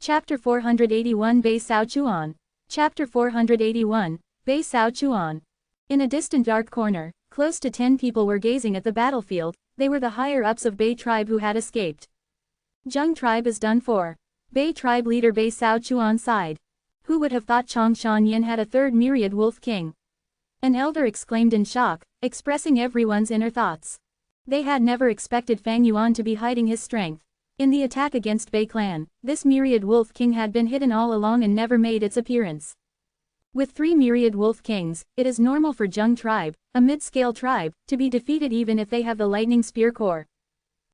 Chapter 481 Bei Sao Chuan. Chapter 481, Bei Sao Chuan. In a distant dark corner, close to 10 people were gazing at the battlefield. They were the higher-ups of Bei tribe who had escaped. Zheng tribe is done for. Bei tribe leader Bei Sao Chuan sighed. Who would have thought Chongshan Yin had a third myriad wolf king? An elder exclaimed in shock, expressing everyone's inner thoughts. They had never expected Fang Yuan to be hiding his strength. In the attack against Bei clan, this myriad wolf king had been hidden all along and never made its appearance. With 3 myriad wolf kings, it is normal for Zheng tribe, a mid-scale tribe, to be defeated even if they have the lightning spear core.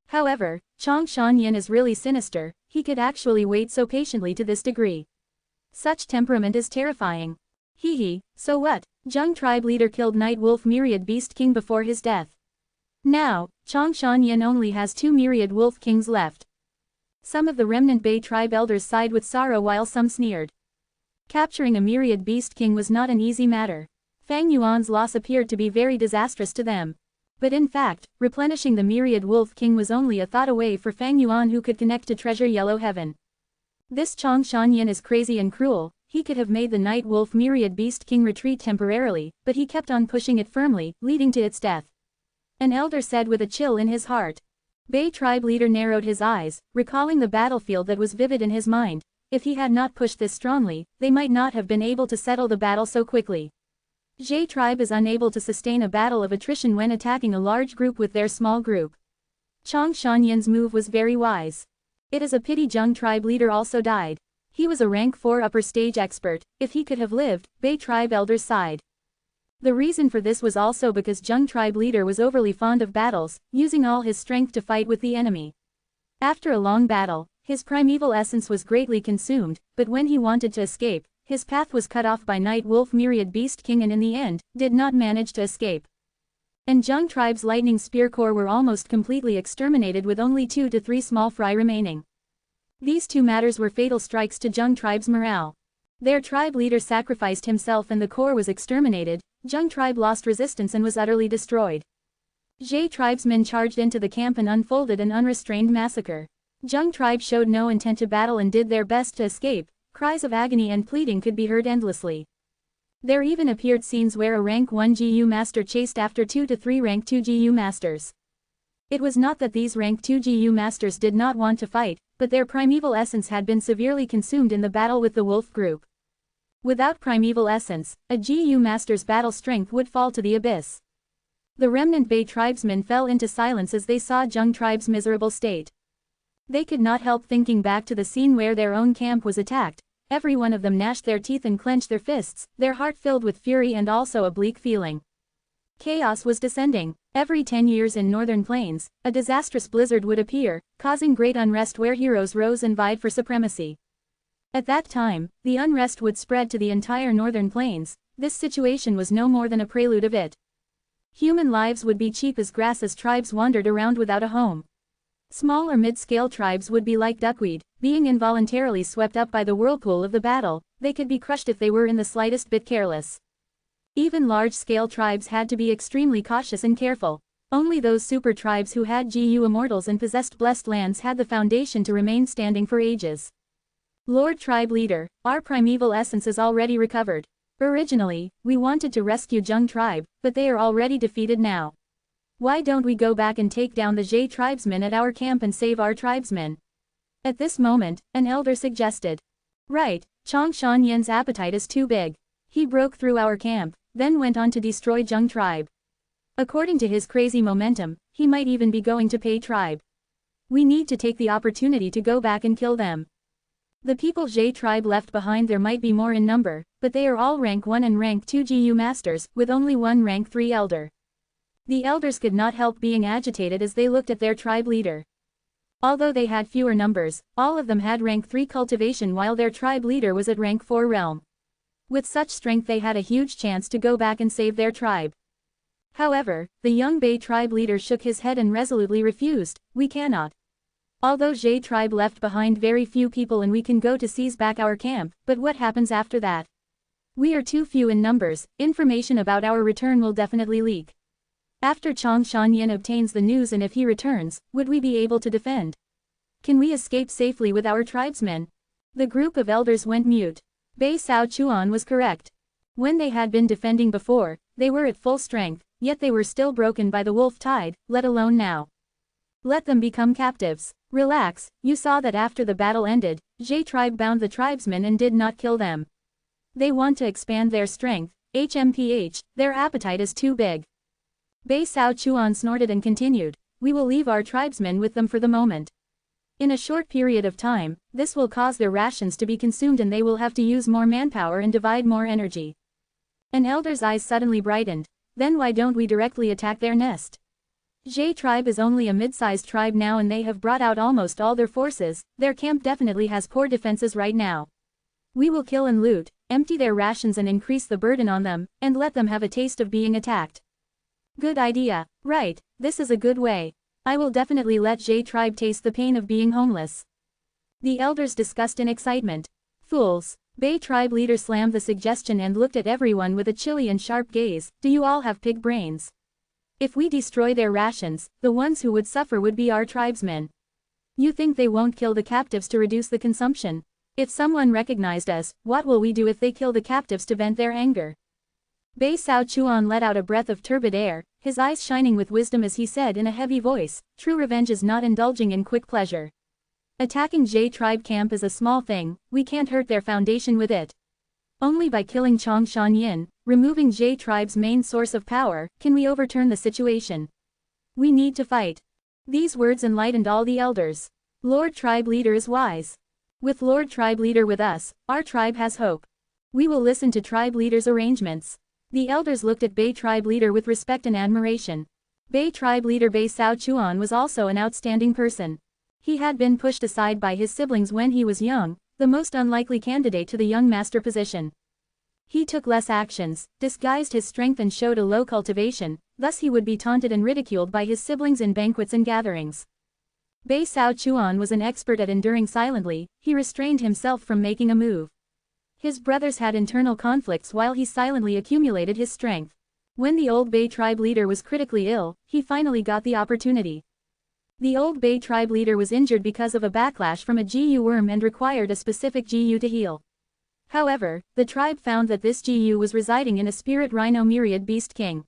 However, Chongshan Yin is really sinister. He could actually wait so patiently to this degree. Such temperament is terrifying. Hee, so what? Zheng tribe leader killed Night Wolf Myriad Beast King before his death. Now, Chongshan Yin only has 2 myriad wolf kings left. Some of the remnant Bei tribe elders sighed with sorrow while some sneered. Capturing a myriad beast king was not an easy matter. Fang Yuan's loss appeared to be very disastrous to them. But in fact, replenishing the myriad wolf king was only a thought away for Fang Yuan, who could connect to treasure Yellow Heaven. This Chongshan Yin is crazy and cruel. He could have made the Night Wolf Myriad Beast King retreat temporarily, but he kept on pushing it firmly, leading to its death. An elder said with a chill in his heart. Bei tribe leader narrowed his eyes, recalling the battlefield that was vivid in his mind. If he had not pushed this strongly, they might not have been able to settle the battle so quickly. Zhe tribe is unable to sustain a battle of attrition when attacking a large group with their small group. Chongshan Yin's move was very wise. It is a pity Zheng tribe leader also died. He was a rank 4 upper stage expert. If he could have lived, Bei tribe elders sighed. The reason for this was also because Zheng tribe leader was overly fond of battles, using all his strength to fight with the enemy. After a long battle, his primeval essence was greatly consumed, but when he wanted to escape, his path was cut off by Night Wolf Myriad Beast King and in the end, did not manage to escape. And Zheng tribe's lightning spear corps were almost completely exterminated with only 2 to 3 small fry remaining. These 2 matters were fatal strikes to Zheng tribe's morale. Their tribe leader sacrificed himself and the corps was exterminated. Zheng tribe lost resistance and was utterly destroyed. Zhe tribesmen charged into the camp and unfolded an unrestrained massacre. Zheng tribe showed no intent to battle and did their best to escape. Cries of agony and pleading could be heard endlessly. There even appeared scenes where a rank 1 GU master chased after 2 to 3 rank 2 GU masters. It was not that these rank 2 GU masters did not want to fight, but their primeval essence had been severely consumed in the battle with the wolf group. Without primeval essence, a GU master's battle strength would fall to the abyss. The remnant Bei tribesmen fell into silence as they saw Zheng tribe's miserable state. They could not help thinking back to the scene where their own camp was attacked. Every one of them gnashed their teeth and clenched their fists, their heart filled with fury and also a bleak feeling. Chaos was descending. Every 10 years in northern plains, a disastrous blizzard would appear, causing great unrest where heroes rose and vied for supremacy. At that time, the unrest would spread to the entire northern plains. This situation was no more than a prelude of it. Human lives would be cheap as grass as tribes wandered around without a home. Small or mid-scale tribes would be like duckweed, being involuntarily swept up by the whirlpool of the battle. They could be crushed if they were in the slightest bit careless. Even large-scale tribes had to be extremely cautious and careful. Only those super tribes who had GU immortals and possessed blessed lands had the foundation to remain standing for ages. Lord Tribe Leader, our primeval essence is already recovered. Originally, we wanted to rescue Zheng tribe, but they are already defeated now. Why don't we go back and take down the Zhe tribesmen at our camp and save our tribesmen? At this moment, an elder suggested. Right, Chongshan Yin's appetite is too big. He broke through our camp, then went on to destroy Zheng tribe. According to his crazy momentum, he might even be going to Bei tribe. We need to take the opportunity to go back and kill them. The people Zhe tribe left behind there might be more in number, but they are all rank 1 and rank 2 GU masters, with only 1 rank 3 elder. The elders could not help being agitated as they looked at their tribe leader. Although they had fewer numbers, all of them had rank 3 cultivation while their tribe leader was at rank 4 realm. With such strength they had a huge chance to go back and save their tribe. However, the young Bei tribe leader shook his head and resolutely refused. We cannot. Although Zhe tribe left behind very few people and we can go to seize back our camp, but what happens after that? We are too few in numbers. Information about our return will definitely leak. After Chongshan Yin obtains the news and if he returns, would we be able to defend? Can we escape safely with our tribesmen? The group of elders went mute. Bei Sao Chuan was correct. When they had been defending before, they were at full strength, yet they were still broken by the wolf tide, let alone now. Let them become captives. Relax, you saw that after the battle ended, Zhe tribe bound the tribesmen and did not kill them. They want to expand their strength, their appetite is too big. Bei Sao Chuan snorted and continued, we will leave our tribesmen with them for the moment. In a short period of time, this will cause their rations to be consumed and they will have to use more manpower and divide more energy. An elder's eyes suddenly brightened. Then why don't we directly attack their nest? Zhe tribe is only a mid-sized tribe now and they have brought out almost all their forces, their camp definitely has poor defenses right now. We will kill and loot, empty their rations and increase the burden on them, and let them have a taste of being attacked. Good idea, right, this is a good way. I will definitely let Zhe tribe taste the pain of being homeless. The elders discussed in excitement. Fools. Bei tribe leader slammed the suggestion and looked at everyone with a chilly and sharp gaze, do you all have pig brains? If we destroy their rations, the ones who would suffer would be our tribesmen. You think they won't kill the captives to reduce the consumption? If someone recognized us, what will we do if they kill the captives to vent their anger? Bei Sao Chuan let out a breath of turbid air, his eyes shining with wisdom as he said in a heavy voice, true revenge is not indulging in quick pleasure. Attacking Zhe tribe camp is a small thing, we can't hurt their foundation with it. Only by killing Chong Shan Yin, removing Zhe tribe's main source of power, can we overturn the situation. We need to fight. These words enlightened all the elders. Lord tribe leader is wise. With Lord tribe leader with us, our tribe has hope. We will listen to tribe leader's arrangements. The elders looked at Bei tribe leader with respect and admiration. Bei tribe leader Bei Sao Chuan was also an outstanding person. He had been pushed aside by his siblings when he was young, the most unlikely candidate to the young master position. He took less actions, disguised his strength and showed a low cultivation, thus he would be taunted and ridiculed by his siblings in banquets and gatherings. Bei Sao Chuan was an expert at enduring silently, he restrained himself from making a move. His brothers had internal conflicts while he silently accumulated his strength. When the old Bei tribe leader was critically ill, he finally got the opportunity. The old Bei tribe leader was injured because of a backlash from a GU worm and required a specific GU to heal. However, the tribe found that this GU was residing in a spirit rhino myriad beast king.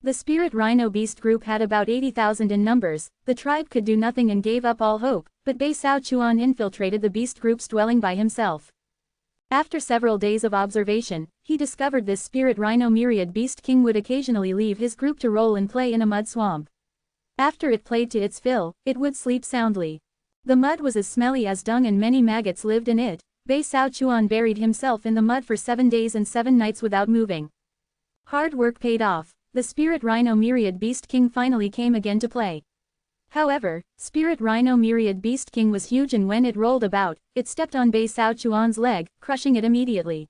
The spirit rhino beast group had about 80,000 in numbers, the tribe could do nothing and gave up all hope, but Bei Sao Chuan infiltrated the beast group's dwelling by himself. After several days of observation, he discovered this spirit rhino myriad beast king would occasionally leave his group to roll and play in a mud swamp. After it played to its fill, it would sleep soundly. The mud was as smelly as dung and many maggots lived in it. Bei Sao Chuan buried himself in the mud for 7 days and 7 nights without moving. Hard work paid off. The spirit rhino myriad beast king finally came again to play. However, spirit rhino myriad beast king was huge and when it rolled about, it stepped on Bei Sao Chuan's leg, crushing it immediately.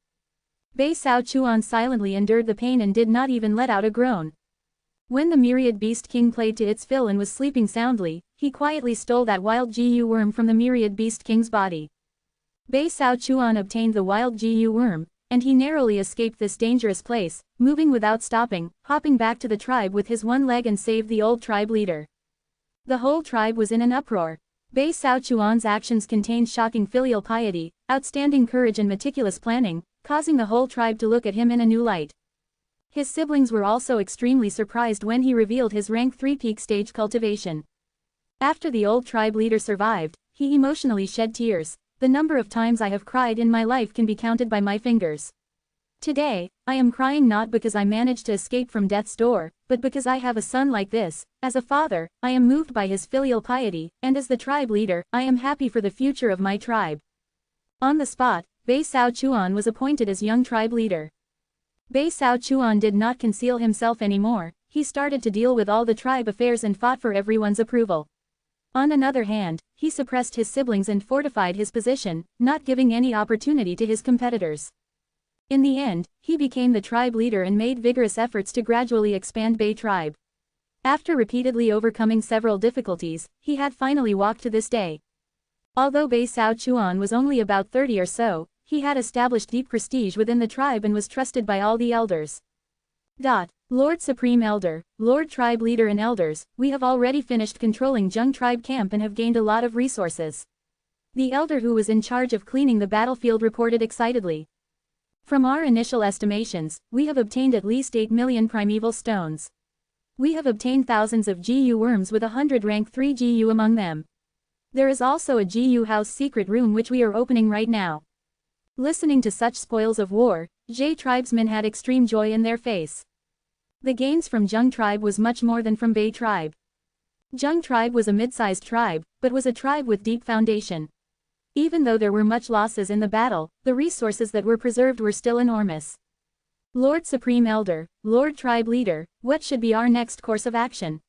Bei Sao Chuan silently endured the pain and did not even let out a groan. When the myriad beast king played to its fill and was sleeping soundly, he quietly stole that wild GU worm from the myriad beast king's body. Bei Sao Chuan obtained the wild GU worm, and he narrowly escaped this dangerous place, moving without stopping, hopping back to the tribe with his one leg and saved the old tribe leader. The whole tribe was in an uproar. Bei Sao Chuan's actions contained shocking filial piety, outstanding courage and meticulous planning, causing the whole tribe to look at him in a new light. His siblings were also extremely surprised when he revealed his rank 3 peak stage cultivation. After the old tribe leader survived, he emotionally shed tears. The number of times I have cried in my life can be counted by my fingers. Today, I am crying not because I managed to escape from death's door, but because I have a son like this. As a father, I am moved by his filial piety, and as the tribe leader, I am happy for the future of my tribe. On the spot, Bei Sao Chuan was appointed as young tribe leader. Bei Sao Chuan did not conceal himself anymore, he started to deal with all the tribe affairs and fought for everyone's approval. On another hand, he suppressed his siblings and fortified his position, not giving any opportunity to his competitors. In the end, he became the tribe leader and made vigorous efforts to gradually expand Bei tribe. After repeatedly overcoming several difficulties, he had finally walked to this day. Although Bei Sao Chuan was only about 30 or so, he had established deep prestige within the tribe and was trusted by all the elders. Lord Supreme Elder, Lord Tribe Leader and Elders, we have already finished controlling Zheng Tribe Camp and have gained a lot of resources. The elder who was in charge of cleaning the battlefield reported excitedly. From our initial estimations, we have obtained at least 8 million primeval stones. We have obtained thousands of GU worms with 100 rank 3 GU among them. There is also a GU house secret room which we are opening right now. Listening to such spoils of war, Zhe tribesmen had extreme joy in their face. The gains from Zheng tribe was much more than from Bei tribe. Zheng tribe was a mid-sized tribe, but was a tribe with deep foundation. Even though there were much losses in the battle, the resources that were preserved were still enormous. Lord Supreme Elder, Lord Tribe Leader, what should be our next course of action?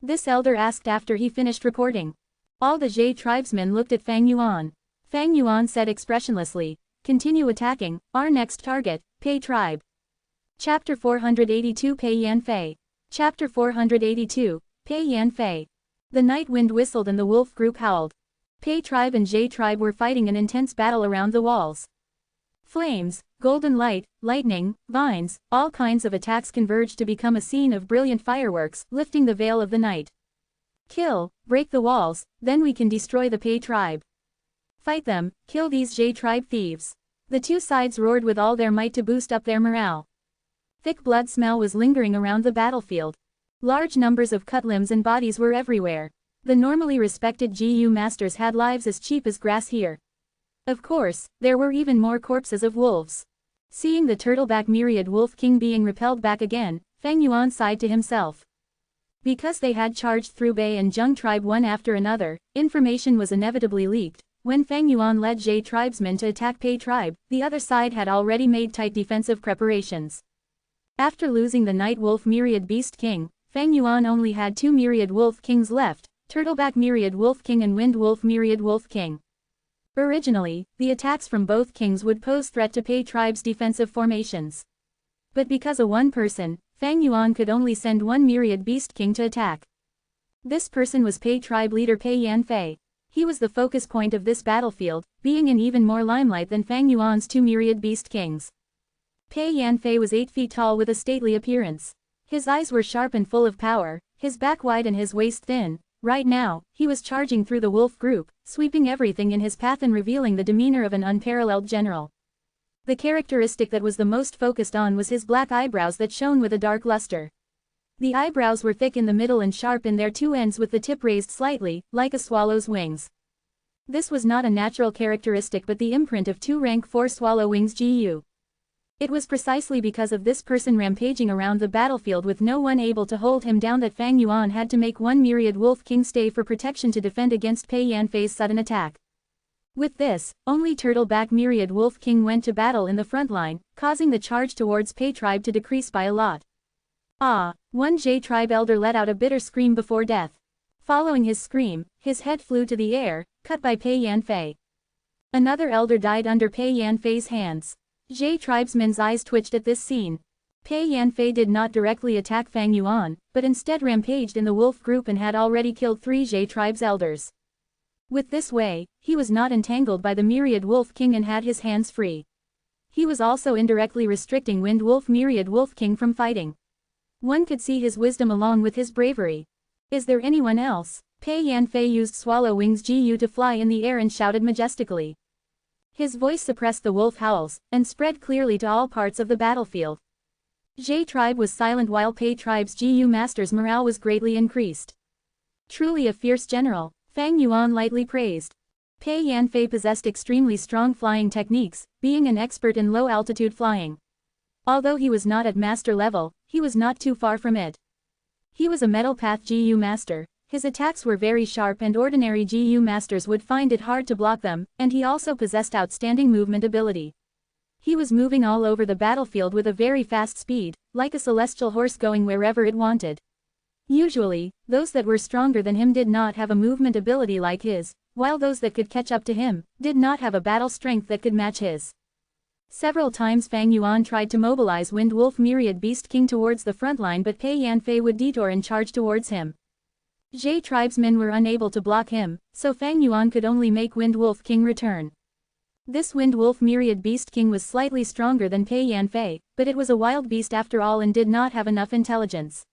This elder asked after he finished reporting. All the Zhe tribesmen looked at Fang Yuan. Fang Yuan said expressionlessly, continue attacking, our next target, Pei tribe. Chapter 482 Pei Yanfei. Chapter 482, Pei Yanfei. The night wind whistled and the wolf group howled. Pei tribe and Zhe tribe were fighting an intense battle around the walls. Flames, golden light, lightning, vines, all kinds of attacks converged to become a scene of brilliant fireworks, lifting the veil of the night. Kill, break the walls, then we can destroy the Pei tribe. Fight them, kill these Zhe tribe thieves. The two sides roared with all their might to boost up their morale. Thick blood smell was lingering around the battlefield. Large numbers of cut limbs and bodies were everywhere. The normally respected GU masters had lives as cheap as grass here. Of course, there were even more corpses of wolves. Seeing the turtleback myriad wolf king being repelled back again, Fang Yuan sighed to himself. Because they had charged through Bei and Zheng tribe one after another, information was inevitably leaked. When Fang Yuan led Zhe tribesmen to attack Pei tribe, the other side had already made tight defensive preparations. After losing the Night Wolf Myriad Beast King, Fang Yuan only had 2 Myriad Wolf Kings left, Turtleback Myriad Wolf King and Wind Wolf Myriad Wolf King. Originally, the attacks from both kings would pose threat to Pei tribe's defensive formations. But because of one person, Fang Yuan could only send 1 Myriad Beast King to attack. This person was Pei tribe leader Pei Yanfei. He was the focus point of this battlefield, being in even more limelight than Fang Yuan's 2 Myriad Beast Kings. Pei Yanfei was 8 feet tall with a stately appearance. His eyes were sharp and full of power, his back wide and his waist thin. Right now, he was charging through the wolf group, sweeping everything in his path and revealing the demeanor of an unparalleled general. The characteristic that was the most focused on was his black eyebrows that shone with a dark luster. The eyebrows were thick in the middle and sharp in their 2 ends with the tip raised slightly, like a swallow's wings. This was not a natural characteristic but the imprint of 2 rank 4 swallow wings GU. It was precisely because of this person rampaging around the battlefield with no one able to hold him down that Fang Yuan had to make 1 Myriad Wolf King stay for protection to defend against Pei Yanfei's sudden attack. With this, only Turtleback Myriad Wolf King went to battle in the front line, causing the charge towards Pei tribe to decrease by a lot. Ah! One Zhe tribe elder let out a bitter scream before death. Following his scream, his head flew to the air, cut by Pei Yanfei. Another elder died under Pei Yanfei's hands. Zhe tribesmen's eyes twitched at this scene. Pei Yanfei did not directly attack Fang Yuan, but instead rampaged in the wolf group and had already killed 3 Zhe tribes elders. With this way, he was not entangled by the Myriad Wolf King and had his hands free. He was also indirectly restricting Wind Wolf Myriad Wolf King from fighting. One could see his wisdom along with his bravery. Is there anyone else? Pei Yanfei used Swallow Wings GU to fly in the air and shouted majestically. His voice suppressed the wolf howls, and spread clearly to all parts of the battlefield. Zhe tribe was silent while Pei tribe's GU master's morale was greatly increased. Truly a fierce general, Fang Yuan lightly praised. Pei Yanfei possessed extremely strong flying techniques, being an expert in low-altitude flying. Although he was not at master level, he was not too far from it. He was a Metal Path GU master. His attacks were very sharp and ordinary GU masters would find it hard to block them, and he also possessed outstanding movement ability. He was moving all over the battlefield with a very fast speed, like a celestial horse going wherever it wanted. Usually, those that were stronger than him did not have a movement ability like his, while those that could catch up to him, did not have a battle strength that could match his. Several times Fang Yuan tried to mobilize Wind Wolf Myriad Beast King towards the front line but Pei Yanfei would detour and charge towards him. Zhe tribesmen were unable to block him, so Fang Yuan could only make Wind Wolf King return. This Wind Wolf Myriad Beast King was slightly stronger than Pei Yanfei, but it was a wild beast after all and did not have enough intelligence.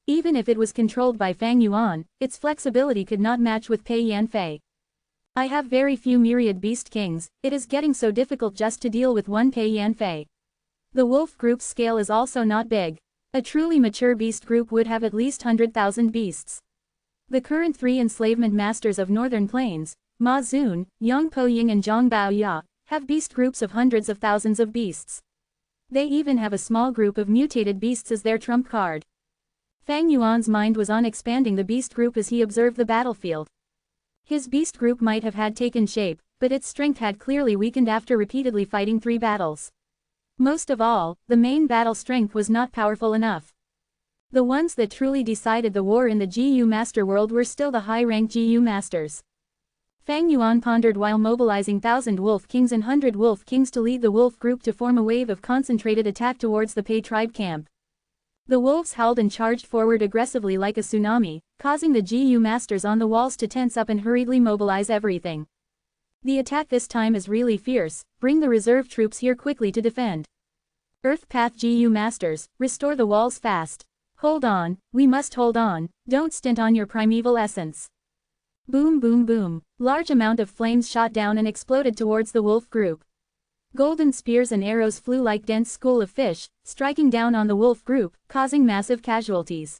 Even if it was controlled by Fang Yuan, its flexibility could not match with Pei Yanfei. I have very few myriad beast kings, it is getting so difficult just to deal with one Pei Yanfei. The wolf group's scale is also not big. A truly mature beast group would have at least 100,000 beasts. The current 3 enslavement masters of Northern Plains, Ma Zun, Yang Po Ying and Zhang Bao Ya, have beast groups of hundreds of thousands of beasts. They even have a small group of mutated beasts as their trump card. Fang Yuan's mind was on expanding the beast group as he observed the battlefield. His beast group might have had taken shape, but its strength had clearly weakened after repeatedly fighting 3 battles. Most of all, the main battle strength was not powerful enough. The ones that truly decided the war in the GU Master World were still the high-ranked GU Masters. Fang Yuan pondered while mobilizing 1,000 Wolf Kings and 100 Wolf Kings to lead the wolf group to form a wave of concentrated attack towards the Pei tribe camp. The wolves howled and charged forward aggressively like a tsunami, causing the GU Masters on the walls to tense up and hurriedly mobilize everything. The attack this time is really fierce, bring the reserve troops here quickly to defend. Earth Path GU Masters, restore the walls fast. Hold on, we must hold on, don't stint on your primeval essence. Boom boom boom, large amount of flames shot down and exploded towards the wolf group. Golden spears and arrows flew like dense school of fish, striking down on the wolf group, causing massive casualties.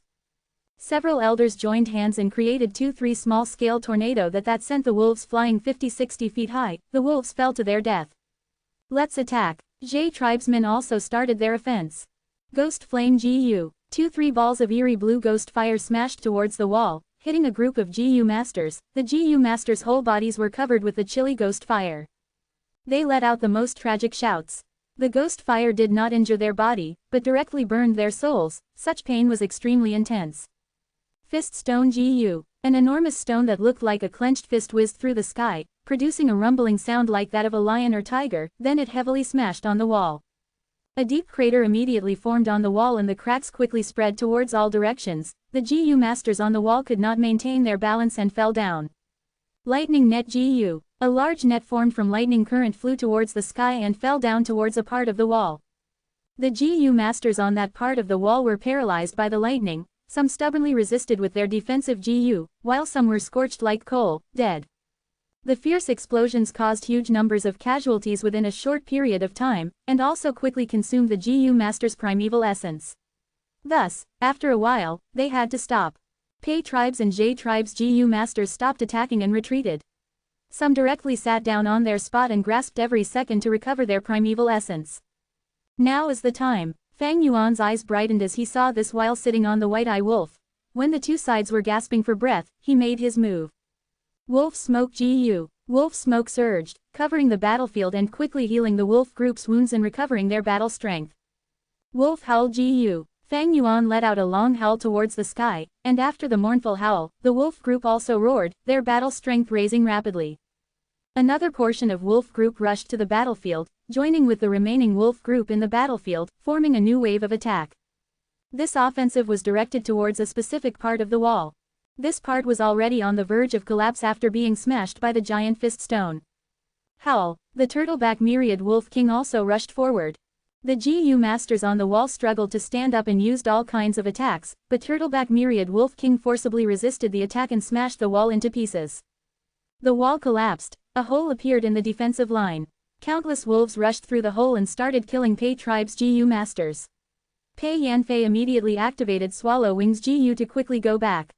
Several elders joined hands and created 2-3 small-scale tornado that sent the wolves flying 50-60 feet high. The wolves fell to their death. Let's attack. Zhe tribesmen also started their offense. Ghost Flame GU. 2-3 balls of eerie blue ghost fire smashed towards the wall, hitting a group of GU Masters. The GU Masters' whole bodies were covered with the chilly ghost fire. They let out the most tragic shouts. The ghost fire did not injure their body, but directly burned their souls. Such pain was extremely intense. Fist Stone GU. An enormous stone that looked like a clenched fist whizzed through the sky, producing a rumbling sound like that of a lion or tiger, then it heavily smashed on the wall. A deep crater immediately formed on the wall and the cracks quickly spread towards all directions. The GU Masters on the wall could not maintain their balance and fell down. Lightning Net GU. A large net formed from lightning current flew towards the sky and fell down towards a part of the wall. The GU Masters on that part of the wall were paralyzed by the lightning, some stubbornly resisted with their defensive GU, while some were scorched like coal, dead. The fierce explosions caused huge numbers of casualties within a short period of time, and also quickly consumed the GU Masters' primeval essence. Thus, after a while, they had to stop. Pei tribes and Zhe tribes' GU Masters stopped attacking and retreated. Some directly sat down on their spot and grasped every second to recover their primeval essence. Now is the time. Fang Yuan's eyes brightened as he saw this while sitting on the white-eye wolf. When the two sides were gasping for breath, he made his move. Wolf Smoke GU. Wolf Smoke surged, covering the battlefield and quickly healing the wolf group's wounds and recovering their battle strength. Wolf Howl GU. Fang Yuan let out a long howl towards the sky, and after the mournful howl, the wolf group also roared, their battle strength raising rapidly. Another portion of wolf group rushed to the battlefield, joining with the remaining wolf group in the battlefield, forming a new wave of attack. This offensive was directed towards a specific part of the wall. This part was already on the verge of collapse after being smashed by the giant fist stone. Howl, the turtleback myriad wolf king also rushed forward. The GU Masters on the wall struggled to stand up and used all kinds of attacks, but turtleback myriad wolf king forcibly resisted the attack and smashed the wall into pieces. The wall collapsed, a hole appeared in the defensive line. Countless wolves rushed through the hole and started killing Pei tribe's GU Masters. Pei Yanfei immediately activated Swallow Wings GU to quickly go back.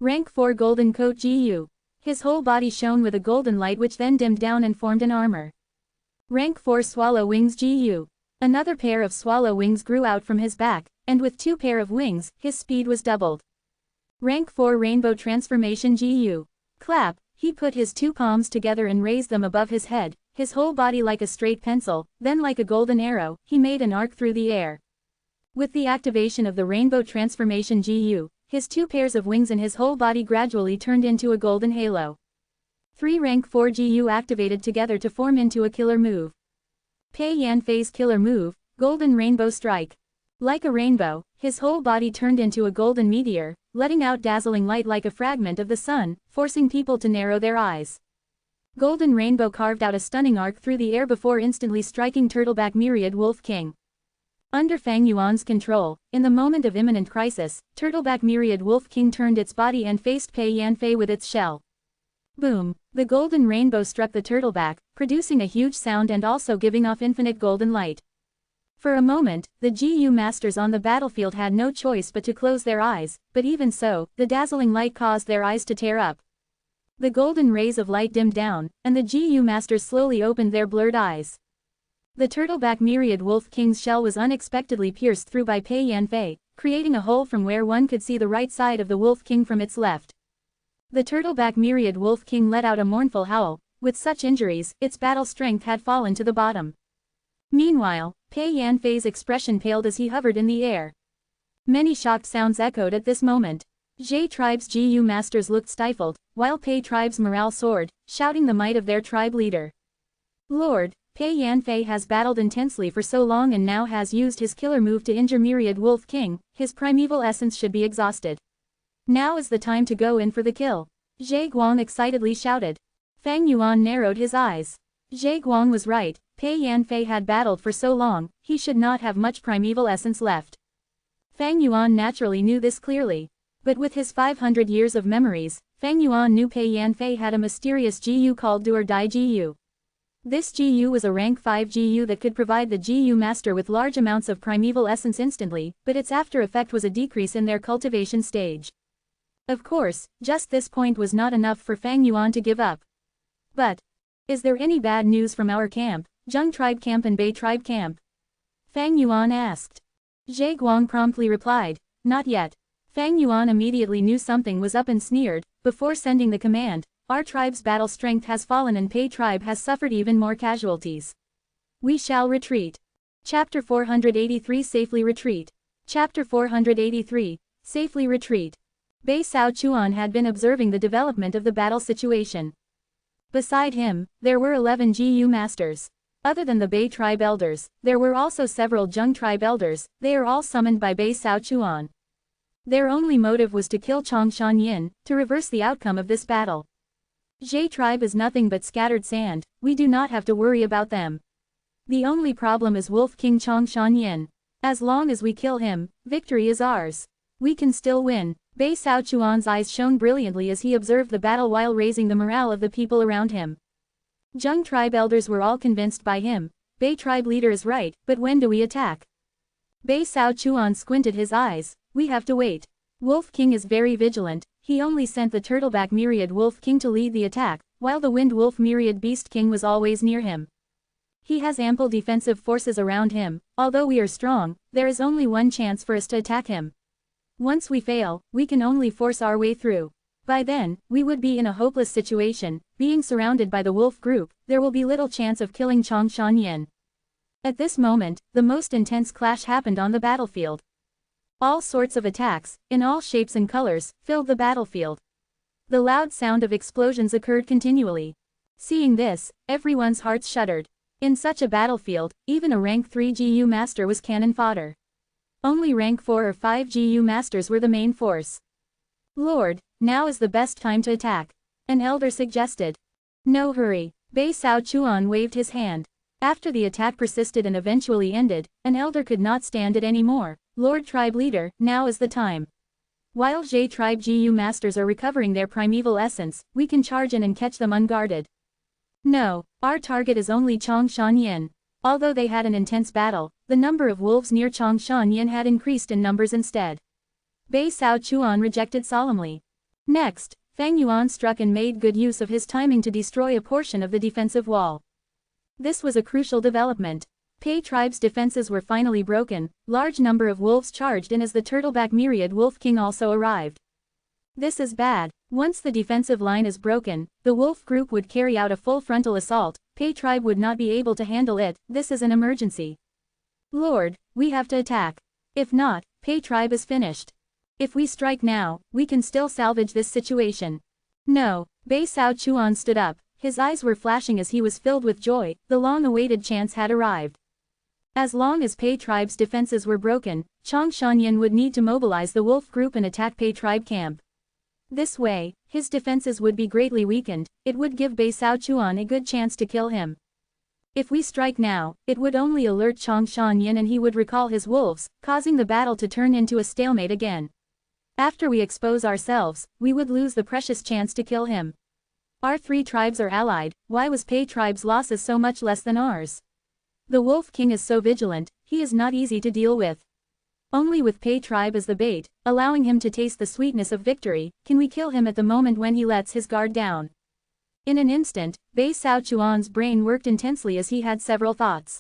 Rank 4 Golden Coat GU. His whole body shone with a golden light which then dimmed down and formed an armor. Rank 4 Swallow Wings GU. Another pair of swallow wings grew out from his back, and with 2 pair of wings, his speed was doubled. Rank 4 Rainbow Transformation GU. Clap, he put his 2 palms together and raised them above his head, his whole body like a straight pencil, then like a golden arrow, he made an arc through the air. With the activation of the Rainbow Transformation GU, his 2 pairs of wings and his whole body gradually turned into a golden halo. 3 Rank 4 GU activated together to form into a killer move. Pei Yanfei's killer move, Golden Rainbow Strike. Like a rainbow, his whole body turned into a golden meteor, letting out dazzling light like a fragment of the sun, forcing people to narrow their eyes. Golden Rainbow carved out a stunning arc through the air before instantly striking Turtleback Myriad Wolf King. Under Fang Yuan's control, in the moment of imminent crisis, Turtleback Myriad Wolf King turned its body and faced Pei Yanfei with its shell. Boom! The golden rainbow struck the turtleback, producing a huge sound and also giving off infinite golden light. For a moment, the GU masters on the battlefield had no choice but to close their eyes, but even so, the dazzling light caused their eyes to tear up. The golden rays of light dimmed down, and the GU masters slowly opened their blurred eyes. The turtleback myriad wolf king's shell was unexpectedly pierced through by Pei Yanfei, creating a hole from where one could see the right side of the wolf king from its left. The turtleback myriad wolf king let out a mournful howl. With such injuries, its battle strength had fallen to the bottom. Meanwhile, Pei Yanfei's expression paled as he hovered in the air. Many shocked sounds echoed at this moment. Zhe tribe's GU masters looked stifled, while Pei tribe's morale soared, shouting the might of their tribe leader. Lord, Pei Yanfei has battled intensely for so long and now has used his killer move to injure Myriad Wolf King, his primeval essence should be exhausted. Now is the time to go in for the kill. Zhe Guang excitedly shouted. Fang Yuan narrowed his eyes. Zhe Guang was right, Pei Yanfei had battled for so long, he should not have much primeval essence left. Fang Yuan naturally knew this clearly. But with his 500 years of memories, Fang Yuan knew Pei Yanfei had a mysterious GU called Do or Die GU. This GU was a rank 5 GU that could provide the GU master with large amounts of primeval essence instantly, but its after effect was a decrease in their cultivation stage. Of course, just this point was not enough for Fang Yuan to give up. But, is there any bad news from our camp, Zheng tribe camp and Bei tribe camp? Fang Yuan asked. Zhe Guang promptly replied, not yet. Fang Yuan immediately knew something was up and sneered, before sending the command, our tribe's battle strength has fallen and Pei tribe has suffered even more casualties. We shall retreat. Chapter 483 Safely Retreat. Chapter 483, Safely Retreat. Bei Sao Chuan had been observing the development of the battle situation. Beside him, there were 11 GU masters. Other than the Bei tribe elders, there were also several Zheng tribe elders, they are all summoned by Bei Sao Chuan. Their only motive was to kill Chongshan Yin, to reverse the outcome of this battle. Zhe tribe is nothing but scattered sand, we do not have to worry about them. The only problem is Wolf King Chongshan Yin. As long as we kill him, victory is ours. We can still win. Bei Sao Chuan's eyes shone brilliantly as he observed the battle while raising the morale of the people around him. Zheng tribe elders were all convinced by him. Bei tribe leader is right, but when do we attack? Bei Sao Chuan squinted his eyes. We have to wait. Wolf King is very vigilant, he only sent the turtleback myriad Wolf King to lead the attack, while the wind wolf myriad Beast King was always near him. He has ample defensive forces around him, although we are strong, there is only one chance for us to attack him. Once we fail, we can only force our way through. By then, we would be in a hopeless situation, being surrounded by the wolf group, there will be little chance of killing Chongshan Yin. At this moment, the most intense clash happened on the battlefield. All sorts of attacks, in all shapes and colors, filled the battlefield. The loud sound of explosions occurred continually. Seeing this, everyone's hearts shuddered. In such a battlefield, even a rank 3 GU master was cannon fodder. Only rank 4 or 5 GU masters were the main force. Lord, now is the best time to attack. An elder suggested. No hurry. Bei Sao Chuan waved his hand. After the attack persisted and eventually ended, an elder could not stand it anymore. Lord tribe leader, now is the time. While Zhe tribe GU masters are recovering their primeval essence, we can charge in and catch them unguarded. No, our target is only Chongshan Yin. Although they had an intense battle, the number of wolves near Chongshan Yin had increased in numbers instead. Bei Sao Chuan rejected solemnly. Next, Fang Yuan struck and made good use of his timing to destroy a portion of the defensive wall. This was a crucial development. Pei tribe's defenses were finally broken, large number of wolves charged in as the turtleback myriad Wolf King also arrived. This is bad. Once the defensive line is broken, the wolf group would carry out a full frontal assault, Pei tribe would not be able to handle it, this is an emergency. Lord, we have to attack. If not, Pei tribe is finished. If we strike now, we can still salvage this situation. No, Bei Sao Chuan stood up, his eyes were flashing as he was filled with joy, the long-awaited chance had arrived. As long as Pei tribe's defenses were broken, Chongshan Yin would need to mobilize the wolf group and attack Pei tribe camp. This way, his defenses would be greatly weakened, it would give Bei Sao Chuan a good chance to kill him. If we strike now, it would only alert Chongshan Yin and he would recall his wolves, causing the battle to turn into a stalemate again. After we expose ourselves, we would lose the precious chance to kill him. Our three tribes are allied, why was Pei tribe's losses so much less than ours? The Wolf King is so vigilant, he is not easy to deal with. Only with Pei tribe as the bait, allowing him to taste the sweetness of victory, can we kill him at the moment when he lets his guard down. In an instant, Bei Sao Chuan's brain worked intensely as he had several thoughts.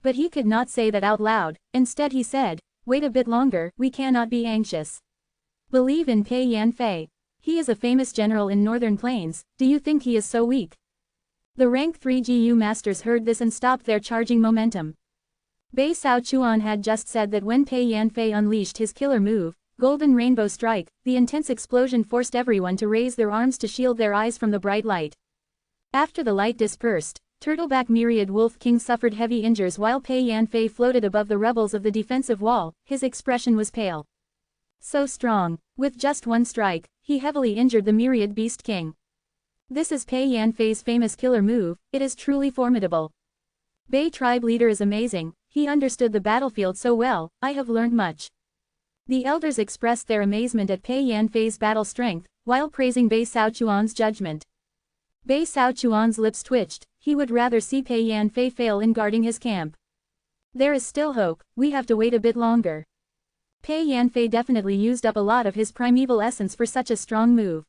But he could not say that out loud, instead he said, wait a bit longer, we cannot be anxious. Believe in Pei Yanfei. He is a famous general in northern plains, do you think he is so weak? The rank 3 GU masters heard this and stopped their charging momentum. Bei Sao Chuan had just said that when Pei Yanfei unleashed his killer move, Golden Rainbow Strike, the intense explosion forced everyone to raise their arms to shield their eyes from the bright light. After the light dispersed, Turtleback Myriad Wolf King suffered heavy injuries while Pei Yanfei floated above the rebels of the defensive wall. His expression was pale. So strong. With just one strike, he heavily injured the Myriad Beast King. This is Pei Yanfei's famous killer move, it is truly formidable. Bei tribe leader is amazing, he understood the battlefield so well, I have learned much. The elders expressed their amazement at Pei Yanfei's battle strength, while praising Bei Sao Chuan's judgment. Bei Sao Chuan's lips twitched, he would rather see Pei Yanfei fail in guarding his camp. There is still hope, we have to wait a bit longer. Pei Yanfei definitely used up a lot of his primeval essence for such a strong move.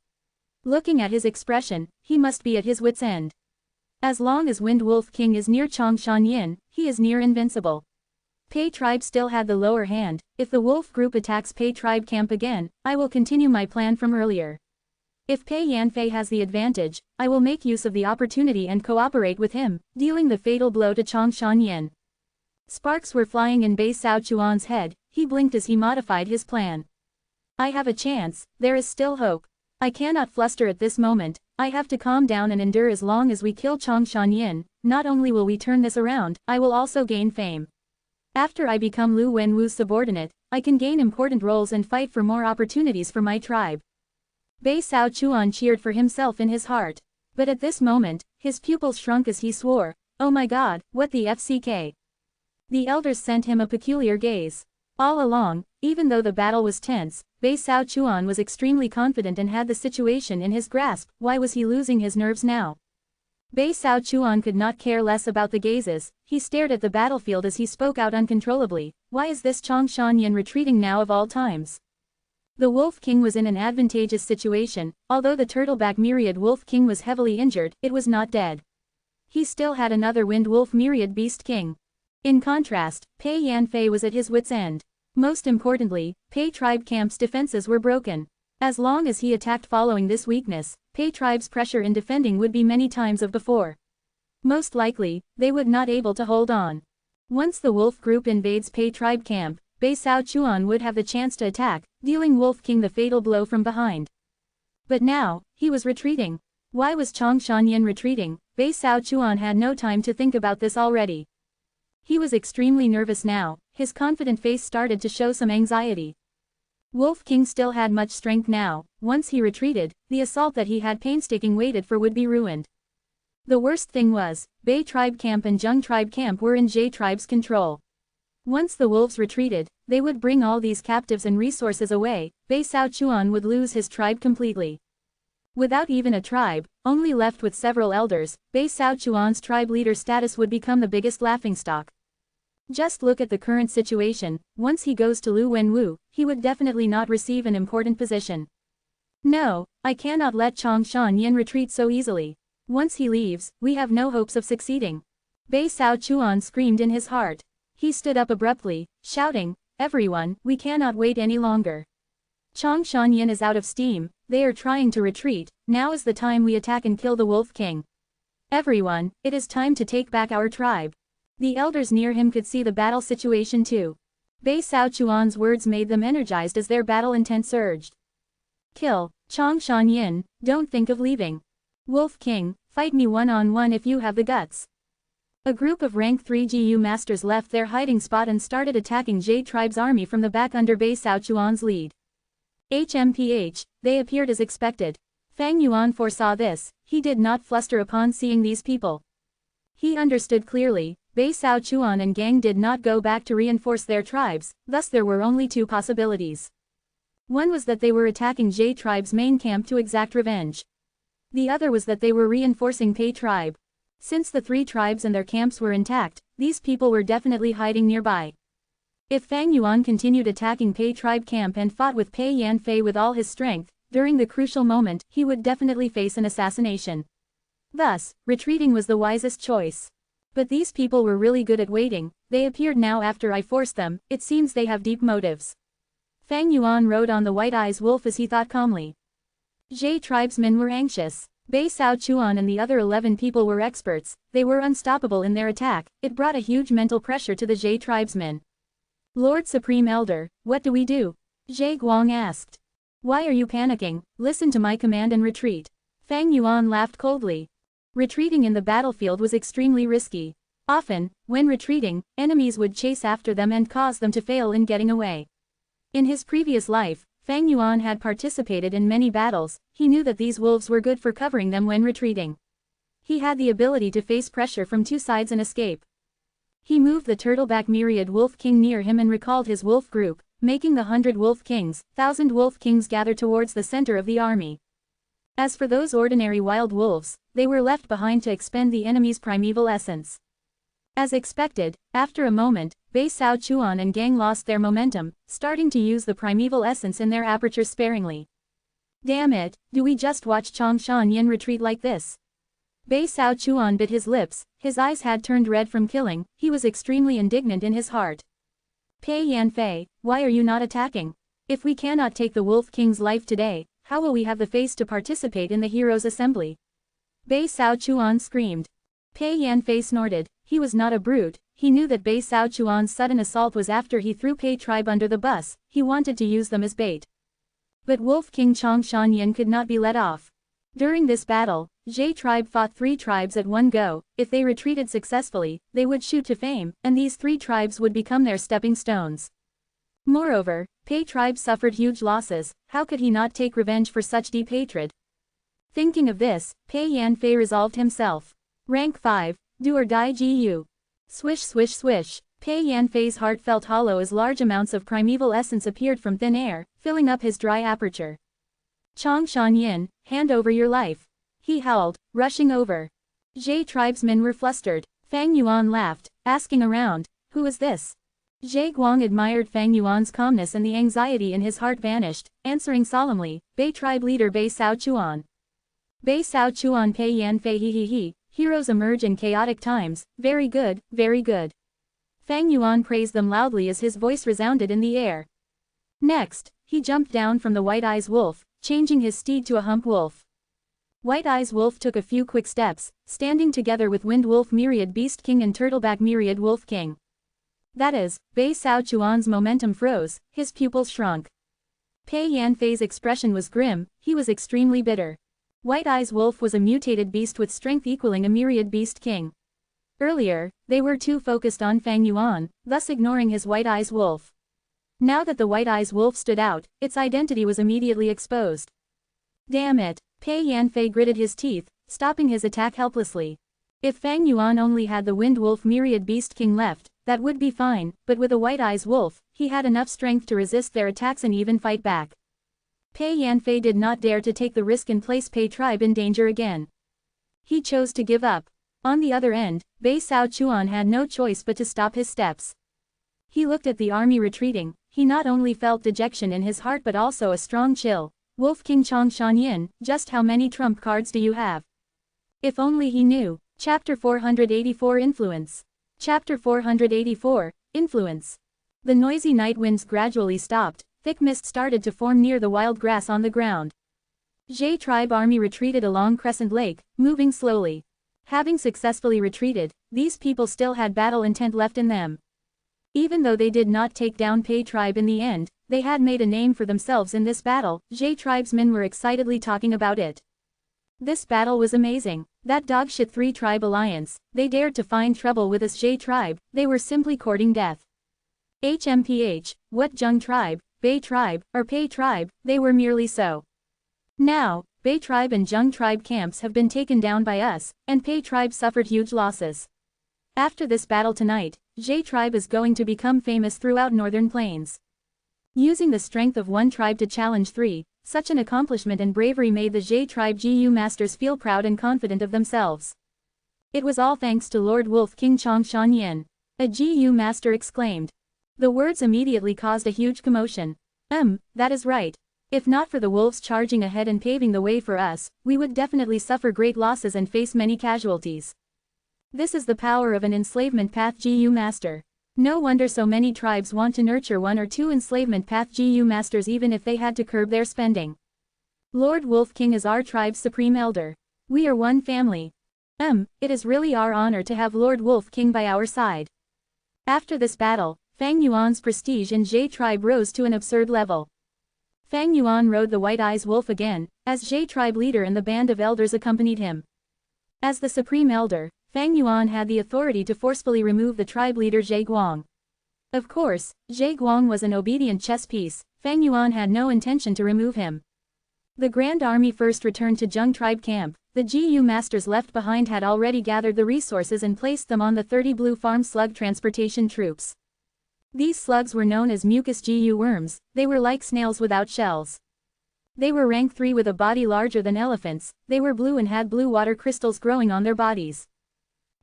Looking at his expression, he must be at his wit's end. As long as Wind Wolf King is near Chongshan Yin, he is near invincible. Pei tribe still had the lower hand, if the wolf group attacks Pei tribe camp again, I will continue my plan from earlier. If Pei Yanfei has the advantage, I will make use of the opportunity and cooperate with him, dealing the fatal blow to Chongshan Yin. Sparks were flying in Bei Sao Chuan's head, he blinked as he modified his plan. I have a chance, there is still hope. I cannot fluster at this moment, I have to calm down and endure as long as we kill Chongshan Yin. Not only will we turn this around, I will also gain fame. After I become Lu Wenwu's subordinate, I can gain important roles and fight for more opportunities for my tribe. Bei Sao Chuan cheered for himself in his heart. But at this moment, his pupils shrunk as he swore, oh my god, what the FCK. The elders sent him a peculiar gaze. All along, even though the battle was tense, Bei Sao Chuan was extremely confident and had the situation in his grasp. Why was he losing his nerves now? Bei Sao Chuan could not care less about the gazes, he stared at the battlefield as he spoke out uncontrollably, why is this Chongshan Yin retreating now of all times? The Wolf King was in an advantageous situation, although the Turtleback Myriad Wolf King was heavily injured, it was not dead. He still had another Wind Wolf Myriad Beast King. In contrast, Pei Yanfei was at his wit's end. Most importantly, Pei tribe camp's defenses were broken. As long as he attacked following this weakness, Pei tribe's pressure in defending would be many times of before. Most likely, they would not able to hold on. Once the wolf group invades Pei tribe camp, Bei Sao Chuan would have the chance to attack, dealing Wolf King the fatal blow from behind. But now, he was retreating. Why was Chongshan Yin retreating? Bei Sao Chuan had no time to think about this already. He was extremely nervous now, his confident face started to show some anxiety. Wolf King still had much strength now, once he retreated, the assault that he had painstakingly waited for would be ruined. The worst thing was, Bei tribe camp and Zheng tribe camp were in Jie tribe's control. Once the wolves retreated, they would bring all these captives and resources away, Bei Sao Chuan would lose his tribe completely. Without even a tribe, only left with several elders, Bei Sao Chuan's tribe leader status would become the biggest laughingstock. Just look at the current situation, once he goes to Lu Wenwu, he would definitely not receive an important position. No, I cannot let Chongshan Yin retreat so easily. Once he leaves, we have no hopes of succeeding. Bei Sao Chuan screamed in his heart. He stood up abruptly, shouting, everyone, we cannot wait any longer. Chongshan Yin is out of steam, they are trying to retreat, now is the time we attack and kill the Wolf King. Everyone, it is time to take back our tribe. The elders near him could see the battle situation too. Bei Sao Chuan's words made them energized as their battle intent surged. Kill, Chongshan Yin, don't think of leaving. Wolf King, fight me one-on-one if you have the guts. A group of rank 3 GU masters left their hiding spot and started attacking Jade tribe's army from the back under Bei Sao Chuan's lead. HMPH, they appeared as expected. Fang Yuan foresaw this, he did not fluster upon seeing these people. He understood clearly, Bei Sao Chuan and gang did not go back to reinforce their tribes, thus there were only two possibilities. One was that they were attacking Jade tribe's main camp to exact revenge. The other was that they were reinforcing Pei tribe. Since the three tribes and their camps were intact, these people were definitely hiding nearby. If Fang Yuan continued attacking Pei tribe camp and fought with Pei Yanfei with all his strength, during the crucial moment, he would definitely face an assassination. Thus, retreating was the wisest choice. But these people were really good at waiting, they appeared now after I forced them, it seems they have deep motives. Fang Yuan rode on the White Eyes Wolf as he thought calmly. Zhe tribesmen were anxious. Bei Sao Chuan and the other 11 people were experts, they were unstoppable in their attack, it brought a huge mental pressure to the Zhe tribesmen. Lord Supreme Elder, what do we do? Zhe Guang asked. Why are you panicking? Listen to my command and retreat. Fang Yuan laughed coldly. Retreating in the battlefield was extremely risky. Often, when retreating, enemies would chase after them and cause them to fail in getting away. In his previous life, Fang Yuan had participated in many battles, he knew that these wolves were good for covering them when retreating. He had the ability to face pressure from two sides and escape. He moved the turtleback myriad wolf king near him and recalled his wolf group, making the 100 wolf kings, 1,000 wolf kings gather towards the center of the army. As for those ordinary wild wolves, they were left behind to expend the enemy's primeval essence. As expected, after a moment, Bei Sao Chuan and gang lost their momentum, starting to use the primeval essence in their aperture sparingly. Damn it, do we just watch Changshan Yin retreat like this? Bei Sao Chuan bit his lips, his eyes had turned red from killing, he was extremely indignant in his heart. Pei Yanfei, why are you not attacking? If we cannot take the Wolf King's life today, how will we have the face to participate in the Heroes' Assembly? Bei Sao Chuan screamed. Pei Yanfei snorted, he was not a brute, he knew that Bei Sao Chuan's sudden assault was after he threw Pei tribe under the bus, he wanted to use them as bait. But Wolf King Changshan Yin could not be let off. During this battle, Zhe tribe fought 3 tribes at one go, if they retreated successfully, they would shoot to fame, and these 3 tribes would become their stepping stones. Moreover, Pei tribe suffered huge losses, how could he not take revenge for such deep hatred? Thinking of this, Pei Yanfei resolved himself. Rank 5, do or die GU. Swish swish swish, Pei Yanfei's heart felt hollow as large amounts of primeval essence appeared from thin air, filling up his dry aperture. Changshan Yin, hand over your life. He howled, rushing over. Zhe tribesmen were flustered. Fang Yuan laughed, asking around, who is this? Zhe Guang admired Fang Yuan's calmness and the anxiety in his heart vanished, answering solemnly, Bei tribe leader Bei Sao Chuan. Bei Sao Chuan Pei Yanfei he, heroes emerge in chaotic times, very good, very good. Fang Yuan praised them loudly as his voice resounded in the air. Next, he jumped down from the White Eyes Wolf, changing his steed to a hump wolf. White Eyes Wolf took a few quick steps, standing together with Wind Wolf Myriad Beast King and Turtleback Myriad Wolf King. That is, Bei Sao Chuan's momentum froze, his pupils shrunk. Pei Yanfei's expression was grim, he was extremely bitter. White Eyes Wolf was a mutated beast with strength equaling a Myriad Beast King. Earlier, they were too focused on Fang Yuan, thus ignoring his White Eyes Wolf. Now that the White Eyes Wolf stood out, its identity was immediately exposed. Damn it, Pei Yanfei gritted his teeth, stopping his attack helplessly. If Fang Yuan only had the Wind Wolf Myriad Beast King left, that would be fine, but with a White Eyes Wolf, he had enough strength to resist their attacks and even fight back. Pei Yanfei did not dare to take the risk and place Pei tribe in danger again. He chose to give up. On the other end, Bei Sao Chuan had no choice but to stop his steps. He looked at the army retreating, he not only felt dejection in his heart but also a strong chill. Wolf King Changshan Yin, just how many trump cards do you have? If only he knew. Chapter 484 Influence. Chapter 484, Influence. The noisy night winds gradually stopped, thick mist started to form near the wild grass on the ground. Zhe tribe army retreated along Crescent Lake, moving slowly. Having successfully retreated, these people still had battle intent left in them. Even though they did not take down Pei tribe in the end, they had made a name for themselves in this battle, Zhe tribesmen were excitedly talking about it. This battle was amazing. That dogshit 3 tribe alliance, they dared to find trouble with us Zhe tribe, they were simply courting death. HMPH, what Zheng tribe, Bei tribe, or Pei tribe, they were merely so. Now, Bei tribe and Zheng tribe camps have been taken down by us, and Pei tribe suffered huge losses. After this battle tonight, Zhe tribe is going to become famous throughout northern plains. Using the strength of one tribe to challenge 3, Such an accomplishment and bravery made the Zhe tribe GU masters feel proud and confident of themselves. It was all thanks to Lord Wolf King Chongshan Yin. A GU master exclaimed. The words immediately caused a huge commotion. That is right. If not for the wolves charging ahead and paving the way for us, we would definitely suffer great losses and face many casualties. This is the power of an enslavement path GU master. No wonder so many tribes want to nurture one or two enslavement path GU masters even if they had to curb their spending. Lord Wolf King is our tribe's supreme elder. We are one family. It is really our honor to have Lord Wolf King by our side. After this battle, Fang Yuan's prestige in Zhe tribe rose to an absurd level. Fang Yuan rode the White Eyes Wolf again, as Zhe tribe leader and the band of elders accompanied him. As the supreme elder, Fang Yuan had the authority to forcefully remove the tribe leader Zhe Guang. Of course, Zhe Guang was an obedient chess piece. Fang Yuan had no intention to remove him. The Grand Army first returned to Zheng tribe camp. The GU masters left behind had already gathered the resources and placed them on the 30 blue farm slug transportation troops. These slugs were known as mucus GU worms. They were like snails without shells. They were rank 3 with a body larger than elephants. They were blue and had blue water crystals growing on their bodies.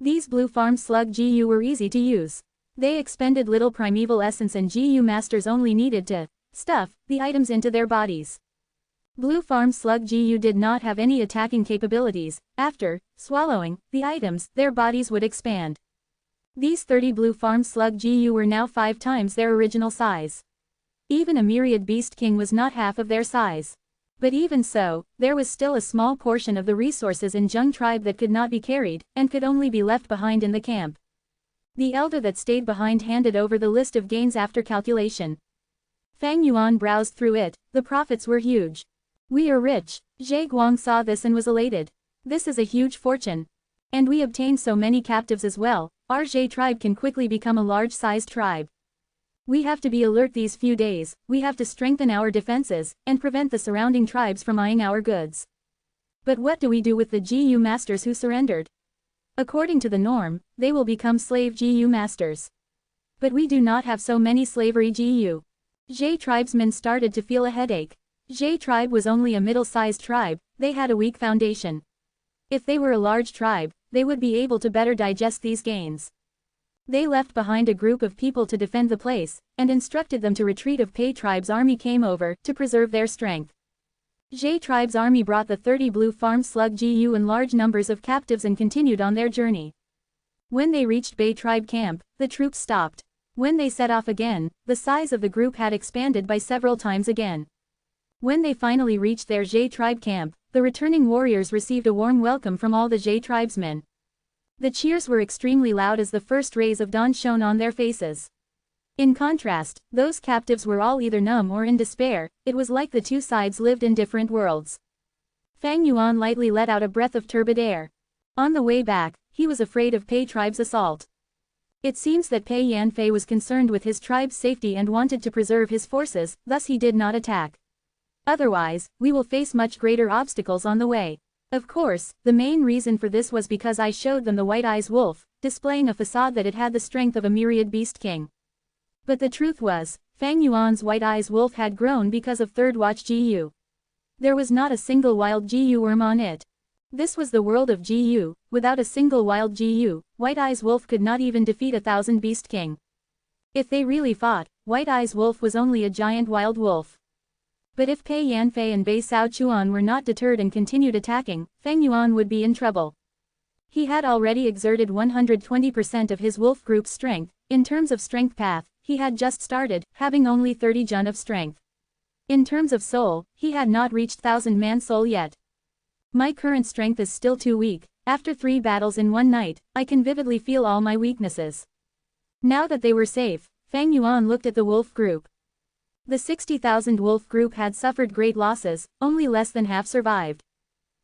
These blue farm slug GU were easy to use. They expended little primeval essence and GU masters only needed to stuff the items into their bodies. Blue farm slug GU did not have any attacking capabilities. After swallowing the items, their bodies would expand. These 30 blue farm slug GU were now 5 times their original size. Even a myriad beast king was not half of their size. But even so, there was still a small portion of the resources in Zheng tribe that could not be carried, and could only be left behind in the camp. The elder that stayed behind handed over the list of gains after calculation. Fang Yuan browsed through it. The profits were huge. We are rich. Zhe Guang saw this and was elated. This is a huge fortune. And we obtained so many captives as well. Our Zhe tribe can quickly become a large-sized tribe. We have to be alert these few days. We have to strengthen our defenses, and prevent the surrounding tribes from eyeing our goods. But what do we do with the GU masters who surrendered? According to the norm, they will become slave GU masters. But we do not have so many slavery GU. Zhe tribesmen started to feel a headache. Zhe tribe was only a middle-sized tribe. They had a weak foundation. If they were a large tribe, they would be able to better digest these gains. They left behind a group of people to defend the place, and instructed them to retreat if Pei tribe's army came over, to preserve their strength. Zhe tribe's army brought the 30 blue farm slug GU and large numbers of captives and continued on their journey. When they reached Bei tribe camp, the troops stopped. When they set off again, the size of the group had expanded by several times again. When they finally reached their Zhe tribe camp, the returning warriors received a warm welcome from all the Zhe tribesmen. The cheers were extremely loud as the first rays of dawn shone on their faces. In contrast, those captives were all either numb or in despair. It was like the two sides lived in different worlds. Fang Yuan lightly let out a breath of turbid air. On the way back, he was afraid of Pei tribe's assault. It seems that Pei Yanfei was concerned with his tribe's safety and wanted to preserve his forces, thus he did not attack. Otherwise, we will face much greater obstacles on the way. Of course, the main reason for this was because I showed them the White Eyes Wolf, displaying a facade that it had the strength of a myriad beast king. But the truth was, Fang Yuan's White Eyes Wolf had grown because of Third Watch GU. There was not a single wild GU worm on it. This was the world of GU. Without a single wild GU, White Eyes Wolf could not even defeat 1,000 beast king. If they really fought, White Eyes Wolf was only a giant wild wolf. But if Pei Yanfei and Bei Sao Chuan were not deterred and continued attacking, Fang Yuan would be in trouble. He had already exerted 120% of his wolf group's strength. In terms of strength path, he had just started, having only 30 jun of strength. In terms of soul, he had not reached 1,000-man soul yet. My current strength is still too weak. After 3 battles in one night, I can vividly feel all my weaknesses. Now that they were safe, Fang Yuan looked at the wolf group. The 60,000 wolf group had suffered great losses, only less than half survived.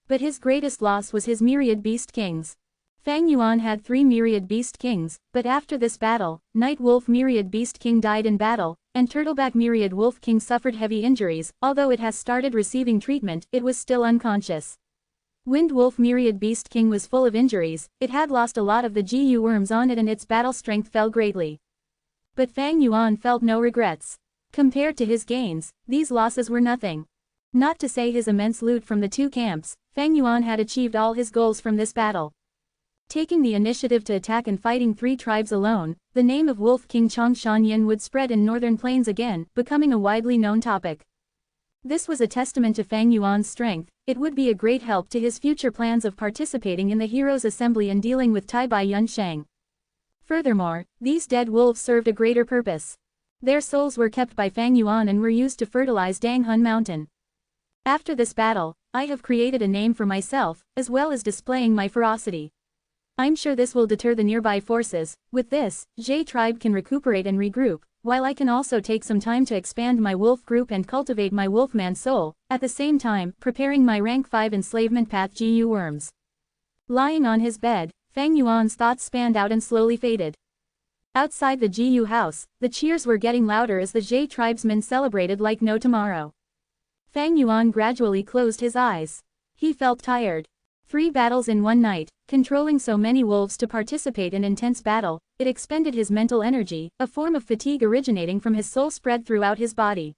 But his greatest loss was his myriad beast kings. Fang Yuan had 3 myriad beast kings, but after this battle, Night Wolf myriad beast king died in battle, and Turtleback myriad wolf king suffered heavy injuries. Although it has started receiving treatment, it was still unconscious. Wind Wolf myriad beast king was full of injuries. It had lost a lot of the GU worms on it and its battle strength fell greatly. But Fang Yuan felt no regrets. Compared to his gains, these losses were nothing. Not to say his immense loot from the two camps, Fang Yuan had achieved all his goals from this battle. Taking the initiative to attack and fighting 3 tribes alone, the name of Wolf King Chongshan Yin would spread in northern plains again, becoming a widely known topic. This was a testament to Fang Yuan's strength. It would be a great help to his future plans of participating in the Heroes' Assembly and dealing with Tai Bai Yun Sheng. Furthermore, these dead wolves served a greater purpose. Their souls were kept by Fang Yuan and were used to fertilize Danghun Mountain. After this battle, I have created a name for myself, as well as displaying my ferocity. I'm sure this will deter the nearby forces. With this, Zhe tribe can recuperate and regroup, while I can also take some time to expand my wolf group and cultivate my wolfman soul, at the same time, preparing my rank 5 enslavement path GU worms. Lying on his bed, Fang Yuan's thoughts spanned out and slowly faded. Outside the GU house, the cheers were getting louder as the Zhe tribesmen celebrated like no tomorrow. Fang Yuan gradually closed his eyes. He felt tired. 3 battles in one night, controlling so many wolves to participate in intense battle, it expended his mental energy, a form of fatigue originating from his soul spread throughout his body.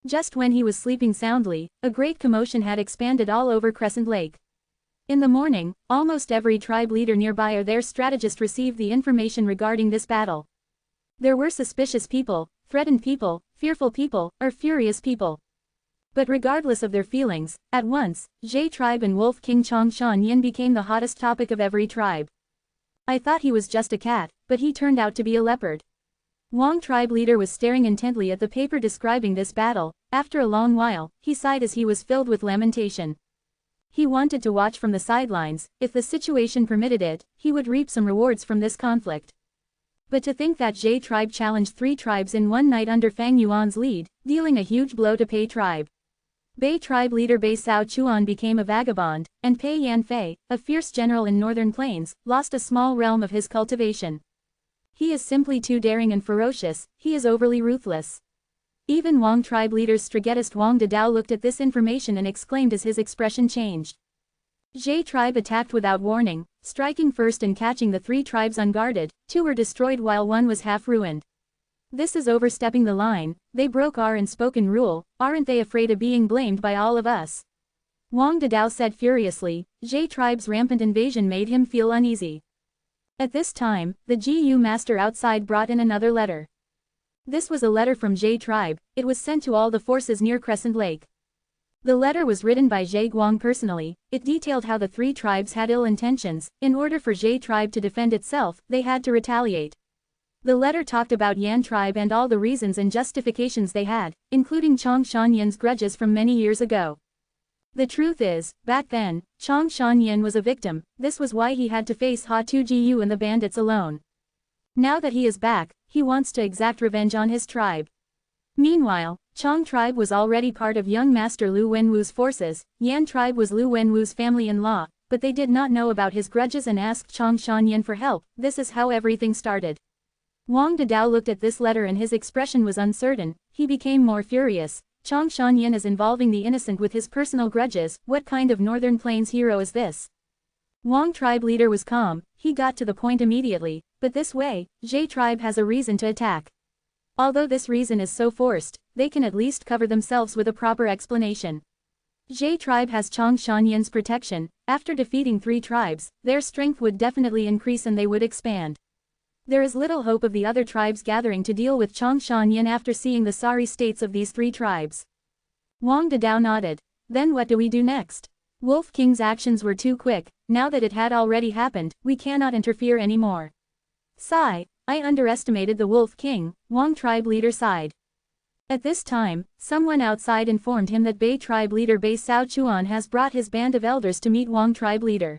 Just when he was sleeping soundly, a great commotion had expanded all over Crescent Lake. In the morning, almost every tribe leader nearby or their strategist received the information regarding this battle. There were suspicious people, threatened people, fearful people, or furious people. But regardless of their feelings, at once, Zhe tribe and Wolf King Chongshan Yin became the hottest topic of every tribe. I thought he was just a cat, but he turned out to be a leopard. Wang tribe leader was staring intently at the paper describing this battle. After a long while, he sighed as he was filled with lamentation. He wanted to watch from the sidelines. If the situation permitted it, he would reap some rewards from this conflict. But to think that Zhe tribe challenged 3 tribes in one night under Fang Yuan's lead, dealing a huge blow to Pei tribe. Bei tribe leader Bei Sao Chuan became a vagabond, and Pei Yanfei, a fierce general in northern plains, lost a small realm of his cultivation. He is simply too daring and ferocious, he is overly ruthless. Even Wang tribe leader's strategist Wang Dadao looked at this information and exclaimed as his expression changed. Zhe tribe attacked without warning, striking first and catching the 3 tribes unguarded. 2 were destroyed while 1 was half ruined. This is overstepping the line. They broke our unspoken rule. Aren't they afraid of being blamed by all of us? Wang Dadao said furiously. Zhe tribe's rampant invasion made him feel uneasy. At this time, the GU master outside brought in another letter. This was a letter from Zhe tribe. It was sent to all the forces near Crescent Lake. The letter was written by Zhe Guang personally. It detailed how the 3 tribes had ill intentions. In order for Zhe tribe to defend itself, they had to retaliate. The letter talked about Yan tribe and all the reasons and justifications they had, including Chongshan Yin's grudges from many years ago. The truth is, back then, Chongshan Yin was a victim. This was why he had to face Ha Tu Gu and the bandits alone. Now that he is back, he wants to exact revenge on his tribe. Meanwhile, Chong tribe was already part of young master Lu Wenwu's forces. Yan tribe was Lu Wenwu's family-in-law, but they did not know about his grudges and asked Chongshan Yin for help. This is how everything started. Wang Dadao looked at this letter and his expression was uncertain. He became more furious. Chongshan Yin is involving the innocent with his personal grudges. What kind of Northern Plains hero is this? Wang tribe leader was calm. He got to the point immediately. But this way, Zhe tribe has a reason to attack. Although this reason is so forced, they can at least cover themselves with a proper explanation. Zhe tribe has Chongshan Yin's protection. After defeating 3 tribes, their strength would definitely increase and they would expand. There is little hope of the other tribes gathering to deal with Chongshan Yin after seeing the sorry states of these 3 tribes. Wang Dadao nodded. Then what do we do next? Wolf King's actions were too quick. Now that it had already happened, we cannot interfere anymore. Sigh. I underestimated the Wolf King, Wang tribe leader sighed. At this time, someone outside informed him that Bei tribe leader Bei Sao Chuan has brought his band of elders to meet Wang tribe leader.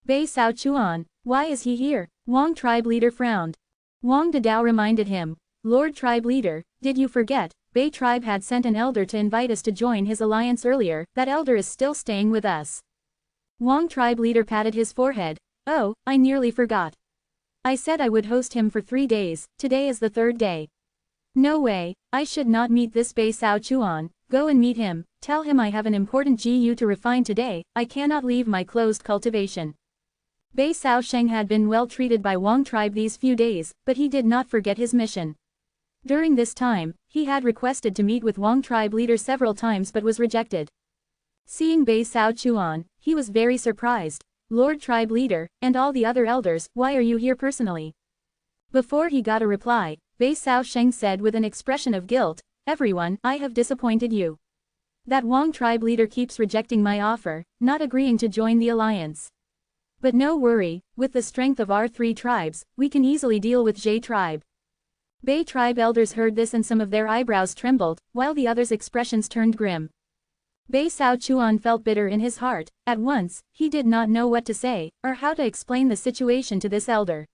Bei Sao Chuan, why is he here? Wang tribe leader frowned. Wang Dadao reminded him. Lord tribe leader, did you forget? Bei tribe had sent an elder to invite us to join his alliance earlier. That elder is still staying with us. Wang tribe leader patted his forehead. Oh, I nearly forgot. I said I would host him for 3 days. Today is the 3rd day. No way, I should not meet this Bei Sao Chuan. Go and meet him. Tell him I have an important GU to refine today. I cannot leave my closed cultivation. Bei Sao Sheng had been well treated by Wang tribe these few days, but he did not forget his mission. During this time, he had requested to meet with Wang tribe leader several times but was rejected. Seeing Bei Sao Chuan, he was very surprised. Lord tribe leader, and all the other elders, why are you here personally? Before he got a reply, Bei Sao Sheng said with an expression of guilt, everyone, I have disappointed you. That Wang tribe leader keeps rejecting my offer, not agreeing to join the alliance. But no worry, with the strength of our 3 tribes, we can easily deal with Zhe tribe. Bei tribe elders heard this and some of their eyebrows trembled, while the others' expressions turned grim. Bei Sao Chuan felt bitter in his heart. At once, he did not know what to say, or how to explain the situation to this elder.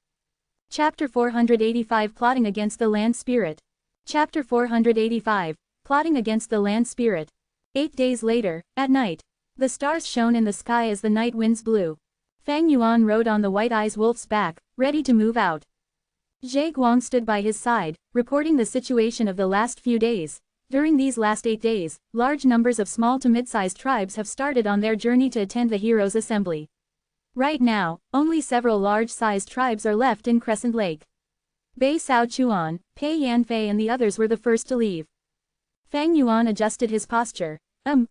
Chapter 485 Plotting against the Land Spirit. Chapter 485 Plotting against the Land Spirit. 8 days later, at night. The stars shone in the sky as the night winds blew. Fang Yuan rode on the White Eyes Wolf's back, ready to move out. Zhe Guang stood by his side, reporting the situation of the last few days. During these last 8 days, large numbers of small to mid-sized tribes have started on their journey to attend the Heroes' Assembly. Right now, only several large-sized tribes are left in Crescent Lake. Bei Sao Chuan, Pei Yanfei and the others were the first to leave. Fang Yuan adjusted his posture.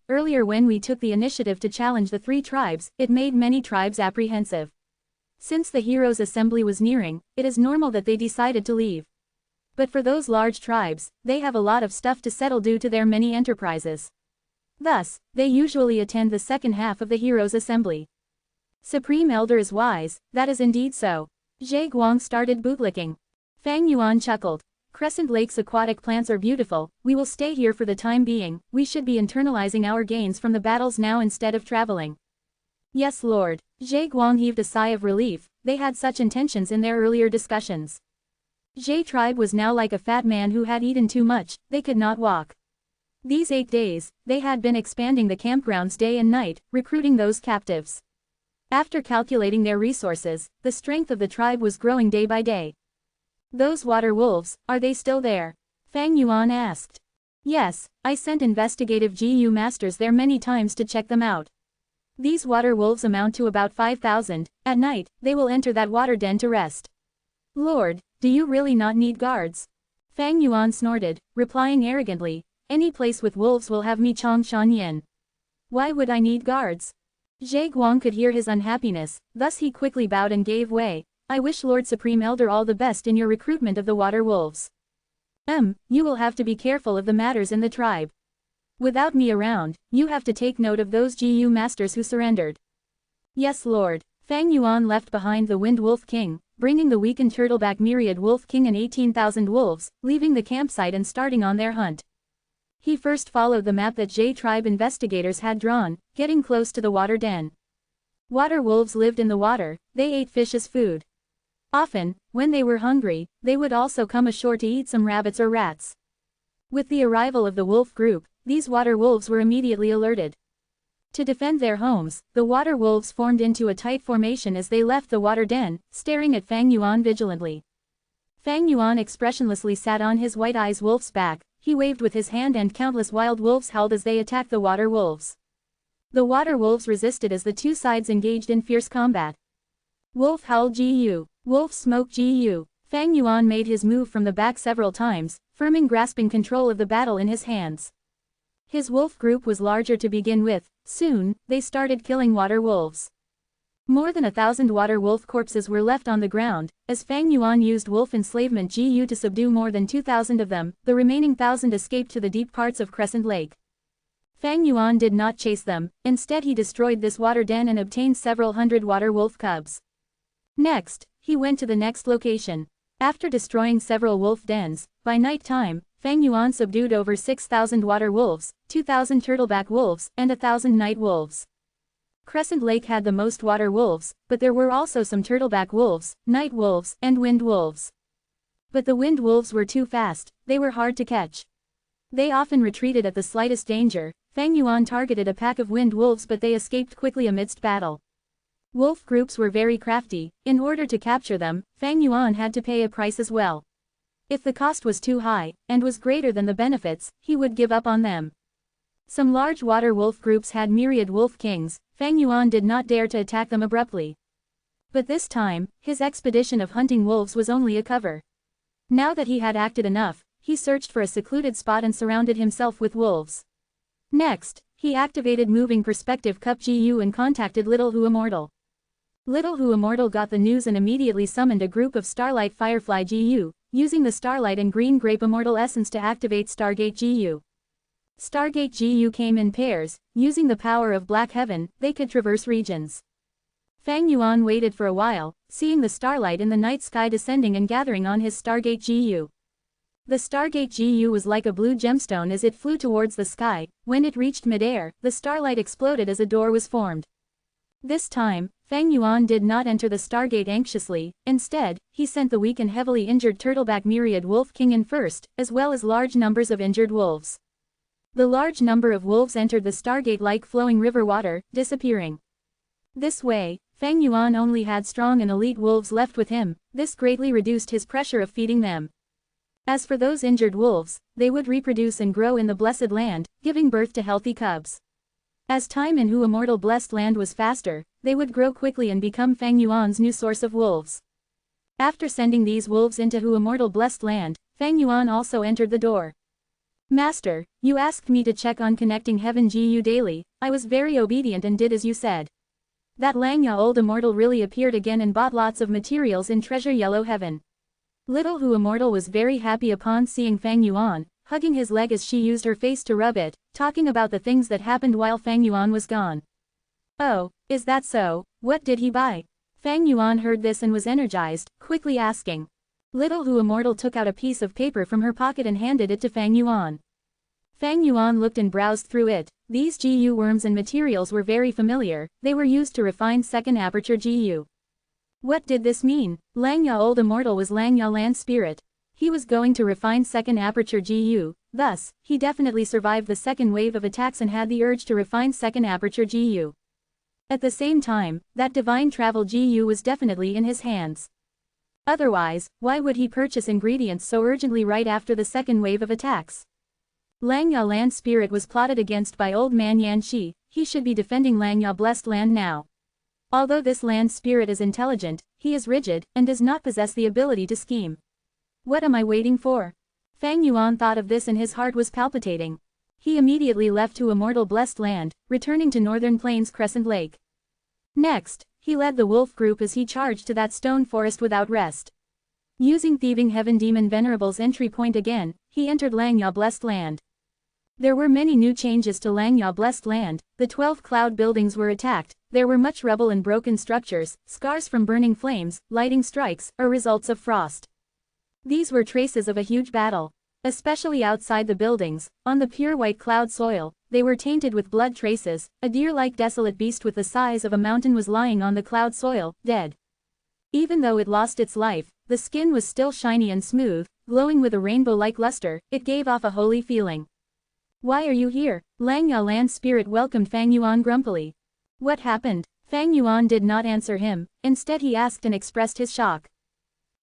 Earlier when we took the initiative to challenge the 3 tribes, it made many tribes apprehensive. Since the Heroes' Assembly was nearing, it is normal that they decided to leave. But for those large tribes, they have a lot of stuff to settle due to their many enterprises. Thus, they usually attend the second half of the Heroes' Assembly. Supreme Elder is wise, that is indeed so. Zhe Guang started bootlicking. Fang Yuan chuckled. Crescent Lake's aquatic plants are beautiful, we will stay here for the time being, we should be internalizing our gains from the battles now instead of traveling. Yes Lord. Zhe Guang heaved a sigh of relief, they had such intentions in their earlier discussions. Zhe tribe was now like a fat man who had eaten too much, they could not walk. These 8 days, they had been expanding the campgrounds day and night, recruiting those captives. After calculating their resources, the strength of the tribe was growing day by day. Those water wolves, are they still there? Fang Yuan asked. Yes, I sent investigative GU masters there many times to check them out. These water wolves amount to about 5,000, at night, they will enter that water den to rest. Lord, do you really not need guards? Fang Yuan snorted, replying arrogantly, any place with wolves will have me Chong Shan Yin. Why would I need guards? Zhe Guang could hear his unhappiness, thus he quickly bowed and gave way. I wish Lord Supreme Elder all the best in your recruitment of the water wolves. You will have to be careful of the matters in the tribe. Without me around, you have to take note of those GU masters who surrendered. Yes Lord. Fang Yuan left behind the Wind Wolf King, bringing the weakened turtleback Myriad Wolf King and 18,000 wolves, leaving the campsite and starting on their hunt. He first followed the map that Zhe tribe investigators had drawn, getting close to the water den. Water wolves lived in the water, they ate fish as food. Often, when they were hungry, they would also come ashore to eat some rabbits or rats. With the arrival of the wolf group, these water wolves were immediately alerted. To defend their homes, the water wolves formed into a tight formation as they left the water den, staring at Fang Yuan vigilantly. Fang Yuan expressionlessly sat on his White Eyes Wolf's back, he waved with his hand and countless wild wolves howled as they attacked the water wolves. The water wolves resisted as the 2 sides engaged in fierce combat. Wolf howl GU. Wolf smoke GU. Fang Yuan made his move from the back several times, firming grasping control of the battle in his hands. His wolf group was larger to begin with, soon, they started killing water wolves. More than 1,000 water wolf corpses were left on the ground, as Fang Yuan used wolf enslavement GU to subdue more than 2,000 of them, the remaining 1,000 escaped to the deep parts of Crescent Lake. Fang Yuan did not chase them, instead he destroyed this water den and obtained several hundred water wolf cubs. Next, he went to the next location. After destroying several wolf dens, by night time, Fang Yuan subdued over 6,000 water wolves, 2,000 turtleback wolves, and 1,000 night wolves. Crescent Lake had the most water wolves, but there were also some turtleback wolves, night wolves, and wind wolves. But the wind wolves were too fast, they were hard to catch. They often retreated at the slightest danger. Fang Yuan targeted a pack of wind wolves but they escaped quickly amidst battle. Wolf groups were very crafty, in order to capture them, Fang Yuan had to pay a price as well. If the cost was too high, and was greater than the benefits, he would give up on them. Some large water wolf groups had myriad wolf kings, Fang Yuan did not dare to attack them abruptly. But this time, his expedition of hunting wolves was only a cover. Now that he had acted enough, he searched for a secluded spot and surrounded himself with wolves. Next, he activated Moving Perspective Cup GU and contacted Little Who Immortal. Little Who Immortal got the news and immediately summoned a group of Starlight Firefly GU, using the Starlight and Green Grape Immortal Essence to activate Stargate GU. Stargate GU came in pairs, using the power of Black Heaven, they could traverse regions. Fang Yuan waited for a while, seeing the starlight in the night sky descending and gathering on his Stargate GU. The Stargate GU was like a blue gemstone as it flew towards the sky. When it reached midair, the starlight exploded as a door was formed. This time, Fang Yuan did not enter the Stargate anxiously, instead, he sent the weak and heavily injured Turtleback Myriad Wolf King in first, as well as large numbers of injured wolves. The large number of wolves entered the Stargate like flowing river water, disappearing. This way, Fang Yuan only had strong and elite wolves left with him. This greatly reduced his pressure of feeding them. As for those injured wolves, they would reproduce and grow in the Blessed Land, giving birth to healthy cubs. As time in Hu Immortal Blessed Land was faster, they would grow quickly and become Fang Yuan's new source of wolves. After sending these wolves into Hu Immortal Blessed Land, Fang Yuan also entered the door. Master, you asked me to check on connecting Heaven GU daily. I was very obedient and did as you said. That Langya Old Immortal really appeared again and bought lots of materials in Treasure Yellow Heaven. Little Hu Immortal was very happy upon seeing Fang Yuan, hugging his leg as she used her face to rub it, talking about the things that happened while Fang Yuan was gone. Oh, is that so? What did he buy? Fang Yuan heard this and was energized, quickly asking. Little Hu Immortal took out a piece of paper from her pocket and handed it to Fang Yuan. Fang Yuan looked and browsed through it. These GU worms and materials were very familiar, they were used to refine second aperture GU. What did this mean? Langya Old Immortal was Langya Land Spirit. He was going to refine second aperture GU, thus, he definitely survived the second wave of attacks and had the urge to refine second aperture GU. At the same time, that divine travel GU was definitely in his hands. Otherwise, why would he purchase ingredients so urgently right after the second wave of attacks? Langya Land Spirit was plotted against by Old Man Yan Shi, he should be defending Langya Blessed Land now. Although this land spirit is intelligent, he is rigid, and does not possess the ability to scheme. What am I waiting for? Fang Yuan thought of this and his heart was palpitating. He immediately left to Immortal Blessed Land, returning to Northern Plains Crescent Lake. Next, he led the wolf group as he charged to that stone forest without rest. Using Thieving Heaven Demon Venerable's entry point again, he entered Langya Blessed Land. There were many new changes to Langya Blessed Land. The 12 cloud buildings were attacked, there were much rubble and broken structures, scars from burning flames, lightning strikes, or results of frost. These were traces of a huge battle. Especially outside the buildings, on the pure white cloud soil, they were tainted with blood traces. A deer-like desolate beast with the size of a mountain was lying on the cloud soil, dead. Even though it lost its life, the skin was still shiny and smooth, glowing with a rainbow-like luster. It gave off a holy feeling. Why are you here? Langya Land Spirit welcomed Fang Yuan grumpily. What happened? Fang Yuan did not answer him, instead he asked and expressed his shock.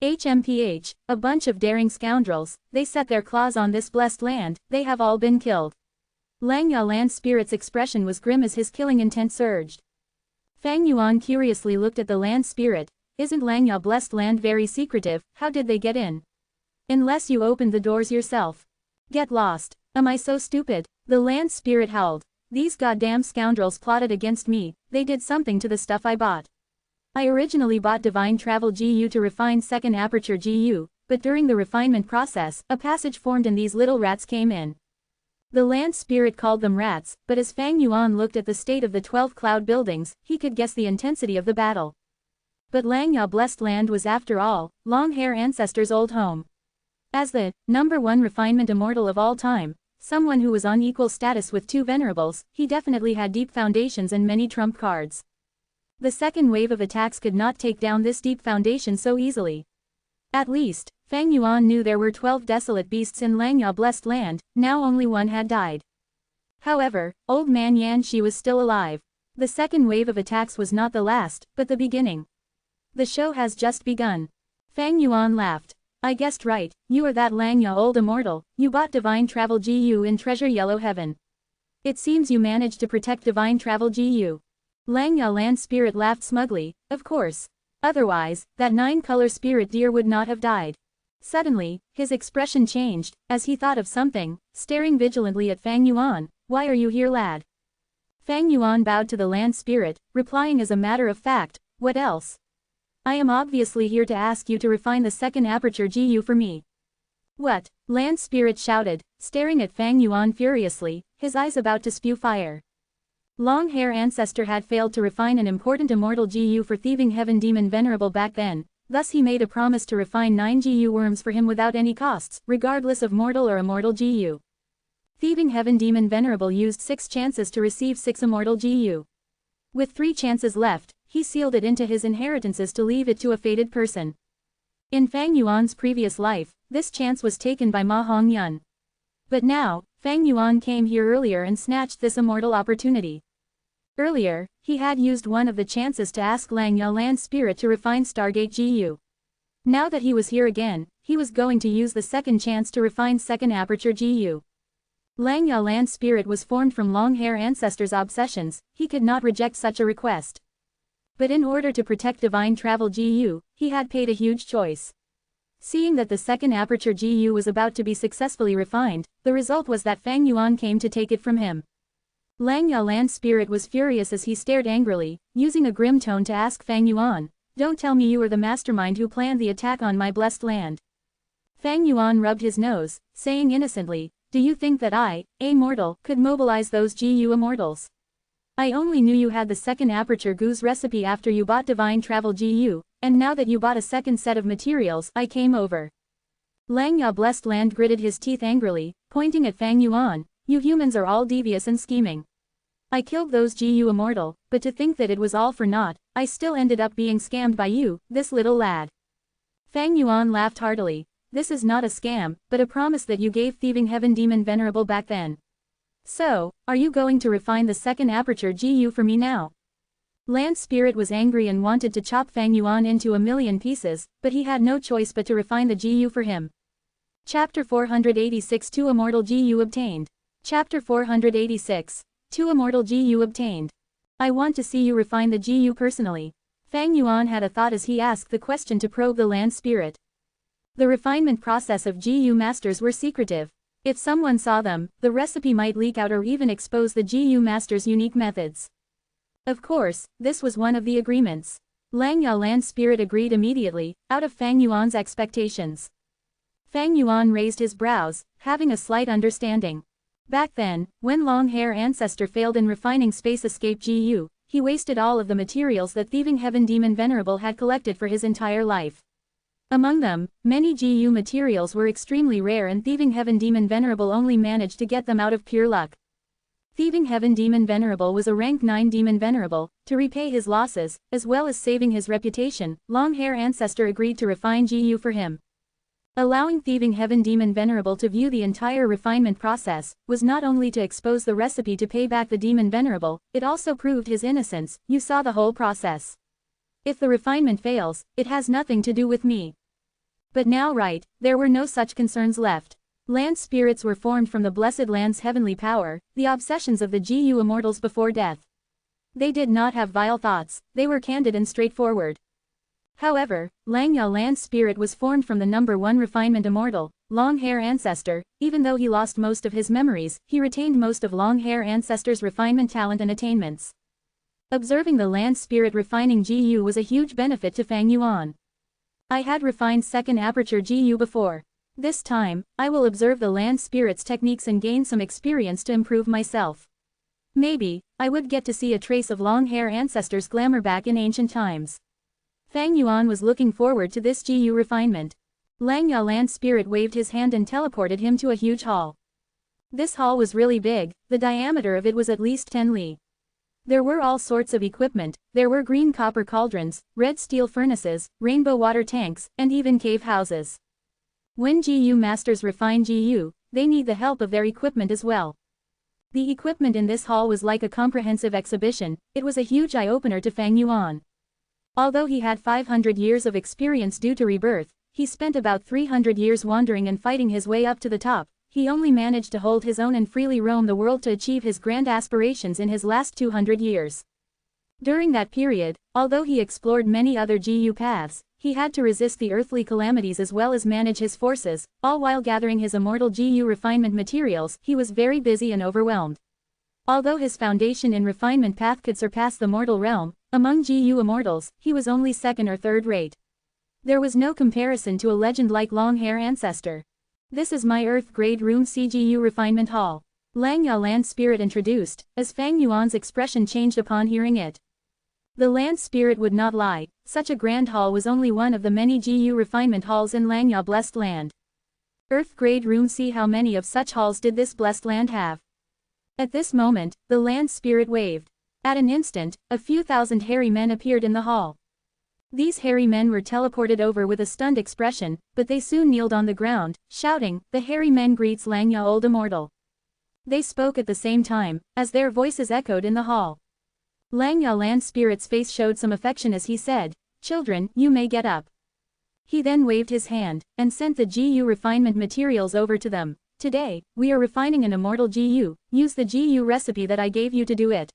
HMPH, a bunch of daring scoundrels, they set their claws on this blessed land, they have all been killed. Langya Land Spirit's expression was grim as his killing intent surged. Fang Yuan curiously looked at the land spirit. Isn't Langya Blessed Land very secretive? How did they get in? Unless you opened the doors yourself. Get lost. Am I so stupid? The land spirit howled. These goddamn scoundrels plotted against me, they did something to the stuff I bought. I originally bought Divine Travel GU to refine second aperture GU, but during the refinement process, a passage formed and these little rats came in. The land spirit called them rats, but as Fang Yuan looked at the state of the 12 cloud buildings, he could guess the intensity of the battle. But Langya Blessed Land was after all, long-hair ancestors' old home. As the #1 refinement immortal of all time, someone who was on equal status with two venerables, he definitely had deep foundations and many trump cards. The second wave of attacks could not take down this deep foundation so easily. At least, Fang Yuan knew there were 12 desolate beasts in Langya Blessed Land, now only one had died. However, Old Man Yan Shi was still alive. The second wave of attacks was not the last, but the beginning. The show has just begun. Fang Yuan laughed. I guessed right, you are that Langya Old Immortal, you bought Divine Travel GU in Treasure Yellow Heaven. It seems you managed to protect Divine Travel GU. Langya Land Spirit laughed smugly, of course. Otherwise, that 9-color spirit deer would not have died. Suddenly, his expression changed, as he thought of something, staring vigilantly at Fang Yuan. "Why are you here, lad?" Fang Yuan bowed to the land spirit, replying as a matter of fact, "What else? I am obviously here to ask you to refine the second aperture GU for me." "What?" Land spirit shouted, staring at Fang Yuan furiously, his eyes about to spew fire. Long-hair ancestor had failed to refine an important immortal GU for thieving heaven demon Venerable back then, thus he made a promise to refine 9 GU worms for him without any costs, regardless of mortal or immortal GU. Thieving heaven demon Venerable used 6 chances to receive 6 immortal GU. With 3 chances left, he sealed it into his inheritances to leave it to a fated person. In Fang Yuan's previous life, this chance was taken by Ma Hongyun. But now, Fang Yuan came here earlier and snatched this immortal opportunity. Earlier, he had used one of the chances to ask Langya land spirit to refine Stargate GU. Now that he was here again, he was going to use the second chance to refine second aperture GU. Langya land spirit was formed from long-hair ancestors' obsessions, he could not reject such a request. But in order to protect divine travel GU, he had paid a huge choice. Seeing that the second aperture GU was about to be successfully refined, the result was that Fang Yuan came to take it from him. Langya land spirit was furious as he stared angrily, using a grim tone to ask Fang Yuan, "Don't tell me you are the mastermind who planned the attack on my blessed land." Fang Yuan rubbed his nose, saying innocently, "Do you think that I, a mortal, could mobilize those GU immortals? I only knew you had the second aperture GU's recipe after you bought divine travel GU, and now that you bought a second set of materials, I came over." Langya blessed land gritted his teeth angrily, pointing at Fang Yuan, "You humans are all devious and scheming. I killed those GU immortal, but to think that it was all for naught, I still ended up being scammed by you, this little lad." Fang Yuan laughed heartily. "This is not a scam, but a promise that you gave thieving heaven demon Venerable back then. So, are you going to refine the second aperture GU for me now?" Land spirit was angry and wanted to chop Fang Yuan into a million pieces, but he had no choice but to refine the GU for him. Chapter 486 2 Immortal GU obtained. Chapter 486. 2 Immortal GU obtained. "I want to see you refine the GU personally." Fang Yuan had a thought as he asked the question to probe the land spirit. The refinement process of GU masters were secretive. If someone saw them, the recipe might leak out or even expose the GU master's unique methods. Of course, this was one of the agreements. Langya land spirit agreed immediately, out of Fang Yuan's expectations. Fang Yuan raised his brows, having a slight understanding. Back then, when long-hair ancestor failed in refining space escape GU, he wasted all of the materials that thieving heaven demon Venerable had collected for his entire life. Among them, many GU materials were extremely rare and thieving heaven demon Venerable only managed to get them out of pure luck. Thieving heaven demon Venerable was a rank 9 demon Venerable. To repay his losses, as well as saving his reputation, long-hair ancestor agreed to refine GU for him. Allowing thieving heaven demon Venerable to view the entire refinement process, was not only to expose the recipe to pay back the demon Venerable, it also proved his innocence. "You saw the whole process. If the refinement fails, it has nothing to do with me." But now there were no such concerns left. Land spirits were formed from the blessed land's heavenly power, the obsessions of the GU immortals before death. They did not have vile thoughts, they were candid and straightforward. However, Langya land spirit was formed from the number 1 refinement immortal, long-hair ancestor. Even though he lost most of his memories, he retained most of long-hair ancestor's refinement talent and attainments. Observing the land spirit refining GU was a huge benefit to Fang Yuan. "I had refined second aperture GU before. This time, I will observe the land spirit's techniques and gain some experience to improve myself. Maybe, I would get to see a trace of long-hair ancestors' glamour back in ancient times." Fang Yuan was looking forward to this GU refinement. Langya land spirit waved his hand and teleported him to a huge hall. This hall was really big, the diameter of it was at least 10 li. There were all sorts of equipment. There were green copper cauldrons, red steel furnaces, rainbow water tanks, and even cave houses. When GU masters refine GU, they need the help of their equipment as well. The equipment in this hall was like a comprehensive exhibition. It was a huge eye-opener to Fang Yuan. Although he had 500 years of experience due to rebirth, he spent about 300 years wandering and fighting his way up to the top. He only managed to hold his own and freely roam the world to achieve his grand aspirations in his last 200 years. During that period, although he explored many other GU paths, He had to resist the earthly calamities as well as manage his forces, all while gathering his immortal GU refinement materials. He was very busy and overwhelmed. Although his foundation in refinement path could surpass the mortal realm, among GU immortals, he was only second or third rate. There was no comparison to a legend-like long-hair ancestor. This is my Earth-grade room CGU refinement hall. Langya land spirit introduced, as Fang Yuan's expression changed upon hearing it. The land spirit would not lie, such a grand hall was only one of the many GU refinement halls in Langya blessed land. Earth-grade room, see how many of such halls did this blessed land have. At this moment, the land spirit waved. At an instant, a few thousand hairy men appeared in the hall. These hairy men were teleported over with a stunned expression, but they soon kneeled on the ground, shouting, "The hairy men greets Langya old immortal." They spoke at the same time, as their voices echoed in the hall. Langya land spirit's face showed some affection as he said, "Children, you may get up." He then waved his hand, and sent the GU refinement materials over to them. "Today, we are refining an immortal GU, use the GU recipe that I gave you to do it."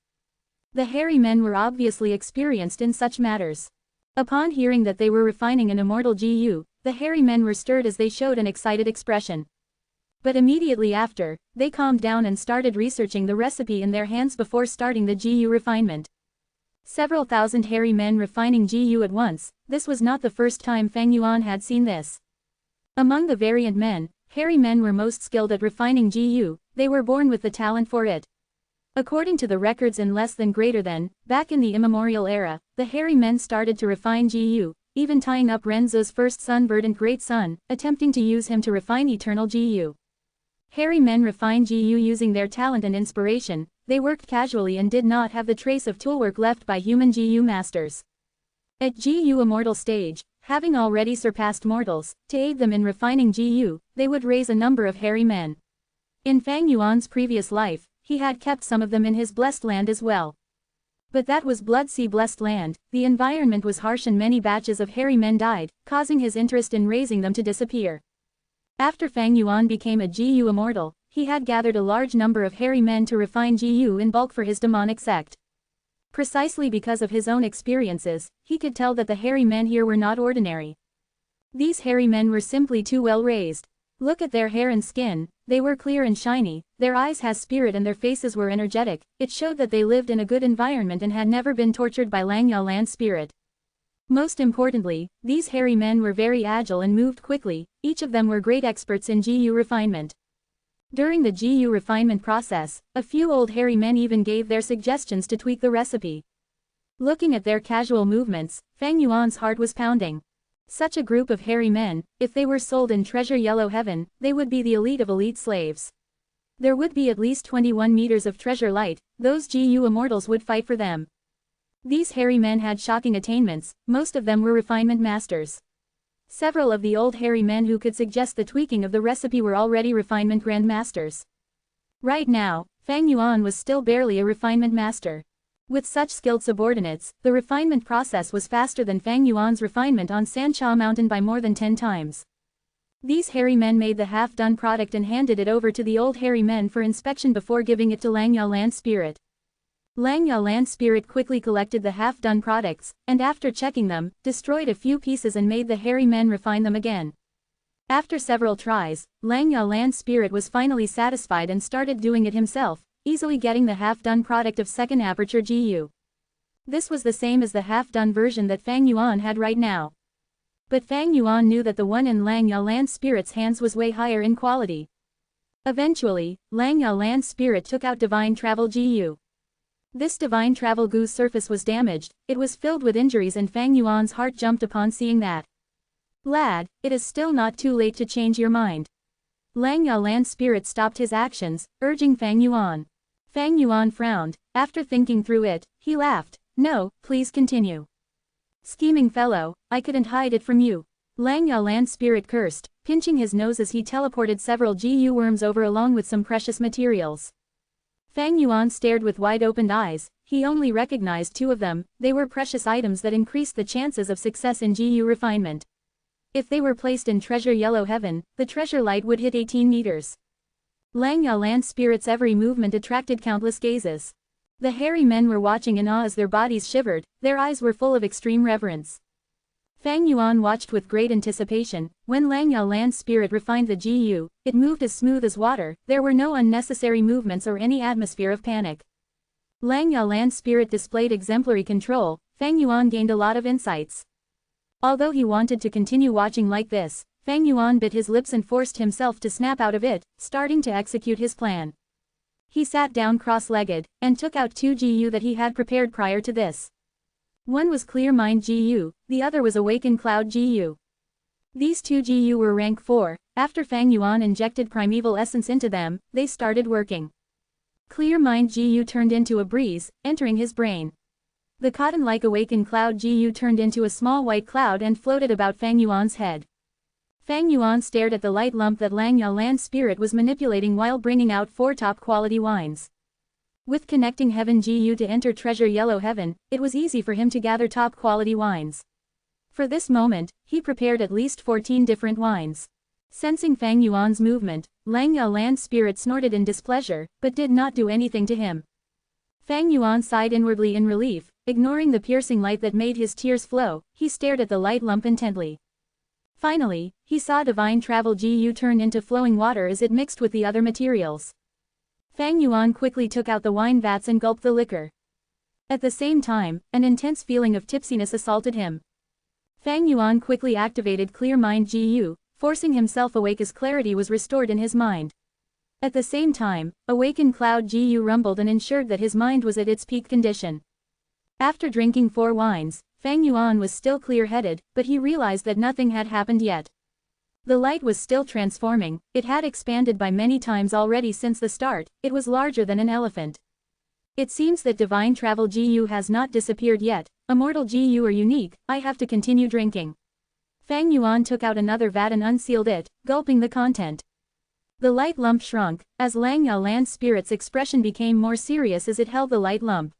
The hairy men were obviously experienced in such matters. Upon hearing that they were refining an immortal GU, the hairy men were stirred as they showed an excited expression. But immediately after, they calmed down and started researching the recipe in their hands before starting the GU refinement. Several thousand hairy men refining GU at once, this was not the first time Fang Yuan had seen this. Among the variant men, hairy men were most skilled at refining GU, they were born with the talent for it. According to the records in less than greater than, back in the immemorial era, the hairy men started to refine GU, even tying up Renzo's first son Verdant great son, attempting to use him to refine eternal GU. Hairy men refined GU using their talent and inspiration, they worked casually and did not have the trace of toolwork left by human GU masters. At GU immortal stage, having already surpassed mortals, to aid them in refining GU, they would raise a number of hairy men. In Fang Yuan's previous life, he had kept some of them in his blessed land as well. But that was Blood Sea blessed land, the environment was harsh and many batches of hairy men died, causing his interest in raising them to disappear. After Fang Yuan became a GU immortal, he had gathered a large number of hairy men to refine GU in bulk for his demonic sect. Precisely because of his own experiences, he could tell that the hairy men here were not ordinary. These hairy men were simply too well raised. Look at their hair and skin, they were clear and shiny, their eyes had spirit and their faces were energetic, it showed that they lived in a good environment and had never been tortured by Langya land spirit. Most importantly, these hairy men were very agile and moved quickly, each of them were great experts in GU refinement. During the GU refinement process, a few old hairy men even gave their suggestions to tweak the recipe. Looking at their casual movements, Fang Yuan's heart was pounding. Such a group of hairy men, if they were sold in treasure yellow heaven, they would be the elite of elite slaves. There would be at least 21 meters of treasure light, those GU immortals would fight for them. These hairy men had shocking attainments, most of them were refinement masters. Several of the old hairy men who could suggest the tweaking of the recipe were already refinement grandmasters. Right now, Fang Yuan was still barely a refinement master. With such skilled subordinates, the refinement process was faster than Fang Yuan's refinement on Sancha Mountain by more than 10 times. These hairy men made the half-done product and handed it over to the old hairy men for inspection before giving it to Langya land spirit. Langya land spirit quickly collected the half-done products, and after checking them, destroyed a few pieces and made the hairy men refine them again. After several tries, Langya land spirit was finally satisfied and started doing it himself, easily getting the half-done product of second aperture GU. This was the same as the half-done version that Fang Yuan had right now. But Fang Yuan knew that the one in Langya land spirit's hands was way higher in quality. Eventually, Langya land spirit took out divine travel GU. This divine travel GU's surface was damaged, it was filled with injuries and Fang Yuan's heart jumped upon seeing that. "Lad, it is still not too late to change your mind." Langya land spirit stopped his actions, urging Fang Yuan. Fang Yuan frowned, after thinking through it, he laughed. "No, please continue." "Scheming fellow, I couldn't hide it from you." Langya land spirit cursed, pinching his nose as he teleported several GU worms over along with some precious materials. Fang Yuan stared with wide-opened eyes, he only recognized 2 of them, they were precious items that increased the chances of success in GU refinement. If they were placed in treasure yellow heaven, the treasure light would hit 18 meters. Langya land spirit's every movement attracted countless gazes. The hairy men were watching in awe as their bodies shivered, their eyes were full of extreme reverence. Fang Yuan watched with great anticipation. When Lang Yao Lan's spirit refined the GU, it moved as smooth as water, there were no unnecessary movements or any atmosphere of panic. Lang Yao Lan's spirit displayed exemplary control. Fang Yuan gained a lot of insights. Although he wanted to continue watching like this, Fang Yuan bit his lips and forced himself to snap out of it, starting to execute his plan. He sat down cross-legged, and took out 2 GU that he had prepared prior to this. One was Clear Mind GU, the other was Awakened Cloud GU. These 2 GU were rank 4, after Fang Yuan injected primeval essence into them, they started working. Clear Mind GU turned into a breeze, entering his brain. The cotton-like Awakened Cloud GU turned into a small white cloud and floated about Fang Yuan's head. Fang Yuan stared at the light lump that Lang Yao Lan's spirit was manipulating while bringing out 4 top-quality wines. With connecting Heaven GU to enter Treasure Yellow Heaven, it was easy for him to gather top-quality wines. For this moment, he prepared at least 14 different wines. Sensing Fang Yuan's movement, Lang Yao Lan's spirit snorted in displeasure, but did not do anything to him. Fang Yuan sighed inwardly in relief, ignoring the piercing light that made his tears flow, he stared at the light lump intently. Finally, he saw Divine Travel GU turn into flowing water as it mixed with the other materials. Fang Yuan quickly took out the wine vats and gulped the liquor. At the same time, an intense feeling of tipsiness assaulted him. Fang Yuan quickly activated Clear Mind GU, forcing himself awake as clarity was restored in his mind. At the same time, Awakened Cloud GU rumbled and ensured that his mind was at its peak condition. After drinking 4 wines, Fang Yuan was still clear-headed, but he realized that nothing had happened yet. The light was still transforming, it had expanded by many times already since the start, it was larger than an elephant. It seems that Divine Travel GU has not disappeared yet, Immortal GU are unique, I have to continue drinking. Fang Yuan took out another vat and unsealed it, gulping the content. The light lump shrunk, as Lang Yao Lan's spirit's expression became more serious as it held the light lump.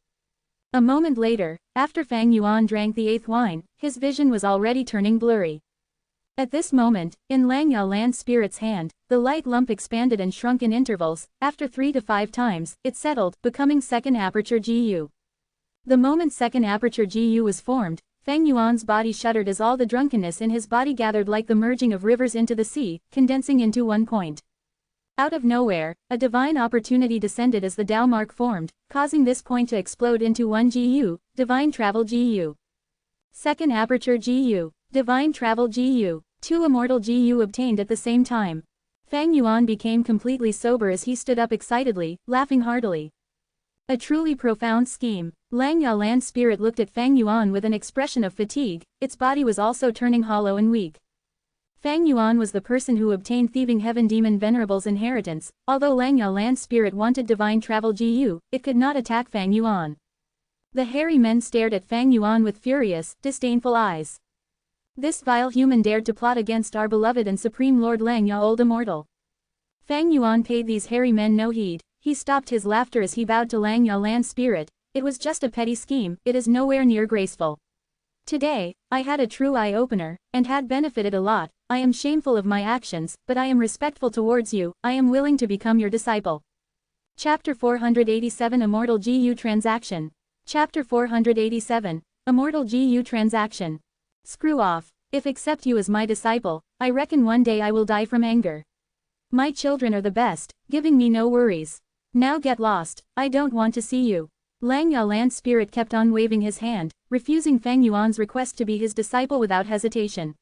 A moment later, after Fang Yuan drank the 8th wine, his vision was already turning blurry. At this moment, in Lang Yao Lan's spirit's hand, the light lump expanded and shrunk in intervals. After 3 to 5 times, it settled, becoming Second Aperture GU. The moment Second Aperture GU was formed, Fang Yuan's body shuddered as all the drunkenness in his body gathered like the merging of rivers into the sea, condensing into one point. Out of nowhere, a divine opportunity descended as the Tao mark formed, causing this point to explode into 1 GU, Divine Travel GU. Second Aperture GU, Divine Travel GU, 2 Immortal GU obtained at the same time. Fang Yuan became completely sober as he stood up excitedly, laughing heartily. A truly profound scheme. Lang Yao Lan's spirit looked at Fang Yuan with an expression of fatigue, its body was also turning hollow and weak. Fang Yuan was the person who obtained Thieving Heaven Demon Venerable's inheritance. Although Lang Yao Lan's spirit wanted Divine Travel GU, it could not attack Fang Yuan. The hairy men stared at Fang Yuan with furious, disdainful eyes. This vile human dared to plot against our beloved and supreme Lord Lang Yao Old Immortal. Fang Yuan paid these hairy men no heed, he stopped his laughter as he bowed to Lang Yao Lan's spirit. It was just a petty scheme, it is nowhere near graceful. Today, I had a true eye-opener, and had benefited a lot. I am shameful of my actions, but I am respectful towards you, I am willing to become your disciple. Chapter 487 Immortal GU Transaction. Chapter 487, Immortal GU Transaction. Screw off. If accept you as my disciple, I reckon one day I will die from anger. My children are the best, giving me no worries. Now get lost, I don't want to see you. Lang Yao Lan's spirit kept on waving his hand, refusing Fang Yuan's request to be his disciple without hesitation.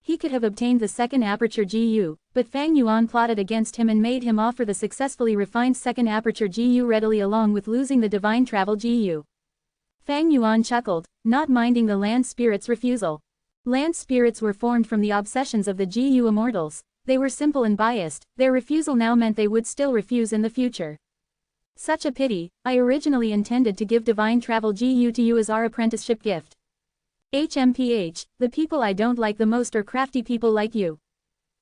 He could have obtained the Second Aperture GU, but Fang Yuan plotted against him and made him offer the successfully refined Second Aperture GU readily along with losing the Divine Travel GU. Fang Yuan chuckled, not minding the land spirit's refusal. Land spirits were formed from the obsessions of the GU Immortals. They were simple and biased, their refusal now meant they would still refuse in the future. Such a pity, I originally intended to give Divine Travel GU to you as our apprenticeship gift. HMPH, the people I don't like the most are crafty people like you.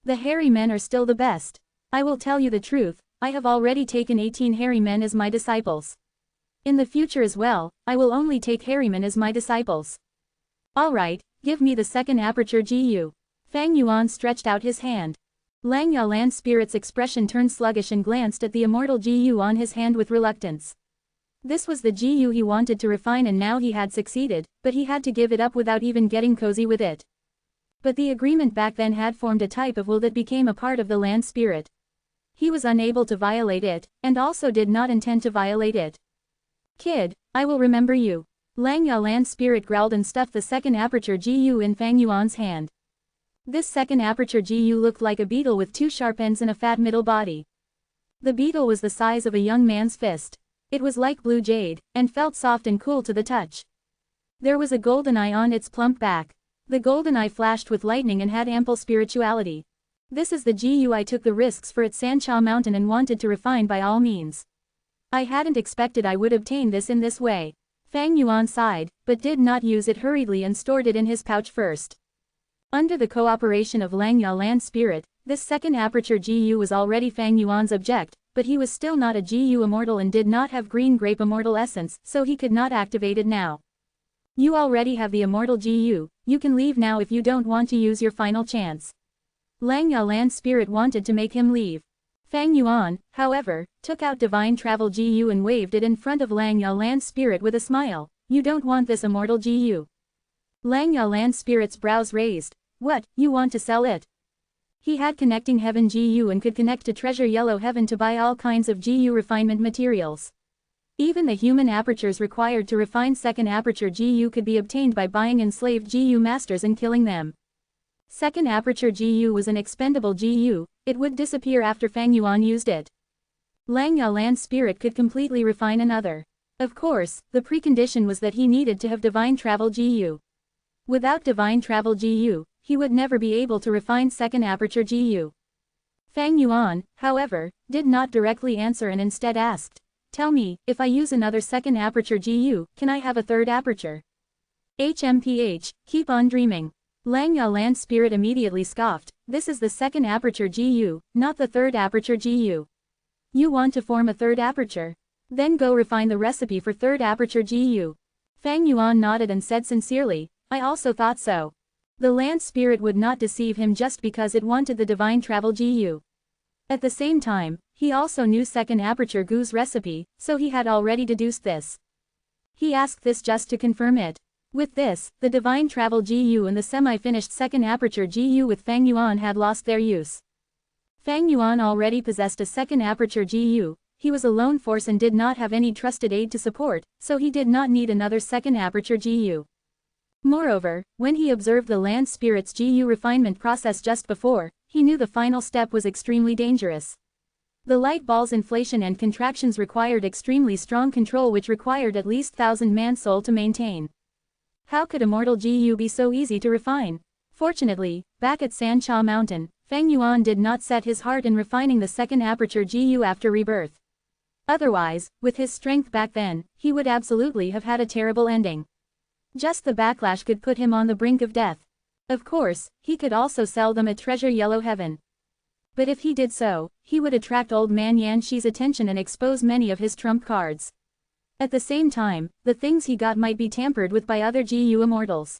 The hairy men are still the best. I will tell you the truth, I have already taken 18 hairy men as my disciples. In the future as well, I will only take hairy men as my disciples. Alright, give me the Second Aperture GU. Fang Yuan stretched out his hand. Lang Yao Lan's spirit's expression turned sluggish and glanced at the Immortal GU on his hand with reluctance. This was the GU he wanted to refine, and now he had succeeded, but he had to give it up without even getting cozy with it. But the agreement back then had formed a type of will that became a part of the land spirit. He was unable to violate it, and also did not intend to violate it. Kid, I will remember you. Lang Ya land spirit growled and stuffed the second aperture GU in Fang Yuan's hand. This second aperture GU looked like a beetle with 2 sharp ends and a fat middle body. The beetle was the size of a young man's fist. It was like blue jade, and felt soft and cool to the touch. There was a golden eye on its plump back. The golden eye flashed with lightning and had ample spirituality. This is the GU I took the risks for at Sancha Mountain and wanted to refine by all means. I hadn't expected I would obtain this in this way. Fang Yuan sighed, but did not use it hurriedly and stored it in his pouch first. Under the cooperation of Lang Ya land spirit, this second aperture GU was already Fang Yuan's object, but he was still not a GU immortal and did not have green grape immortal essence, so he could not activate it now. You already have the immortal GU, you can leave now if you don't want to use your final chance. Lang Ya land spirit wanted to make him leave. Fang Yuan, however, took out divine travel GU and waved it in front of Lang Ya land spirit with a smile. You don't want this immortal GU. Lang Ya land spirit's brows raised. What, you want to sell it? He had connecting heaven GU and could connect to treasure yellow heaven to buy all kinds of GU refinement materials. Even the human apertures required to refine second aperture GU could be obtained by buying enslaved GU masters and killing them. Second aperture GU was an expendable GU, it would disappear after Fang Yuan used it. Lang Ya land spirit could completely refine another. Of course, the precondition was that he needed to have divine travel GU. Without divine travel GU, he would never be able to refine second aperture GU. Fang Yuan, however, did not directly answer and instead asked, "Tell me, if I use another second aperture GU, can I have a third aperture?" HMPH, keep on dreaming. Lang Ya land spirit immediately scoffed, "This is the second aperture GU, not the third aperture GU. You want to form a third aperture? Then go refine the recipe for third aperture GU." Fang Yuan nodded and said sincerely, "I also thought so." The land spirit would not deceive him just because it wanted the divine travel GU. At the same time, he also knew second aperture GU's recipe, so he had already deduced this. He asked this just to confirm it. With this, the divine travel GU and the semi-finished second aperture GU with Fang Yuan had lost their use. Fang Yuan already possessed a second aperture GU, he was a lone force and did not have any trusted aid to support, so he did not need another second aperture GU. Moreover, when he observed the land spirit's GU refinement process just before, he knew the final step was extremely dangerous. The light ball's inflation and contractions required extremely strong control, which required at least 1,000 man-soul to maintain. How could immortal GU be so easy to refine? Fortunately, back at Sancha Mountain, Fang Yuan did not set his heart in refining the second aperture GU after rebirth. Otherwise, with his strength back then, he would absolutely have had a terrible ending. Just the backlash could put him on the brink of death. Of course, he could also sell them at Treasure Yellow Heaven. But if he did so, he would attract old man Yan Shi's attention and expose many of his trump cards. At the same time, the things he got might be tampered with by other GU immortals.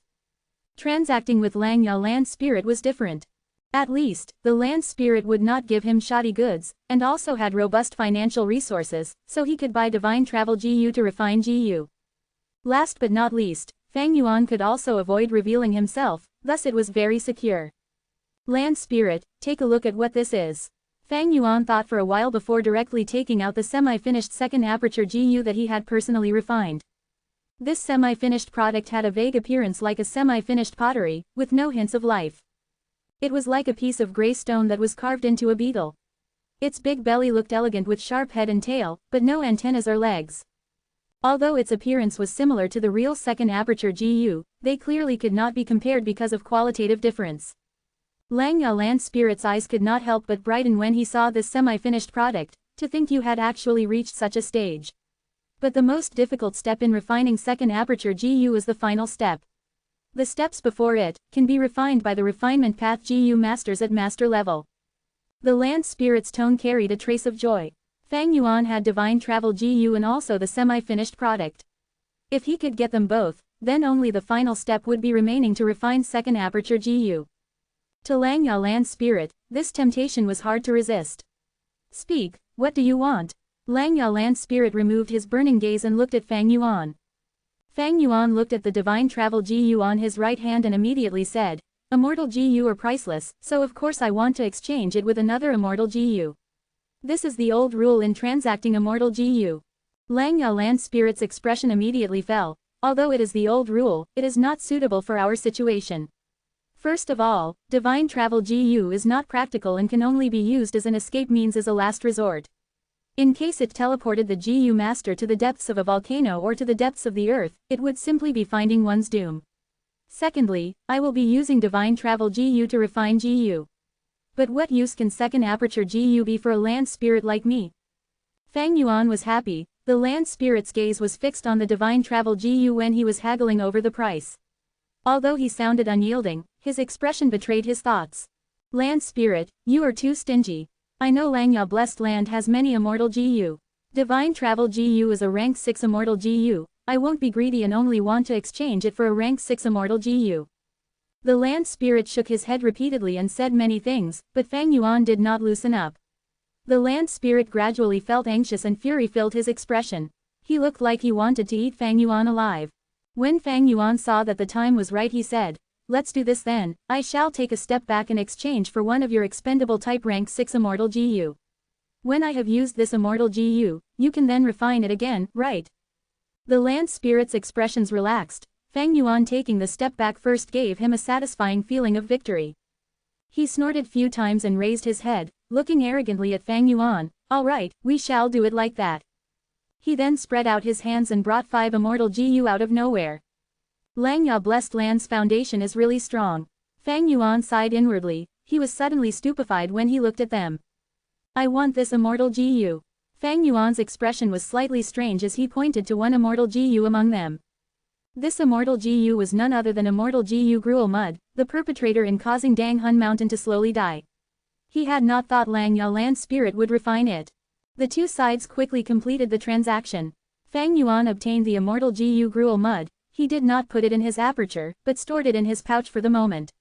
Transacting with Lang Ya land spirit was different. At least, the land spirit would not give him shoddy goods, and also had robust financial resources, so he could buy divine travel GU to refine GU. Last but not least, Fang Yuan could also avoid revealing himself, thus it was very secure. Land spirit, take a look at what this is. Fang Yuan thought for a while before directly taking out the semi-finished second aperture GU that he had personally refined. This semi-finished product had a vague appearance like a semi-finished pottery, with no hints of life. It was like a piece of gray stone that was carved into a beetle. Its big belly looked elegant with sharp head and tail, but no antennas or legs. Although its appearance was similar to the real second aperture GU, they clearly could not be compared because of qualitative difference. Lang Ya land spirit's eyes could not help but brighten when he saw this semi-finished product, to think you had actually reached such a stage. But the most difficult step in refining second aperture GU is the final step. The steps before it can be refined by the refinement path GU masters at master level. The land spirit's tone carried a trace of joy. Fang Yuan had divine travel GU and also the semi-finished product. If he could get them both, then only the final step would be remaining to refine second aperture GU. To Lang Ya land spirit, this temptation was hard to resist. "Speak, what do you want?" Lang Yalan's spirit removed his burning gaze and looked at Fang Yuan. Fang Yuan looked at the divine travel GU on his right hand and immediately said, Immortal GU are priceless, so of course I want to exchange it with another immortal GU. This is the old rule in transacting immortal GU. Lang Yalan's spirit's expression immediately fell. Although it is the old rule, it is not suitable for our situation. First of all, divine travel GU is not practical and can only be used as an escape means as a last resort. In case it teleported the GU master to the depths of a volcano or to the depths of the earth, it would simply be finding one's doom. Secondly, I will be using divine travel GU to refine GU. But what use can second aperture GU be for a land spirit like me? Fang Yuan was happy. The land spirit's gaze was fixed on the divine travel GU when he was haggling over the price. Although he sounded unyielding, his expression betrayed his thoughts. Land spirit, you are too stingy. I know Langya blessed land has many immortal GU. Divine travel GU is a rank 6 immortal GU. I won't be greedy and only want to exchange it for a rank 6 immortal GU. The land spirit shook his head repeatedly and said many things, but Fang Yuan did not loosen up. The land spirit gradually felt anxious and fury filled his expression. He looked like he wanted to eat Fang Yuan alive. When Fang Yuan saw that the time was right, he said, Let's do this then. I shall take a step back in exchange for one of your expendable type rank 6 immortal GU. When I have used this immortal GU, you can then refine it again, right? The land spirit's expressions relaxed. Fang Yuan taking the step back first gave him a satisfying feeling of victory. He snorted few times and raised his head, looking arrogantly at Fang Yuan. All right, we shall do it like that. He then spread out his hands and brought 5 immortal GU out of nowhere. Langya blessed land's foundation is really strong. Fang Yuan sighed inwardly. He was suddenly stupefied when he looked at them. I want this immortal GU. Fang Yuan's expression was slightly strange as he pointed to one immortal GU among them. This immortal GU was none other than immortal GU Gruel Mud, the perpetrator in causing Dang Hun Mountain to slowly die. He had not thought Langya land's spirit would refine it. The two sides quickly completed the transaction. Fang Yuan obtained the immortal GU Gruel Mud. He did not put it in his aperture, but stored it in his pouch for the moment.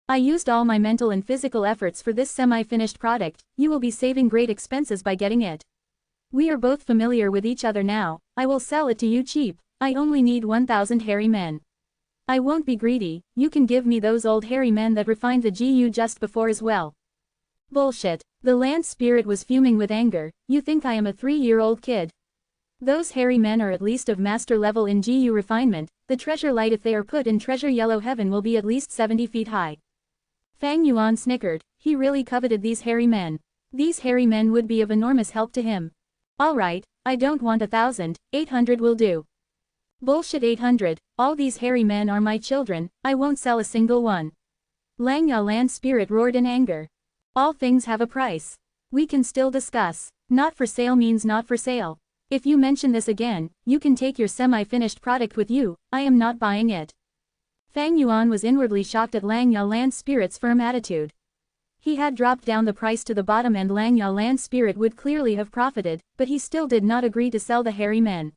I used all my mental and physical efforts for this semi-finished product. You will be saving great expenses by getting it. We are both familiar with each other now. I will sell it to you cheap. I only need 1,000 hairy men. I won't be greedy. You can give me those old hairy men that refined the GU just before as well. Bullshit. The land spirit was fuming with anger. You think I am a 3-year-old kid? Those hairy men are at least of master level in GU refinement. The treasure light if they are put in treasure yellow heaven will be at least 70 feet high. Fang Yuan snickered. He really coveted these hairy men. These hairy men would be of enormous help to him. Alright, I don't want 1,000, 800 will do. Bullshit 800, all these hairy men are my children, I won't sell a single one. Langya land spirit roared in anger. All things have a price. We can still discuss. Not for sale means not for sale. If you mention this again, you can take your semi-finished product with you, I am not buying it. Fang Yuan was inwardly shocked at Langya land spirit's firm attitude. He had dropped down the price to the bottom and Langya land spirit would clearly have profited, but he still did not agree to sell the hairy men.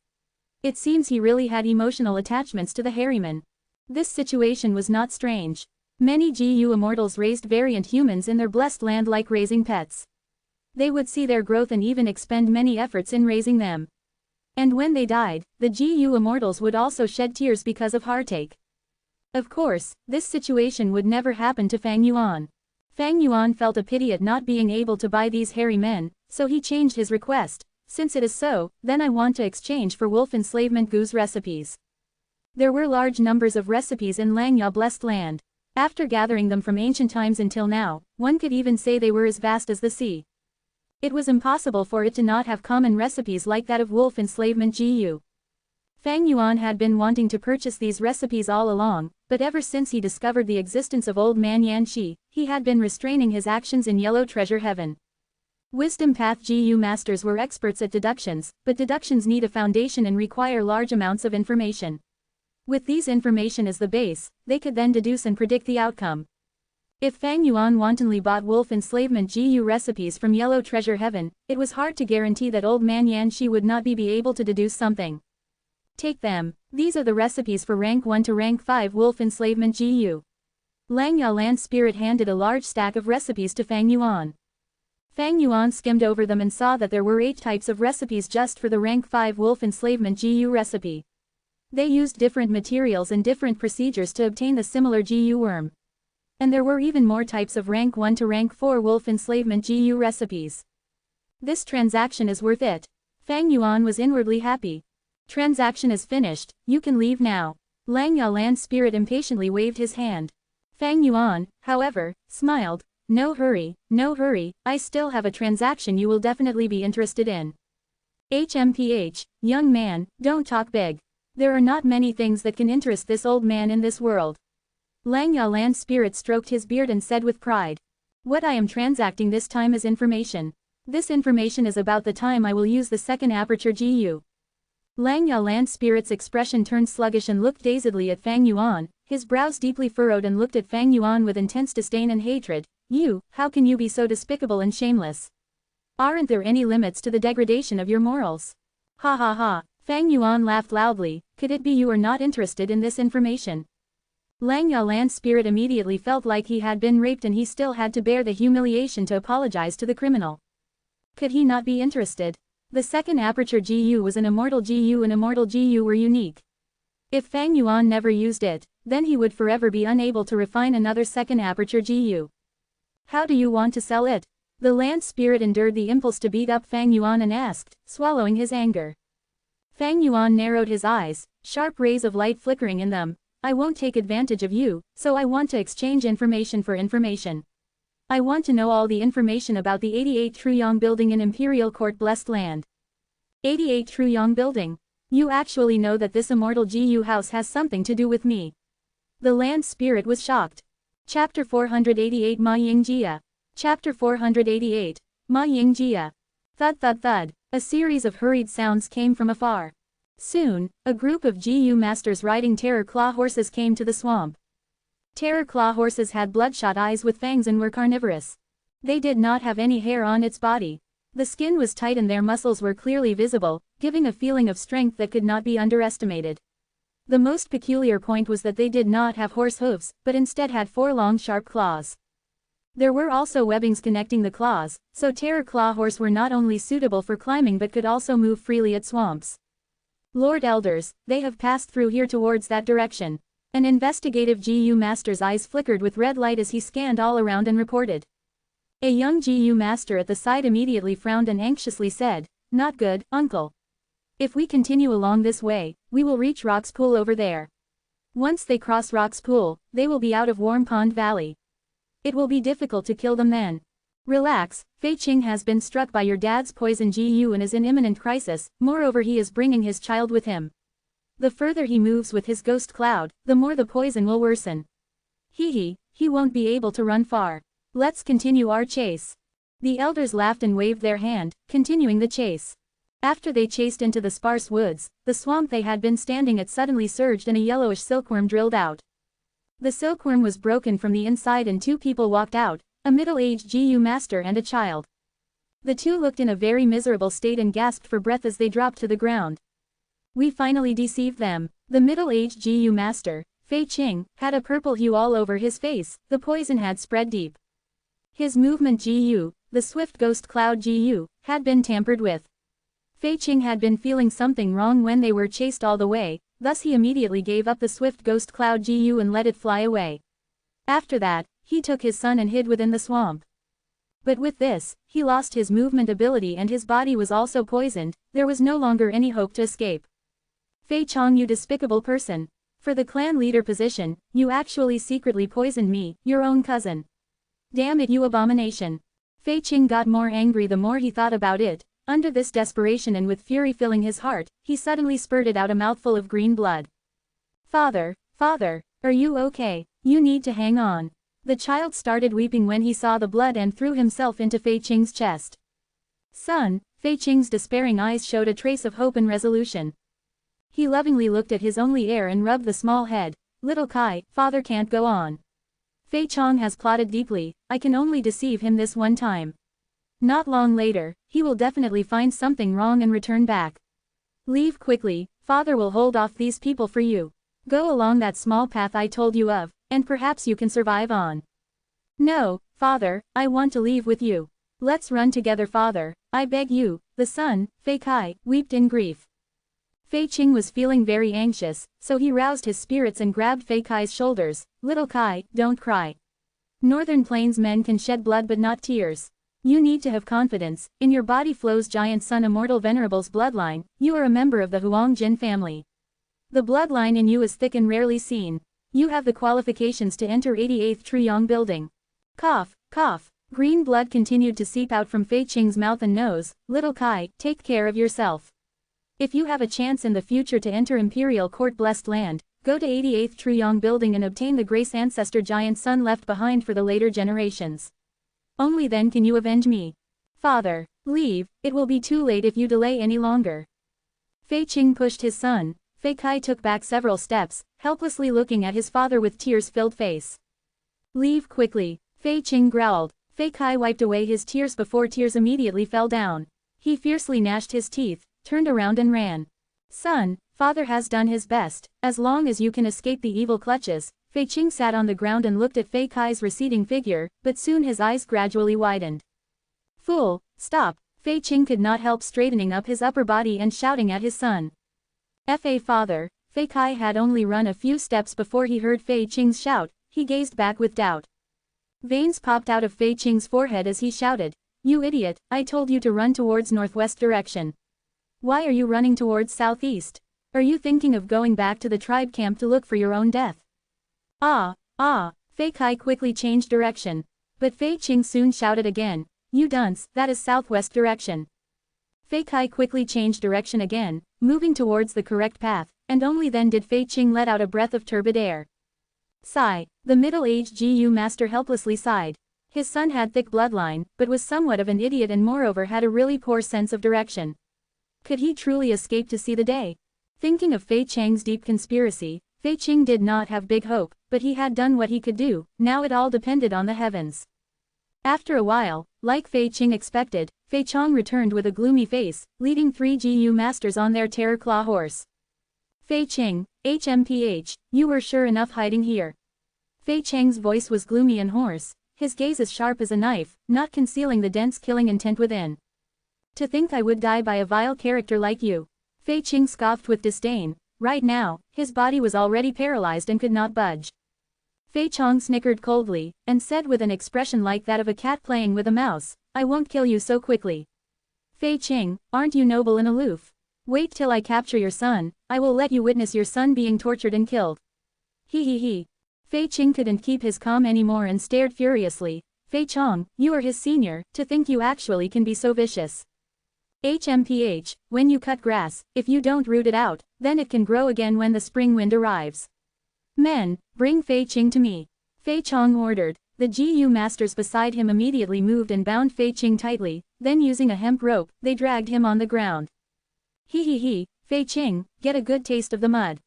It seems he really had emotional attachments to the hairy men. This situation was not strange. Many GU immortals raised variant humans in their blessed land like raising pets. They would see their growth and even expend many efforts in raising them. And when they died, the GU immortals would also shed tears because of heartache. Of course, this situation would never happen to Fang Yuan. Fang Yuan felt a pity at not being able to buy these hairy men, so he changed his request. Since it is so, then I want to exchange for wolf enslavement goose recipes. There were large numbers of recipes in Langya blessed land. After gathering them from ancient times until now, one could even say they were as vast as the sea. It was impossible for it to not have common recipes like that of wolf enslavement GU. Fang Yuan had been wanting to purchase these recipes all along, but ever since he discovered the existence of Old Man Yan Shi, he had been restraining his actions in Yellow Treasure Heaven. Wisdom Path GU masters were experts at deductions, but deductions need a foundation and require large amounts of information. With these information as the base, they could then deduce and predict the outcome. If Fang Yuan wantonly bought wolf enslavement GU recipes from Yellow Treasure Heaven, it was hard to guarantee that Old Man Yan Shi would not be able to deduce something. Take them. These are the recipes for rank 1 to rank 5 wolf enslavement GU. Langya land spirit handed a large stack of recipes to Fang Yuan. Fang Yuan skimmed over them and saw that there were 8 types of recipes just for the rank 5 wolf enslavement GU recipe. They used different materials and different procedures to obtain the similar GU worm. And there were even more types of rank 1 to rank 4 wolf enslavement GU recipes. This transaction is worth it. Fang Yuan was inwardly happy. Transaction is finished, you can leave now. Lang Yalan's spirit impatiently waved his hand. Fang Yuan, however, smiled. No hurry, I still have a transaction you will definitely be interested in. HMPH, young man, don't talk big. There are not many things that can interest this old man in this world. Lang Yalan's spirit stroked his beard and said with pride. What I am transacting this time is information. This information is about the time I will use the second aperture GU. Lang Yalan's spirit's expression turned sluggish and looked dazedly at Fang Yuan, his brows deeply furrowed, and looked at Fang Yuan with intense disdain and hatred. You, how can you be so despicable and shameless? Aren't there any limits to the degradation of your morals? Ha ha ha, Fang Yuan laughed loudly. Could it be you are not interested in this information? Lang Yalan's spirit immediately felt like he had been raped and he still had to bear the humiliation to apologize to the criminal. Could he not be interested? The second aperture GU was an immortal GU and immortal GU were unique. If Fang Yuan never used it, then he would forever be unable to refine another second aperture GU. How do you want to sell it? The land spirit endured the impulse to beat up Fang Yuan and asked, swallowing his anger. Fang Yuan narrowed his eyes, sharp rays of light flickering in them. I won't take advantage of you, so I want to exchange information for information. I want to know all the information about the 88 Truyong building in Imperial Court Blessed Land. 88 Truyong building. You actually know that this immortal GU house has something to do with me. The land spirit was shocked. Chapter 488 Ma Yingjia. Chapter 488. Ma Yingjia. Thud thud thud. A series of hurried sounds came from afar. Soon, a group of GU masters riding terror claw horses came to the swamp. Terror claw horses had bloodshot eyes with fangs and were carnivorous. They did not have any hair on its body. The skin was tight and their muscles were clearly visible, giving a feeling of strength that could not be underestimated. The most peculiar point was that they did not have horse hooves, but instead had 4 long sharp claws. There were also webbings connecting the claws, so terror claw horse were not only suitable for climbing but could also move freely at swamps. Lord Elders, they have passed through here towards that direction. An investigative GU master's eyes flickered with red light as he scanned all around and reported. A young GU master at the side immediately frowned and anxiously said, not good, uncle. If we continue along this way, we will reach Rock's Pool over there. Once they cross Rock's Pool, they will be out of Warm Pond Valley. It will be difficult to kill them then. Relax, Fei Qing has been struck by your dad's poison GU and is in imminent crisis, moreover he is bringing his child with him. The further he moves with his ghost cloud, the more the poison will worsen. He won't be able to run far. Let's continue our chase. The elders laughed and waved their hand, continuing the chase. After they chased into the sparse woods, the swamp they had been standing at suddenly surged and a yellowish silkworm drilled out. The silkworm was broken from the inside and 2 people walked out, a middle-aged GU master and a child. The 2 looked in a very miserable state and gasped for breath as they dropped to the ground. We finally deceived them. The middle-aged GU master, Fei Qing, had a purple hue all over his face, the poison had spread deep. His movement GU, the swift ghost cloud GU, had been tampered with. Fei Qing had been feeling something wrong when they were chased all the way, thus he immediately gave up the swift ghost cloud GU and let it fly away. After that, he took his son and hid within the swamp. But with this, he lost his movement ability and his body was also poisoned, there was no longer any hope to escape. Fei Chong, you despicable person. For the clan leader position, you actually secretly poisoned me, your own cousin. Damn it, you abomination. Fei Qing got more angry the more he thought about it. Under this desperation and with fury filling his heart, he suddenly spurted out a mouthful of green blood. Father, are you okay? You need to hang on. The child started weeping when he saw the blood and threw himself into Fei Qing's chest. Son, Fei Qing's despairing eyes showed a trace of hope and resolution. He lovingly looked at his only heir and rubbed the small head. Little Kai, father can't go on. Fei Chong has plotted deeply, I can only deceive him this one time. Not long later, he will definitely find something wrong and return back. Leave quickly, father will hold off these people for you. Go along that small path I told you of, and perhaps you can survive on. No, father, I want to leave with you. Let's run together, father, I beg you. The son, Fei Kai, wept in grief. Fei Qing was feeling very anxious, so he roused his spirits and grabbed Fei Kai's shoulders. Little Kai, don't cry. Northern Plains men can shed blood but not tears. You need to have confidence. In your body flows giant son Immortal Venerable's bloodline. You are a member of the Huang Jin family. The bloodline in you is thick and rarely seen. You have the qualifications to enter 88th Truyong building. Cough, cough. Green blood continued to seep out from Fei Qing's mouth and nose. Little Kai, take care of yourself. If you have a chance in the future to enter Imperial Court Blessed Land, go to 88th Truyong building and obtain the Grace Ancestor giant son left behind for the later generations. Only then can you avenge me. Father, leave, it will be too late if you delay any longer. Fei Qing pushed his son. Fei Kai took back several steps, helplessly looking at his father with tears-filled face. Leave quickly, Fei Qing growled. Fei Kai wiped away his tears before tears immediately fell down. He fiercely gnashed his teeth, turned around and ran. Son, father has done his best, as long as you can escape the evil clutches. Fei Qing sat on the ground and looked at Fei Kai's receding figure, but soon his eyes gradually widened. Fool, stop, Fei Qing could not help straightening up his upper body and shouting at his son. Fa father, Fei Kai had only run a few steps before he heard Fei Qing's shout. He gazed back with doubt. Veins popped out of Fei Qing's forehead as he shouted. You idiot, I told you to run towards northwest direction. Why are you running towards southeast? Are you thinking of going back to the tribe camp to look for your own death? Fei Kai quickly changed direction. But Fei Qing soon shouted again. You dunce, that is southwest direction. Fei Kai quickly changed direction again, moving towards the correct path, and only then did Fei Qing let out a breath of turbid air. Sigh, the middle-aged GU master helplessly sighed. His son had thick bloodline, but was somewhat of an idiot and moreover had a really poor sense of direction. Could he truly escape to see the day? Thinking of Fei Chang's deep conspiracy, Fei Qing did not have big hope, but he had done what he could do. Now it all depended on the heavens. After a while, like Fei Qing expected, Fei Chong returned with a gloomy face, leading 3 GU masters on their terror claw horse. Fei Qing, HMPH, you were sure enough hiding here. Fei Chang's voice was gloomy and hoarse, his gaze as sharp as a knife, not concealing the dense killing intent within. To think I would die by a vile character like you. Fei Qing scoffed with disdain. Right now, his body was already paralyzed and could not budge. Fei Chong snickered coldly, and said with an expression like that of a cat playing with a mouse, I won't kill you so quickly. Fei Qing, aren't you noble and aloof? Wait till I capture your son, I will let you witness your son being tortured and killed. He. Fei Qing couldn't keep his calm anymore and stared furiously. Fei Chong, you are his senior, to think you actually can be so vicious. HMPH, when you cut grass, if you don't root it out, then it can grow again when the spring wind arrives. Men, bring Fei Qing to me. Fei Chong ordered. The GU masters beside him immediately moved and bound Fei Qing tightly, then using a hemp rope, they dragged him on the ground. He, Fei Qing, get a good taste of the mud.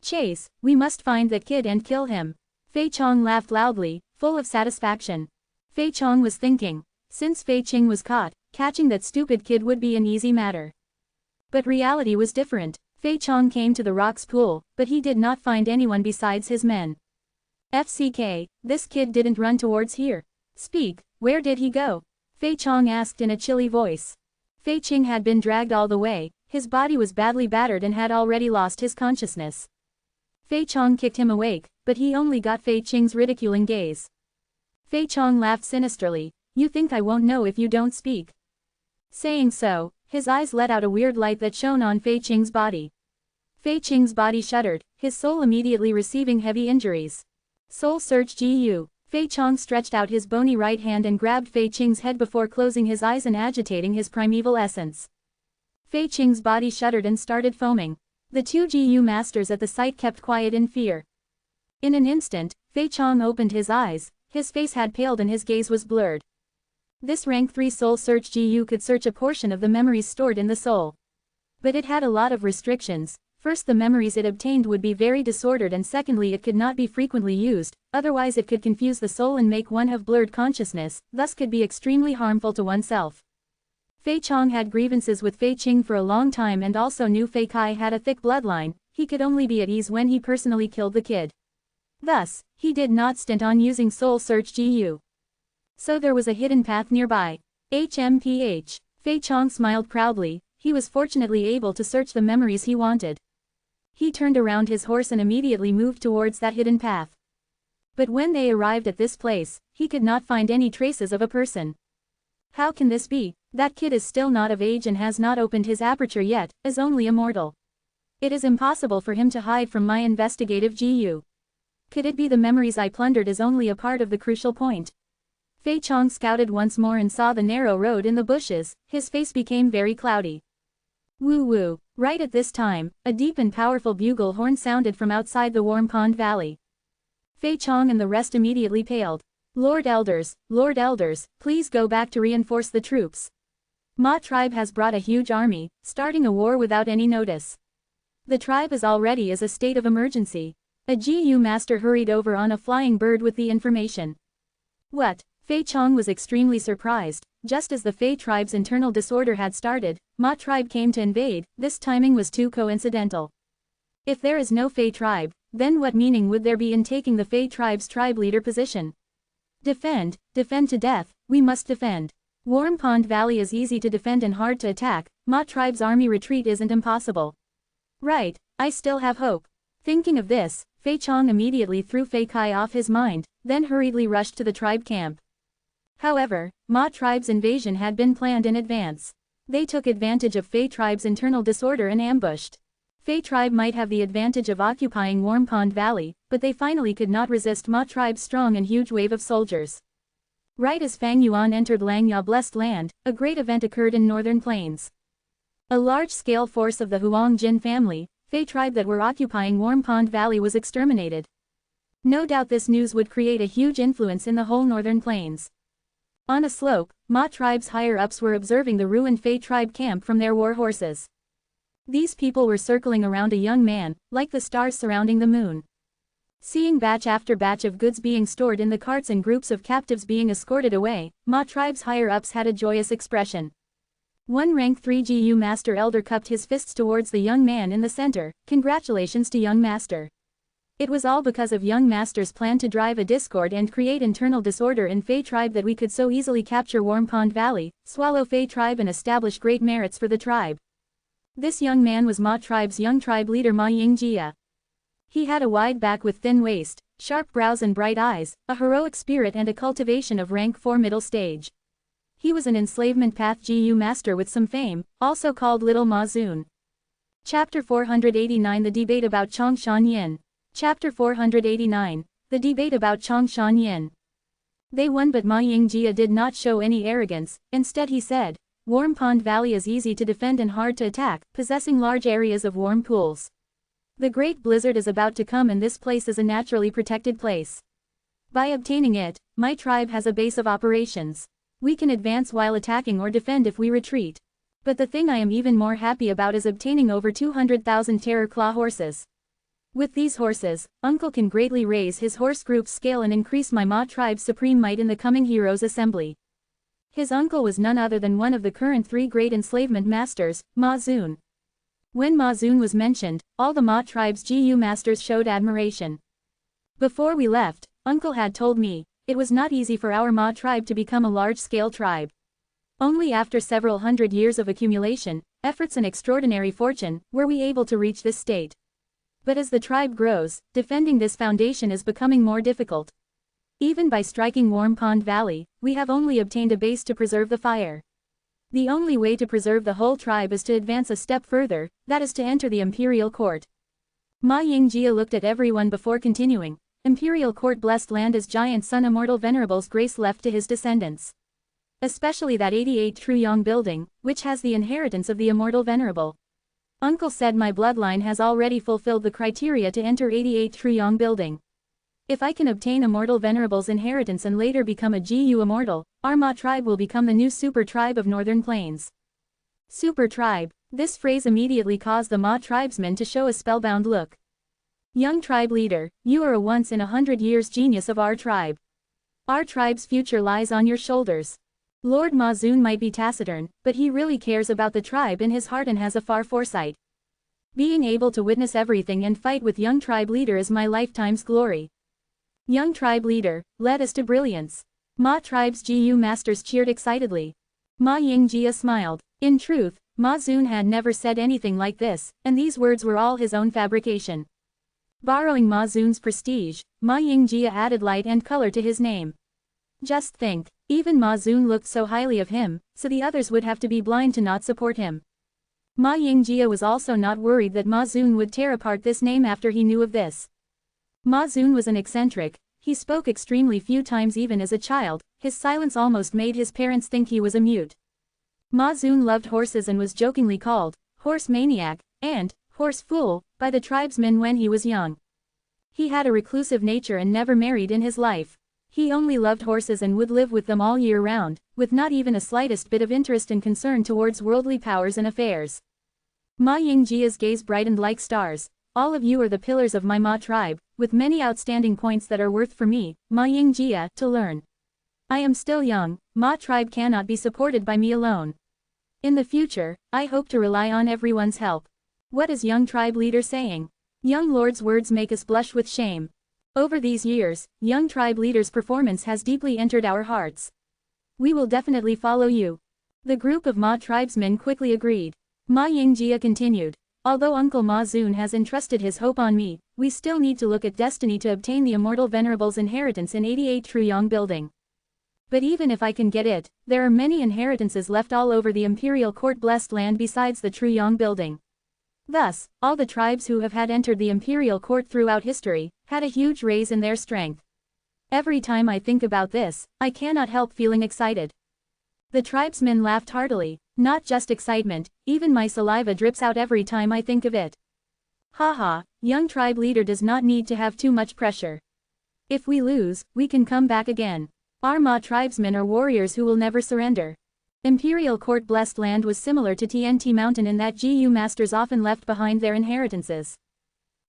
Chase, we must find that kid and kill him. Fei Chong laughed loudly, full of satisfaction. Fei Chong was thinking, since Fei Qing was caught, catching that stupid kid would be an easy matter. But reality was different. Fei Chong came to the rocks pool, but he did not find anyone besides his men. FCK, this kid didn't run towards here. Speak, where did he go? Fei Chong asked in a chilly voice. Fei Qing had been dragged all the way, his body was badly battered and had already lost his consciousness. Fei Chong kicked him awake, but he only got Fei Qing's ridiculing gaze. Fei Chong laughed sinisterly. You think I won't know if you don't speak? Saying so, his eyes let out a weird light that shone on Fei Qing's body. Fei Qing's body shuddered, his soul immediately receiving heavy injuries. Soul Search GU. Fei Chong stretched out his bony right hand and grabbed Fei Qing's head before closing his eyes and agitating his primeval essence. Fei Qing's body shuddered and started foaming. The 2 GU masters at the sight kept quiet in fear. In an instant, Fei Chong opened his eyes, his face had paled and his gaze was blurred. This rank 3 Soul Search GU could search a portion of the memories stored in the soul. But it had a lot of restrictions. First, the memories it obtained would be very disordered, and secondly, it could not be frequently used, otherwise it could confuse the soul and make one have blurred consciousness, thus could be extremely harmful to oneself. Fei Chong had grievances with Fei Qing for a long time and also knew Fei Kai had a thick bloodline. He could only be at ease when he personally killed the kid. Thus, he did not stint on using Soul Search GU. So there was a hidden path nearby. HMPH. Fei Chong smiled proudly, he was fortunately able to search the memories he wanted. He turned around his horse and immediately moved towards that hidden path. But when they arrived at this place, he could not find any traces of a person. How can this be? That kid is still not of age and has not opened his aperture yet, is only immortal. It is impossible for him to hide from my investigative GU. Could it be the memories I plundered is only a part of the crucial point? Fei Chong scouted once more and saw the narrow road in the bushes, his face became very cloudy. Woo woo. Right at this time, a deep and powerful bugle horn sounded from outside the Warm Pond Valley. Fei Chong and the rest immediately paled. Lord Elders, please go back to reinforce the troops. Ma tribe has brought a huge army, starting a war without any notice. The tribe is already in a state of emergency. A GU master hurried over on a flying bird with the information. What? Fei Chong was extremely surprised. Just as the Fei tribe's internal disorder had started, Ma tribe came to invade. This timing was too coincidental. If there is no Fei tribe, then what meaning would there be in taking the Fei tribe's tribe leader position? Defend to death, we must defend. Warm Pond Valley is easy to defend and hard to attack, Ma tribe's army retreat isn't impossible. Right, I still have hope. Thinking of this, Fei Chong immediately threw Fei Kai off his mind, then hurriedly rushed to the tribe camp. However, Ma tribe's invasion had been planned in advance. They took advantage of Fei tribe's internal disorder and ambushed. Fei tribe might have the advantage of occupying Warm Pond Valley, but they finally could not resist Ma tribe's strong and huge wave of soldiers. Right as Fang Yuan entered Langya Blessed Land, a great event occurred in northern plains. A large-scale force of the Huang Jin family, Fei tribe that were occupying Warm Pond Valley was exterminated. No doubt this news would create a huge influence in the whole northern plains. On a slope, Ma tribe's higher-ups were observing the ruined Fei tribe camp from their war horses. These people were circling around a young man, like the stars surrounding the moon. Seeing batch after batch of goods being stored in the carts and groups of captives being escorted away, Ma tribe's higher-ups had a joyous expression. One rank 3 GU Master Elder cupped his fists towards the young man in the center. Congratulations to young Master. It was all because of young Master's plan to drive a discord and create internal disorder in Fei tribe that we could so easily capture Warm Pond Valley, swallow Fei tribe and establish great merits for the tribe. This young man was Ma tribe's young tribe leader Ma Yingjia. He had a wide back with thin waist, sharp brows and bright eyes, a heroic spirit and a cultivation of rank 4 middle stage. He was an enslavement path GU master with some fame, also called Little Ma Zun. Chapter 489 The Debate about Chongshan Yin. Chapter 489 The Debate about Chongshan Yin. They won, but Ma Yingjia did not show any arrogance. Instead he said, Warm Pond Valley is easy to defend and hard to attack, possessing large areas of warm pools. The great blizzard is about to come and this place is a naturally protected place. By obtaining it, my tribe has a base of operations. We can advance while attacking or defend if we retreat. But the thing I am even more happy about is obtaining over 200,000 Terror Claw horses. With these horses, Uncle can greatly raise his horse group's scale and increase my Ma tribe's supreme might in the coming Heroes Assembly. His uncle was none other than one of the current 3 great enslavement masters, Ma Zun. When Ma Zun was mentioned, all the Ma tribe's GU masters showed admiration. Before we left, Uncle had told me, it was not easy for our Ma tribe to become a large-scale tribe. Only after several hundred years of accumulation, efforts and extraordinary fortune, were we able to reach this state. But as the tribe grows, defending this foundation is becoming more difficult. Even by striking Warm Pond Valley, we have only obtained a base to preserve the fire. The only way to preserve the whole tribe is to advance a step further, that is to enter the imperial court. Ma Yingjia looked at everyone before continuing. Imperial court blessed land is giant son Immortal Venerable's grace left to his descendants. Especially that 88 Truyong building, which has the inheritance of the Immortal Venerable. Uncle said my bloodline has already fulfilled the criteria to enter 88 Truyong building. If I can obtain Immortal Venerable's inheritance and later become a GU Immortal, our Ma tribe will become the new super tribe of Northern Plains. Super tribe. This phrase immediately caused the Ma tribesmen to show a spellbound look. Young tribe leader, you are a once-in-a-100 years genius of our tribe. Our tribe's future lies on your shoulders. Lord Ma Zun might be taciturn, but he really cares about the tribe in his heart and has a far foresight. Being able to witness everything and fight with young tribe leader is my lifetime's glory. Young tribe leader, led us to brilliance. Ma tribe's GU masters cheered excitedly. Ma Yingjia smiled. In truth, Ma Zun had never said anything like this, and these words were all his own fabrication. Borrowing Ma Zun's prestige, Ma Yingjia added light and color to his name. Just think, even Ma Zun looked so highly of him, so the others would have to be blind to not support him. Ma Yingjia was also not worried that Ma Zun would tear apart this name after he knew of this. Ma Zun was an eccentric, he spoke extremely few times even as a child, his silence almost made his parents think he was a mute. Ma Zun loved horses and was jokingly called, horse maniac, and, horse fool, by the tribesmen when he was young. He had a reclusive nature and never married in his life. He only loved horses and would live with them all year round, with not even a slightest bit of interest and concern towards worldly powers and affairs. Ma Yingjia's gaze brightened like stars. All of you are the pillars of my Ma tribe, with many outstanding points that are worth for me, Ma Yingjia, to learn. I am still young, Ma tribe cannot be supported by me alone. In the future, I hope to rely on everyone's help. What is young tribe leader saying? Young lord's words make us blush with shame. Over these years, young tribe leader's performance has deeply entered our hearts. We will definitely follow you. The group of Ma tribesmen quickly agreed. Ma Yingjia continued. Although Uncle Ma Zun has entrusted his hope on me, we still need to look at destiny to obtain the Immortal Venerable's inheritance in 88 Truyong building. But even if I can get it, there are many inheritances left all over the Imperial Court blessed land besides the Truyong building. Thus, all the tribes who have had entered the Imperial Court throughout history, had a huge raise in their strength. Every time I think about this, I cannot help feeling excited. The tribesmen laughed heartily. Not just excitement, even my saliva drips out every time I think of it. Haha, young tribe leader does not need to have too much pressure. If we lose, we can come back again. Our Ma tribesmen are warriors who will never surrender. Imperial Court blessed land was similar to TNT Mountain in that GU masters often left behind their inheritances.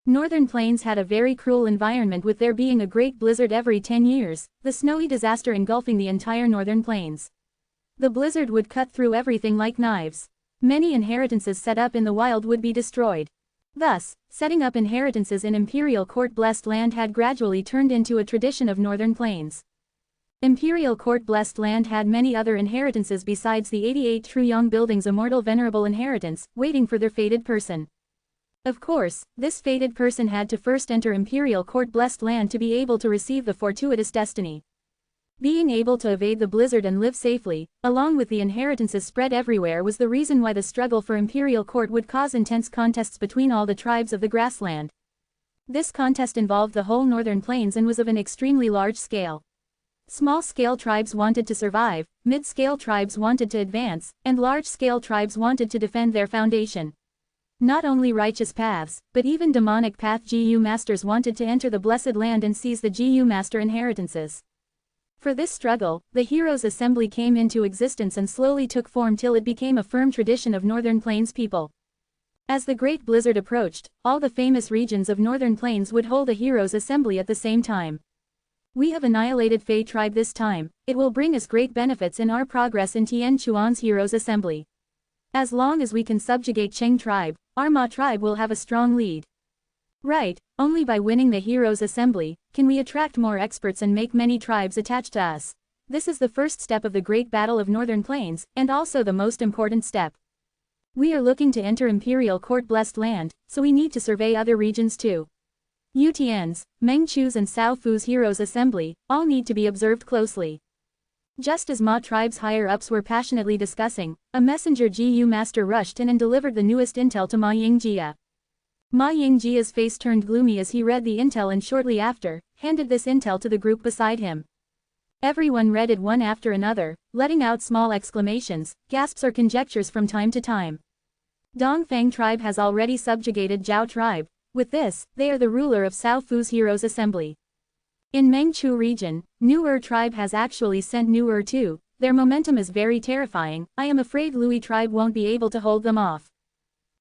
Northern Plains had a very cruel environment with there being a great blizzard every 10 years, the snowy disaster engulfing the entire Northern Plains. The blizzard would cut through everything like knives. Many inheritances set up in the wild would be destroyed. Thus, setting up inheritances in Imperial Court blessed land had gradually turned into a tradition of Northern Plains. Imperial Court blessed land had many other inheritances besides the 88 Truyong building's Immortal Venerable inheritance, waiting for their fated person. Of course, this fated person had to first enter Imperial Court blessed land to be able to receive the fortuitous destiny. Being able to evade the blizzard and live safely, along with the inheritances spread everywhere, was the reason why the struggle for Imperial Court would cause intense contests between all the tribes of the grassland. This contest involved the whole Northern Plains and was of an extremely large scale. Small-scale tribes wanted to survive, mid-scale tribes wanted to advance, and large-scale tribes wanted to defend their foundation. Not only righteous paths, but even demonic path GU masters wanted to enter the blessed land and seize the GU master inheritances. For this struggle, the Heroes' Assembly came into existence and slowly took form till it became a firm tradition of Northern Plains people. As the Great Blizzard approached, all the famous regions of Northern Plains would hold a Heroes' Assembly at the same time. We have annihilated Fei tribe this time, it will bring us great benefits in our progress in Tian Chuan's Heroes' Assembly. As long as we can subjugate Cheng tribe, our Ma tribe will have a strong lead. Right, only by winning the Heroes' Assembly, can we attract more experts and make many tribes attached to us. This is the first step of the Great Battle of Northern Plains, and also the most important step. We are looking to enter Imperial Court blessed land, so we need to survey other regions too. Yutian's, Mengchu's and Sao Fu's Heroes' Assembly, all need to be observed closely. Just as Ma tribe's higher-ups were passionately discussing, a messenger GU master rushed in and delivered the newest intel to Ma Yingjia. Ma Yingjia's face turned gloomy as he read the intel and shortly after, handed this intel to the group beside him. Everyone read it one after another, letting out small exclamations, gasps or conjectures from time to time. Dongfang tribe has already subjugated Zhao tribe. With this, they are the ruler of Sao Fu's Heroes' Assembly. In Mengchu region, New tribe has actually sent New too. Their momentum is very terrifying. I am afraid Lui tribe won't be able to hold them off.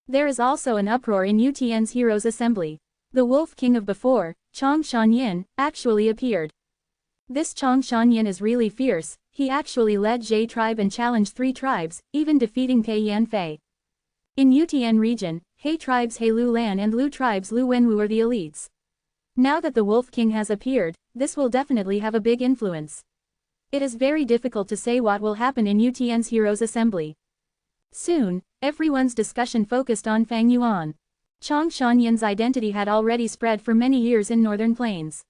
There is also an uproar in Yutian's Heroes' Assembly. The Wolf King of before, Chong Shanyin, actually appeared. This Chong Shanyin is really fierce. He actually led Zhe tribe and challenged 3 tribes, even defeating Pei Yanfei. In Yutian region, He tribes He Lu Lan and Lu tribes Lu Wenwu are the elites. Now that the Wolf King has appeared, this will definitely have a big influence. It is very difficult to say what will happen in UTN's Heroes Assembly. Soon, everyone's discussion focused on Fang Yuan. Chang Shanyan's identity had already spread for many years in northern plains.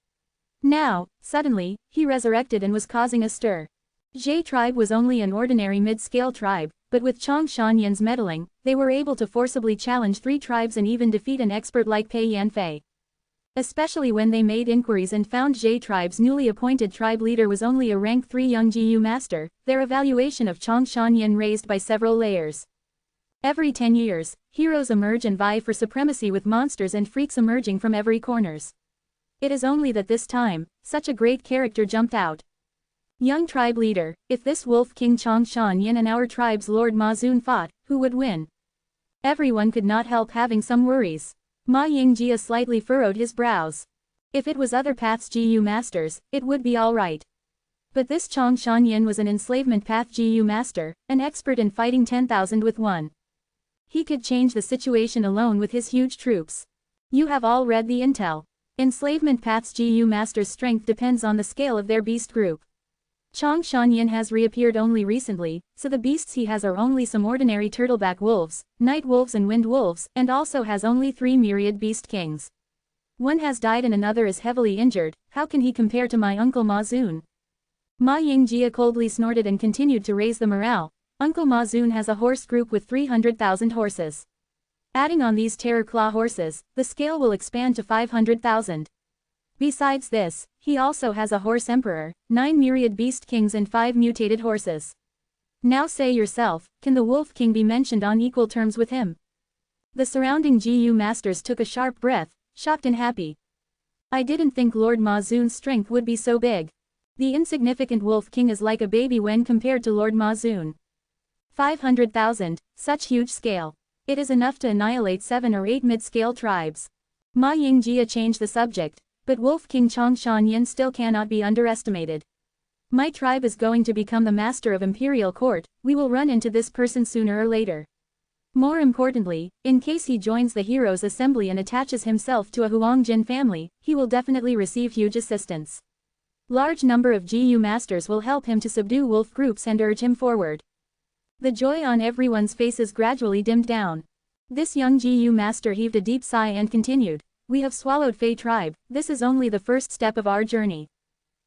Now, suddenly, he resurrected and was causing a stir. Zhe tribe was only an ordinary mid-scale tribe, but with Chang Shanyan's meddling, they were able to forcibly challenge 3 tribes and even defeat an expert like Pei Yanfei. Especially when they made inquiries and found Zhe tribe's newly appointed tribe leader was only a rank 3 young GU master, their evaluation of Chang Shanyan raised by several layers. Every 10 years, heroes emerge and vie for supremacy with monsters and freaks emerging from every corners. It is only that this time, such a great character jumped out. Young tribe leader, if this Wolf King Chang Shanyan and our tribe's Lord Ma Xun fought, who would win? Everyone could not help having some worries. Ma Yingjia slightly furrowed his brows. If it was other paths GU masters, it would be alright. But this Chang Shanyan was an enslavement path GU master, an expert in fighting 10,000 with 1. He could change the situation alone with his huge troops. You have all read the intel. Enslavement path's GU master's strength depends on the scale of their beast group. Chang Shanyan has reappeared only recently, so the beasts he has are only some ordinary turtleback wolves, night wolves and wind wolves, and also has only 3 myriad beast kings. One has died and another is heavily injured. How can he compare to my uncle Ma Xun? Ma Yingjia coldly snorted and continued to raise the morale. Uncle Ma Xun has a horse group with 300,000 horses. Adding on these terror claw horses, the scale will expand to 500,000. Besides this, he also has a horse emperor, 9 myriad beast kings and 5 mutated horses. Now say yourself, can the Wolf King be mentioned on equal terms with him? The surrounding GU masters took a sharp breath, shocked and happy. I didn't think Lord Ma Xun's strength would be so big. The insignificant Wolf King is like a baby when compared to Lord Ma Xun. 500,000, such huge scale. It is enough to annihilate 7 or 8 mid-scale tribes. Ma Yingjia changed the subject, but Wolf King Chang Shanyan still cannot be underestimated. My tribe is going to become the master of imperial court, we will run into this person sooner or later. More importantly, in case he joins the Heroes Assembly and attaches himself to a Huangjin family, he will definitely receive huge assistance. Large number of GU masters will help him to subdue wolf groups and urge him forward. The joy on everyone's faces gradually dimmed down. This young GU master heaved a deep sigh and continued, we have swallowed Fei tribe, this is only the first step of our journey.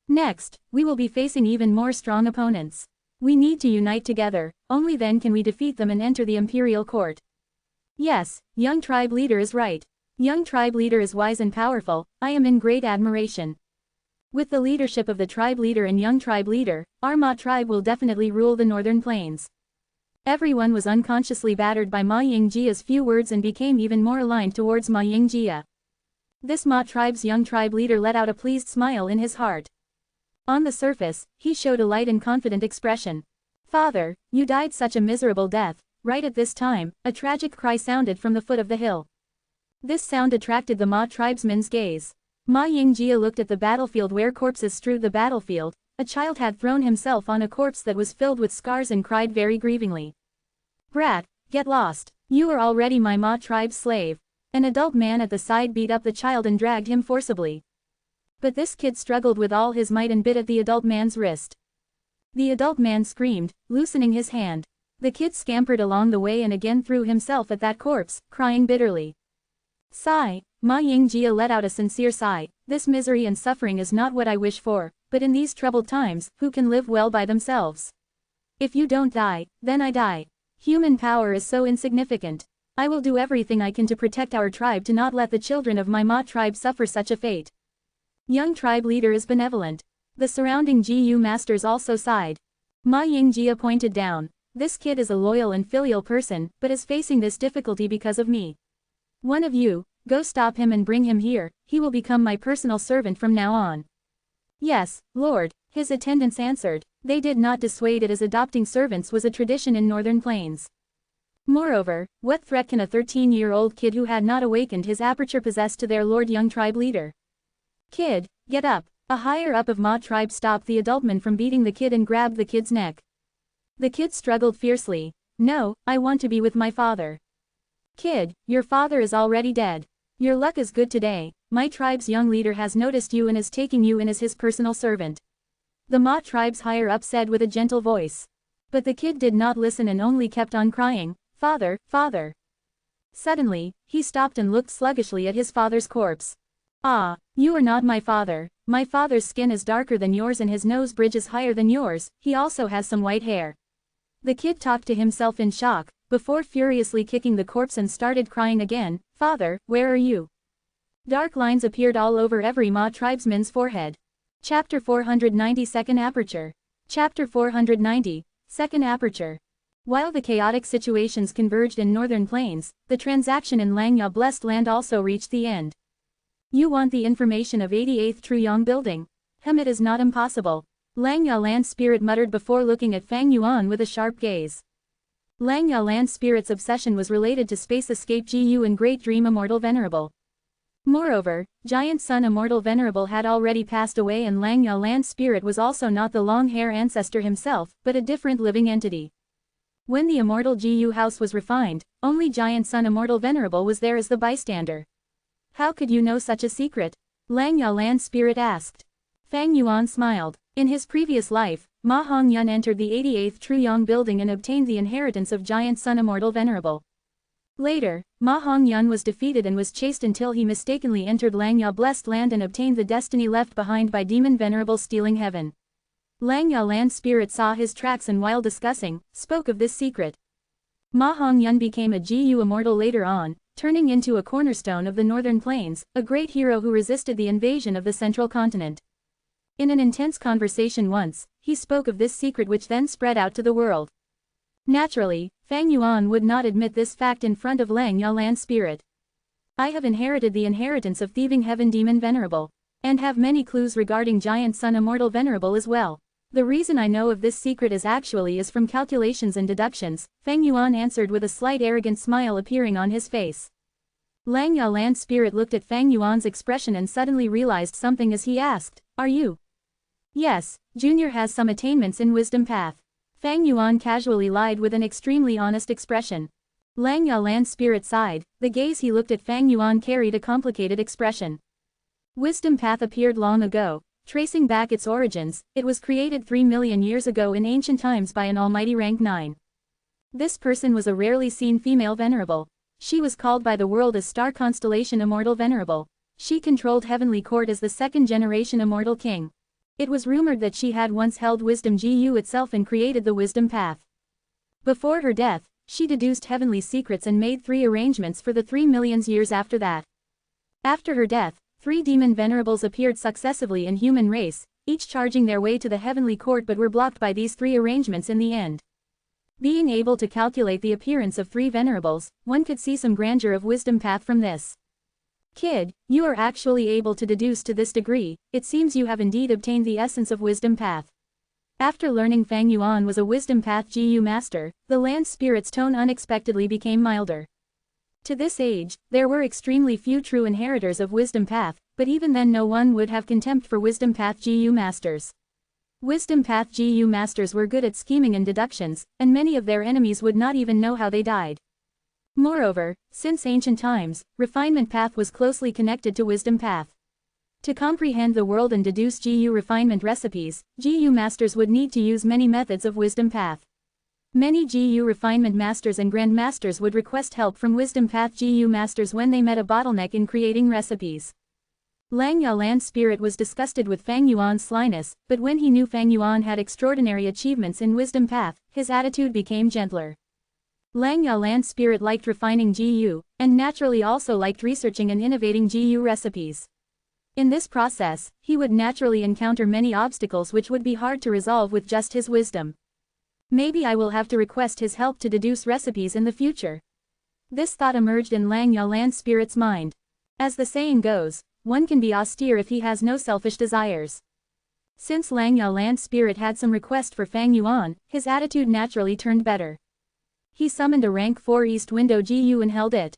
Next, we will be facing even more strong opponents. We need to unite together, only then can we defeat them and enter the imperial court. Yes, young tribe leader is right. Young tribe leader is wise and powerful, I am in great admiration. With the leadership of the tribe leader and young tribe leader, our Ma tribe will definitely rule the northern plains. Everyone was unconsciously battered by Ma Yingjia's few words and became even more aligned towards Ma Yingjia. This Ma tribe's young tribe leader let out a pleased smile in his heart. On the surface, he showed a light and confident expression. Father, you died such a miserable death. Right at this time, a tragic cry sounded from the foot of the hill. This sound attracted the Ma tribesman's gaze. Ma Yingjia looked at the battlefield where corpses strewed the battlefield. A child had thrown himself on a corpse that was filled with scars and cried very grievingly. Brat, get lost. You are already my Ma tribe's slave. An adult man at the side beat up the child and dragged him forcibly. But this kid struggled with all his might and bit at the adult man's wrist. The adult man screamed, loosening his hand. The kid scampered along the way and again threw himself at that corpse, crying bitterly. Sigh. Ma Yingjia let out a sincere sigh. This misery and suffering is not what I wish for, but in these troubled times, who can live well by themselves? If you don't die, then I die. Human power is so insignificant. I will do everything I can to protect our tribe to not let the children of my Ma tribe suffer such a fate. Young tribe leader is benevolent. The surrounding GU masters also sighed. Ma Yingjia pointed down. This kid is a loyal and filial person, but is facing this difficulty because of me. One of you, go stop him and bring him here, he will become my personal servant from now on. Yes, Lord, his attendants answered. They did not dissuade it as adopting servants was a tradition in northern plains. Moreover, what threat can a 13-year-old kid who had not awakened his aperture possess to their lord young tribe leader? Kid, get up. A higher up of Ma tribe stopped the adultman from beating the kid and grabbed the kid's neck. The kid struggled fiercely. No, I want to be with my father. Kid, your father is already dead. Your luck is good today. My tribe's young leader has noticed you and is taking you in as his personal servant. the Ma tribe's higher up said with a gentle voice. But the kid did not listen and only kept on crying, "Father, father." Suddenly, he stopped and looked sluggishly at his father's corpse. "Ah, you are not my father. My father's skin is darker than yours and his nose bridge is higher than yours, he also has some white hair." The kid talked to himself in shock, before furiously kicking the corpse and started crying again, "Father, where are you?" Dark lines appeared all over every Ma tribesman's forehead. Chapter 490 Second Aperture. Chapter 490, Second Aperture. While the chaotic situations converged in northern plains, the transaction in Langya blessed land also reached the end. "You want the information of 88th Truyong building? It is not impossible," Langya land spirit muttered before looking at Fang Yuan with a sharp gaze. Langya land spirit's obsession was related to space escape GU and Great Dream Immortal Venerable. Moreover, Giant Sun Immortal Venerable had already passed away and Langya land spirit was also not the long-hair ancestor himself, but a different living entity. When the Immortal GU house was refined, only Giant Sun Immortal Venerable was there as the bystander. "How could you know such a secret?" Langya land spirit asked. Fang Yuan smiled. In his previous life, Ma Hongyun entered the 88th Truyong building and obtained the inheritance of Giant Sun Immortal Venerable. Later, Ma Hongyun was defeated and was chased until he mistakenly entered Langya blessed land and obtained the destiny left behind by Demon Venerable stealing heaven. Langya land spirit saw his tracks and while discussing, spoke of this secret. Ma Hongyun became a GU immortal later on, turning into a cornerstone of the northern plains, a great hero who resisted the invasion of the central continent. In an intense conversation once, he spoke of this secret which then spread out to the world. Naturally, Fang Yuan would not admit this fact in front of Langya land spirit. "I have inherited the inheritance of thieving heaven demon venerable. And have many clues regarding Giant Sun Immortal Venerable as well. The reason I know of this secret is from calculations and deductions," Fang Yuan answered with a slight arrogant smile appearing on his face. Langya land spirit looked at Fang Yuan's expression and suddenly realized something as he asked, "Are you?" "Yes, Junior has some attainments in wisdom path." Fang Yuan casually lied with an extremely honest expression. Langya land spirit sighed, the gaze he looked at Fang Yuan carried a complicated expression. Wisdom path appeared long ago. Tracing back its origins, it was created 3 million years ago in ancient times by an almighty rank 9. This person was a rarely seen female venerable. She was called by the world as Star Constellation Immortal Venerable. She controlled Heavenly Court as the second-generation Immortal King. It was rumored that she had once held Wisdom GU itself and created the Wisdom Path. Before her death, she deduced heavenly secrets and made 3 arrangements for the 3 million years after that. After her death, 3 demon venerables appeared successively in human race, each charging their way to the heavenly court but were blocked by these 3 arrangements in the end. Being able to calculate the appearance of 3 venerables, one could see some grandeur of wisdom path from this. "Kid, you are actually able to deduce to this degree, it seems you have indeed obtained the essence of wisdom path." After learning Fang Yuan was a wisdom path GU master, the land spirit's tone unexpectedly became milder. To this age, there were extremely few true inheritors of wisdom path, but even then no one would have contempt for wisdom path GU masters. Wisdom path GU masters were good at scheming and deductions, and many of their enemies would not even know how they died. Moreover, since ancient times, refinement path was closely connected to wisdom path. To comprehend the world and deduce GU refinement recipes, GU masters would need to use many methods of wisdom path. Many GU refinement masters and grandmasters would request help from wisdom path GU masters when they met a bottleneck in creating recipes. Langya land spirit was disgusted with Fang Yuan's slyness, but when he knew Fang Yuan had extraordinary achievements in wisdom path, his attitude became gentler. Langya land spirit liked refining GU, and naturally also liked researching and innovating GU recipes. In this process, he would naturally encounter many obstacles which would be hard to resolve with just his wisdom. Maybe I will have to request his help to deduce recipes in the future. This thought emerged in Langya land spirit's mind. As the saying goes, one can be austere if he has no selfish desires. Since Langya land spirit had some request for Fang Yuan, his attitude naturally turned better. He summoned a rank 4 East Window GU and held it.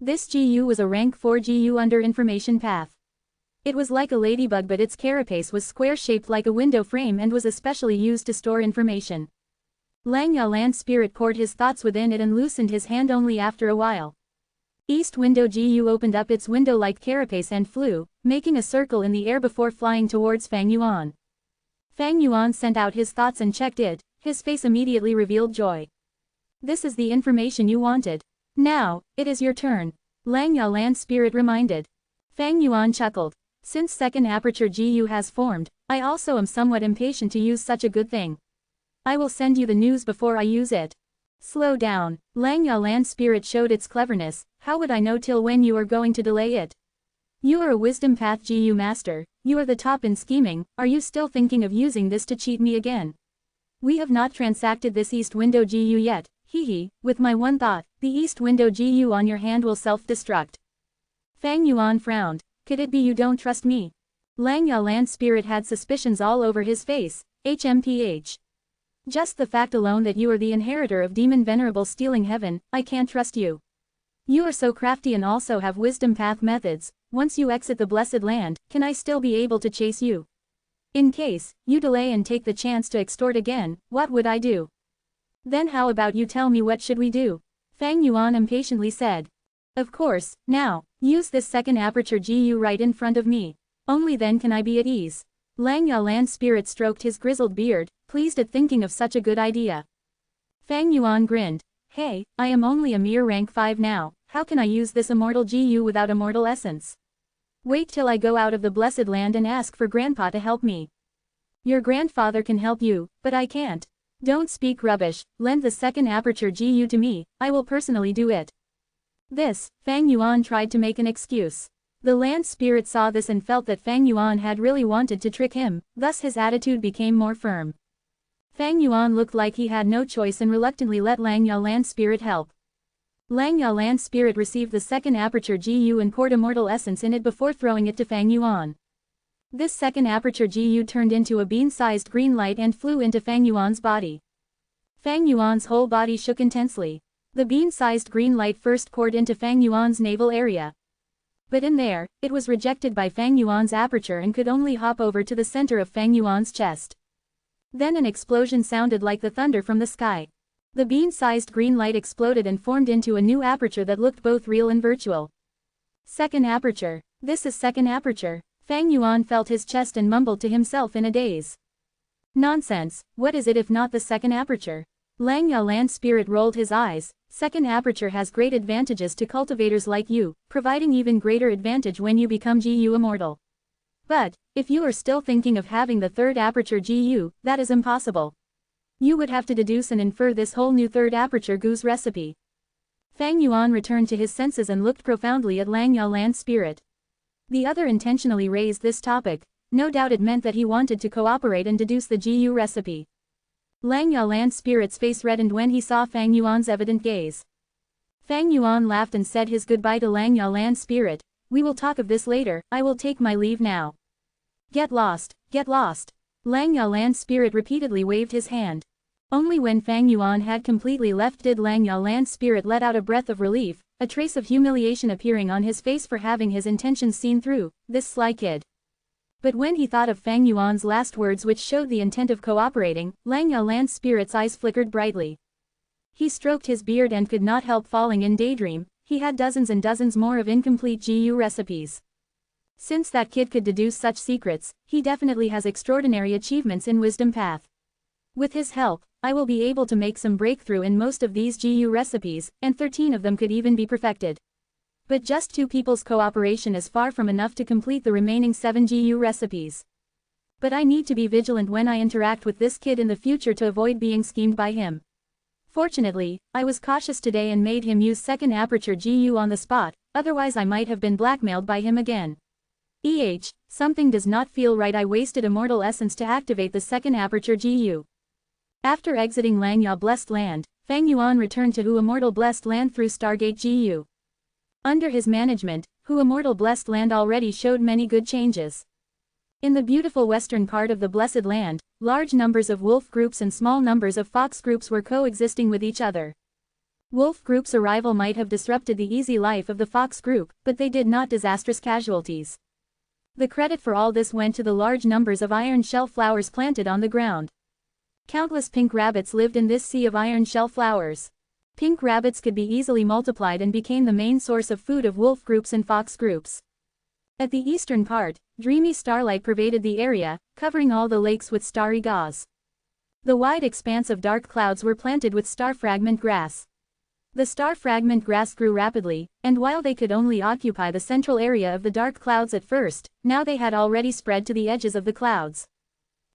This GU was a rank 4 GU under information path. It was like a ladybug but its carapace was square-shaped like a window frame and was especially used to store information. Langya land spirit poured his thoughts within it and loosened his hand only after a while. East Window GU opened up its window-like carapace and flew, making a circle in the air before flying towards Fang Yuan. Fang Yuan sent out his thoughts and checked it, his face immediately revealed joy. This is the information you wanted. Now, it is your turn. Lang Ya land spirit reminded. Fang Yuan chuckled. Since second aperture GU has formed, I also am somewhat impatient to use such a good thing. I will send you the news before I use it. Slow down. Lang Ya land spirit showed its cleverness. How would I know till when you are going to delay it? You are a wisdom path GU master, you are the top in scheming, are you still thinking of using this to cheat me again? We have not transacted this east window GU yet, hee, with my one thought, the east window GU on your hand will self-destruct. Fang Yuan frowned, could it be you don't trust me? Lang Ya land spirit had suspicions all over his face, HMPH. Just the fact alone that you are the inheritor of demon Venerable stealing heaven, I can't trust you. You are so crafty and also have wisdom path methods, once you exit the blessed land, can I still be able to chase you? In case, you delay and take the chance to extort again, what would I do? Then how about you tell me what should we do? Fang Yuan impatiently said. Of course, now, use this second aperture GU right in front of me. Only then can I be at ease. Lang Ya land spirit stroked his grizzled beard, pleased at thinking of such a good idea. Fang Yuan grinned. Hey, I am only a mere rank 5 now, how can I use this immortal GU without immortal essence? Wait till I go out of the blessed land and ask for Grandpa to help me. Your grandfather can help you, but I can't. Don't speak rubbish, lend the second aperture GU to me, I will personally do it. This, Fang Yuan tried to make an excuse. The land spirit saw this and felt that Fang Yuan had really wanted to trick him, thus his attitude became more firm. Fang Yuan looked like he had no choice and reluctantly let Lang Ya land spirit help. Lang Ya land spirit received the second aperture GU and poured immortal essence in it before throwing it to Fang Yuan. This second aperture GU turned into a bean-sized green light and flew into Fang Yuan's body. Fang Yuan's whole body shook intensely. The bean-sized green light first poured into Fang Yuan's navel area. But in there, it was rejected by Fang Yuan's aperture and could only hop over to the center of Fang Yuan's chest. Then an explosion sounded like the thunder from the sky. The bean-sized green light exploded and formed into a new aperture that looked both real and virtual. Second aperture. This is second aperture. Fang Yuan felt his chest and mumbled to himself in a daze. Nonsense, what is it if not the second aperture? Lang Ya land spirit rolled his eyes. Second aperture has great advantages to cultivators like you, providing even greater advantage when you become GU immortal. But, if you are still thinking of having the third aperture GU, that is impossible. You would have to deduce and infer this whole new third aperture GU's recipe. Fang Yuan returned to his senses and looked profoundly at Lang Ya land spirit. The other intentionally raised this topic, no doubt it meant that he wanted to cooperate and deduce the GU recipe. Lang Ya land spirit's face reddened when he saw Fang Yuan's evident gaze. Fang Yuan laughed and said his goodbye to Lang Ya land spirit. We will talk of this later, I will take my leave now. Get lost, get lost. Lang Ya land spirit repeatedly waved his hand. Only when Fang Yuan had completely left did Lang Ya land spirit let out a breath of relief, a trace of humiliation appearing on his face for having his intentions seen through, this sly kid. But when he thought of Fang Yuan's last words which showed the intent of cooperating, Lang Ya land spirit's eyes flickered brightly. He stroked his beard and could not help falling in daydream. He had dozens and dozens more of incomplete GU recipes. Since that kid could deduce such secrets, he definitely has extraordinary achievements in wisdom path. With his help, I will be able to make some breakthrough in most of these GU recipes, and 13 of them could even be perfected. But just 2 people's cooperation is far from enough to complete the remaining 7 GU recipes. But I need to be vigilant when I interact with this kid in the future to avoid being schemed by him. Fortunately, I was cautious today and made him use second aperture GU on the spot, otherwise I might have been blackmailed by him again. Something does not feel right. I wasted immortal essence to activate the second aperture GU. After exiting Lang Ya blessed land, Fang Yuan returned to Hu immortal blessed land through Stargate GU. Under his management, Hu immortal blessed land already showed many good changes. In the beautiful western part of the blessed land, large numbers of wolf groups and small numbers of fox groups were coexisting with each other. Wolf group's arrival might have disrupted the easy life of the fox group, but they did not disastrous casualties. The credit for all this went to the large numbers of iron shell flowers planted on the ground. Countless pink rabbits lived in this sea of iron shell flowers. Pink rabbits could be easily multiplied and became the main source of food of wolf groups and fox groups. At the eastern part, dreamy starlight pervaded the area, covering all the lakes with starry gauze. The wide expanse of dark clouds were planted with star fragment grass. The star fragment grass grew rapidly, and while they could only occupy the central area of the dark clouds at first, now they had already spread to the edges of the clouds.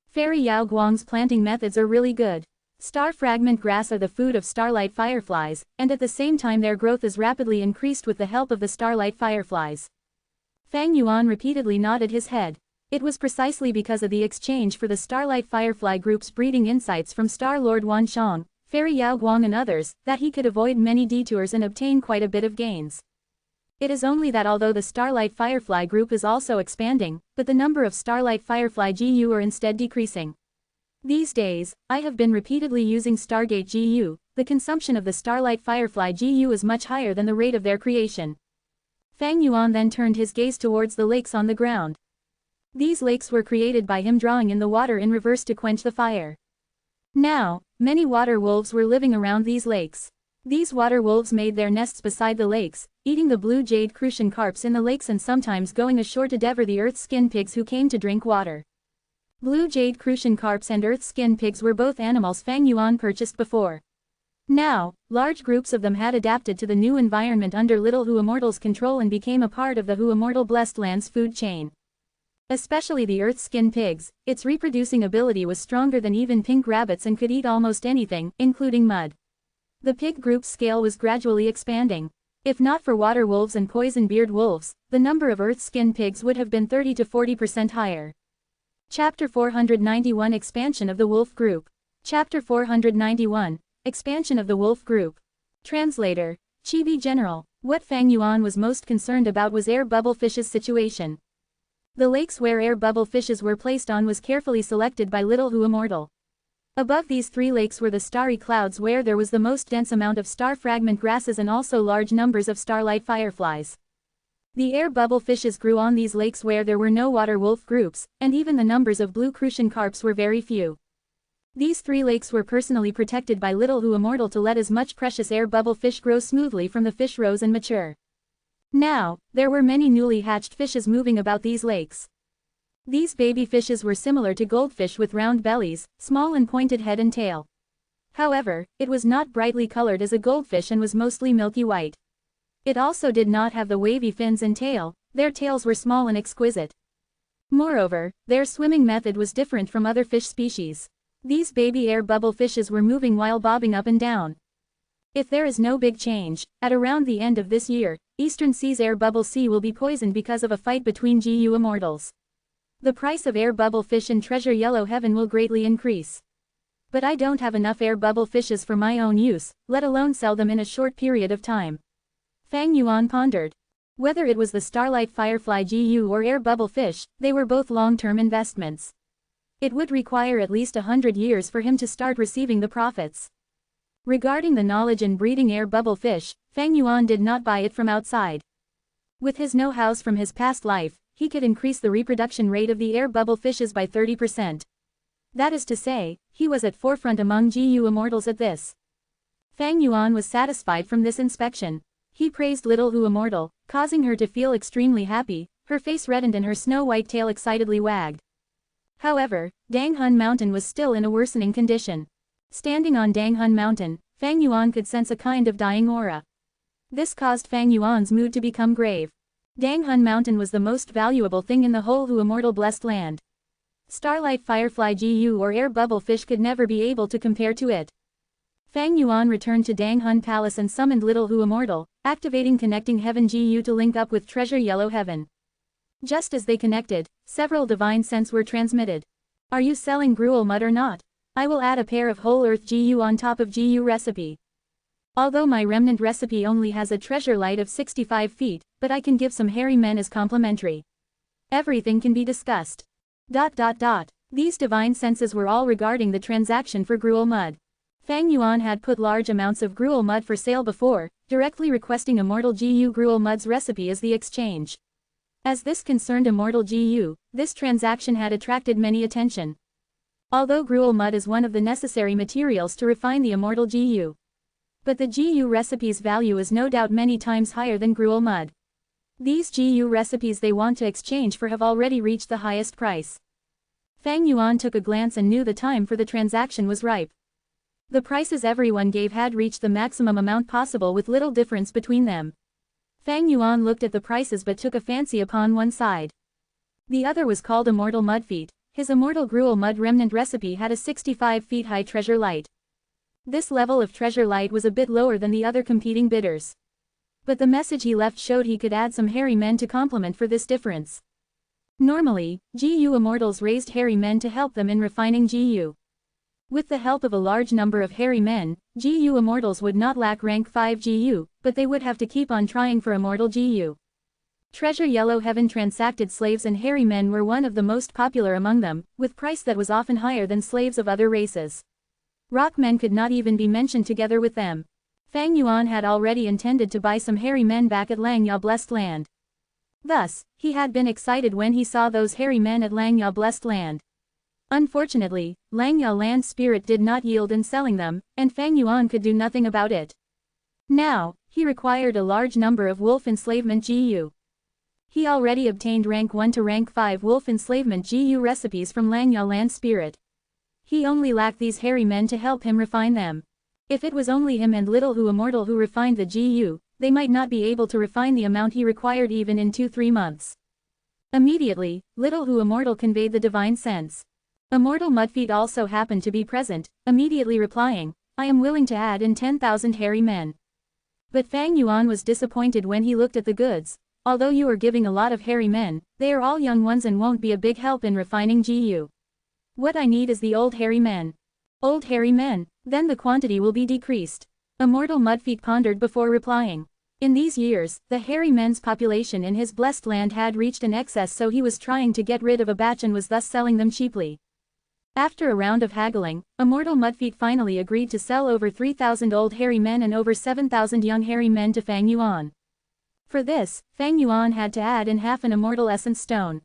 Fairy Yao Guang's planting methods are really good. Star fragment grass are the food of starlight fireflies, and at the same time their growth is rapidly increased with the help of the starlight fireflies. Fang Yuan repeatedly nodded his head. It was precisely because of the exchange for the starlight firefly group's breeding insights from Star Lord Wanshang, Fairy Yao Guang and others, that he could avoid many detours and obtain quite a bit of gains. It is only that although the Starlight Firefly group is also expanding, but the number of Starlight Firefly GU are instead decreasing. These days, I have been repeatedly using Stargate GU, the consumption of the Starlight Firefly GU is much higher than the rate of their creation. Fang Yuan then turned his gaze towards the lakes on the ground. These lakes were created by him drawing in the water in reverse to quench the fire. Now, many water wolves were living around these lakes. These water wolves made their nests beside the lakes, eating the blue jade crucian carps in the lakes and sometimes going ashore to devour the earth skin pigs who came to drink water. Blue jade crucian carps and earth skin pigs were both animals Fang Yuan purchased before. Now, large groups of them had adapted to the new environment under Little Hu Immortal's control and became a part of the Hu Immortal Blessed Land's food chain. Especially the earth skin pigs, its reproducing ability was stronger than even pink rabbits and could eat almost anything, including mud. The pig group's scale was gradually expanding. If not for water wolves and poison-beard wolves, the number of earth skin pigs would have been 30 to 40% higher. Chapter 491 Expansion of the Wolf Group. Chapter 491 Expansion of the Wolf Group. Translator, Chibi General. What Fang Yuan was most concerned about was air bubble fish's situation. The lakes where air bubble fishes were placed on was carefully selected by Little Hu Immortal. Above these three lakes were the starry clouds where there was the most dense amount of star fragment grasses and also large numbers of starlight fireflies. The air bubble fishes grew on these lakes where there were no water wolf groups, and even the numbers of blue crucian carps were very few. These three lakes were personally protected by Little Hu Immortal to let as much precious air bubble fish grow smoothly from the fish rows and mature. Now, there were many newly hatched fishes moving about these lakes. These baby fishes were similar to goldfish with round bellies, small and pointed head and tail. However, it was not brightly colored as a goldfish and was mostly milky white. It also did not have the wavy fins and tail, their tails were small and exquisite. Moreover, their swimming method was different from other fish species. These baby air bubble fishes were moving while bobbing up and down. If there is no big change, at around the end of this year, Eastern Sea's air bubble sea will be poisoned because of a fight between GU Immortals. The price of air bubble fish in Treasure Yellow Heaven will greatly increase. But I don't have enough air bubble fishes for my own use, let alone sell them in a short period of time. Fang Yuan pondered. Whether it was the Starlight Firefly GU or air bubble fish, they were both long-term investments. It would require at least 100 years for him to start receiving the profits. Regarding the knowledge in breeding air bubble fish, Fang Yuan did not buy it from outside. With his know-hows from his past life, he could increase the reproduction rate of the air bubble fishes by 30%. That is to say, he was at forefront among GU Immortals at this. Fang Yuan was satisfied from this inspection. He praised Little Hu Immortal, causing her to feel extremely happy, her face reddened and her snow-white tail excitedly wagged. However, Danghun Mountain was still in a worsening condition. Standing on Danghun Mountain, Fang Yuan could sense a kind of dying aura. This caused Fang Yuan's mood to become grave. Danghun Mountain was the most valuable thing in the whole Hu Immortal Blessed Land. Starlight Firefly GU or air bubble fish could never be able to compare to it. Fang Yuan returned to Danghun Palace and summoned Little Hu Immortal, activating Connecting Heaven GU to link up with Treasure Yellow Heaven. Just as they connected, several divine scents were transmitted. Are you selling gruel mud or not? I will add a pair of whole earth GU on top of GU recipe. Although my remnant recipe only has a treasure light of 65 feet, but I can give some hairy men as complimentary. Everything can be discussed. ... These divine senses were all regarding the transaction for gruel mud. Fang Yuan had put large amounts of gruel mud for sale before, directly requesting Immortal GU gruel mud's recipe as the exchange. As this concerned Immortal GU, this transaction had attracted many attention. Although gruel mud is one of the necessary materials to refine the Immortal GU. But the GU recipe's value is no doubt many times higher than gruel mud. These GU recipes they want to exchange for have already reached the highest price. Fang Yuan took a glance and knew the time for the transaction was ripe. The prices everyone gave had reached the maximum amount possible with little difference between them. Fang Yuan looked at the prices but took a fancy upon one side. The other was called Immortal Mud Feet. His Immortal Gruel Mud Remnant recipe had a 65 feet high treasure light. This level of treasure light was a bit lower than the other competing bidders. But the message he left showed he could add some hairy men to complement for this difference. Normally, GU Immortals raised hairy men to help them in refining GU. With the help of a large number of hairy men, GU Immortals would not lack rank 5 GU, but they would have to keep on trying for Immortal GU. Treasure Yellow Heaven transacted slaves and hairy men were one of the most popular among them, with price that was often higher than slaves of other races. Rock men could not even be mentioned together with them. Fang Yuan had already intended to buy some hairy men back at Langya Blessed Land. Thus, he had been excited when he saw those hairy men at Langya Blessed Land. Unfortunately, Langya Land Spirit did not yield in selling them, and Fang Yuan could do nothing about it. Now, he required a large number of wolf enslavement GU. He already obtained rank 1 to rank 5 wolf enslavement GU recipes from Langya Land Spirit. He only lacked these hairy men to help him refine them. If it was only him and Little Hu Immortal who refined the GU, they might not be able to refine the amount he required even in 2-3 months. Immediately, Little Hu Immortal conveyed the divine sense. Immortal Mudfeet also happened to be present, immediately replying, "I am willing to add in 10,000 hairy men." But Fang Yuan was disappointed when he looked at the goods. Although you are giving a lot of hairy men, they are all young ones and won't be a big help in refining GU. What I need is the old hairy men. Old hairy men, then the quantity will be decreased. Immortal Mudfeet pondered before replying. In these years, the hairy men's population in his blessed land had reached an excess, so he was trying to get rid of a batch and was thus selling them cheaply. After a round of haggling, Immortal Mudfeet finally agreed to sell over 3,000 old hairy men and over 7,000 young hairy men to Fang Yuan. For this, Fang Yuan had to add in half an Immortal Essence Stone.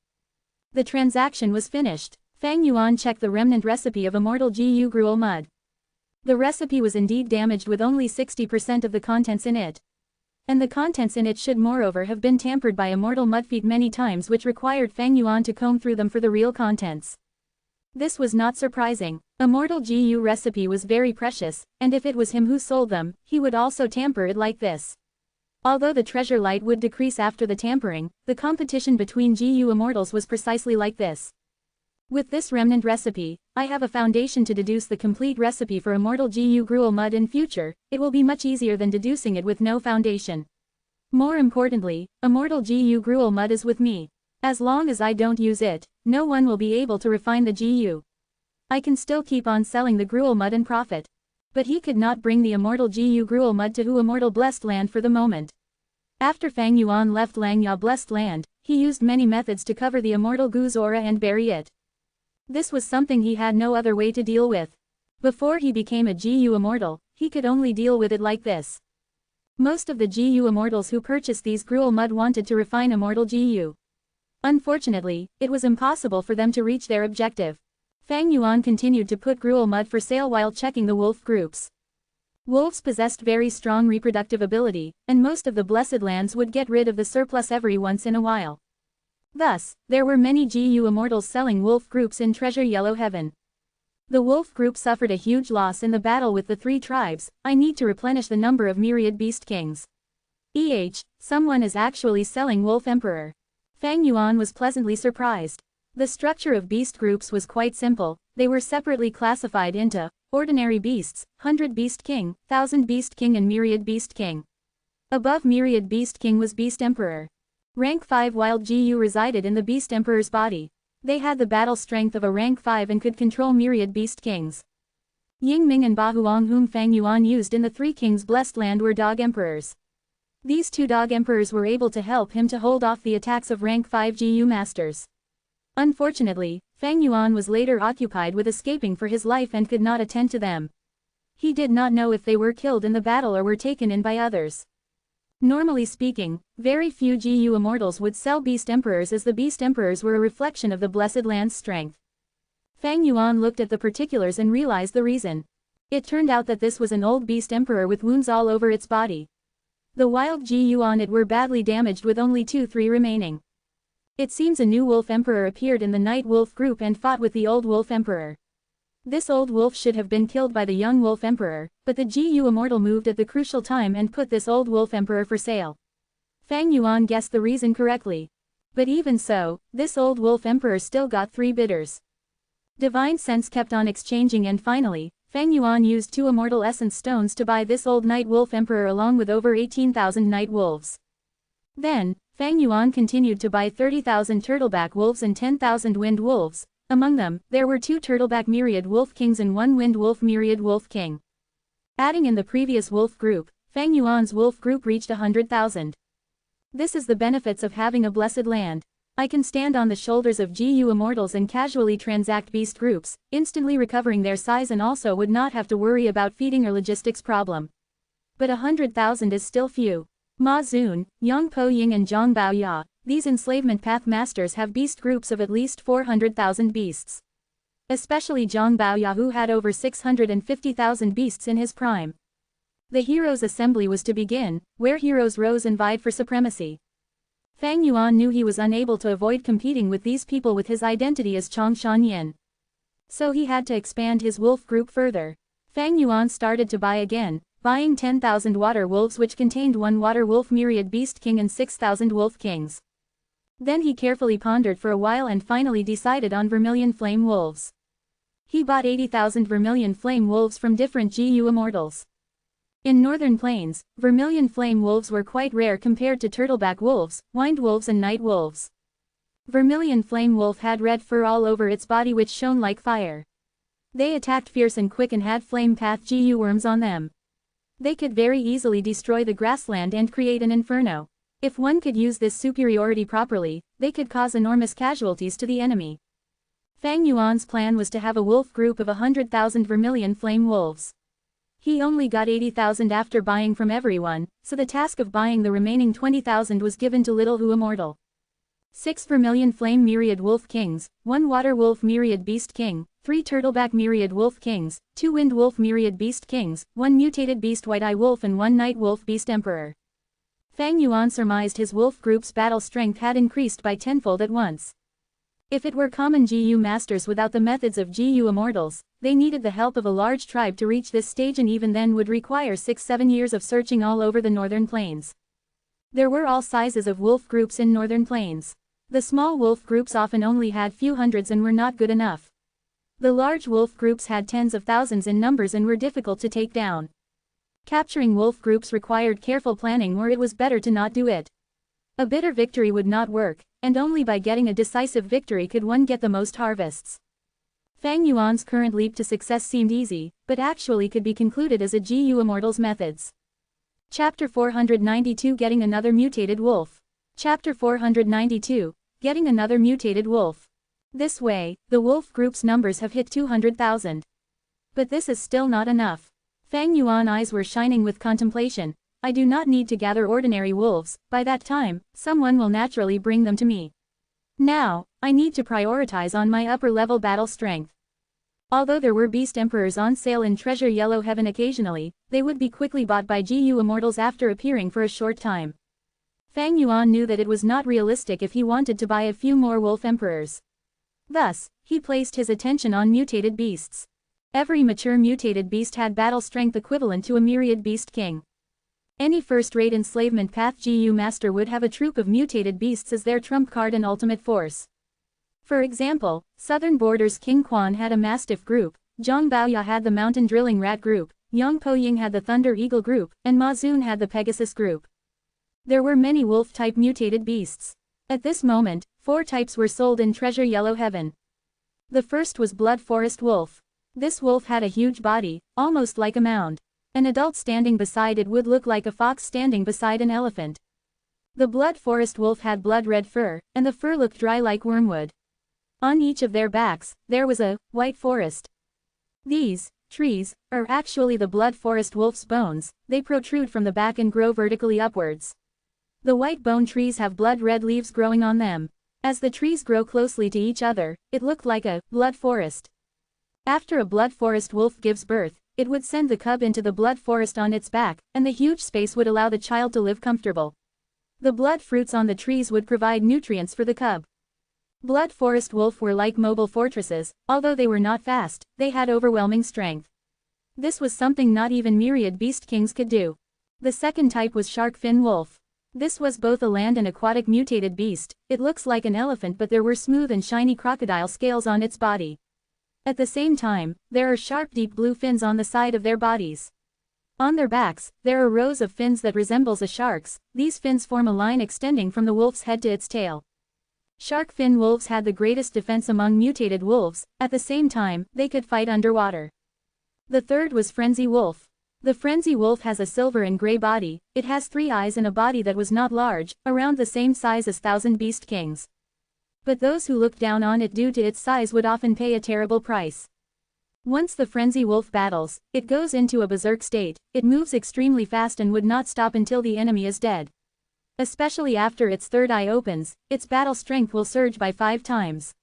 The transaction was finished. Fang Yuan checked the remnant recipe of Immortal GU Gruel Mud. The recipe was indeed damaged with only 60% of the contents in it. And the contents in it should moreover have been tampered by Immortal Mudfeet many times, which required Fang Yuan to comb through them for the real contents. This was not surprising. Immortal GU recipe was very precious, and if it was him who sold them, he would also tamper it like this. Although the treasure light would decrease after the tampering, the competition between GU Immortals was precisely like this. With this remnant recipe, I have a foundation to deduce the complete recipe for Immortal GU Gruel Mud in future. It will be much easier than deducing it with no foundation. More importantly, Immortal GU Gruel Mud is with me. As long as I don't use it, no one will be able to refine the GU. I can still keep on selling the Gruel Mud and profit. But he could not bring the Immortal GU Gruel Mud to Hu Immortal Blessed Land for the moment. After Fang Yuan left Langya Blessed Land, he used many methods to cover the Immortal Gu's aura and bury it. This was something he had no other way to deal with. Before he became a GU Immortal, he could only deal with it like this. Most of the GU Immortals who purchased these Gruel Mud wanted to refine Immortal GU. Unfortunately, it was impossible for them to reach their objective. Fang Yuan continued to put Gruel Mud for sale while checking the wolf groups. Wolves possessed very strong reproductive ability, and most of the Blessed Lands would get rid of the surplus every once in a while. Thus, there were many GU Immortals selling wolf groups in Treasure Yellow Heaven. The wolf group suffered a huge loss in the battle with the 3 tribes. I need to replenish the number of myriad beast kings. Someone is actually selling Wolf Emperor. Fang Yuan was pleasantly surprised. The structure of beast groups was quite simple. They were separately classified into ordinary beasts, 100 beast king, 1000 beast king and myriad beast king. Above myriad beast king was beast emperor. Rank 5 wild GU resided in the beast emperor's body. They had the battle strength of a rank 5 and could control myriad beast kings. Ying Ming and Ba Huang, whom Fang Yuan used in the 3 kings blessed land, were dog emperors. These 2 dog emperors were able to help him to hold off the attacks of rank 5 GU masters. Unfortunately, Fang Yuan was later occupied with escaping for his life and could not attend to them. He did not know if they were killed in the battle or were taken in by others. Normally speaking, very few GU Immortals would sell beast emperors, as the beast emperors were a reflection of the Blessed Land's strength. Fang Yuan looked at the particulars and realized the reason. It turned out that this was an old beast emperor with wounds all over its body. The wild Gu on it were badly damaged with only 2-3 remaining. It seems a new wolf emperor appeared in the night wolf group and fought with the old wolf emperor. This old wolf should have been killed by the young wolf emperor, but the Gu Immortal moved at the crucial time and put this old wolf emperor for sale. Fang Yuan guessed the reason correctly. But even so, this old wolf emperor still got 3 bidders. Divine Sense kept on exchanging and finally, Fang Yuan used 2 immortal essence stones to buy this old night wolf emperor along with over 18,000 night wolves. Then, Fang Yuan continued to buy 30,000 turtleback wolves and 10,000 wind wolves. Among them, there were 2 turtleback myriad wolf kings and 1 wind wolf myriad wolf king. Adding in the previous wolf group, Fang Yuan's wolf group reached 100,000. This is the benefits of having a blessed land. I can stand on the shoulders of Gu Immortals and casually transact beast groups, instantly recovering their size, and also would not have to worry about feeding or logistics problem. But 100,000 is still few. Ma Zun, Yang Po Ying and Zhang Baoya, these enslavement path masters have beast groups of at least 400,000 beasts. Especially Zhang Baoya, who had over 650,000 beasts in his prime. The heroes' assembly was to begin, where heroes rose and vied for supremacy. Fang Yuan knew he was unable to avoid competing with these people with his identity as Chong Shanyin. So he had to expand his wolf group further. Fang Yuan started to buy again, buying 10,000 water wolves, which contained 1 water wolf myriad beast king and 6,000 wolf kings. Then he carefully pondered for a while and finally decided on vermilion flame wolves. He bought 80,000 vermilion flame wolves from different Gu Immortals. In northern plains, vermilion flame wolves were quite rare compared to turtleback wolves, wind wolves and night wolves. Vermilion flame wolf had red fur all over its body which shone like fire. They attacked fierce and quick and had flame path Gu worms on them. They could very easily destroy the grassland and create an inferno. If one could use this superiority properly, they could cause enormous casualties to the enemy. Fang Yuan's plan was to have a wolf group of 100,000 vermilion flame wolves. He only got 80,000 after buying from everyone, so the task of buying the remaining 20,000 was given to Little Hu Immortal. 6 vermilion flame myriad wolf kings, 1 water wolf myriad beast king, 3 turtleback myriad wolf kings, 2 wind wolf myriad beast kings, 1 mutated beast white eye wolf and 1 night wolf beast emperor. Fang Yuan surmised his wolf group's battle strength had increased by tenfold at once. If it were common Gu masters without the methods of Gu Immortals, they needed the help of a large tribe to reach this stage, and even then would require 6-7 years of searching all over the northern plains. There were all sizes of wolf groups in northern plains. The small wolf groups often only had few hundreds and were not good enough. The large wolf groups had tens of thousands in numbers and were difficult to take down. Capturing wolf groups required careful planning, or it was better to not do it. A bitter victory would not work, and only by getting a decisive victory could one get the most harvests. Fang Yuan's current leap to success seemed easy, but actually could be concluded as a Gu Immortal's methods. Chapter 492 Getting Another Mutated Wolf. Chapter 492 Getting Another Mutated Wolf. This way, the wolf group's numbers have hit 200,000. But this is still not enough. Fang Yuan's eyes were shining with contemplation. I do not need to gather ordinary wolves, by that time, someone will naturally bring them to me. Now, I need to prioritize on my upper-level battle strength. Although there were beast emperors on sale in Treasure Yellow Heaven occasionally, they would be quickly bought by Gu Immortals after appearing for a short time. Fang Yuan knew that it was not realistic if he wanted to buy a few more wolf emperors. Thus, he placed his attention on mutated beasts. Every mature mutated beast had battle strength equivalent to a myriad beast king. Any first-rate enslavement path Gu master would have a troop of mutated beasts as their trump card and ultimate force. For example, Southern Border's King Quan had a mastiff group, Zhang Baoya had the mountain drilling rat group, Yang Po Ying had the thunder eagle group, and Ma Zun had the Pegasus group. There were many wolf-type mutated beasts. At this moment, 4 types were sold in Treasure Yellow Heaven. The first was Blood Forest Wolf. This wolf had a huge body, almost like a mound. An adult standing beside it would look like a fox standing beside an elephant. The Blood Forest Wolf had blood-red fur, and the fur looked dry like wormwood. On each of their backs, there was a white forest. These trees are actually the Blood Forest Wolf's bones. They protrude from the back and grow vertically upwards. The white bone trees have blood-red leaves growing on them. As the trees grow closely to each other, it looked like a blood forest. After a blood forest wolf gives birth, it would send the cub into the blood forest on its back, and the huge space would allow the child to live comfortable. The blood fruits on the trees would provide nutrients for the cub. Blood forest wolf were like mobile fortresses, although they were not fast, they had overwhelming strength. This was something not even myriad beast kings could do. The second type was shark fin wolf. This was both a land and aquatic mutated beast. It looks like an elephant, but there were smooth and shiny crocodile scales on its body. At the same time, there are sharp deep blue fins on the side of their bodies. On their backs, there are rows of fins that resembles a shark's. These fins form a line extending from the wolf's head to its tail. Shark fin wolves had the greatest defense among mutated wolves. At the same time, they could fight underwater. The third was frenzy wolf. The frenzy wolf has a silver and gray body. It has 3 eyes and a body that was not large, around the same size as thousand beast kings. But those who looked down on it due to its size would often pay a terrible price. Once the frenzy wolf battles, it goes into a berserk state. It moves extremely fast and would not stop until the enemy is dead. Especially after its third eye opens, its battle strength will surge by 5 times.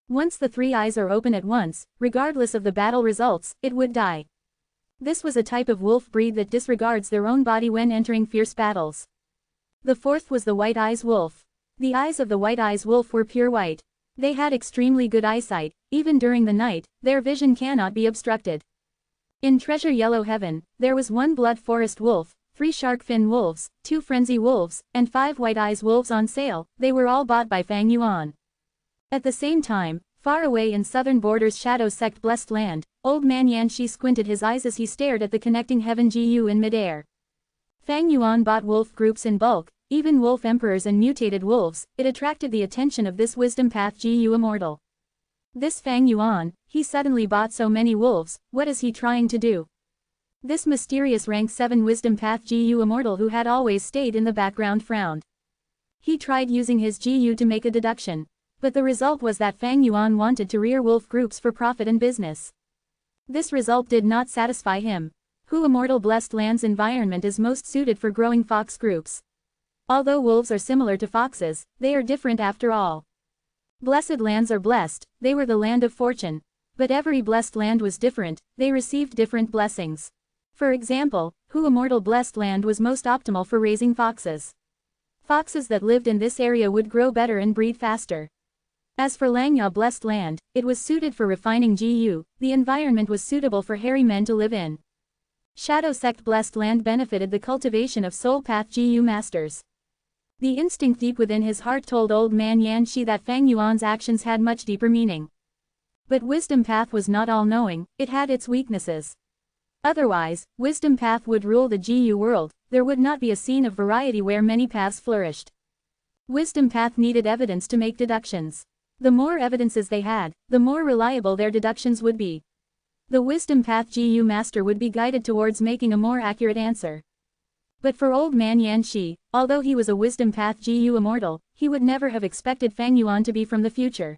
Once the 3 eyes are open at once, regardless of the battle results, it would die. This was a type of wolf breed that disregards their own body when entering fierce battles. The fourth was the white eyes wolf. The eyes of the white eyes wolf were pure white. They had extremely good eyesight. Even during the night, their vision cannot be obstructed. In Treasure Yellow Heaven, there was 1 blood forest wolf, 3 shark fin wolves, 2 frenzy wolves, and 5 white eyes wolves on sale. They were all bought by Fang Yuan. At the same time, far away in southern borders Shadow Sect Blessed Land, Old Man Yanxi squinted his eyes as he stared at the connecting heaven Gu in midair. Fang Yuan bought wolf groups in bulk, even wolf emperors and mutated wolves. It attracted the attention of this wisdom path Gu Immortal. This Fang Yuan, he suddenly bought so many wolves. What is he trying to do? This mysterious rank 7 wisdom path Gu Immortal, who had always stayed in the background, frowned. He tried using his Gu to make a deduction. But the result was that Fang Yuan wanted to rear wolf groups for profit and business. This result did not satisfy him. Hu Immortal Blessed Land's environment is most suited for growing fox groups. Although wolves are similar to foxes, they are different after all. Blessed lands are blessed, they were the land of fortune. But every blessed land was different, they received different blessings. For example, Hu Immortal Blessed Land was most optimal for raising foxes. Foxes that lived in this area would grow better and breed faster. As for Langya Blessed Land, it was suited for refining Gu. The environment was suitable for hairy men to live in. Shadow Sect Blessed Land benefited the cultivation of soul path Gu masters. The instinct deep within his heart told Old Man Yanxi that Fang Yuan's actions had much deeper meaning. But Wisdom Path was not all-knowing, it had its weaknesses. Otherwise, Wisdom Path would rule the Gu world. There would not be a scene of variety where many paths flourished. Wisdom Path needed evidence to make deductions. The more evidences they had, the more reliable their deductions would be. The Wisdom Path Gu Master would be guided towards making a more accurate answer. But for Old Man Yanxi, although he was a Wisdom Path Gu Immortal, he would never have expected Fang Yuan to be from the future.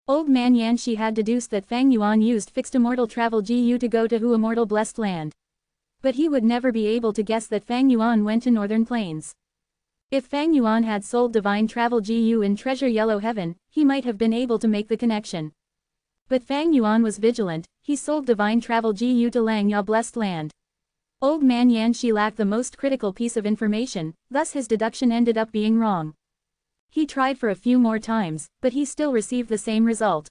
Old Man Yanxi had deduced that Fang Yuan used fixed immortal travel Gu to go to Hu Immortal Blessed Land. But he would never be able to guess that Fang Yuan went to Northern Plains. If Fang Yuan had sold divine travel Gu in Treasure Yellow Heaven, he might have been able to make the connection. But Fang Yuan was vigilant, he sold divine travel Gu to Langya Blessed Land. Old Man Yanxi lacked the most critical piece of information, thus his deduction ended up being wrong. He tried for a few more times, but he still received the same result.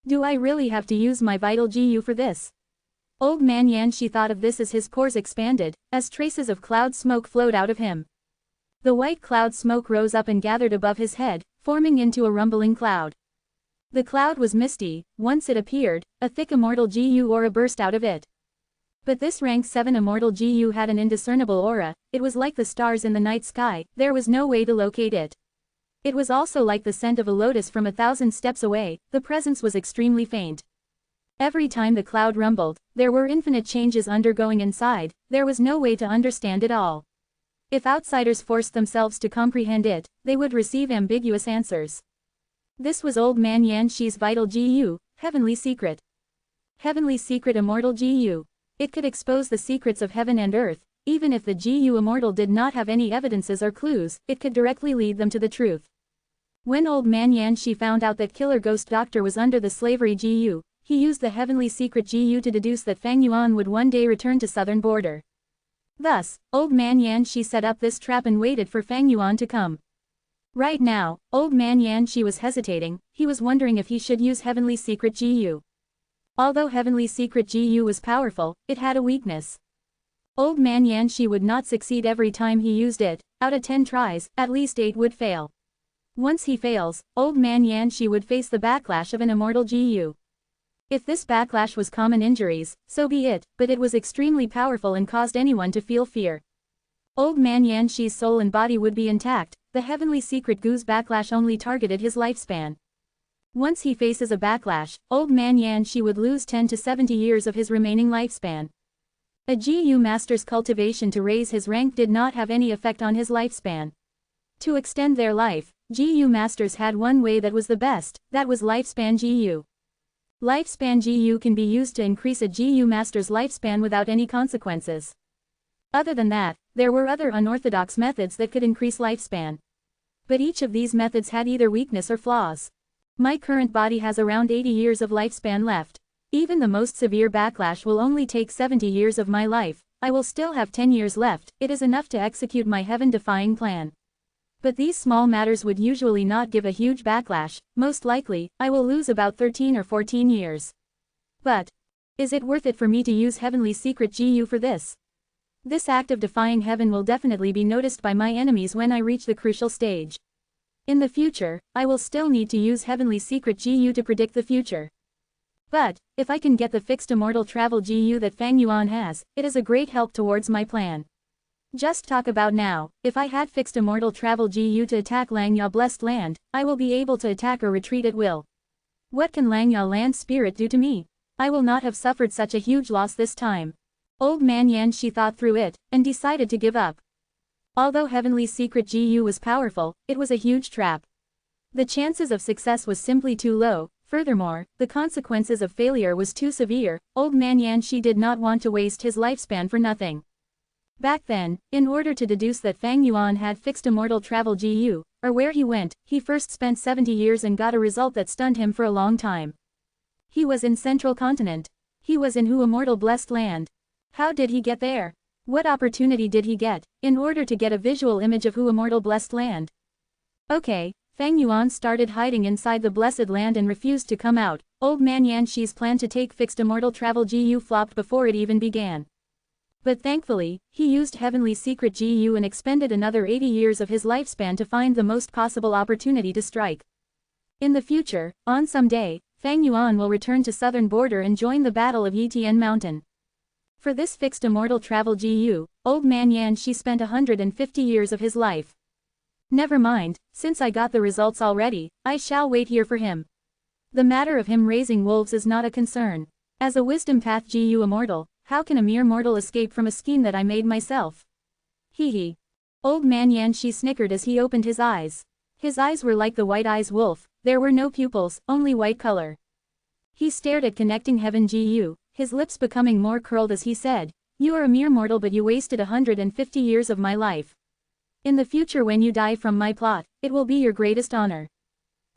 Do I really have to use my vital Gu for this? Old Man Yanxi thought of this as his pores expanded, as traces of cloud smoke flowed out of him. The white cloud smoke rose up and gathered above his head, forming into a rumbling cloud. The cloud was misty. Once it appeared, a thick immortal Gu aura burst out of it. But this rank 7 immortal Gu had an indiscernible aura. It was like the stars in the night sky, there was no way to locate it. It was also like the scent of a lotus from 1,000 steps away, the presence was extremely faint. Every time the cloud rumbled, there were infinite changes undergoing inside, there was no way to understand it all. If outsiders forced themselves to comprehend it, they would receive ambiguous answers. This was Old Man Yanxi's vital Gu, heavenly secret. Heavenly secret immortal Gu. It could expose the secrets of heaven and earth. Even if the Gu Immortal did not have any evidences or clues, it could directly lead them to the truth. When Old Man Yanxi found out that Killer Ghost Doctor was under the slavery Gu, he used the heavenly secret GU to deduce that Fang Yuan would one day return to southern border. Thus, Old Man Yan Shi set up this trap and waited for Fang Yuan to come. Right now, Old Man Yan Shi was hesitating, he was wondering if he should use heavenly secret GU. Although heavenly secret GU was powerful, it had a weakness. Old Man Yan Shi would not succeed every time he used it, out of 10 tries, at least 8 would fail. Once he fails, Old Man Yan Shi would face the backlash of an immortal GU. If this backlash was common injuries, so be it, but it was extremely powerful and caused anyone to feel fear. Old Man Yan Shi's soul and body would be intact, the heavenly secret GU's backlash only targeted his lifespan. Once he faces a backlash, Old Man Yan Shi would lose 10 to 70 years of his remaining lifespan. A GU master's cultivation to raise his rank did not have any effect on his lifespan. To extend their life, GU masters had one way that was the best, that was lifespan GU. Lifespan GU can be used to increase a GU master's lifespan without any consequences. Other than that, there were other unorthodox methods that could increase lifespan. But each of these methods had either weakness or flaws. My current body has around 80 years of lifespan left. Even the most severe backlash will only take 70 years of my life, I will still have 10 years left, it is enough to execute my heaven-defying plan. But these small matters would usually not give a huge backlash, most likely, I will lose about 13 or 14 years. But, is it worth it for me to use heavenly secret GU for this? This act of defying heaven will definitely be noticed by my enemies when I reach the crucial stage. In the future, I will still need to use heavenly secret GU to predict the future. But, if I can get the fixed immortal travel GU that Fang Yuan has, it is a great help towards my plan. Just talk about now, if I had fixed immortal travel GU to attack Langya blessed land, I will be able to attack or retreat at will. What can Langya land spirit do to me? I will not have suffered such a huge loss this time. Old Man Yan Shi thought through it, and decided to give up. Although heavenly secret GU was powerful, it was a huge trap. The chances of success was simply too low, furthermore, the consequences of failure was too severe, Old Man Yan Shi did not want to waste his lifespan for nothing. Back then, in order to deduce that Fang Yuan had fixed immortal travel GU, or where he went, he first spent 70 years and got a result that stunned him for a long time. He was in Central Continent. He was in Hu Immortal Blessed Land. How did he get there? What opportunity did he get, in order to get a visual image of Hu Immortal Blessed Land? Okay, Fang Yuan started hiding inside the Blessed Land and refused to come out. Old Man Yan Shi's plan to take fixed immortal travel GU flopped before it even began. But thankfully, he used heavenly secret GU and expended another 80 years of his lifespan to find the most possible opportunity to strike. In the future, on some day, Fang Yuan will return to southern border and join the battle of Yitian Mountain. For this fixed immortal travel GU, Old Man Yan Shi spent 150 years of his life. Never mind, since I got the results already, I shall wait here for him. The matter of him raising wolves is not a concern. As a wisdom path GU immortal, how can a mere mortal escape from a scheme that I made myself? Hee hee. Old Man Yan Shi snickered as he opened his eyes. His eyes were like the white eyes wolf, there were no pupils, only white color. He stared at connecting heaven GU, his lips becoming more curled as he said, "You are a mere mortal but you wasted 150 years of my life. In the future when you die from my plot, it will be your greatest honor.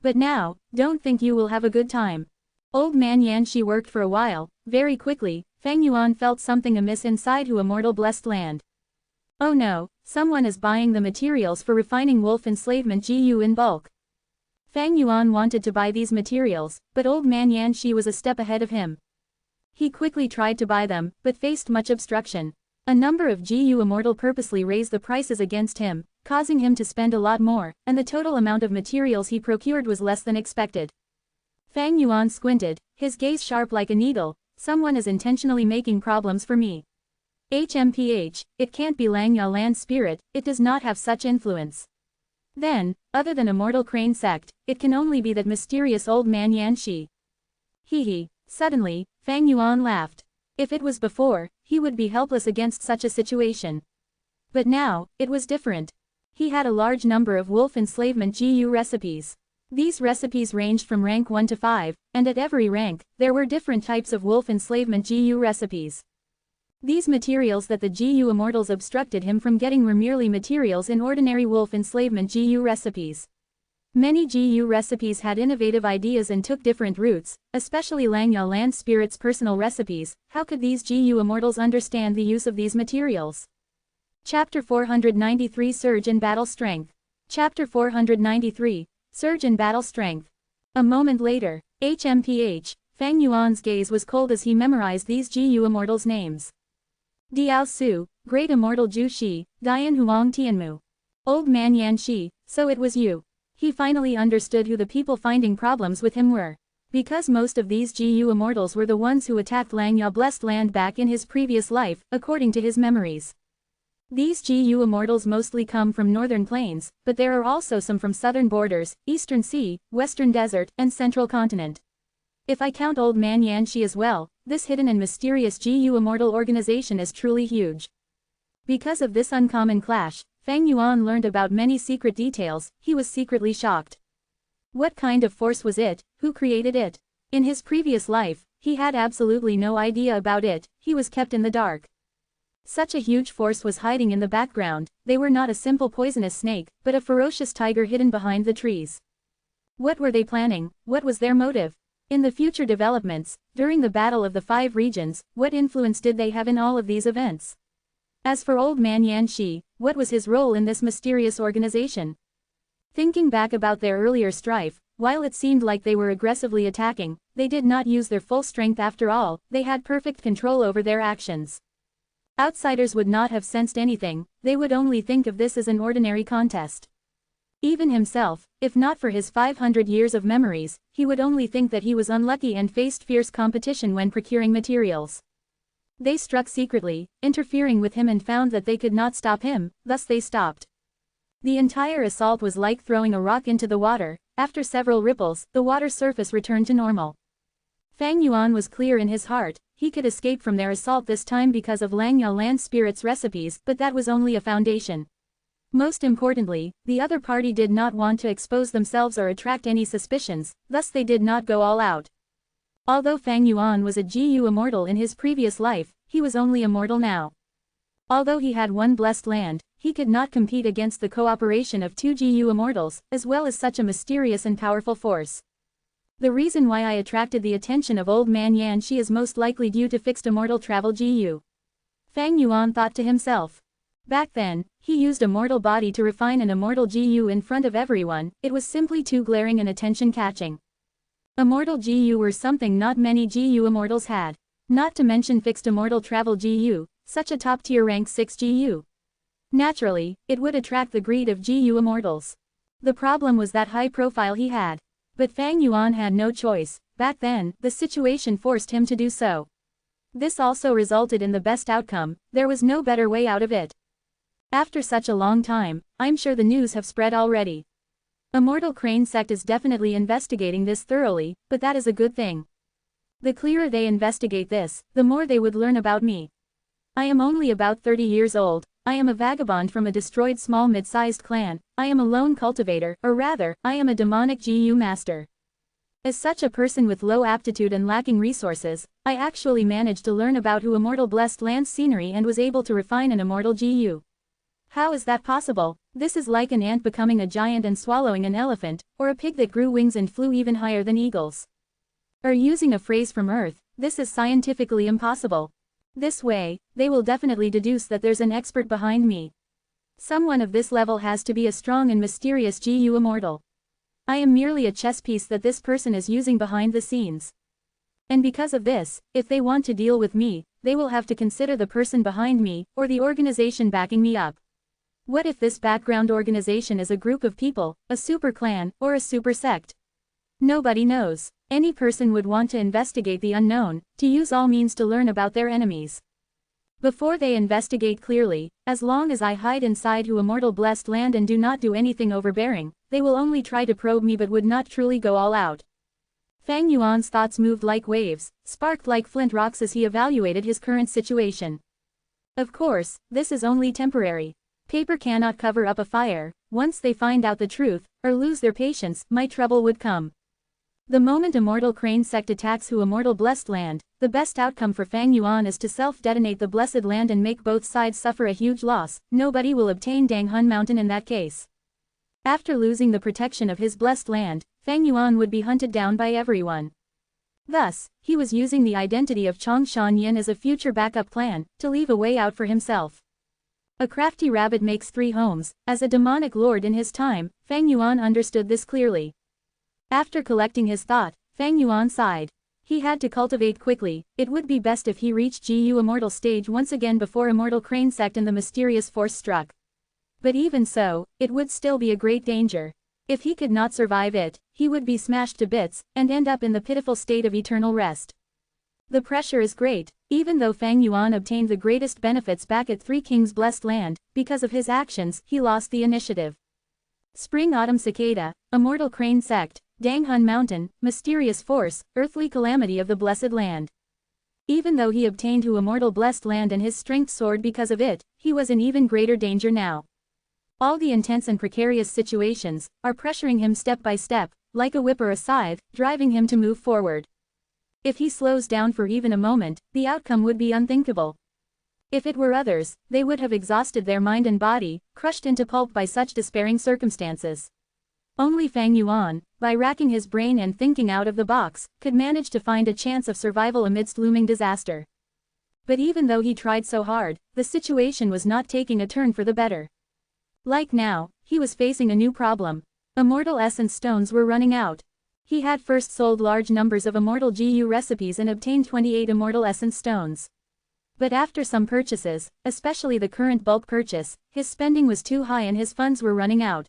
But now, don't think you will have a good time." Old Man Yan Shi worked for a while, very quickly, Fang Yuan felt something amiss inside Hu Immortal Blessed Land. Oh no, someone is buying the materials for refining wolf enslavement GU in bulk. Fang Yuan wanted to buy these materials, but Old Man Yan Shi was a step ahead of him. He quickly tried to buy them, but faced much obstruction. A number of GU Immortal purposely raised the prices against him, causing him to spend a lot more, and the total amount of materials he procured was less than expected. Fang Yuan squinted, his gaze sharp like a needle. Someone is intentionally making problems for me. HMPH, it can't be Langya land spirit, it does not have such influence. Then, other than Immortal Crane sect, it can only be that mysterious Old Man Yan Shi. Hee hee. Suddenly, Fang Yuan laughed. If it was before, he would be helpless against such a situation. But now, it was different. He had a large number of wolf enslavement GU recipes. These recipes ranged from rank 1 to 5, and at every rank, there were different types of wolf enslavement GU recipes. These materials that the GU Immortals obstructed him from getting were merely materials in ordinary wolf enslavement GU recipes. Many GU recipes had innovative ideas and took different routes, especially Langya land spirits' personal recipes. How could these GU immortals understand the use of these materials? Chapter 493 Surge in Battle Strength. Chapter 493 Surge in Battle Strength. A moment later, HMPH, Fang Yuan's gaze was cold as he memorized these GU immortals' names. Diao Su, Great Immortal Ju Shi, Dian Huang Tianmu. Old Man Yan Shi, so it was you. He finally understood who the people finding problems with him were. Because most of these GU immortals were the ones who attacked Langya blessed land back in his previous life, according to his memories. These GU immortals mostly come from northern plains, but there are also some from southern borders, eastern sea, western desert, and central continent. If I count Old Man Yan Shi as well, this hidden and mysterious GU immortal organization is truly huge. Because of this uncommon clash, Fang Yuan learned about many secret details. He was secretly shocked. What kind of force was it? Who created it? In his previous life, he had absolutely no idea about it. He was kept in the dark. Such a huge force was hiding in the background. They were not a simple poisonous snake, but a ferocious tiger hidden behind the trees. What were they planning? What was their motive? In the future developments, during the Battle of the Five Regions, what influence did they have in all of these events? As for Old Man Yan Shi, what was his role in this mysterious organization? Thinking back about their earlier strife, while it seemed like they were aggressively attacking, they did not use their full strength after all. They had perfect control over their actions. Outsiders would not have sensed anything. They would only think of this as an ordinary contest. Even himself, if not for his 500 years of memories, he would only think that he was unlucky and faced fierce competition when procuring materials. They struck secretly, interfering with him, and found that they could not stop him, thus they stopped. The entire assault was like throwing a rock into the water. After several ripples, the water surface returned to normal. Fang Yuan was clear in his heart. He could escape from their assault this time because of Langya land spirits' recipes, but that was only a foundation. Most importantly, the other party did not want to expose themselves or attract any suspicions, thus they did not go all out. Although Fang Yuan was a GU immortal in his previous life, he was only immortal now. Although he had one blessed land, he could not compete against the cooperation of two GU immortals, as well as such a mysterious and powerful force. The reason why I attracted the attention of Old Man Yan Shi is most likely due to fixed immortal travel GU. Fang Yuan thought to himself. Back then, he used a mortal body to refine an immortal GU in front of everyone. It was simply too glaring and attention-catching. Immortal GU were something not many GU immortals had. Not to mention fixed immortal travel GU, such a top-tier rank 6 GU. Naturally, it would attract the greed of GU immortals. The problem was that high profile he had. But Fang Yuan had no choice. Back then, the situation forced him to do so. This also resulted in the best outcome. There was no better way out of it. After such a long time, I'm sure the news have spread already. Immortal Crane sect is definitely investigating this thoroughly, but that is a good thing. The clearer they investigate this, the more they would learn about me. I am only about 30 years old. I am a vagabond from a destroyed small mid-sized clan. I am a lone cultivator, or rather, I am a demonic GU master. As such a person with low aptitude and lacking resources, I actually managed to learn about who immortal blessed land scenery and was able to refine an immortal GU. How is that possible? This is like an ant becoming a giant and swallowing an elephant, or a pig that grew wings and flew even higher than eagles. Or using a phrase from Earth, this is scientifically impossible. This way, they will definitely deduce that there's an expert behind me. Someone of this level has to be a strong and mysterious GU immortal. I am merely a chess piece that this person is using behind the scenes. And because of this, if they want to deal with me, they will have to consider the person behind me, or the organization backing me up. What if this background organization is a group of people, a super clan, or a super sect? Nobody knows. Any person would want to investigate the unknown, to use all means to learn about their enemies. Before they investigate clearly, as long as I hide inside who immortal blessed land and do not do anything overbearing, they will only try to probe me but would not truly go all out. Fang Yuan's thoughts moved like waves, sparked like flint rocks as he evaluated his current situation. Of course, this is only temporary. Paper cannot cover up a fire. Once they find out the truth, or lose their patience, my trouble would come. The moment Immortal Crane sect attacks who immortal blessed land, the best outcome for Fang Yuan is to self-detonate the blessed land and make both sides suffer a huge loss. Nobody will obtain Dang Hun Mountain in that case. After losing the protection of his blessed land, Fang Yuan would be hunted down by everyone. Thus, he was using the identity of Chongshan Yin as a future backup plan, to leave a way out for himself. A crafty rabbit makes 3 homes. As a demonic lord in his time, Fang Yuan understood this clearly. After collecting his thought, Fang Yuan sighed. He had to cultivate quickly. It would be best if he reached Gu Immortal stage once again before Immortal Crane sect and the mysterious force struck. But even so, it would still be a great danger. If he could not survive it, he would be smashed to bits, and end up in the pitiful state of eternal rest. The pressure is great. Even though Fang Yuan obtained the greatest benefits back at Three Kings' blessed land, because of his actions, he lost the initiative. Spring-Autumn Cicada, Immortal Crane sect, Danghun Mountain, mysterious force, earthly calamity of the blessed land. Even though he obtained Hu Immortal blessed land and his strength soared because of it, he was in even greater danger now. All the intense and precarious situations are pressuring him step by step, like a whip or a scythe, driving him to move forward. If he slows down for even a moment, the outcome would be unthinkable. If it were others, they would have exhausted their mind and body, crushed into pulp by such despairing circumstances. Only Fang Yuan, by racking his brain and thinking out of the box, could manage to find a chance of survival amidst looming disaster. But even though he tried so hard, the situation was not taking a turn for the better. Like now, he was facing a new problem. Immortal Essence Stones were running out. He had first sold large numbers of Immortal GU recipes and obtained 28 Immortal Essence Stones. But after some purchases, especially the current bulk purchase, his spending was too high and his funds were running out.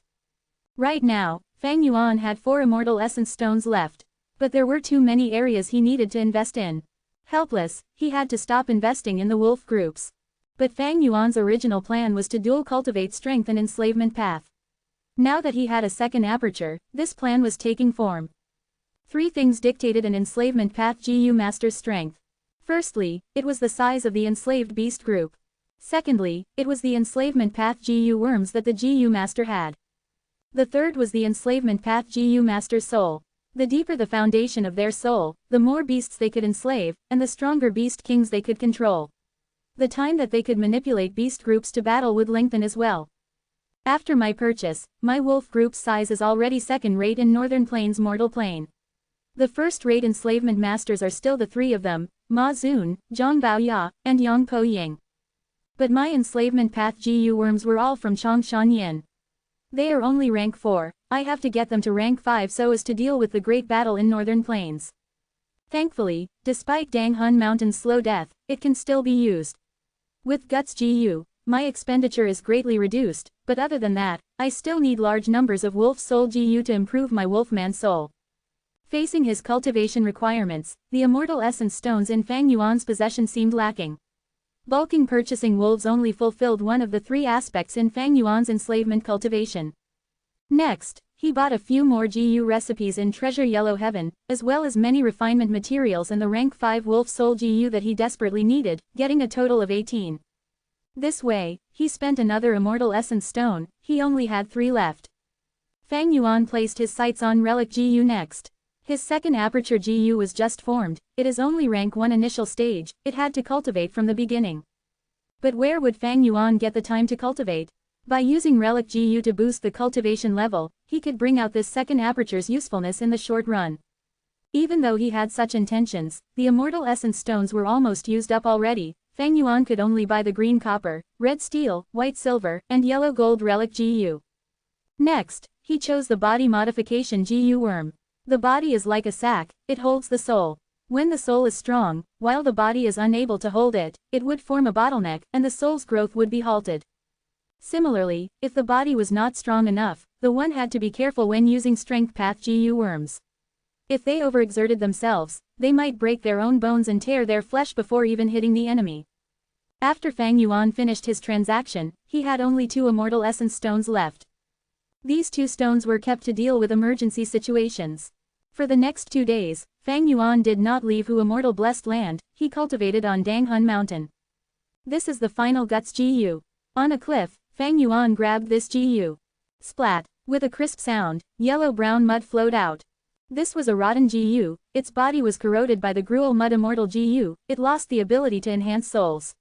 Right now, Fang Yuan had 4 Immortal Essence Stones left. But there were too many areas he needed to invest in. Helpless, he had to stop investing in the wolf groups. But Fang Yuan's original plan was to dual cultivate strength and enslavement path. Now that he had a second aperture, this plan was taking form. 3 things dictated an enslavement path GU master's strength. Firstly, it was the size of the enslaved beast group. Secondly, it was the enslavement path GU worms that the GU master had. The third was the enslavement path GU master's soul. The deeper the foundation of their soul, the more beasts they could enslave, and the stronger beast kings they could control. The time that they could manipulate beast groups to battle would lengthen as well. After my purchase, my wolf group's size is already second-rate in Northern Plains Mortal Plane. The first-rate enslavement masters are still the 3 of them, Ma Zun, Zhang Baoya, and Yang Po Ying. But my enslavement path GU worms were all from Chongshan Yin. They are only rank 4, I have to get them to rank 5 so as to deal with the great battle in Northern Plains. Thankfully, despite Danghun Mountain's slow death, it can still be used. With Guts GU, my expenditure is greatly reduced, but other than that, I still need large numbers of Wolf Soul GU to improve my Wolfman Soul. Facing his cultivation requirements, the Immortal Essence Stones in Fang Yuan's possession seemed lacking. Bulking purchasing wolves only fulfilled one of the 3 aspects in Fang Yuan's enslavement cultivation. Next, he bought a few more GU recipes in Treasure Yellow Heaven, as well as many refinement materials and the rank 5 Wolf Soul GU that he desperately needed, getting a total of 18. This way, he spent another Immortal Essence Stone, he only had 3 left. Fang Yuan placed his sights on Relic GU next. His second aperture GU was just formed, it is only rank 1 initial stage, it had to cultivate from the beginning. But where would Fang Yuan get the time to cultivate? By using Relic GU to boost the cultivation level, he could bring out this second aperture's usefulness in the short run. Even though he had such intentions, the Immortal Essence Stones were almost used up already. Fang Yuan could only buy the green copper, red steel, white silver, and yellow gold Relic GU. Next, he chose the body modification GU worm. The body is like a sack, it holds the soul. When the soul is strong, while the body is unable to hold it, it would form a bottleneck, and the soul's growth would be halted. Similarly, if the body was not strong enough, the one had to be careful when using strength path GU worms. If they overexerted themselves, they might break their own bones and tear their flesh before even hitting the enemy. After Fang Yuan finished his transaction, he had only 2 Immortal Essence Stones left. These 2 stones were kept to deal with emergency situations. For the next 2 days, Fang Yuan did not leave Hu Immortal Blessed Land, he cultivated on Danghun Mountain. This is the final Guts GU. On a cliff, Fang Yuan grabbed this GU. Splat! With a crisp sound, yellow-brown mud flowed out. This was a rotten GU, its body was corroded by the gruel mud Immortal GU, it lost the ability to enhance souls.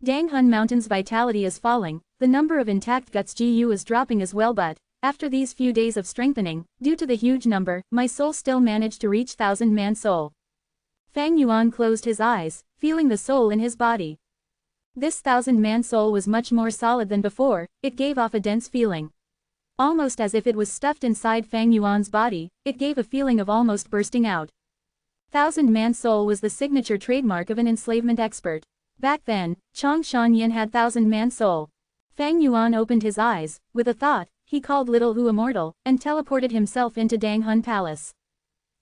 Danghun Mountain's vitality is falling, the number of intact Guts GU is dropping as well but, after these few days of strengthening, due to the huge number, my soul still managed to reach 1,000-man soul. Fang Yuan closed his eyes, feeling the soul in his body. This 1,000-man soul was much more solid than before, it gave off a dense feeling. Almost as if it was stuffed inside Fang Yuan's body, it gave a feeling of almost bursting out. 1,000-man soul was the signature trademark of an enslavement expert. Back then, Chang Shanyin had 1,000-man soul. Fang Yuan opened his eyes, with a thought, he called Little Hu Immortal, and teleported himself into Dang Hun Palace.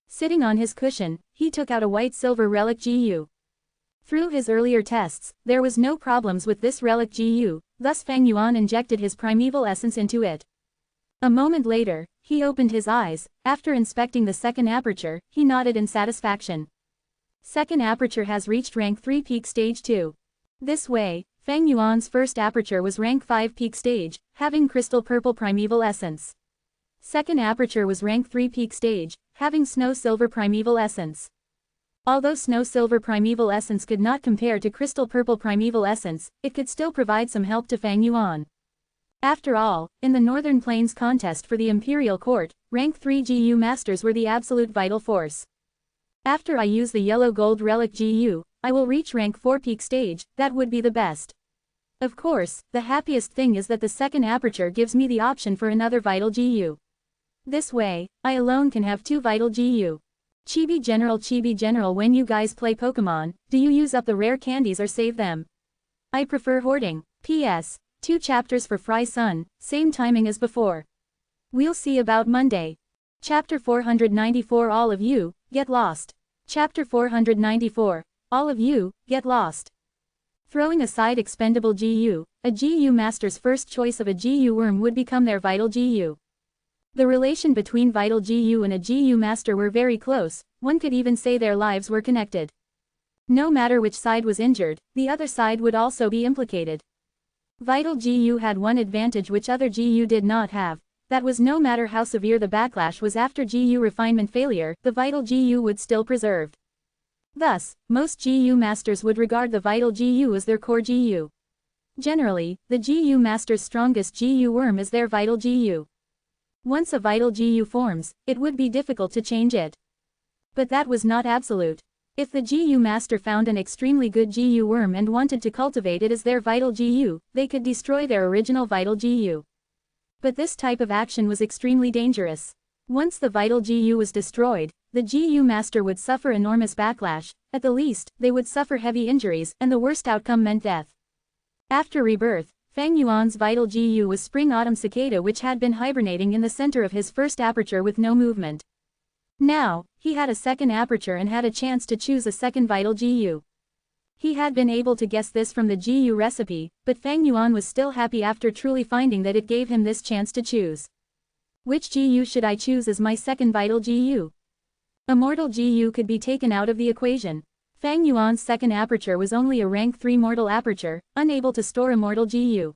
Sitting on his cushion, he took out a white-silver relic Gu. Through his earlier tests, there was no problems with this relic Gu, thus Fang Yuan injected his primeval essence into it. A moment later, he opened his eyes. After inspecting the second aperture, he nodded in satisfaction. Second aperture has reached rank 3 peak stage 2. This way, Fang Yuan's first aperture was rank 5 peak stage, having crystal purple primeval essence. Second aperture was rank 3 peak stage, having snow silver primeval essence. Although snow silver primeval essence could not compare to crystal purple primeval essence, it could still provide some help to Fang Yuan. After all, in the Northern Plains contest for the Imperial Court, rank 3 GU masters were the absolute vital force. After I use the yellow gold relic GU, I will reach rank 4 peak stage, that would be the best. Of course, the happiest thing is that the second aperture gives me the option for another vital GU. This way, I alone can have 2 vital GU. Chibi General, when you guys play Pokemon, do you use up the rare candies or save them? I prefer hoarding. PS. 2 chapters for Fry Sun, same timing as before. We'll see about Monday. Chapter 494 All of you, get lost. Chapter 494. All of you, get lost. Throwing aside expendable GU, a GU master's first choice of a GU worm would become their vital GU. The relation between vital GU and a GU master were very close, one could even say their lives were connected. No matter which side was injured, the other side would also be implicated. Vital GU had one advantage which other GU did not have. That was no matter how severe the backlash was after GU refinement failure, the vital GU would still preserved. Thus, most GU masters would regard the vital GU as their core GU. Generally, the GU master's strongest GU worm is their vital GU. Once a vital GU forms, it would be difficult to change it. But that was not absolute. If the GU master found an extremely good GU worm and wanted to cultivate it as their vital GU, they could destroy their original vital GU. But this type of action was extremely dangerous. Once the vital GU was destroyed, the GU master would suffer enormous backlash. At the least, they would suffer heavy injuries, and the worst outcome meant death. After rebirth, Fang Yuan's vital GU was Spring-Autumn Cicada, which had been hibernating in the center of his first aperture with no movement. Now, he had a second aperture and had a chance to choose a second vital GU. He had been able to guess this from the GU recipe, but Fang Yuan was still happy after truly finding that it gave him this chance to choose. Which GU should I choose as my second vital GU? Immortal GU could be taken out of the equation. Fang Yuan's second aperture was only a rank 3 mortal aperture, unable to store immortal GU.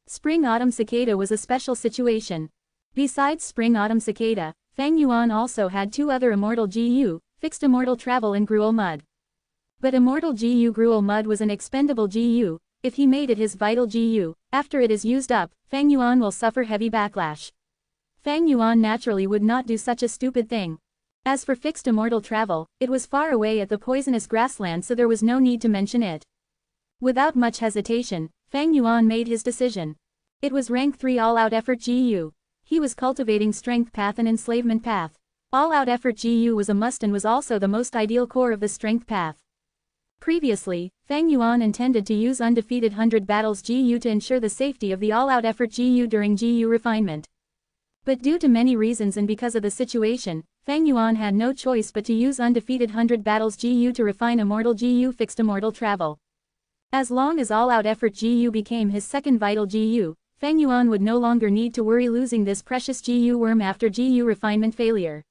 Spring-Autumn Cicada was a special situation. Besides Spring-Autumn Cicada, Fang Yuan also had 2 other immortal GU, Fixed Immortal Travel and Gruel Mud. But Immortal GU Gruel Mud was an expendable GU. If he made it his vital GU, after it is used up, Fang Yuan will suffer heavy backlash. Fang Yuan naturally would not do such a stupid thing. As for Fixed Immortal Travel, it was far away at the poisonous grassland, so there was no need to mention it. Without much hesitation, Fang Yuan made his decision. It was rank 3 all-out effort GU. He was cultivating Strength Path and Enslavement Path. All-out effort GU was a must and was also the most ideal core of the Strength Path. Previously, Fang Yuan intended to use Undefeated 100 Battles GU to ensure the safety of the all-out effort GU during GU refinement. But due to many reasons and because of the situation, Fang Yuan had no choice but to use Undefeated 100 Battles GU to refine Immortal GU Fixed Immortal Travel. As long as all-out effort GU became his second vital GU, Fang Yuan would no longer need to worry losing this precious GU worm after GU refinement failure.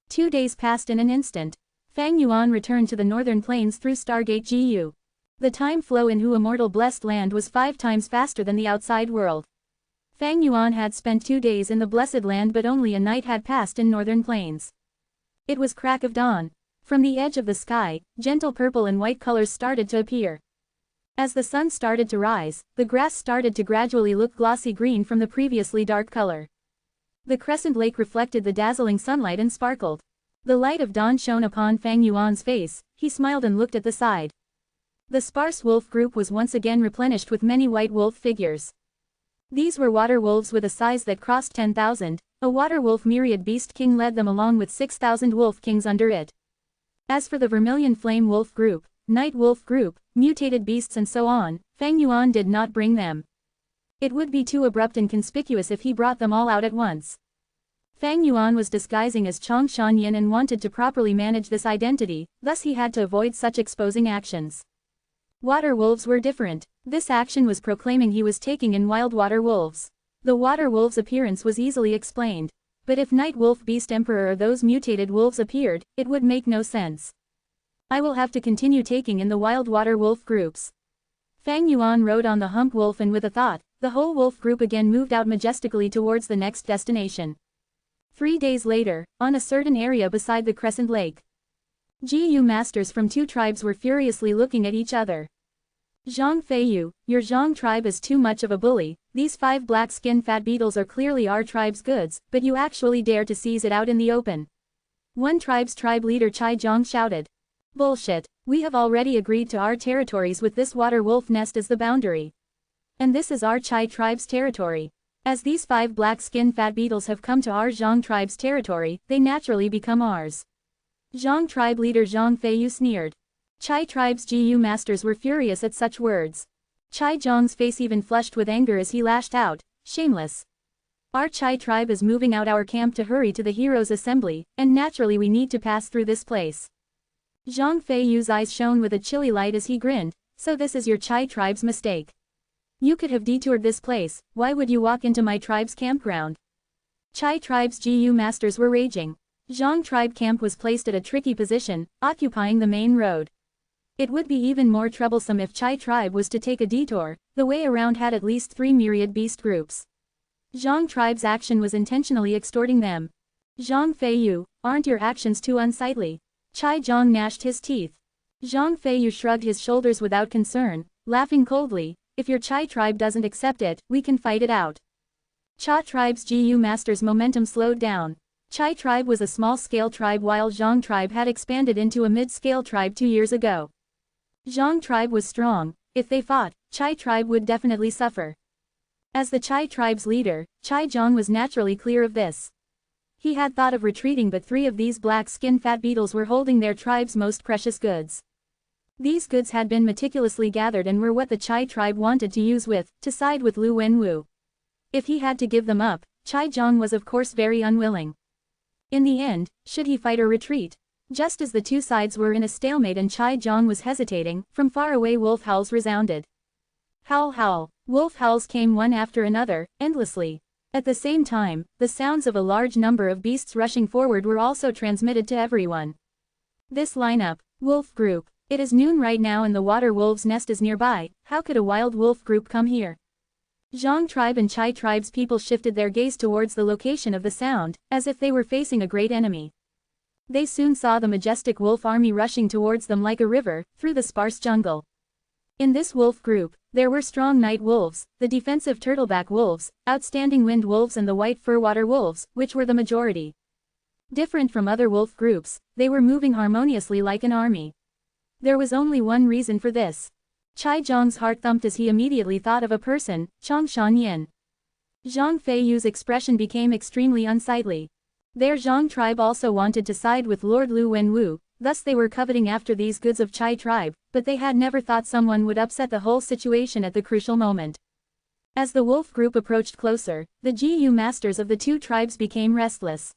2 days passed in an instant. Fang Yuan returned to the Northern Plains through Stargate GU. The time flow in Hu Immortal Blessed Land was 5 times faster than the outside world. Fang Yuan had spent 2 days in the Blessed Land, but only a night had passed in Northern Plains. It was crack of dawn. From the edge of the sky, gentle purple and white colors started to appear. As the sun started to rise, the grass started to gradually look glossy green from the previously dark color. The crescent lake reflected the dazzling sunlight and sparkled. The light of dawn shone upon Fang Yuan's face, he smiled and looked at the side. The sparse wolf group was once again replenished with many white wolf figures. These were water wolves with a size that crossed 10,000, a water wolf myriad beast king led them along with 6,000 wolf kings under it. As for the vermilion flame wolf group, night wolf group, mutated beasts and so on, Fang Yuan did not bring them. It would be too abrupt and conspicuous if he brought them all out at once. Fang Yuan was disguising as Chong Shanyin and wanted to properly manage this identity, thus he had to avoid such exposing actions. Water wolves were different. This action was proclaiming he was taking in wild water wolves. The water wolves' appearance was easily explained. But if Night Wolf Beast Emperor or those mutated wolves appeared, it would make no sense. I will have to continue taking in the wild water wolf groups. Fang Yuan rode on the hump wolf and with a thought, the whole wolf group again moved out majestically towards the next destination. 3 days later, on a certain area beside the Crescent Lake, GU masters from 2 tribes were furiously looking at each other. Zhang Feiyu, your Zhang tribe is too much of a bully, these 5 black-skin fat beetles are clearly our tribe's goods, but you actually dare to seize it out in the open. One tribe's tribe leader Chai Zhang shouted. Bullshit, we have already agreed to our territories with this water wolf nest as the boundary. And this is our Chai tribe's territory. As these 5 black-skin fat beetles have come to our Zhang tribe's territory, they naturally become ours. Zhang tribe leader Zhang Feiyu sneered. Chai tribe's GU masters were furious at such words. Chai Zhang's face even flushed with anger as he lashed out, shameless. Our Chai tribe is moving out our camp to hurry to the heroes' assembly, and naturally we need to pass through this place. Zhang Feiyu's eyes shone with a chilly light as he grinned, so this is your Chai tribe's mistake. You could have detoured this place, why would you walk into my tribe's campground? Chai tribe's GU masters were raging. Zhang tribe camp was placed at a tricky position, occupying the main road. It would be even more troublesome if Chai tribe was to take a detour, the way around had at least 3 myriad beast groups. Zhang tribe's action was intentionally extorting them. Zhang Feiyu, aren't your actions too unsightly? Chai Zhang gnashed his teeth. Zhang Feiyu shrugged his shoulders without concern, laughing coldly, if your Chai tribe doesn't accept it, we can fight it out. Cha tribe's GU master's momentum slowed down. Chai tribe was a small-scale tribe while Zhang tribe had expanded into a mid-scale tribe 2 years ago. Zhang tribe was strong, if they fought, Chai tribe would definitely suffer. As the Chai tribe's leader, Chai Zhang was naturally clear of this. He had thought of retreating but 3 of these black-skin fat beetles were holding their tribe's most precious goods. These goods had been meticulously gathered and were what the Chai tribe wanted to use to side with Lu Wenwu. If he had to give them up, Chai Zhang was of course very unwilling. In the end, should he fight or retreat? Just as the 2 sides were in a stalemate and Chai Zhang was hesitating, from far away wolf howls resounded. Howl howl, wolf howls came one after another, endlessly. At the same time, the sounds of a large number of beasts rushing forward were also transmitted to everyone. This lineup, wolf group. It is noon right now and the water wolf's nest is nearby, how could a wild wolf group come here? Zhang tribe and Chai tribe's people shifted their gaze towards the location of the sound, as if they were facing a great enemy. They soon saw the majestic wolf army rushing towards them like a river, through the sparse jungle. In this wolf group, there were strong night wolves, the defensive turtleback wolves, outstanding wind wolves and the white fur water wolves, which were the majority. Different from other wolf groups, they were moving harmoniously like an army. There was only one reason for this. Chai Zhang's heart thumped as he immediately thought of a person, Chong Shanyin. Zhang Feiyu's expression became extremely unsightly. Their Zhang tribe also wanted to side with Lord Lu Wenwu, thus they were coveting after these goods of Chai tribe, but they had never thought someone would upset the whole situation at the crucial moment. As the wolf group approached closer, the GU masters of the 2 tribes became restless.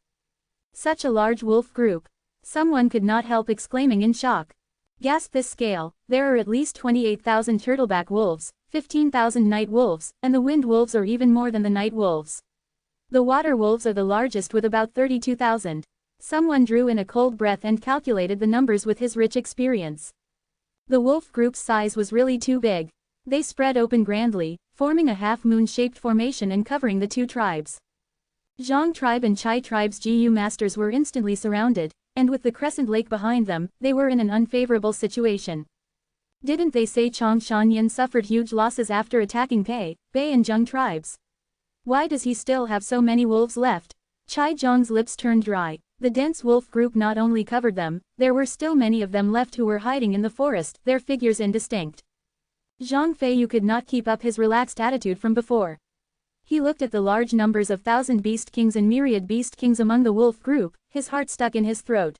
Such a large wolf group. Someone could not help exclaiming in shock. Gasp this scale, there are at least 28,000 turtleback wolves, 15,000 night wolves, and the wind wolves are even more than the night wolves. The water wolves are the largest with about 32,000. Someone drew in a cold breath and calculated the numbers with his rich experience. The wolf group's size was really too big. They spread open grandly, forming a half-moon-shaped formation and covering the 2 tribes. Zhang tribe and Chai tribe's GU masters were instantly surrounded, and with the Crescent Lake behind them, they were in an unfavorable situation. Didn't they say Chong Shanyin suffered huge losses after attacking Bei and Zheng tribes? Why does he still have so many wolves left? Chai Zhang's lips turned dry. The dense wolf group not only covered them, there were still many of them left who were hiding in the forest, their figures indistinct. Zhang Feiyu could not keep up his relaxed attitude from before. He looked at the large numbers of thousand beast kings and myriad beast kings among the wolf group, his heart stuck in his throat.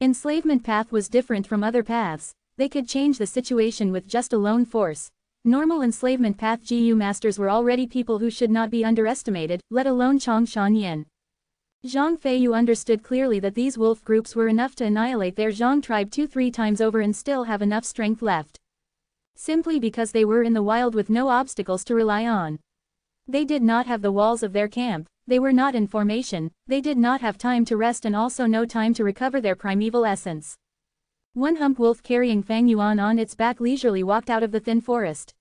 Enslavement path was different from other paths. They could change the situation with just a lone force. Normal enslavement path GU masters were already people who should not be underestimated, let alone Changshan Yin. Zhang Feiyu understood clearly that these wolf groups were enough to annihilate their Zhang tribe 2-3 times over and still have enough strength left. Simply because they were in the wild with no obstacles to rely on. They did not have the walls of their camp, they were not in formation, they did not have time to rest and also no time to recover their primeval essence. One hump wolf carrying Fang Yuan on its back leisurely walked out of the thin forest.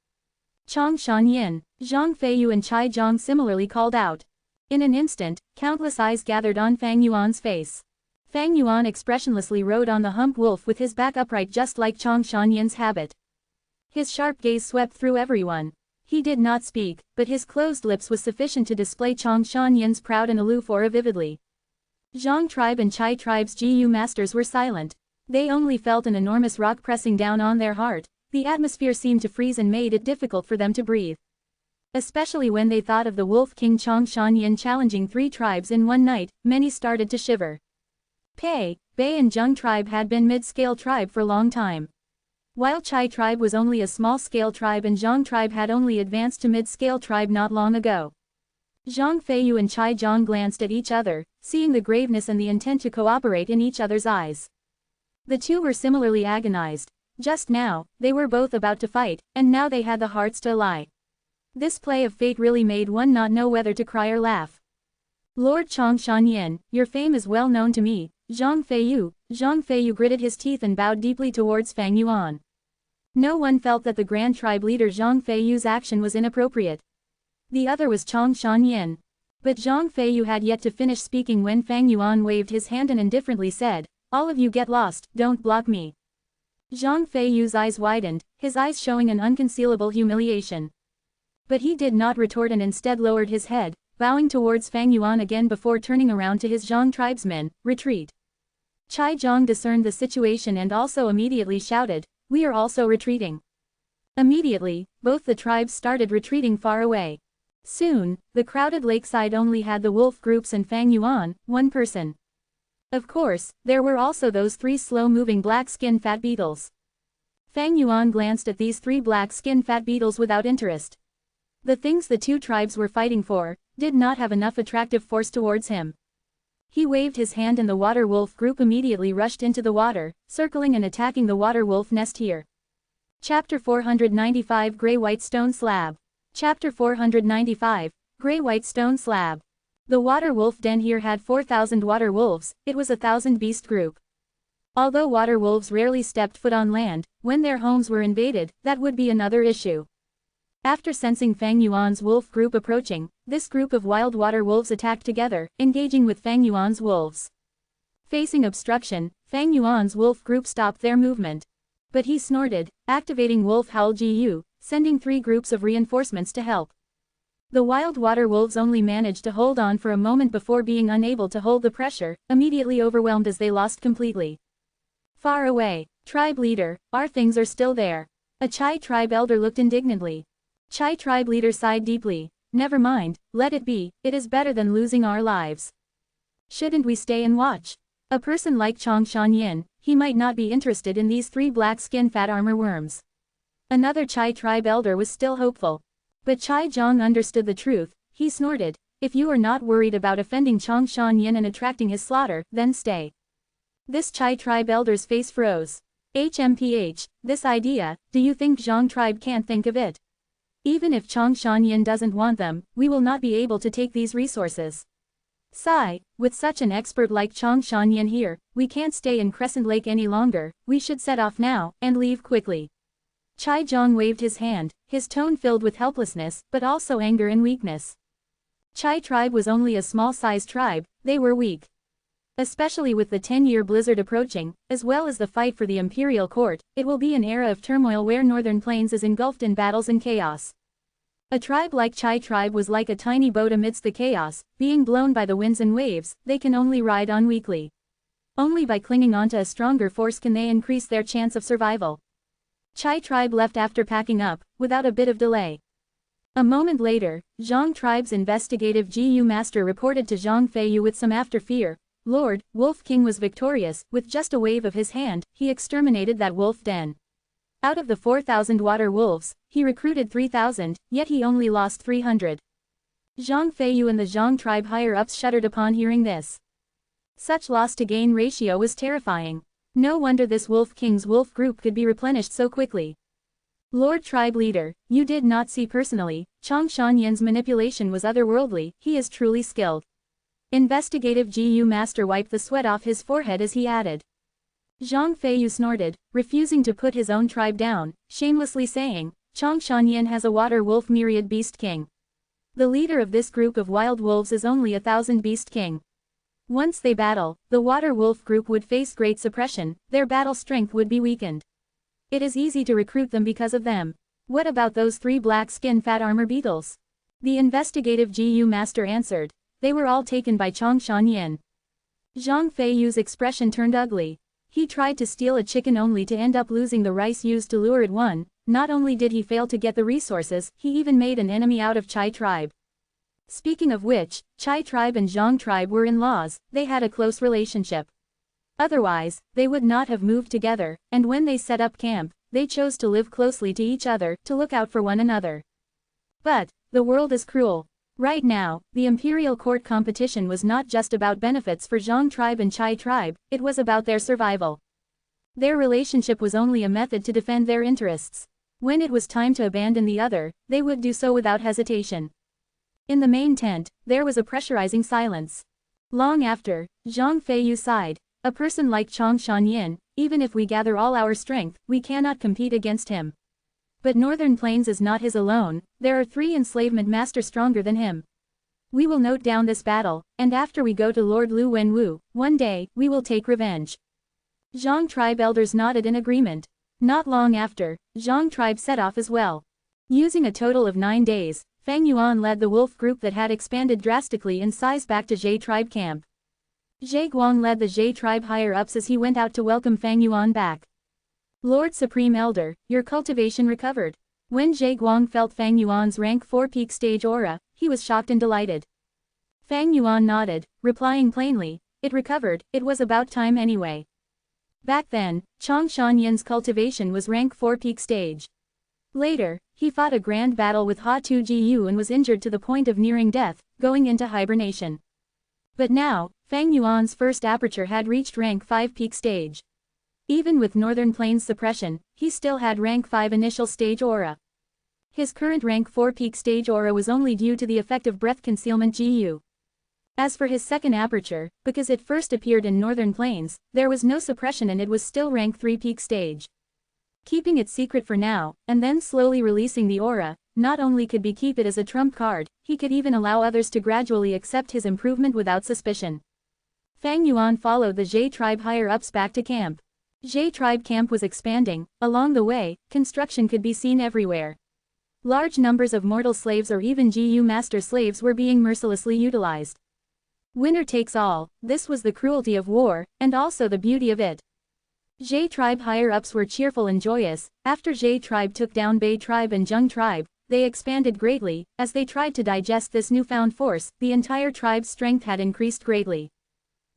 Changshan Yin, Zhang Feiyu and Chai Zhang similarly called out. In an instant, countless eyes gathered on Fang Yuan's face. Fang Yuan expressionlessly rode on the hump wolf with his back upright just like Changshan Yin's habit. His sharp gaze swept through everyone. He did not speak, but his closed lips was sufficient to display Changshan Yin's proud and aloof aura vividly. Zhang tribe and Chai tribe's GU masters were silent. They only felt an enormous rock pressing down on their heart. The atmosphere seemed to freeze and made it difficult for them to breathe. Especially when they thought of the Wolf King Changshan Yin challenging 3 tribes in one night, many started to shiver. Bei and Zheng tribe had been mid-scale tribe for a long time. While Chai tribe was only a small-scale tribe and Zhang tribe had only advanced to mid-scale tribe not long ago. Zhang Feiyu and Chai Zhang glanced at each other, seeing the graveness and the intent to cooperate in each other's eyes. The two were similarly agonized. Just now, they were both about to fight, and now they had the hearts to ally. This play of fate really made one not know whether to cry or laugh. Lord Changshan Yin, your fame is well known to me, Zhang Feiyu gritted his teeth and bowed deeply towards Fang Yuan. No one felt that the Grand Tribe leader Zhang Feiyu's action was inappropriate. The other was Changshan Yin. But Zhang Feiyu had yet to finish speaking when Fang Yuan waved his hand and indifferently said, "All of you get lost, don't block me." Zhang Feiyu's eyes widened, his eyes showing an unconcealable humiliation. But he did not retort and instead lowered his head, bowing towards Fang Yuan again before turning around to his Zhang tribesmen, "Retreat." Chai Zhang discerned the situation and also immediately shouted, "We are also retreating." Immediately, both the tribes started retreating far away. Soon, the crowded lakeside only had the wolf groups and Fang Yuan, one person. Of course, there were also those 3 slow-moving black-skinned fat beetles. Fang Yuan glanced at these 3 black-skinned fat beetles without interest. The things the 2 tribes were fighting for did not have enough attractive force towards him. He waved his hand and the water wolf group immediately rushed into the water, circling and attacking the water wolf nest here. Chapter 495 Grey-White Stone Slab. Chapter 495, Grey-White Stone Slab. The water wolf den here had 4,000 water wolves, it was a 1,000 beast group. Although water wolves rarely stepped foot on land, when their homes were invaded, that would be another issue. After sensing Fang Yuan's wolf group approaching, this group of wild water wolves attacked together, engaging with Fang Yuan's wolves. Facing obstruction, Fang Yuan's wolf group stopped their movement. But he snorted, activating Wolf Howl GU, sending 3 groups of reinforcements to help. The wild water wolves only managed to hold on for a moment before being unable to hold the pressure, immediately overwhelmed as they lost completely. Far away, tribe leader, our things are still there. A Chai tribe elder looked indignantly. Chai tribe leader sighed deeply. Never mind, let it be, it is better than losing our lives. Shouldn't we stay and watch? A person like Changshan Yin, he might not be interested in these 3 black-skinned fat armor worms. Another Chai tribe elder was still hopeful. But Chai Zhang understood the truth, he snorted, if you are not worried about offending Changshan Yin and attracting his slaughter, then stay. This Chai tribe elder's face froze. HMPH, this idea, do you think Zhang tribe can't think of it? Even if Changshan Yin doesn't want them, we will not be able to take these resources. Sigh, with such an expert like Changshan Yin here, we can't stay in Crescent Lake any longer, we should set off now, and leave quickly. Chai Zhang waved his hand, his tone filled with helplessness, but also anger and weakness. Chai tribe was only a small-sized tribe, they were weak. Especially with the 10-year blizzard approaching, as well as the fight for the imperial court, it will be an era of turmoil where Northern Plains is engulfed in battles and chaos. A tribe like Chai tribe was like a tiny boat amidst the chaos, being blown by the winds and waves. They can only ride on weakly. Only by clinging onto a stronger force can they increase their chance of survival. Chai tribe left after packing up, without a bit of delay. A moment later, Zhang tribe's investigative GU master reported to Zhang Feiyu with some after fear. Lord, Wolf King was victorious. With just a wave of his hand, he exterminated that wolf den. Out of the 4,000 water wolves, he recruited 3,000, yet he only lost 300. Zhang Feiyu and the Zhang tribe higher-ups shuddered upon hearing this. Such loss-to-gain ratio was terrifying. No wonder this Wolf King's wolf group could be replenished so quickly. Lord Tribe Leader, you did not see personally, Chang Shanyan's manipulation was otherworldly. He is truly skilled. Investigative GU Master wiped the sweat off his forehead as he added. Zhang Feiyu snorted, refusing to put his own tribe down, shamelessly saying, Chang Shanyan has a water wolf myriad beast king. The leader of this group of wild wolves is only 1,000 beast king. Once they battle, the water wolf group would face great suppression, their battle strength would be weakened. It is easy to recruit them because of them. What about those 3 black-skin fat armor beetles? The investigative GU master answered. They were all taken by Chang Shanyan. Zhang Feiyu's expression turned ugly. He tried to steal a chicken only to end up losing the rice used to lure it one. Not only did he fail to get the resources, he even made an enemy out of Chai tribe. Speaking of which, Chai tribe and Zhang tribe were in-laws. They had a close relationship. Otherwise, they would not have moved together, and when they set up camp, they chose to live closely to each other, to look out for one another. But, the world is cruel. Right now, the imperial court competition was not just about benefits for Zhang tribe and Chai tribe, it was about their survival. Their relationship was only a method to defend their interests. When it was time to abandon the other, they would do so without hesitation. In the main tent, there was a pressurizing silence. Long after, Zhang Feiyu sighed. A person like Chang Shanyan, even if we gather all our strength, we cannot compete against him. But Northern Plains is not his alone, there are 3 enslavement masters stronger than him. We will note down this battle, and after we go to Lord Lu Wenwu, one day, we will take revenge. Zhang tribe elders nodded in agreement. Not long after, Zhang tribe set off as well. Using a total of 9 days, Fang Yuan led the wolf group that had expanded drastically in size back to Zhe tribe camp. Zhe Guang led the Zhe tribe higher-ups as he went out to welcome Fang Yuan back. Lord Supreme Elder, your cultivation recovered. When Zhe Guang felt Fang Yuan's rank 4 peak stage aura, he was shocked and delighted. Fang Yuan nodded, replying plainly, it recovered, it was about time anyway. Back then, Chang Shanyan's cultivation was rank 4 peak stage. Later, he fought a grand battle with Ha Tu Jiu and was injured to the point of nearing death, going into hibernation. But now, Fang Yuan's first aperture had reached rank 5 peak stage. Even with Northern Plains suppression, he still had rank 5 initial stage aura. His current rank 4 peak stage aura was only due to the effect of breath concealment GU. As for his second aperture, because it first appeared in Northern Plains, there was no suppression and it was still rank 3 peak stage. Keeping it secret for now, and then slowly releasing the aura, not only could he keep it as a trump card, he could even allow others to gradually accept his improvement without suspicion. Fang Yuan followed the Zhe tribe higher-ups back to camp. Zhe tribe camp was expanding. Along the way, construction could be seen everywhere. Large numbers of mortal slaves or even GU master slaves were being mercilessly utilized. Winner takes all, this was the cruelty of war, and also the beauty of it. Zhe tribe higher-ups were cheerful and joyous. After Zhe tribe took down Bei tribe and Zheng tribe, they expanded greatly. As they tried to digest this newfound force, the entire tribe's strength had increased greatly.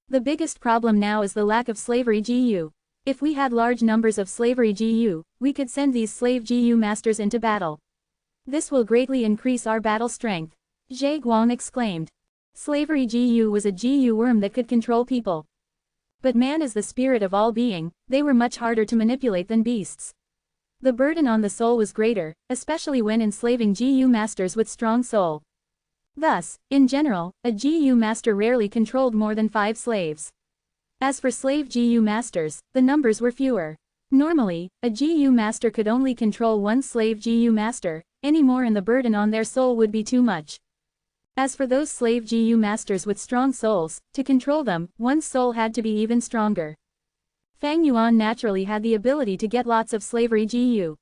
The biggest problem now is the lack of slavery GU. If we had large numbers of slavery GU, we could send these slave GU masters into battle. This will greatly increase our battle strength. Zhe Guang exclaimed. Slavery GU was a GU worm that could control people. But man is the spirit of all being, they were much harder to manipulate than beasts. The burden on the soul was greater, especially when enslaving GU masters with strong soul. Thus, in general, a GU master rarely controlled more than 5 slaves. As for slave GU masters, the numbers were fewer. Normally, a GU master could only control 1 slave GU master, any more and the burden on their soul would be too much. As for those slave GU masters with strong souls, to control them, one's soul had to be even stronger. Fang Yuan naturally had the ability to get lots of slavery GU.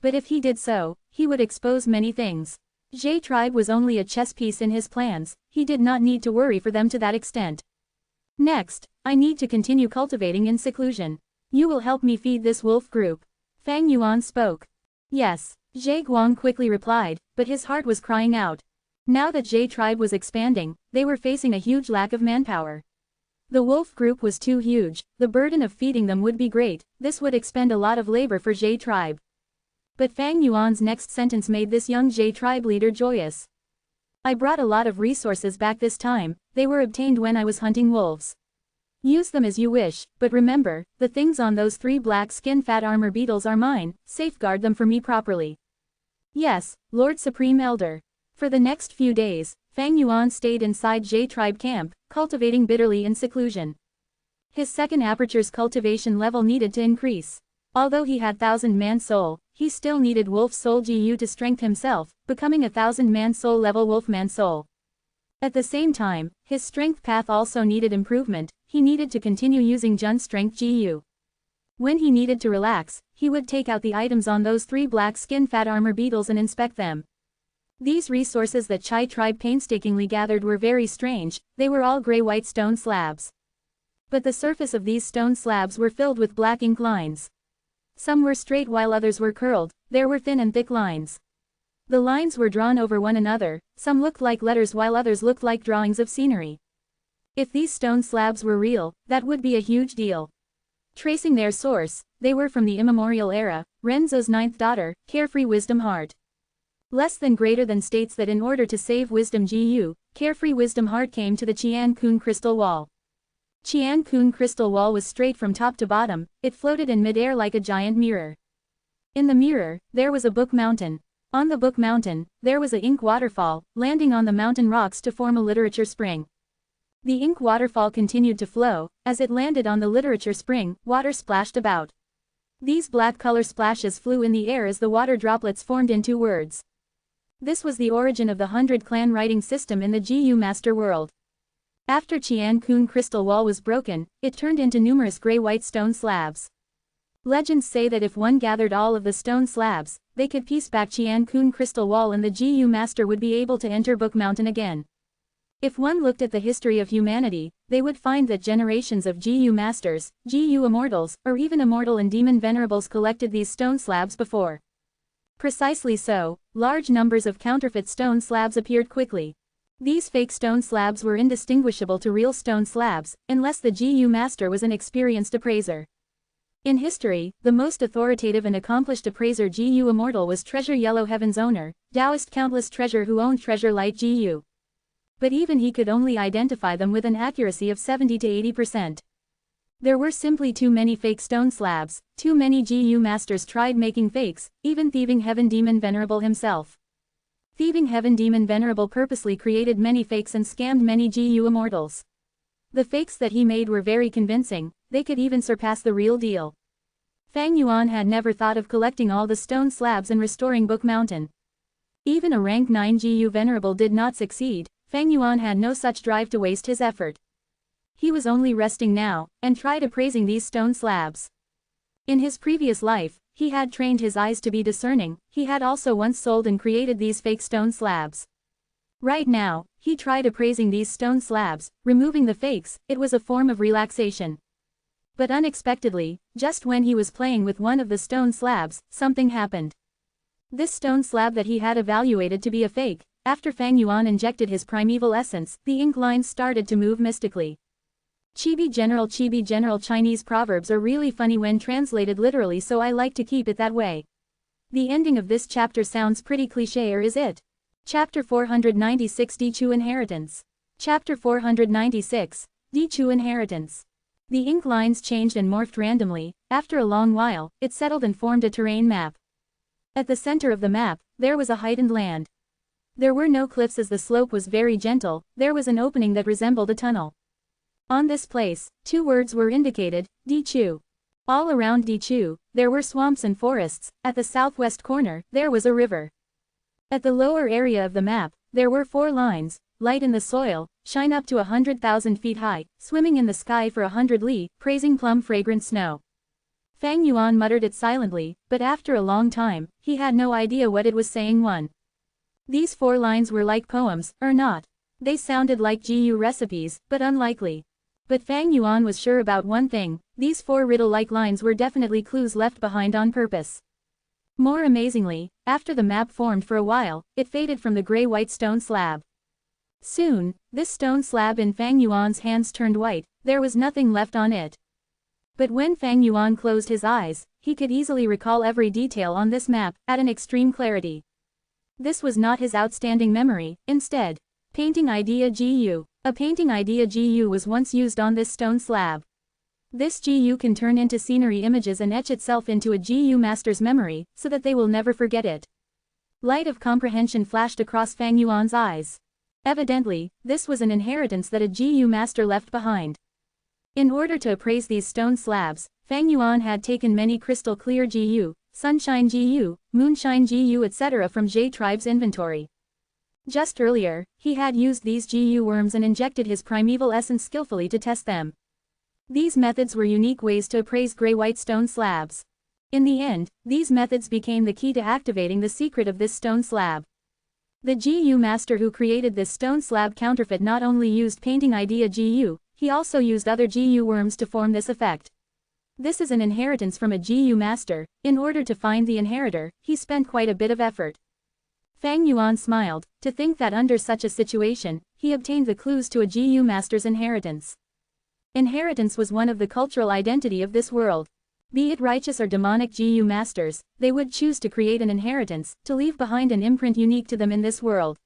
But if he did so, he would expose many things. Zhe tribe was only a chess piece in his plans, he did not need to worry for them to that extent. Next, I need to continue cultivating in seclusion. You will help me feed this wolf group. Fang Yuan spoke. Yes, Zhe Guang quickly replied, but his heart was crying out. Now that Zhe tribe was expanding, they were facing a huge lack of manpower. The wolf group was too huge, the burden of feeding them would be great, this would expend a lot of labor for Zhe tribe. But Fang Yuan's next sentence made this young Zhe tribe leader joyous. I brought a lot of resources back this time, they were obtained when I was hunting wolves. Use them as you wish, but remember, the things on those 3 black skin fat armor beetles are mine, safeguard them for me properly. Yes, Lord Supreme Elder. For the next few days, Fang Yuan stayed inside Zhe tribe camp, cultivating bitterly in seclusion. His second aperture's cultivation level needed to increase. Although he had 1000-man soul, he still needed wolf soul GU to strengthen himself, becoming a 1000-man soul level wolfman soul. At the same time, his strength path also needed improvement, he needed to continue using Zhen strength GU. When he needed to relax, he would take out the items on those 3 black skin fat armor beetles and inspect them. These resources that Chai tribe painstakingly gathered were very strange, they were all gray-white stone slabs. But the surface of these stone slabs were filled with black ink lines. Some were straight while others were curled, there were thin and thick lines. The lines were drawn over one another, some looked like letters while others looked like drawings of scenery. If these stone slabs were real, that would be a huge deal. Tracing their source, they were from the immemorial era, Renzo's 9th daughter, Carefree Wisdom Heart. Less than greater than states that in order to save Wisdom GU, Carefree Wisdom Heart came to the Qian Kun Crystal Wall. Qian Kun Crystal Wall was straight from top to bottom, it floated in mid-air like a giant mirror. In the mirror, there was a book mountain. On the book mountain, there was a ink waterfall, landing on the mountain rocks to form a literature spring. The ink waterfall continued to flow, as it landed on the literature spring, water splashed about. These black color splashes flew in the air as the water droplets formed into words. This was the origin of the 100-clan writing system in the GU Master World. After Qian Kun Crystal Wall was broken, it turned into numerous gray-white stone slabs. Legends say that if one gathered all of the stone slabs, they could piece back Qian Kun Crystal Wall and the GU Master would be able to enter Book Mountain again. If one looked at the history of humanity, they would find that generations of GU Masters, GU Immortals, or even Immortal and Demon Venerables collected these stone slabs before. Precisely so, large numbers of counterfeit stone slabs appeared quickly. These fake stone slabs were indistinguishable to real stone slabs, unless the GU Master was an experienced appraiser. In history, the most authoritative and accomplished appraiser GU Immortal was Treasure Yellow Heaven's owner, Taoist Countless Treasure who owned Treasure Light GU. But even he could only identify them with an accuracy of 70 to 80%. There were simply too many fake stone slabs, too many GU Masters tried making fakes, even Thieving Heaven Demon Venerable himself. Thieving Heaven Demon Venerable purposely created many fakes and scammed many GU Immortals. The fakes that he made were very convincing, they could even surpass the real deal. Fang Yuan had never thought of collecting all the stone slabs and restoring Book Mountain. Even a rank 9 GU Venerable did not succeed, Fang Yuan had no such drive to waste his effort. He was only resting now, and tried appraising these stone slabs. In his previous life, he had trained his eyes to be discerning, he had also once sold and created these fake stone slabs. Right now, he tried appraising these stone slabs, removing the fakes, it was a form of relaxation. But unexpectedly, just when he was playing with one of the stone slabs, something happened. This stone slab that he had evaluated to be a fake, after Fang Yuan injected his primeval essence, the ink lines started to move mystically. Chibi General Chinese proverbs are really funny when translated literally, so I like to keep it that way. The ending of this chapter sounds pretty cliché, or is it? Chapter 496 Dichu Inheritance. Chapter 496, Dichu Inheritance. The ink lines changed and morphed randomly, after a long while, it settled and formed a terrain map. At the center of the map, there was a heightened land. There were no cliffs as the slope was very gentle, there was an opening that resembled a tunnel. On this place, 2 words were indicated, Dichu. All around Dichu, there were swamps and forests, at the southwest corner, there was a river. At the lower area of the map, there were 4 lines, light in the soil, shine up to 100,000 feet high, swimming in the sky for 100 li, praising plum fragrant snow. Fang Yuan muttered it silently, but after a long time, he had no idea what it was saying. 1. These 4 lines were like poems, or not. They sounded like GU recipes, but unlikely. But Fang Yuan was sure about one thing, these 4 riddle-like lines were definitely clues left behind on purpose. More amazingly, after the map formed for a while, it faded from the gray-white stone slab. Soon, this stone slab in Fang Yuan's hands turned white, there was nothing left on it. But when Fang Yuan closed his eyes, he could easily recall every detail on this map, at an extreme clarity. This was not his outstanding memory, instead. Painting idea GU. A painting idea GU was once used on this stone slab. This GU can turn into scenery images and etch itself into a GU master's memory, so that they will never forget it. Light of comprehension flashed across Fang Yuan's eyes. Evidently, this was an inheritance that a GU master left behind. In order to appraise these stone slabs, Fang Yuan had taken many crystal clear GU, sunshine GU, moonshine GU etc. from J tribe's inventory. Just earlier, he had used these GU worms and injected his primeval essence skillfully to test them. These methods were unique ways to appraise gray-white stone slabs. In the end, these methods became the key to activating the secret of this stone slab. The GU master who created this stone slab counterfeit not only used painting idea GU, he also used other GU worms to form this effect. This is an inheritance from a GU master. In order to find the inheritor, he spent quite a bit of effort. Fang Yuan smiled, to think that under such a situation, he obtained the clues to a GU master's inheritance. Inheritance was one of the cultural identity of this world. Be it righteous or demonic GU masters, they would choose to create an inheritance, to leave behind an imprint unique to them in this world.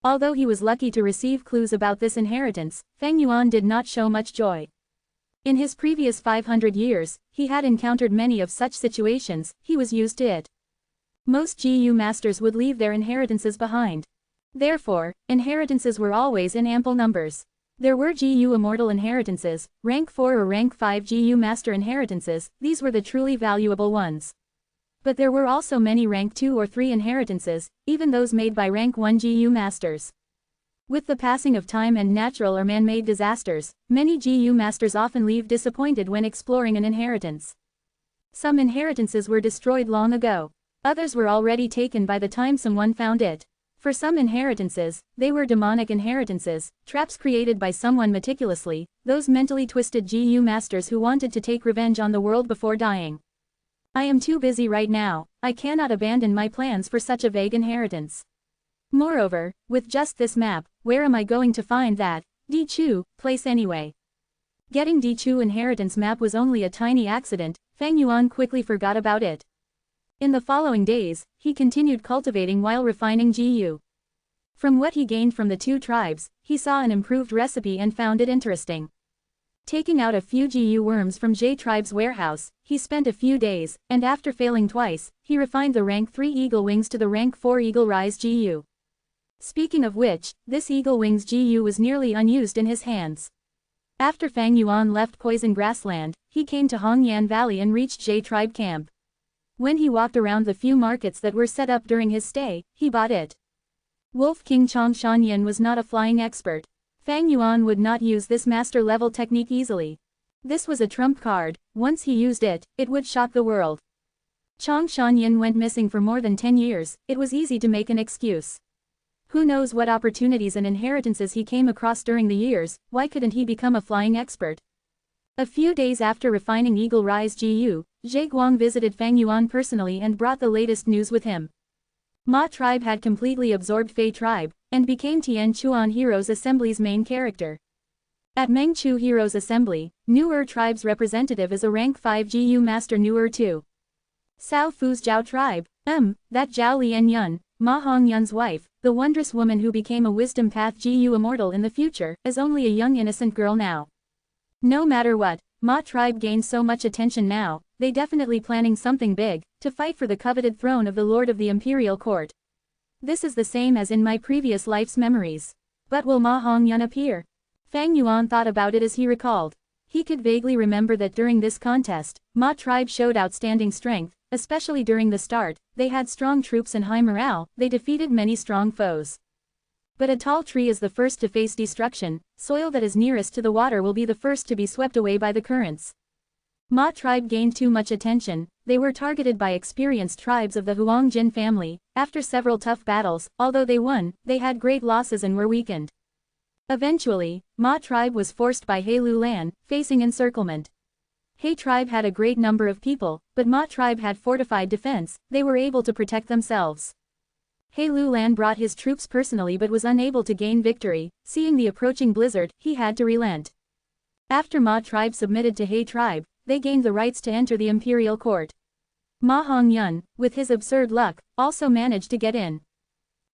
Although he was lucky to receive clues about this inheritance, Fang Yuan did not show much joy. In his previous 500 years, he had encountered many of such situations, he was used to it. Most GU masters would leave their inheritances behind. Therefore, inheritances were always in ample numbers. There were GU Immortal inheritances, rank 4 or rank 5 GU Master inheritances, these were the truly valuable ones. But there were also many rank 2 or 3 inheritances, even those made by rank 1 GU Masters. With the passing of time and natural or man-made disasters, many GU Masters often leave disappointed when exploring an inheritance. Some inheritances were destroyed long ago. Others were already taken by the time someone found it. For some inheritances, they were demonic inheritances, traps created by someone meticulously, those mentally twisted GU masters who wanted to take revenge on the world before dying. I am too busy right now, I cannot abandon my plans for such a vague inheritance. Moreover, with just this map, where am I going to find that Di-Chu place anyway? Getting Di-Chu inheritance map was only a tiny accident, Fang Yuan quickly forgot about it. In the following days, he continued cultivating while refining GU. From what he gained from the 2 tribes, he saw an improved recipe and found it interesting. Taking out a few GU worms from J tribe's warehouse, he spent a few days, and after failing twice, he refined the rank 3 eagle wings to the rank 4 eagle rise GU. Speaking of which, this eagle wings GU was nearly unused in his hands. After Fang Yuan left Poison Grassland, he came to Hongyan Valley and reached J tribe camp. When he walked around the few markets that were set up during his stay, he bought it. Wolf King Chong Shanyan was not a flying expert. Fang Yuan would not use this master-level technique easily. This was a trump card, once he used it, it would shock the world. Chong Shanyan went missing for more than 10 years, it was easy to make an excuse. Who knows what opportunities and inheritances he came across during the years, why couldn't he become a flying expert? A few days after refining Eagle Rise GU, Zhe Guang visited Fang Yuan personally and brought the latest news with him. Ma tribe had completely absorbed Fei tribe, and became Tian Chuan Heroes Assembly's main character. At Meng Chu Heroes Assembly, Nu tribe's representative is a rank 5 GU Master Nu 2. Sao Fu's Zhao tribe, that Zhao Lian Yun, Ma Hong Yun's wife, the wondrous woman who became a wisdom path GU Immortal in the future, is only a young innocent girl now. No matter what, Ma tribe gained so much attention now, they definitely planning something big, to fight for the coveted throne of the Lord of the Imperial Court. This is the same as in my previous life's memories. But will Ma Hongyun appear? Fang Yuan thought about it as he recalled. He could vaguely remember that during this contest, Ma tribe showed outstanding strength, especially during the start, they had strong troops and high morale, they defeated many strong foes. But a tall tree is the first to face destruction, soil that is nearest to the water will be the first to be swept away by the currents. Ma tribe gained too much attention, they were targeted by experienced tribes of the Huangjin family. After several tough battles, although they won, they had great losses and were weakened. Eventually, Ma tribe was forced by He Lu Lan, facing encirclement. He tribe had a great number of people, but Ma tribe had fortified defense, they were able to protect themselves. He Lu Lan brought his troops personally but was unable to gain victory. Seeing the approaching blizzard, he had to relent. After Ma tribe submitted to He tribe, they gained the rights to enter the imperial court. Ma Hongyun, with his absurd luck, also managed to get in.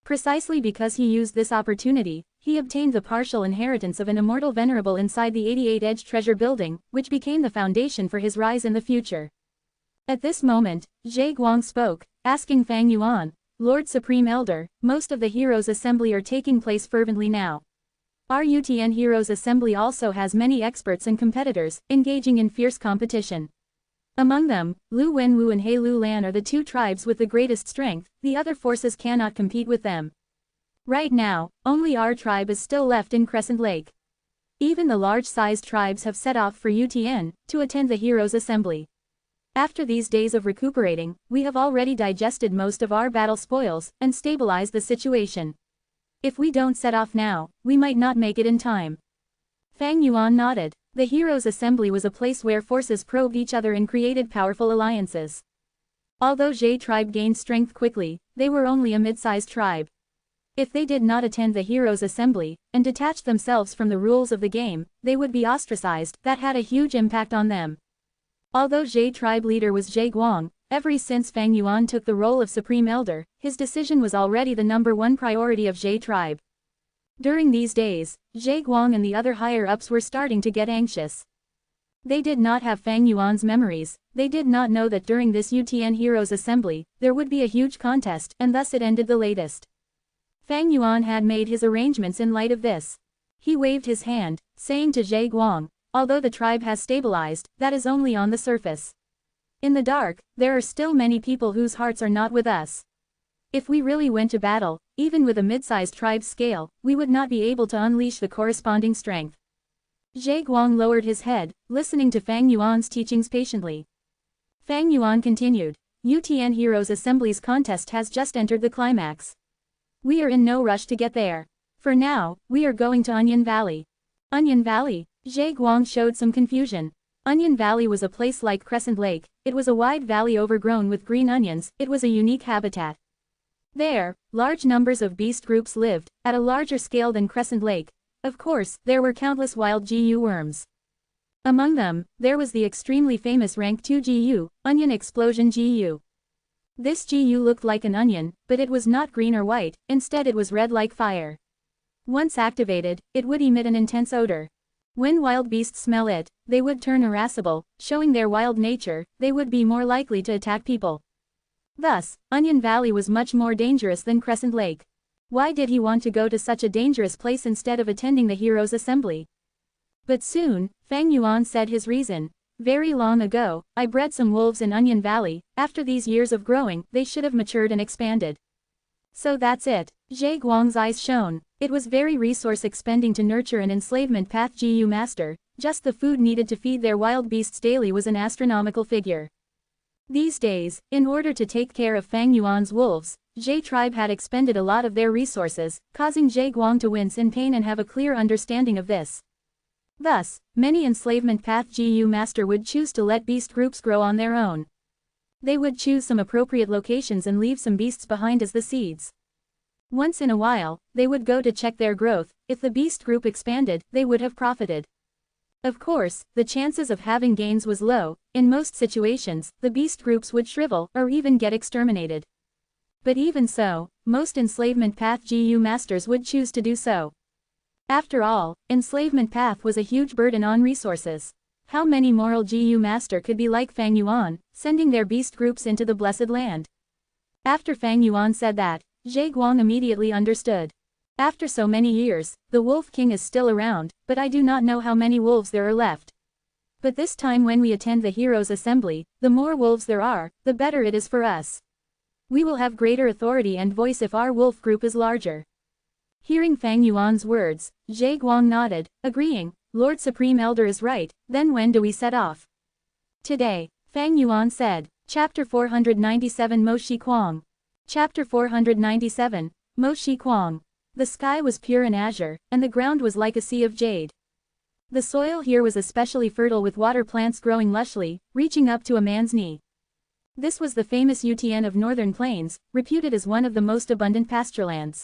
Precisely because he used this opportunity, he obtained the partial inheritance of an immortal venerable inside the 88-edged treasure building, which became the foundation for his rise in the future. At this moment, Zhe Guang spoke, asking Fang Yuan, Lord Supreme Elder, most of the Heroes' Assembly are taking place fervently now. Our UTN Heroes' Assembly also has many experts and competitors, engaging in fierce competition. Among them, Lu Wenwu and He Lu Lan are the two tribes with the greatest strength, the other forces cannot compete with them. Right now, only our tribe is still left in Crescent Lake. Even the large-sized tribes have set off for UTN, to attend the Heroes' Assembly. After these days of recuperating, we have already digested most of our battle spoils, and stabilized the situation. If we don't set off now, we might not make it in time. Fang Yuan nodded. The Heroes' Assembly was a place where forces probed each other and created powerful alliances. Although Zhe tribe gained strength quickly, they were only a mid-sized tribe. If they did not attend the Heroes' Assembly, and detach themselves from the rules of the game, they would be ostracized. That had a huge impact on them. Although Zhe tribe leader was Zhe Guang, ever since Fang Yuan took the role of Supreme Elder, his decision was already the #1 priority of Zhe tribe. During these days, Zhe Guang and the other higher-ups were starting to get anxious. They did not have Fang Yuan's memories, they did not know that during this UTN Heroes' Assembly, there would be a huge contest, and thus it ended the latest. Fang Yuan had made his arrangements in light of this. He waved his hand, saying to Zhe Guang, although the tribe has stabilized, that is only on the surface. In the dark, there are still many people whose hearts are not with us. If we really went to battle, even with a mid-sized tribe's scale, we would not be able to unleash the corresponding strength. Zhe Guang lowered his head, listening to Fang Yuan's teachings patiently. Fang Yuan continued, UTN Heroes Assembly's contest has just entered the climax. We are in no rush to get there. For now, we are going to Onion Valley. Onion Valley? Zhe Guang showed some confusion. Onion Valley was a place like Crescent Lake, it was a wide valley overgrown with green onions, it was a unique habitat. There, large numbers of beast groups lived, at a larger scale than Crescent Lake. Of course, there were countless wild GU worms. Among them, there was the extremely famous Rank 2 GU, Onion Explosion GU. This GU looked like an onion, but it was not green or white, instead it was red like fire. Once activated, it would emit an intense odor. When wild beasts smell it, they would turn irascible, showing their wild nature, they would be more likely to attack people. Thus, Onion Valley was much more dangerous than Crescent Lake. Why did he want to go to such a dangerous place instead of attending the Heroes' Assembly? But soon, Fang Yuan said his reason. Very long ago, I bred some wolves in Onion Valley, after these years of growing, they should have matured and expanded. So that's it. Zhe Guang's eyes shone. It was very resource-expending to nurture an enslavement path GU master, just the food needed to feed their wild beasts daily was an astronomical figure. These days, in order to take care of Fang Yuan's wolves, Zhe tribe had expended a lot of their resources, causing Zhe Guang to wince in pain and have a clear understanding of this. Thus, many enslavement path GU master would choose to let beast groups grow on their own. They would choose some appropriate locations and leave some beasts behind as the seeds. Once in a while, they would go to check their growth. If the beast group expanded, they would have profited. Of course, the chances of having gains was low. In most situations, the beast groups would shrivel, or even get exterminated. But even so, most enslavement path GU masters would choose to do so. After all, enslavement path was a huge burden on resources. How many moral GU master could be like Fang Yuan, sending their beast groups into the blessed land? After Fang Yuan said that, Zhe Guang immediately understood. After so many years, the Wolf King is still around, but I do not know how many wolves there are left. But this time when we attend the Heroes' Assembly, the more wolves there are, the better it is for us. We will have greater authority and voice if our wolf group is larger. Hearing Fang Yuan's words, Zhe Guang nodded, agreeing, Lord Supreme Elder is right, then when do we set off? Today, Fang Yuan said. Chapter 497 Mo Shi Kuang. Chapter 497, Mo Shi Kuang. The sky was pure and azure, and the ground was like a sea of jade. The soil here was especially fertile with water plants growing lushly, reaching up to a man's knee. This was the famous Yutian of northern plains, reputed as one of the most abundant pasturelands.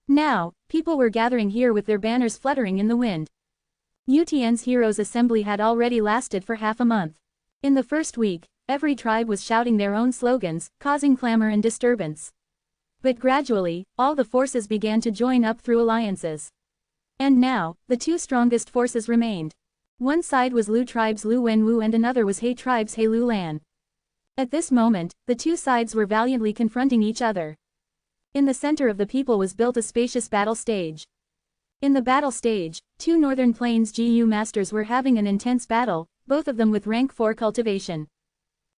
Now, people were gathering here with their banners fluttering in the wind. Yutian's heroes' assembly had already lasted for half a month. In the first week, every tribe was shouting their own slogans, causing clamor and disturbance. But gradually, all the forces began to join up through alliances. And now, the two strongest forces remained. One side was Lu tribe's Lu Wenwu and another was He tribe's He Lu Lan. At this moment, the two sides were valiantly confronting each other. In the center of the people was built a spacious battle stage. In the battle stage, two Northern Plains GU masters were having an intense battle, both of them with rank 4 cultivation.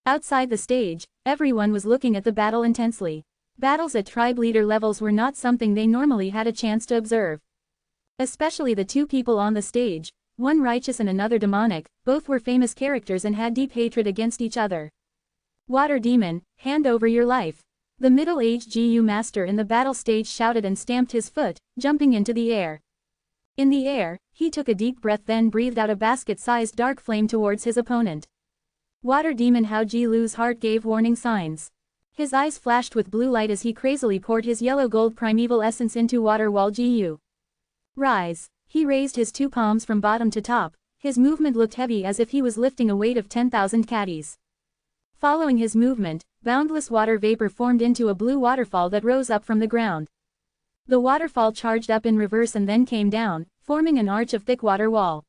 Outside the stage, everyone was looking at the battle intensely. Battles at tribe leader levels were not something they normally had a chance to observe. Especially the two people on the stage, one righteous and another demonic, both were famous characters and had deep hatred against each other. Water Demon, hand over your life. The middle-aged GU master in the battle stage shouted and stamped his foot, jumping into the air. In the air, he took a deep breath then breathed out a basket-sized dark flame towards his opponent. Water Demon Hao Ji Lu's heart gave warning signs. His eyes flashed with blue light as he crazily poured his yellow-gold primeval essence into Water Wall GU. Rise. He raised his two palms from bottom to top, his movement looked heavy as if he was lifting a weight of 10,000 caddies. Following his movement, boundless water vapor formed into a blue waterfall that rose up from the ground. The waterfall charged up in reverse and then came down, forming an arch of thick water wall.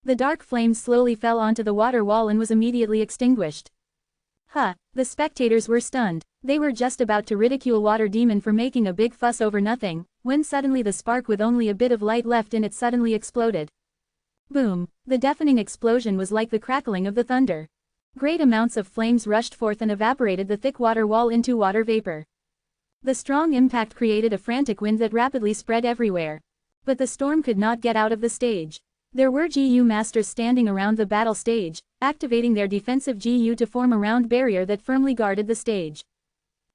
The dark flames slowly fell onto the water wall and was immediately extinguished. The spectators were stunned. They were just about to ridicule Water Demon for making a big fuss over nothing, when suddenly the spark with only a bit of light left in it suddenly exploded. Boom! The deafening explosion was like the crackling of the thunder. Great amounts of flames rushed forth and evaporated the thick water wall into water vapor. The strong impact created a frantic wind that rapidly spread everywhere. But the storm could not get out of the stage. There were GU masters standing around the battle stage, activating their defensive GU to form a round barrier that firmly guarded the stage.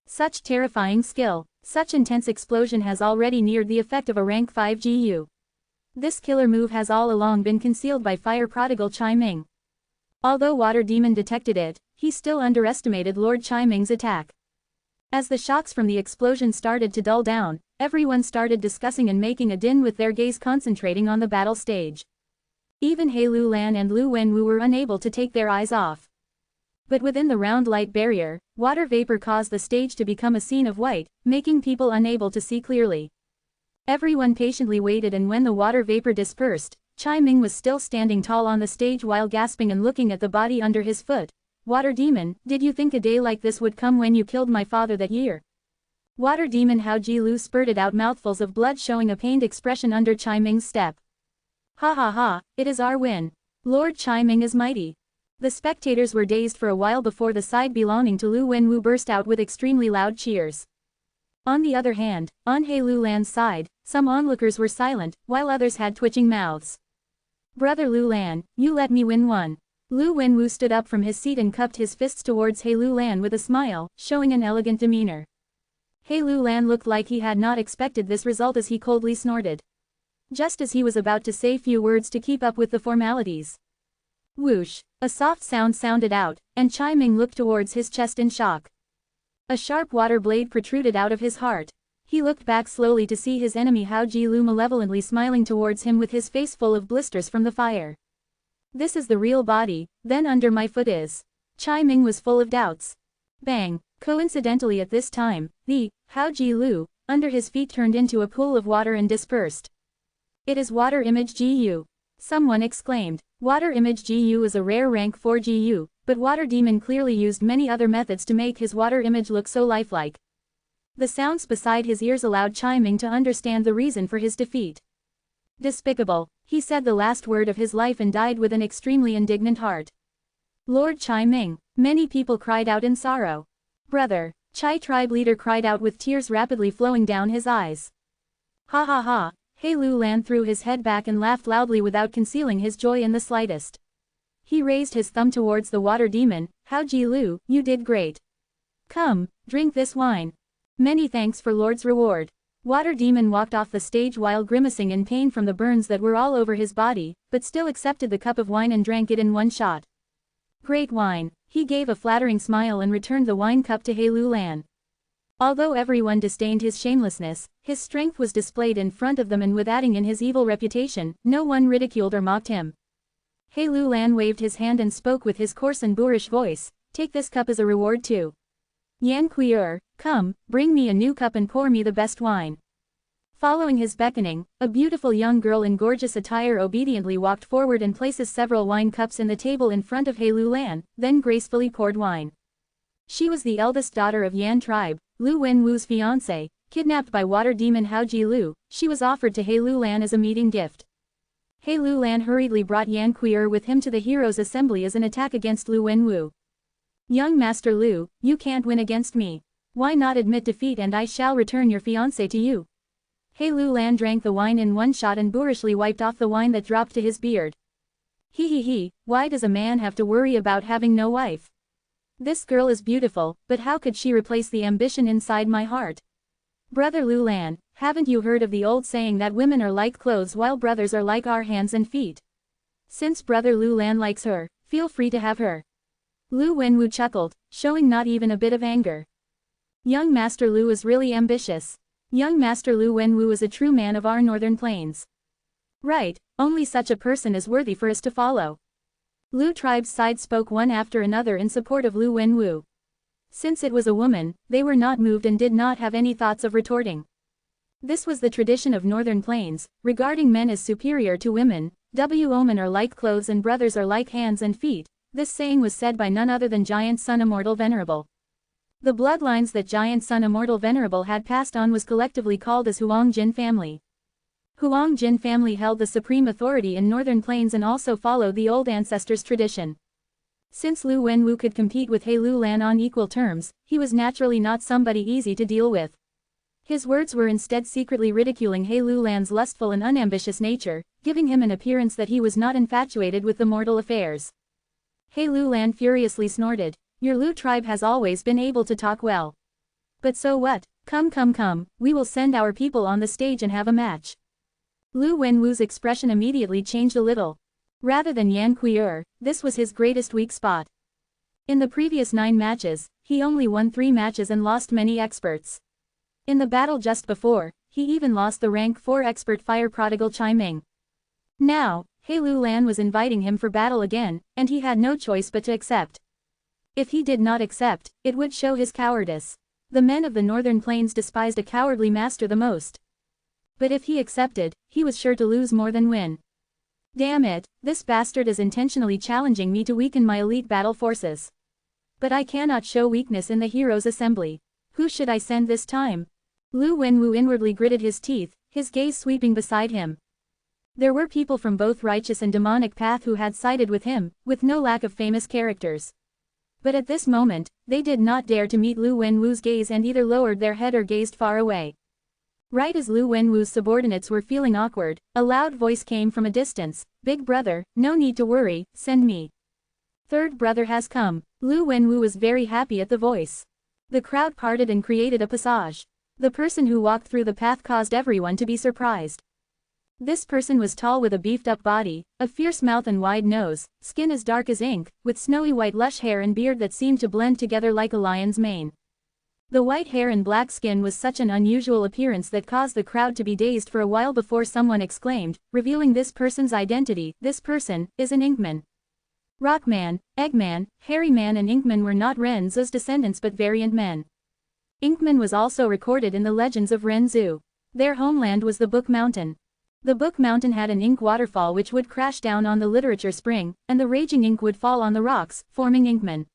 Such terrifying skill, such intense explosion has already neared the effect of a rank 5 GU. This killer move has all along been concealed by fire prodigal Chai Ming. Although Water Demon detected it, he still underestimated Lord Chai Ming's attack. As the shocks from the explosion started to dull down, everyone started discussing and making a din with their gaze concentrating on the battle stage. Even He Lu Lan and Lu Wenwu were unable to take their eyes off. But within the round light barrier, water vapor caused the stage to become a scene of white, making people unable to see clearly. Everyone patiently waited, and when the water vapor dispersed, Chai Ming was still standing tall on the stage while gasping and looking at the body under his foot. Water Demon, did you think a day like this would come when you killed my father that year? Water Demon Hao Ji Lu spurted out mouthfuls of blood, showing a pained expression under Chai Ming's step. Ha ha ha, it is our win. Lord Chai Ming is mighty. The spectators were dazed for a while before the side belonging to Lu Wenwu burst out with extremely loud cheers. On the other hand, on He Lu Lan's side, some onlookers were silent, while others had twitching mouths. Brother Lu Lan, you let me win one. Lu Wenwu stood up from his seat and cupped his fists towards He Lu Lan with a smile, showing an elegant demeanor. He Lu Lan looked like he had not expected this result as he coldly snorted. Just as he was about to say few words to keep up with the formalities. Whoosh! A soft sound sounded out, and Chai Ming looked towards his chest in shock. A sharp water blade protruded out of his heart. He looked back slowly to see his enemy Hao Ji Lu malevolently smiling towards him with his face full of blisters from the fire. This is the real body, then under my foot is. Chai Ming was full of doubts. Bang! Coincidentally at this time, the Hao Ji Lu under his feet turned into a pool of water and dispersed. It is Water Image GU. Someone exclaimed. Water Image GU is a rare rank 4 GU, but Water Demon clearly used many other methods to make his water image look so lifelike. The sounds beside his ears allowed Chai Ming to understand the reason for his defeat. Despicable, he said the last word of his life and died with an extremely indignant heart. Lord Chai Ming, many people cried out in sorrow. Brother, Chai tribe leader cried out with tears rapidly flowing down his eyes. Ha ha ha. He Lu Lan threw his head back and laughed loudly without concealing his joy in the slightest. He raised his thumb towards the water demon. Hao Ji Lu, you did great. Come, drink this wine. Many thanks for Lord's reward. Water demon walked off the stage while grimacing in pain from the burns that were all over his body, but still accepted the cup of wine and drank it in one shot. Great wine. He gave a flattering smile and returned the wine cup to He Lu Lan. Although everyone disdained his shamelessness, his strength was displayed in front of them, and with adding in his evil reputation, no one ridiculed or mocked him. He Lu Lan waved his hand and spoke with his coarse and boorish voice, take this cup as a reward too. Yan Kui'er, come, bring me a new cup and pour me the best wine. Following his beckoning, a beautiful young girl in gorgeous attire obediently walked forward and places several wine cups in the table in front of He Lu Lan, then gracefully poured wine. She was the eldest daughter of Yan tribe, Lu Wenwu's fiancée, kidnapped by water demon Hao Ji Lu. She was offered to He Lu Lan as a meeting gift. He Lu Lan hurriedly brought Yan Kui'er with him to the heroes' assembly as an attack against Lu Wenwu. Young Master Lu, you can't win against me. Why not admit defeat and I shall return your fiancé to you? He Lu Lan drank the wine in one shot and boorishly wiped off the wine that dropped to his beard. He, why does a man have to worry about having no wife? This girl is beautiful, but how could she replace the ambition inside my heart? Brother Lu Lan, haven't you heard of the old saying that women are like clothes while brothers are like our hands and feet? Since Brother Lu Lan likes her, feel free to have her. Lu Wenwu chuckled, showing not even a bit of anger. Young Master Lu is really ambitious. Young Master Lu Wenwu is a true man of our northern plains. Right, only such a person is worthy for us to follow. Lu tribe's side spoke one after another in support of Lu Wenwu. Since it was a woman, they were not moved and did not have any thoughts of retorting. This was the tradition of northern plains, regarding men as superior to women. Women are like clothes and brothers are like hands and feet. This saying was said by none other than Giant Son Immortal Venerable. The bloodlines that Giant Son Immortal Venerable had passed on was collectively called as Huang Jin family. Huang Jin family held the supreme authority in northern plains and also followed the old ancestors' tradition. Since Lu Wenwu could compete with He Lu Lan on equal terms, he was naturally not somebody easy to deal with. His words were instead secretly ridiculing He Lu Lan's lustful and unambitious nature, giving him an appearance that he was not infatuated with the mortal affairs. He Lu Lan furiously snorted, your Lu tribe has always been able to talk well. But so what? Come, we will send our people on the stage and have a match. Lu Wenwu's expression immediately changed a little. Rather than Yan Kui'er, this was his greatest weak spot. In the previous 9 matches, he only won 3 matches and lost many experts. In the battle just before, he even lost the rank 4 expert fire prodigal Chai Ming. Now, He Lu Lan was inviting him for battle again, and he had no choice but to accept. If he did not accept, it would show his cowardice. The men of the northern plains despised a cowardly master the most. But if he accepted, he was sure to lose more than win. Damn it, this bastard is intentionally challenging me to weaken my elite battle forces. But I cannot show weakness in the heroes' assembly. Who should I send this time? Lu Wenwu inwardly gritted his teeth, his gaze sweeping beside him. There were people from both righteous and demonic path who had sided with him, with no lack of famous characters. But at this moment, they did not dare to meet Lu Wenwu's gaze and either lowered their head or gazed far away. Right as Lu Wenwu's subordinates were feeling awkward, a loud voice came from a distance, Big brother, no need to worry, send me. Third brother has come. Lu Wenwu was very happy at the voice. The crowd parted and created a passage. The person who walked through the path caused everyone to be surprised. This person was tall with a beefed-up body, a fierce mouth and wide nose, skin as dark as ink, with snowy white lush hair and beard that seemed to blend together like a lion's mane. The white hair and black skin was such an unusual appearance that caused the crowd to be dazed for a while before someone exclaimed, revealing this person's identity, this person is an Inkman. Rockman, Eggman, Hairy Man and Inkman were not Renzu's descendants but variant men. Inkman was also recorded in the legends of Renzu. Their homeland was the Book Mountain. The Book Mountain had an ink waterfall which would crash down on the literature spring, and the raging ink would fall on the rocks, forming Inkman.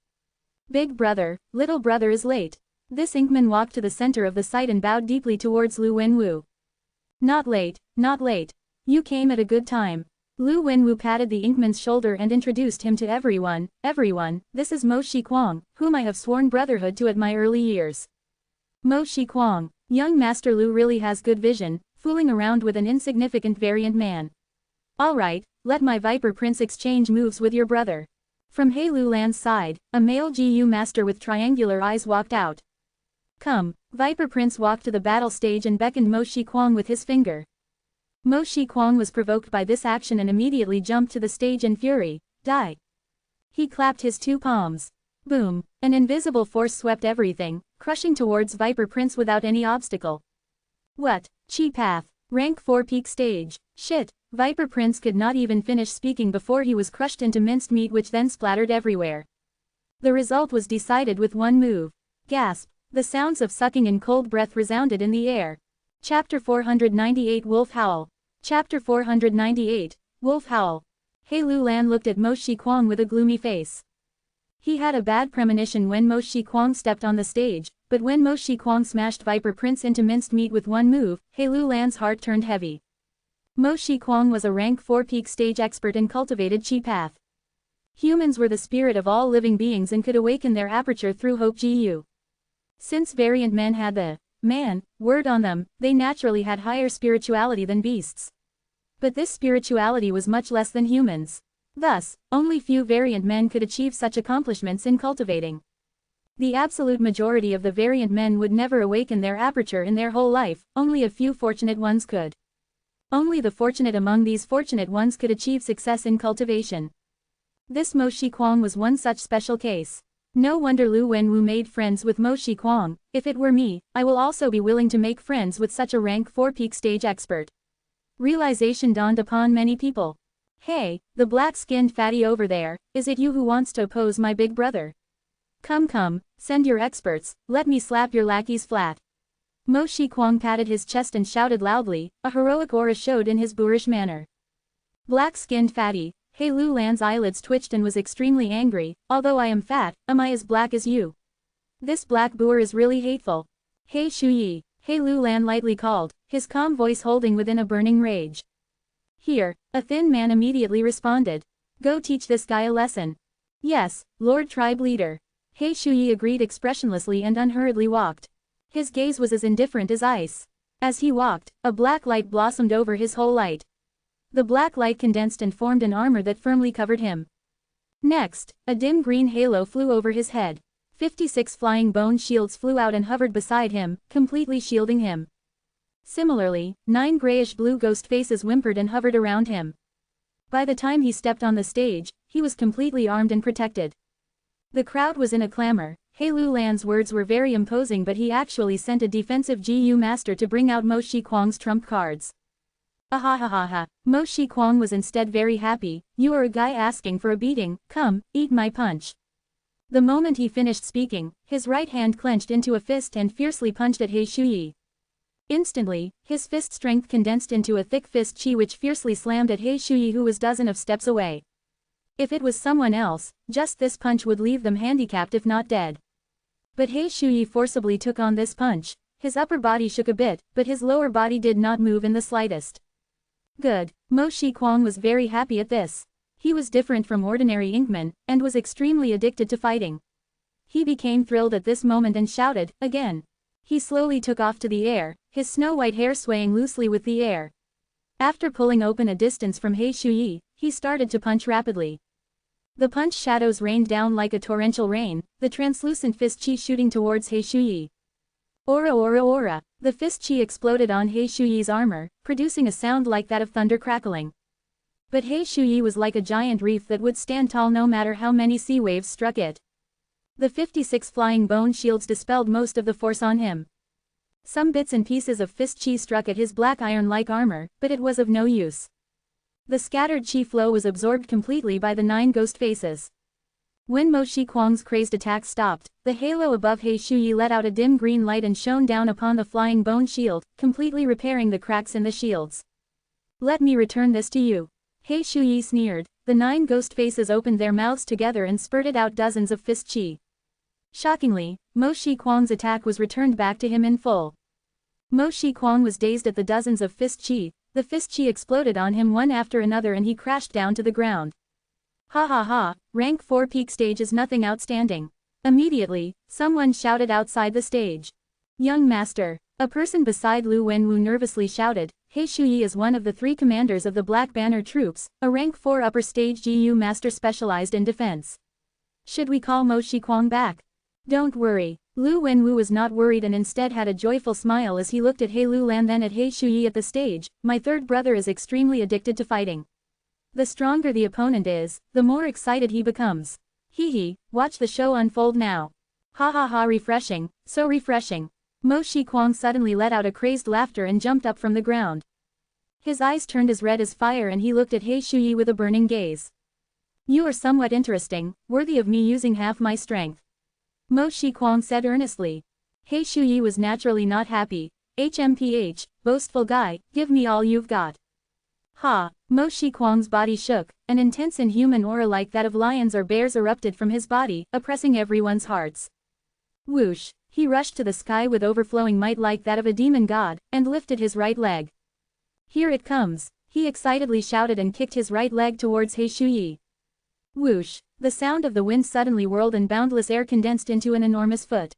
Big brother, little brother is late. This Inkman walked to the center of the site and bowed deeply towards Lu Wenwu. Not late, not late. You came at a good time. Lu Wenwu patted the Inkman's shoulder and introduced him to everyone. Everyone, this is Mo Shiquang, whom I have sworn brotherhood to at my early years. Mo Shiquang, young Master Lu really has good vision, fooling around with an insignificant variant man. Alright, let my Viper Prince exchange moves with your brother. From He Lulan's side, a male GU master with triangular eyes walked out. Come, Viper Prince walked to the battle stage and beckoned Mo Shi Kuang with his finger. Mo Shi Kuang was provoked by this action and immediately jumped to the stage in fury. Die! He clapped his two palms. Boom! An invisible force swept everything, crushing towards Viper Prince without any obstacle. What? Chi path. Rank 4 peak stage. Shit! Viper Prince could not even finish speaking before he was crushed into minced meat which then splattered everywhere. The result was decided with one move. Gasp! The sounds of sucking in cold breath resounded in the air. Chapter 498 Wolf Howl. Chapter 498, Wolf Howl. He Lulan looked at Mo Shi Kuang with a gloomy face. He had a bad premonition when Mo Shi Kuang stepped on the stage, but when Mo Shi Kuang smashed Viper Prince into minced meat with one move, He Lulan's heart turned heavy. Mo Shi Kuang was a rank 4 peak stage expert and cultivated Chi path. Humans were the spirit of all living beings and could awaken their aperture through Hope Gu. Since variant men had the man word on them, they naturally had higher spirituality than beasts. But this spirituality was much less than humans. Thus, only few variant men could achieve such accomplishments in cultivating. The absolute majority of the variant men would never awaken their aperture in their whole life, only a few fortunate ones could. Only the fortunate among these fortunate ones could achieve success in cultivation. This Mo Shi Kuang was one such special case. No wonder Lu Wenwu made friends with Mo Shi Kuang. If it were me, I will also be willing to make friends with such a rank 4 peak stage expert. Realization dawned upon many people. Hey, the black-skinned fatty over there, is it you who wants to oppose my big brother? Come, send your experts, let me slap your lackeys flat. Mo Shi Kuang patted his chest and shouted loudly, a heroic aura showed in his boorish manner. Black-skinned fatty, He Lulan's eyelids twitched and was extremely angry. Although I am fat, am I as black as you? This black boor is really hateful. Hey Shuyi, He Lulan lightly called, his calm voice holding within a burning rage. Here, a thin man immediately responded. Go teach this guy a lesson. Yes, Lord Tribe Leader. He Shuyi agreed expressionlessly and unhurriedly walked. His gaze was as indifferent as ice. As he walked, a black light blossomed over his whole light. The black light condensed and formed an armor that firmly covered him. Next, a dim green halo flew over his head. 56 flying bone shields flew out and hovered beside him, completely shielding him. Similarly, 9 grayish-blue ghost faces whimpered and hovered around him. By the time he stepped on the stage, he was completely armed and protected. The crowd was in a clamor. He Lulan's words were very imposing, but he actually sent a defensive GU master to bring out Mo Shi Kuang's trump cards. Ahahaha. Mo Shi Kuang was instead very happy. You are a guy asking for a beating, come, eat my punch. The moment he finished speaking, his right hand clenched into a fist and fiercely punched at He Shuyi. Instantly, his fist strength condensed into a thick fist chi which fiercely slammed at He Shuyi, who was dozens of steps away. If it was someone else, just this punch would leave them handicapped if not dead. But He Shuyi forcibly took on this punch. His upper body shook a bit, but his lower body did not move in the slightest. Good. Mo Shi Kuang was very happy at this. He was different from ordinary Inkman, and was extremely addicted to fighting. He became thrilled at this moment and shouted, again. He slowly took off to the air, his snow-white hair swaying loosely with the air. After pulling open a distance from He Shuyi, he started to punch rapidly. The punch shadows rained down like a torrential rain, the translucent fist chi shooting towards He Shuyi. Aura. The fist chi exploded on He Shuyi's armor, producing a sound like that of thunder crackling. But He Shuyi was like a giant reef that would stand tall no matter how many sea waves struck it. The 56 flying bone shields dispelled most of the force on him. Some bits and pieces of fist chi struck at his black iron-like armor, but it was of no use. The scattered chi flow was absorbed completely by the 9 ghost faces. When Mo Shi Kuang's crazed attack stopped, the halo above He Shuyi let out a dim green light and shone down upon the flying bone shield, completely repairing the cracks in the shields. Let me return this to you. He Shuyi sneered. The 9 ghost faces opened their mouths together and spurted out dozens of fist chi. Shockingly, Mo Shi Kuang's attack was returned back to him in full. Mo Shi Kuang was dazed at the dozens of fist chi. The fist chi exploded on him one after another and he crashed down to the ground. Ha, rank 4 peak stage is nothing outstanding. Immediately, someone shouted outside the stage. Young master. A person beside Lu Wenwu nervously shouted. He Shuyi is one of the 3 commanders of the Black Banner troops, a rank 4 upper stage GU master specialized in defense. Should we call Mo Shiquang back? Don't worry. Lu Wenwu was not worried and instead had a joyful smile as he looked at He Lulan then at He Shuyi at the stage. My third brother is extremely addicted to fighting. The stronger the opponent is, the more excited he becomes. Hee, watch the show unfold now. Ha ha ha, refreshing, so refreshing. Mo Shiquang suddenly let out a crazed laughter and jumped up from the ground. His eyes turned as red as fire and he looked at He Shuyi with a burning gaze. You are somewhat interesting, worthy of me using half my strength. Mo Shiquang said earnestly. He Shuyi was naturally not happy. HMPH, boastful guy, give me all you've got. Ha! Mo Shiquang's body shook, an intense inhuman aura like that of lions or bears erupted from his body, oppressing everyone's hearts. Whoosh! He rushed to the sky with overflowing might like that of a demon god, and lifted his right leg. Here it comes! He excitedly shouted and kicked his right leg towards He Shuyi. Whoosh! The sound of the wind suddenly whirled and boundless air condensed into an enormous foot.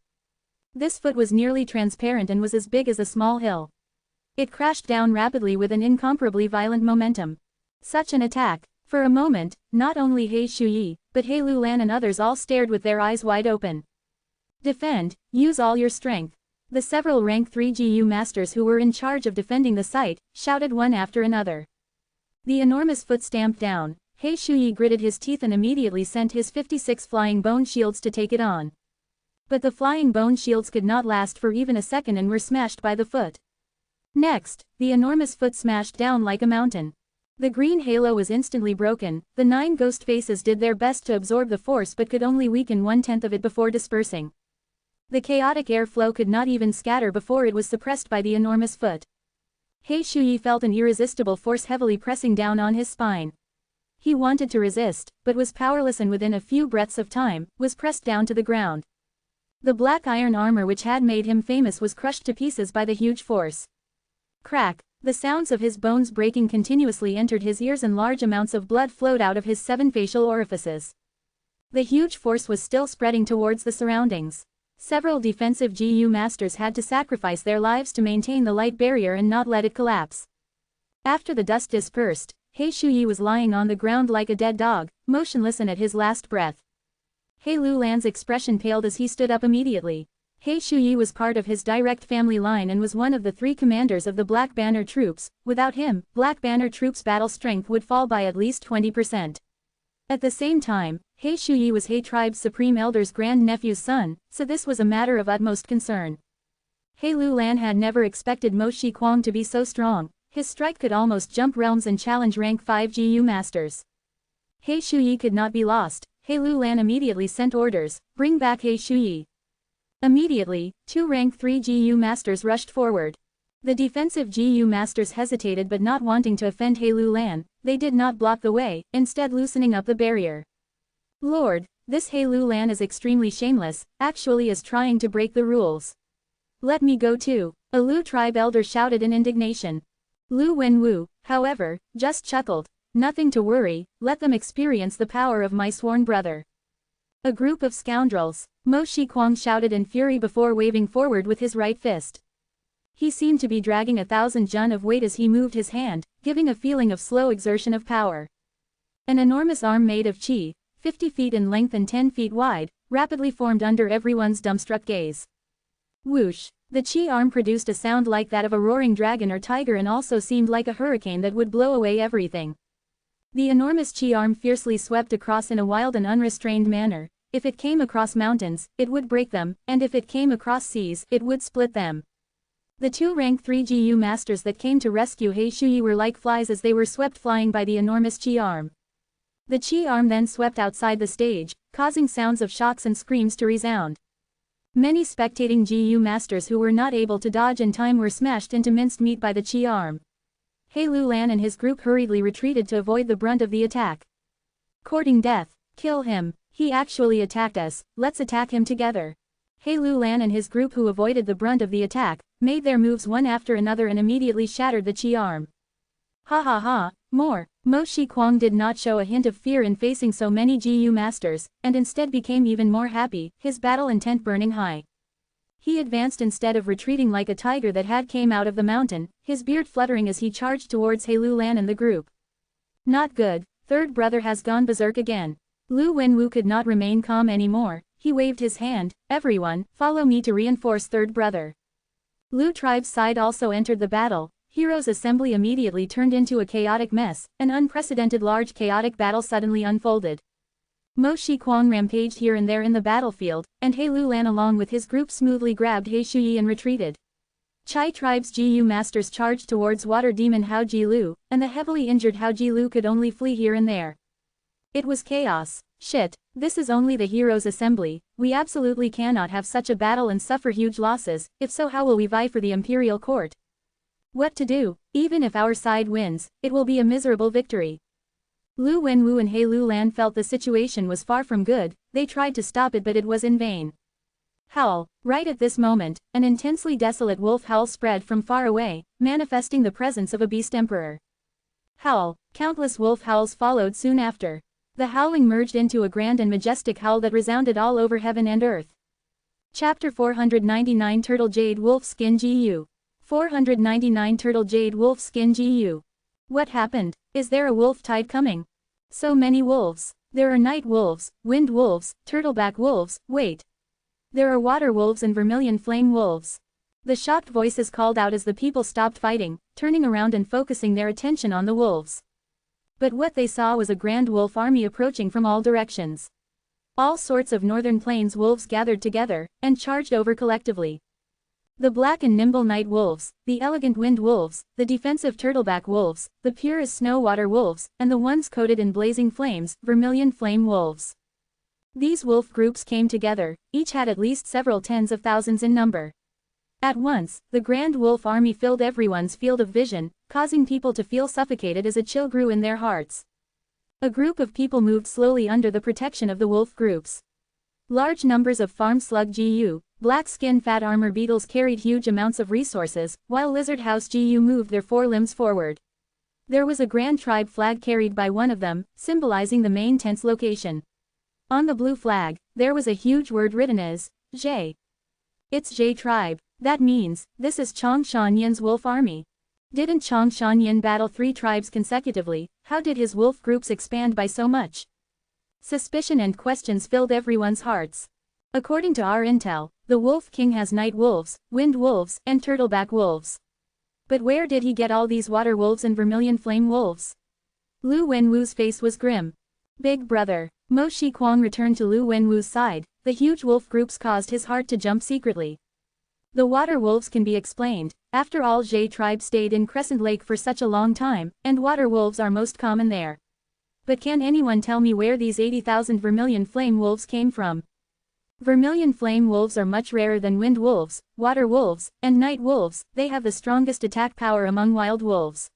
This foot was nearly transparent and was as big as a small hill. It crashed down rapidly with an incomparably violent momentum. Such an attack! For a moment, not only He Shuyi, but He Lulan and others all stared with their eyes wide open. Defend, use all your strength. The several rank 3 GU masters who were in charge of defending the site, shouted one after another. The enormous foot stamped down. He Shuyi gritted his teeth and immediately sent his 56 flying bone shields to take it on. But the flying bone shields could not last for even a second and were smashed by the foot. Next, the enormous foot smashed down like a mountain. The green halo was instantly broken. The 9 ghost faces did their best to absorb the force but could only weaken 1/10 of it before dispersing. The chaotic airflow could not even scatter before it was suppressed by the enormous foot. He Shuyi felt an irresistible force heavily pressing down on his spine. He wanted to resist, but was powerless and within a few breaths of time, was pressed down to the ground. The black iron armor which had made him famous was crushed to pieces by the huge force. Crack! The sounds of his bones breaking continuously entered his ears and large amounts of blood flowed out of his 7 facial orifices. The huge force was still spreading towards the surroundings. Several defensive GU masters had to sacrifice their lives to maintain the light barrier and not let it collapse. After the dust dispersed, He Shuyi was lying on the ground like a dead dog, motionless and at his last breath. He Lulan's expression paled as he stood up immediately. He Shuyi was part of his direct family line and was one of the 3 commanders of the Black Banner troops. Without him, Black Banner troops' battle strength would fall by at least 20%. At the same time, He Shuyi was He tribe's supreme elder's grand-nephew's son, so this was a matter of utmost concern. He Lulan had never expected Mo Shiquang to be so strong. His strike could almost jump realms and challenge rank 5 GU masters. He Shuyi could not be lost. He Lulan immediately sent orders, bring back He Shuyi. Immediately, 2 rank 3 GU masters rushed forward. The defensive GU masters hesitated but not wanting to offend He Lulan, they did not block the way, instead loosening up the barrier. Lord, this He Lulan is extremely shameless, actually is trying to break the rules. Let me go too, a Lu tribe elder shouted in indignation. Lu Wenwu, however, just chuckled. Nothing to worry, let them experience the power of my sworn brother. A group of scoundrels, Mo Shiquang shouted in fury before waving forward with his right fist. He seemed to be dragging 1,000 jun of weight as he moved his hand, giving a feeling of slow exertion of power. An enormous arm made of qi, 50 feet in length and 10 feet wide, rapidly formed under everyone's dumbstruck gaze. Whoosh! The qi arm produced a sound like that of a roaring dragon or tiger and also seemed like a hurricane that would blow away everything. The enormous qi arm fiercely swept across in a wild and unrestrained manner. If it came across mountains, it would break them, and if it came across seas, it would split them. The 2 rank 3 GU masters that came to rescue He Shuyi were like flies as they were swept flying by the enormous qi arm. The qi arm then swept outside the stage, causing sounds of shocks and screams to resound. Many spectating GU masters who were not able to dodge in time were smashed into minced meat by the qi arm. He Lulan and his group hurriedly retreated to avoid the brunt of the attack. Courting death. Kill him. He actually attacked us, let's attack him together. He Lulan and his group who avoided the brunt of the attack, made their moves one after another and immediately shattered the qi arm. Ha ha ha, more. Mo Shiquang did not show a hint of fear in facing so many GU masters, and instead became even more happy, his battle intent burning high. He advanced instead of retreating like a tiger that had came out of the mountain, his beard fluttering as he charged towards He Lulan and the group. Not good, third brother has gone berserk again. Lu Wenwu could not remain calm anymore, he waved his hand, everyone, follow me to reinforce third brother. Lu tribe's side also entered the battle, heroes' assembly immediately turned into a chaotic mess, an unprecedented large chaotic battle suddenly unfolded. Mo Shi Kuang rampaged here and there in the battlefield, and He Lulan along with his group smoothly grabbed He Shuyi and retreated. Chai tribe's Ji masters charged towards water demon Hao Ji Lu, and the heavily injured Hao Ji Lu could only flee here and there. It was chaos. Shit, this is only the heroes' assembly, we absolutely cannot have such a battle and suffer huge losses, if so how will we vie for the imperial court? What to do? Even if our side wins, it will be a miserable victory. Lu Wenwu and He Lulan felt the situation was far from good, they tried to stop it but it was in vain. Howl. Right at this moment, an intensely desolate wolf howl spread from far away, manifesting the presence of a beast emperor. Howl. Countless wolf howls followed soon after. The howling merged into a grand and majestic howl that resounded all over heaven and earth. Chapter 499 Turtle Jade Wolf Skin GU. 499 Turtle Jade Wolf Skin GU. What happened? Is there a wolf tide coming? So many wolves. There are night wolves, wind wolves, turtleback wolves, wait. There are water wolves and vermilion flame wolves. The shocked voices called out as the people stopped fighting, turning around and focusing their attention on the wolves. But what they saw was a grand wolf army approaching from all directions. All sorts of northern plains wolves gathered together, and charged over collectively. The black and nimble night wolves, the elegant wind wolves, the defensive turtleback wolves, the pure as snow water wolves, and the ones coated in blazing flames, vermilion flame wolves. These wolf groups came together, each had at least several tens of thousands in number. At once, the grand wolf army filled everyone's field of vision, causing people to feel suffocated as a chill grew in their hearts. A group of people moved slowly under the protection of the wolf groups. Large numbers of farm slug GU, black skin fat armor beetles carried huge amounts of resources, while lizard house GU moved their forelimbs forward. There was a grand tribe flag carried by one of them, symbolizing the main tent's location. On the blue flag, there was a huge word written as, J. It's J tribe. That means, this is Chong Shan Yin's wolf army. Didn't Chong Shan Yin battle 3 tribes consecutively? How did his wolf groups expand by so much? Suspicion and questions filled everyone's hearts. According to our intel, the Wolf King has night wolves, wind wolves, and turtleback wolves. But where did he get all these water wolves and vermilion flame wolves? Lu Wenwu's face was grim. Big brother. Mo Shi Kuang returned to Lu Wenwu's side, the huge wolf groups caused his heart to jump secretly. The water wolves can be explained, after all Jade tribe stayed in Crescent Lake for such a long time, and water wolves are most common there. But can anyone tell me where these 80,000 vermilion flame wolves came from? Vermilion flame wolves are much rarer than wind wolves, water wolves, and night wolves, they have the strongest attack power among wild wolves.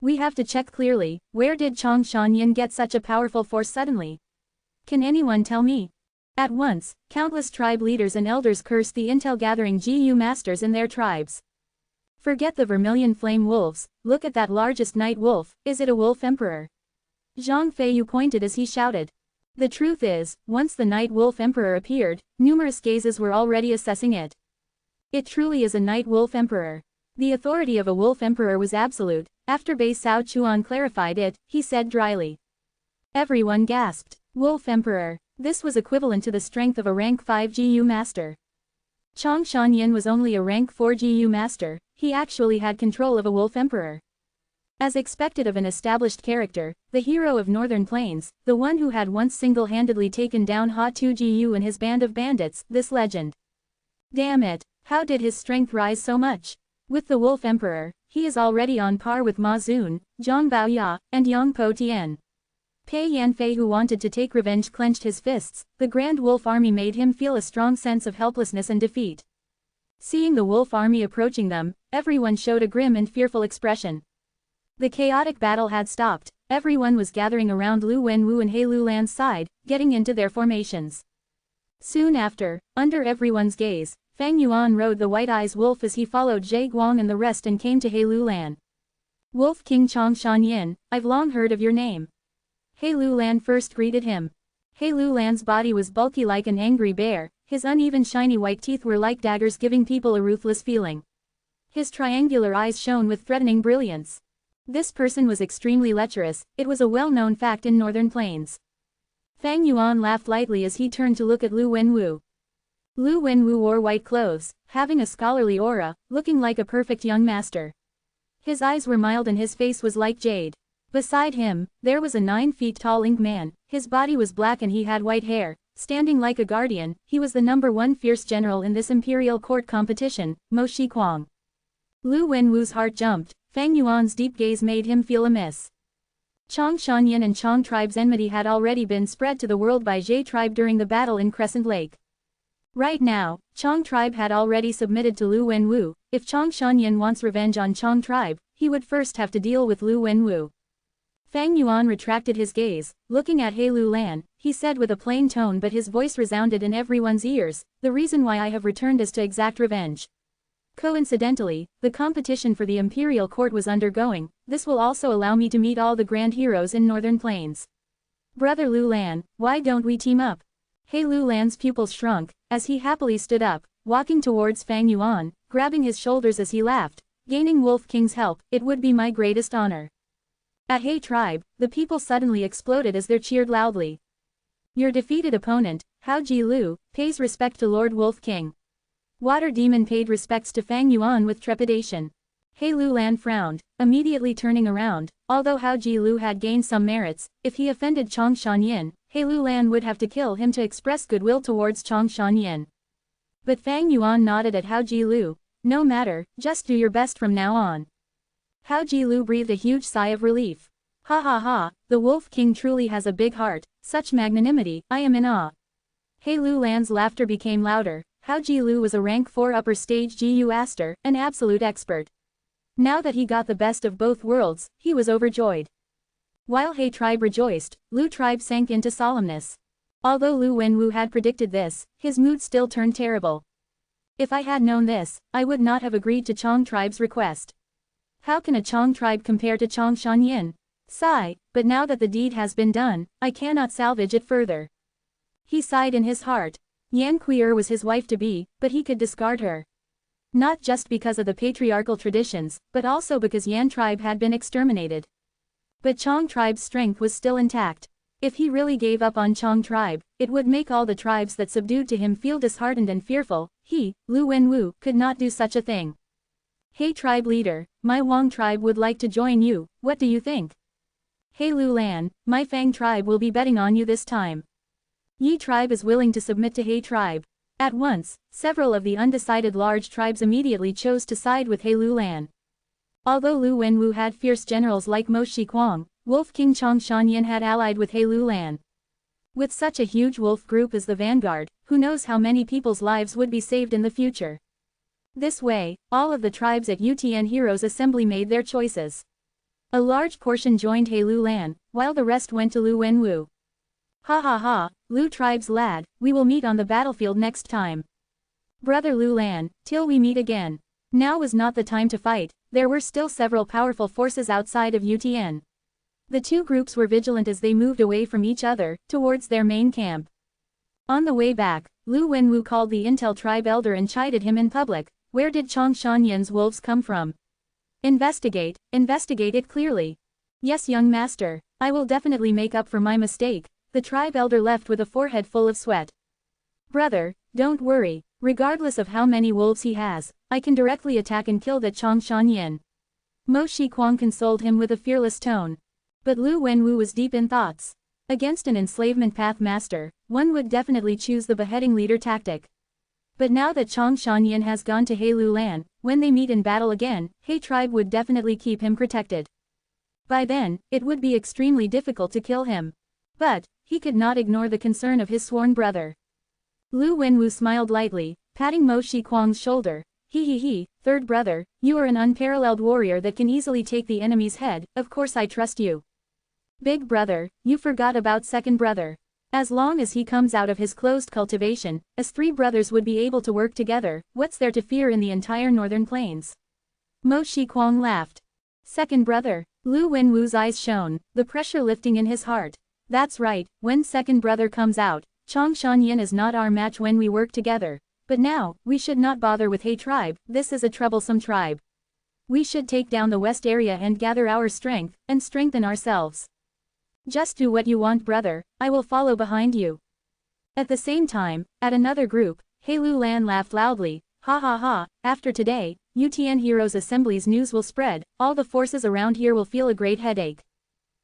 We have to check clearly, where did Chong Shan Yin get such a powerful force suddenly? Can anyone tell me? At once, countless tribe leaders and elders cursed the intel gathering GU masters in their tribes. Forget the vermilion flame wolves, look at that largest night wolf, is it a wolf emperor? Zhang Feiyu pointed as he shouted. The truth is, once the night wolf emperor appeared, numerous gazes were already assessing it. It truly is a night wolf emperor. The authority of a wolf emperor was absolute. After Bei Sao Chuan clarified it, he said dryly. Everyone gasped. Wolf emperor. This was equivalent to the strength of a rank 5 GU master. Chong Shan Yin was only a rank 4 GU master, he actually had control of a wolf emperor. As expected of an established character, the hero of Northern Plains, the one who had once single-handedly taken down Ha 2 GU and his band of bandits, this legend. Damn it, how did his strength rise so much? With the wolf emperor, he is already on par with Ma Zun, Zhang Baoya, and Yang Po Tian. Pei Yanfei, who wanted to take revenge, clenched his fists. The Grand Wolf Army made him feel a strong sense of helplessness and defeat. Seeing the wolf army approaching them, everyone showed a grim and fearful expression. The chaotic battle had stopped, everyone was gathering around Lu Wenwu and He Lulan's side, getting into their formations. Soon after, under everyone's gaze, Fang Yuan rode the White Eyes Wolf as he followed Zhe Guang and the rest and came to He Lulan. Wolf King Chong Shan Yin, I've long heard of your name. He Lulan first greeted him. He Lulan's body was bulky like an angry bear, His uneven shiny white teeth were like daggers, giving people a ruthless feeling. His triangular eyes shone with threatening brilliance. This person was extremely lecherous, it was a well-known fact in northern plains. Fang Yuan laughed lightly as he turned to look at Lu Wenwu. Lu Wenwu wore white clothes, having a scholarly aura, looking like a perfect young master. His eyes were mild and his face was like jade. Beside him, there was a 9 feet tall ink man, his body was black and he had white hair. Standing like a guardian, he was the #1 fierce general in this imperial court competition, Mo Shiquang. Lu Wenwu's heart jumped, Fang Yuan's deep gaze made him feel amiss. Chong Shanyin and Chong tribe's enmity had already been spread to the world by Zhe tribe during the battle in Crescent Lake. Right now, Chong tribe had already submitted to Lu Wenwu. If Chong Shanyin wants revenge on Chong tribe, he would first have to deal with Lu Wenwu. Fang Yuan retracted his gaze, looking at He Lu Lan, he said with a plain tone, but his voice resounded in everyone's ears, "The reason why I have returned is to exact revenge." Coincidentally, the competition for the imperial court was undergoing. This will also allow me to meet all the grand heroes in northern plains. Brother Lu Lan, why don't we team up? He Lu Lan's pupils shrunk, as he happily stood up, walking towards Fang Yuan, grabbing his shoulders as he laughed. Gaining Wolf King's help, it would be my greatest honor. At He tribe, the people suddenly exploded as they cheered loudly. Your defeated opponent, Hao Ji Lu, pays respect to Lord Wolf King. Water Demon paid respects to Fang Yuan with trepidation. He Lu Lan frowned, immediately turning around. Although Hao Ji Lu had gained some merits, if he offended Chong Shanyin, He Lu Lan would have to kill him to express goodwill towards Chong Shanyin. But Fang Yuan nodded at Hao Ji Lu. No matter, just do your best from now on. Hao Ji Lu breathed a huge sigh of relief. Ha ha ha, the Wolf King truly has a big heart, such magnanimity, I am in awe. He Lu Lan's laughter became louder. Hao Ji Lu was a rank 4 upper stage GU Aster, an absolute expert. Now that he got the best of both worlds, he was overjoyed. While He tribe rejoiced, Lu tribe sank into solemnness. Although Lu Wenwu had predicted this, his mood still turned terrible. If I had known this, I would not have agreed to Chong tribe's request. How can a Chong tribe compare to Chong Shanyin? Sigh, but now that the deed has been done, I cannot salvage it further. He sighed in his heart. Yan Kui'er was his wife-to-be, but he could discard her. Not just because of the patriarchal traditions, but also because Yan tribe had been exterminated. But Chong tribe's strength was still intact. If he really gave up on Chong tribe, it would make all the tribes that subdued to him feel disheartened and fearful. He, Lu Wenwu, could not do such a thing. Hey tribe leader, my Wang tribe would like to join you, what do you think? He Lu Lan, my Fang tribe will be betting on you this time. Yi tribe is willing to submit to He tribe. At once, several of the undecided large tribes immediately chose to side with He Lu Lan. Although Lu Wenwu had fierce generals like Mo Shiquang, Wolf King Chong Shanyin had allied with He Lu Lan. With such a huge wolf group as the vanguard, who knows how many people's lives would be saved in the future. This way, all of the tribes at UTN Heroes Assembly made their choices. A large portion joined He Lu Lan, while the rest went to Lu Wenwu. Ha ha ha, Lu tribe's lad, we will meet on the battlefield next time. Brother Lu Lan, till we meet again. Now was not the time to fight, there were still several powerful forces outside of UTN. The two groups were vigilant as they moved away from each other, towards their main camp. On the way back, Lu Wenwu called the Intel tribe elder and chided him in public. Where did Chong Shanyin's wolves come from? Investigate it clearly. Yes, young master, I will definitely make up for my mistake. The tribe elder left with a forehead full of sweat. Brother, don't worry, regardless of how many wolves he has, I can directly attack and kill that Chong Shanyin. Mo Shiquang consoled him with a fearless tone. But Lu Wenwu was deep in thoughts. Against an enslavement path master, one would definitely choose the beheading leader tactic. But now that Chong Shanyin has gone to He Lu Lan, when they meet in battle again, He tribe would definitely keep him protected. By then, it would be extremely difficult to kill him. But, he could not ignore the concern of his sworn brother. Lu Wenwu smiled lightly, patting Mo Shiquang's shoulder. He, third brother, you are an unparalleled warrior that can easily take the enemy's head, of course I trust you. Big brother, you forgot about second brother. As long as he comes out of his closed cultivation, as three brothers would be able to work together, what's there to fear in the entire northern plains? Mo Shiquang laughed. Second brother, Lu Wenwu's eyes shone, the pressure lifting in his heart. That's right, when second brother comes out, Chongshan Yin is not our match when we work together. But now, we should not bother with He tribe, this is a troublesome tribe. We should take down the west area and gather our strength, and strengthen ourselves. Just do what you want, brother, I will follow behind you. At the same time, at another group, He Lu Lan laughed loudly, ha ha ha, after today, UTN Heroes Assembly's news will spread, all the forces around here will feel a great headache.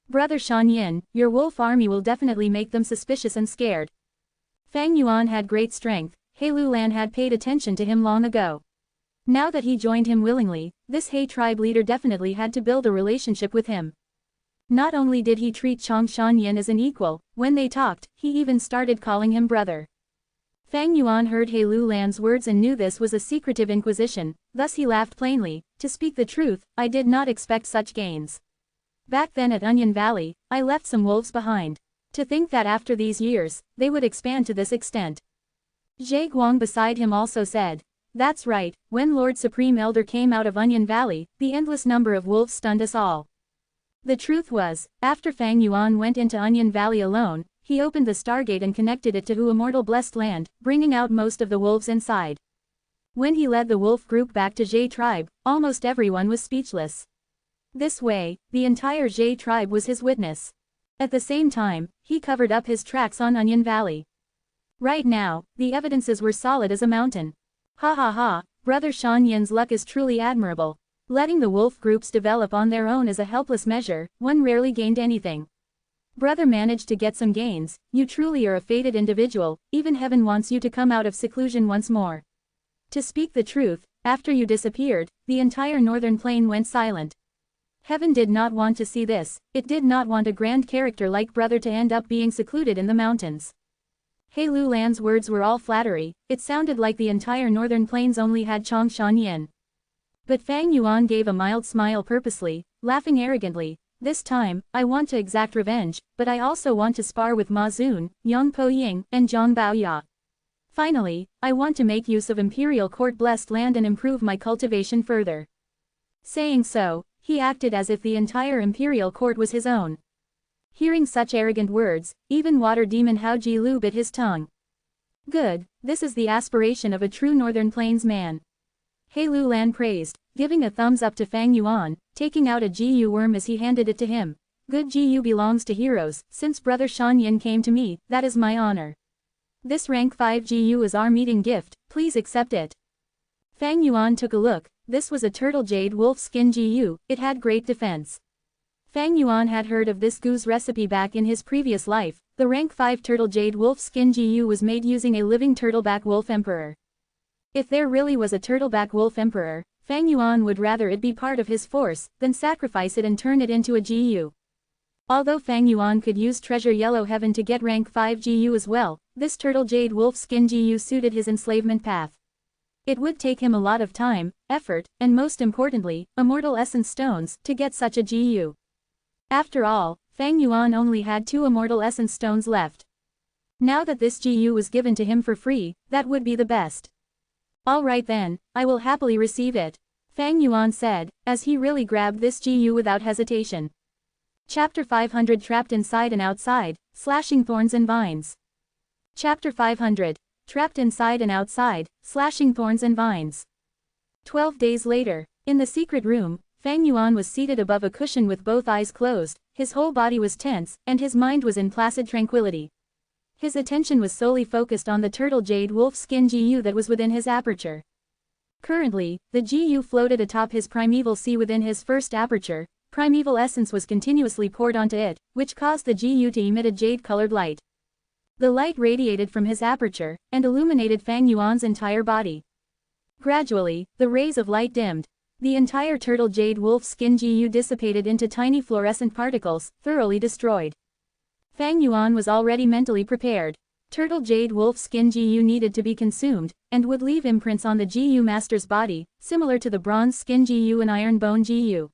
Brother Shan Yin, your wolf army will definitely make them suspicious and scared. Fang Yuan had great strength, He Lu Lan had paid attention to him long ago. Now that he joined him willingly, this He tribe leader definitely had to build a relationship with him. Not only did he treat Chongshan Yin as an equal, when they talked, he even started calling him brother. Fang Yuan heard He Lu Lan's words and knew this was a secretive inquisition, thus he laughed plainly, to speak the truth, I did not expect such gains. Back then at Onion Valley, I left some wolves behind. To think that after these years, they would expand to this extent. Zhe Guang beside him also said, that's right, when Lord Supreme Elder came out of Onion Valley, the endless number of wolves stunned us all. The truth was, after Fang Yuan went into Onion Valley alone, he opened the Stargate and connected it to Immortal Blessed Land, bringing out most of the wolves inside. When he led the wolf group back to Zhe tribe, almost everyone was speechless. This way, the entire Zhe tribe was his witness. At the same time, he covered up his tracks on Onion Valley. Right now, the evidences were solid as a mountain. Ha ha ha, brother Shan Yin's luck is truly admirable. Letting the wolf groups develop on their own is a helpless measure, one rarely gained anything. Brother managed to get some gains, you truly are a fated individual, even heaven wants you to come out of seclusion once more. To speak the truth, after you disappeared, the entire northern plain went silent. Heaven did not want to see this, it did not want a grand character like brother to end up being secluded in the mountains. He Lu Lan's words were all flattery, it sounded like the entire northern plains only had Chongshan Yin. But Fang Yuan gave a mild smile purposely, laughing arrogantly, this time, I want to exact revenge, but I also want to spar with Ma Zun, Yang Po Ying, and Zhang Baoya. Finally, I want to make use of Imperial Court Blessed Land and improve my cultivation further. Saying so, he acted as if the entire Imperial Court was his own. Hearing such arrogant words, even Water Demon Hao Ji Lu bit his tongue. Good, this is the aspiration of a true Northern Plains man. He Lu Lan praised, giving a thumbs up to Fang Yuan, taking out a GU worm as he handed it to him. Good GU belongs to heroes, since brother Shan Yin came to me, that is my honor. This rank 5 GU is our meeting gift, please accept it. Fang Yuan took a look, this was a turtle jade wolf skin GU, it had great defense. Fang Yuan had heard of this goose recipe back in his previous life, the rank 5 turtle jade wolf skin GU was made using a living turtleback wolf emperor. If there really was a turtleback wolf emperor, Fang Yuan would rather it be part of his force, than sacrifice it and turn it into a GU. Although Fang Yuan could use Treasure Yellow Heaven to get rank 5 GU as well, this turtle jade wolf skin GU suited his enslavement path. It would take him a lot of time, effort, and most importantly, immortal essence stones, to get such a GU. After all, Fang Yuan only had 2 immortal essence stones left. Now that this GU was given to him for free, that would be the best. Alright then, I will happily receive it, Fang Yuan said, as he really grabbed this GU without hesitation. Chapter 500 Trapped Inside and Outside, Slashing Thorns and Vines. Chapter 500 Trapped Inside and Outside, Slashing Thorns and Vines. 12 days later, in the secret room, Fang Yuan was seated above a cushion with both eyes closed, his whole body was tense, and his mind was in placid tranquility. His attention was solely focused on the turtle jade wolf skin GU that was within his aperture. Currently, the GU floated atop his primeval sea within his first aperture, primeval essence was continuously poured onto it, which caused the GU to emit a jade-colored light. The light radiated from his aperture, and illuminated Fang Yuan's entire body. Gradually, the rays of light dimmed. The entire turtle jade wolf skin GU dissipated into tiny fluorescent particles, thoroughly destroyed. Fang Yuan was already mentally prepared. Turtle jade wolf skin GU needed to be consumed, and would leave imprints on the GU master's body, similar to the bronze skin GU and iron bone GU.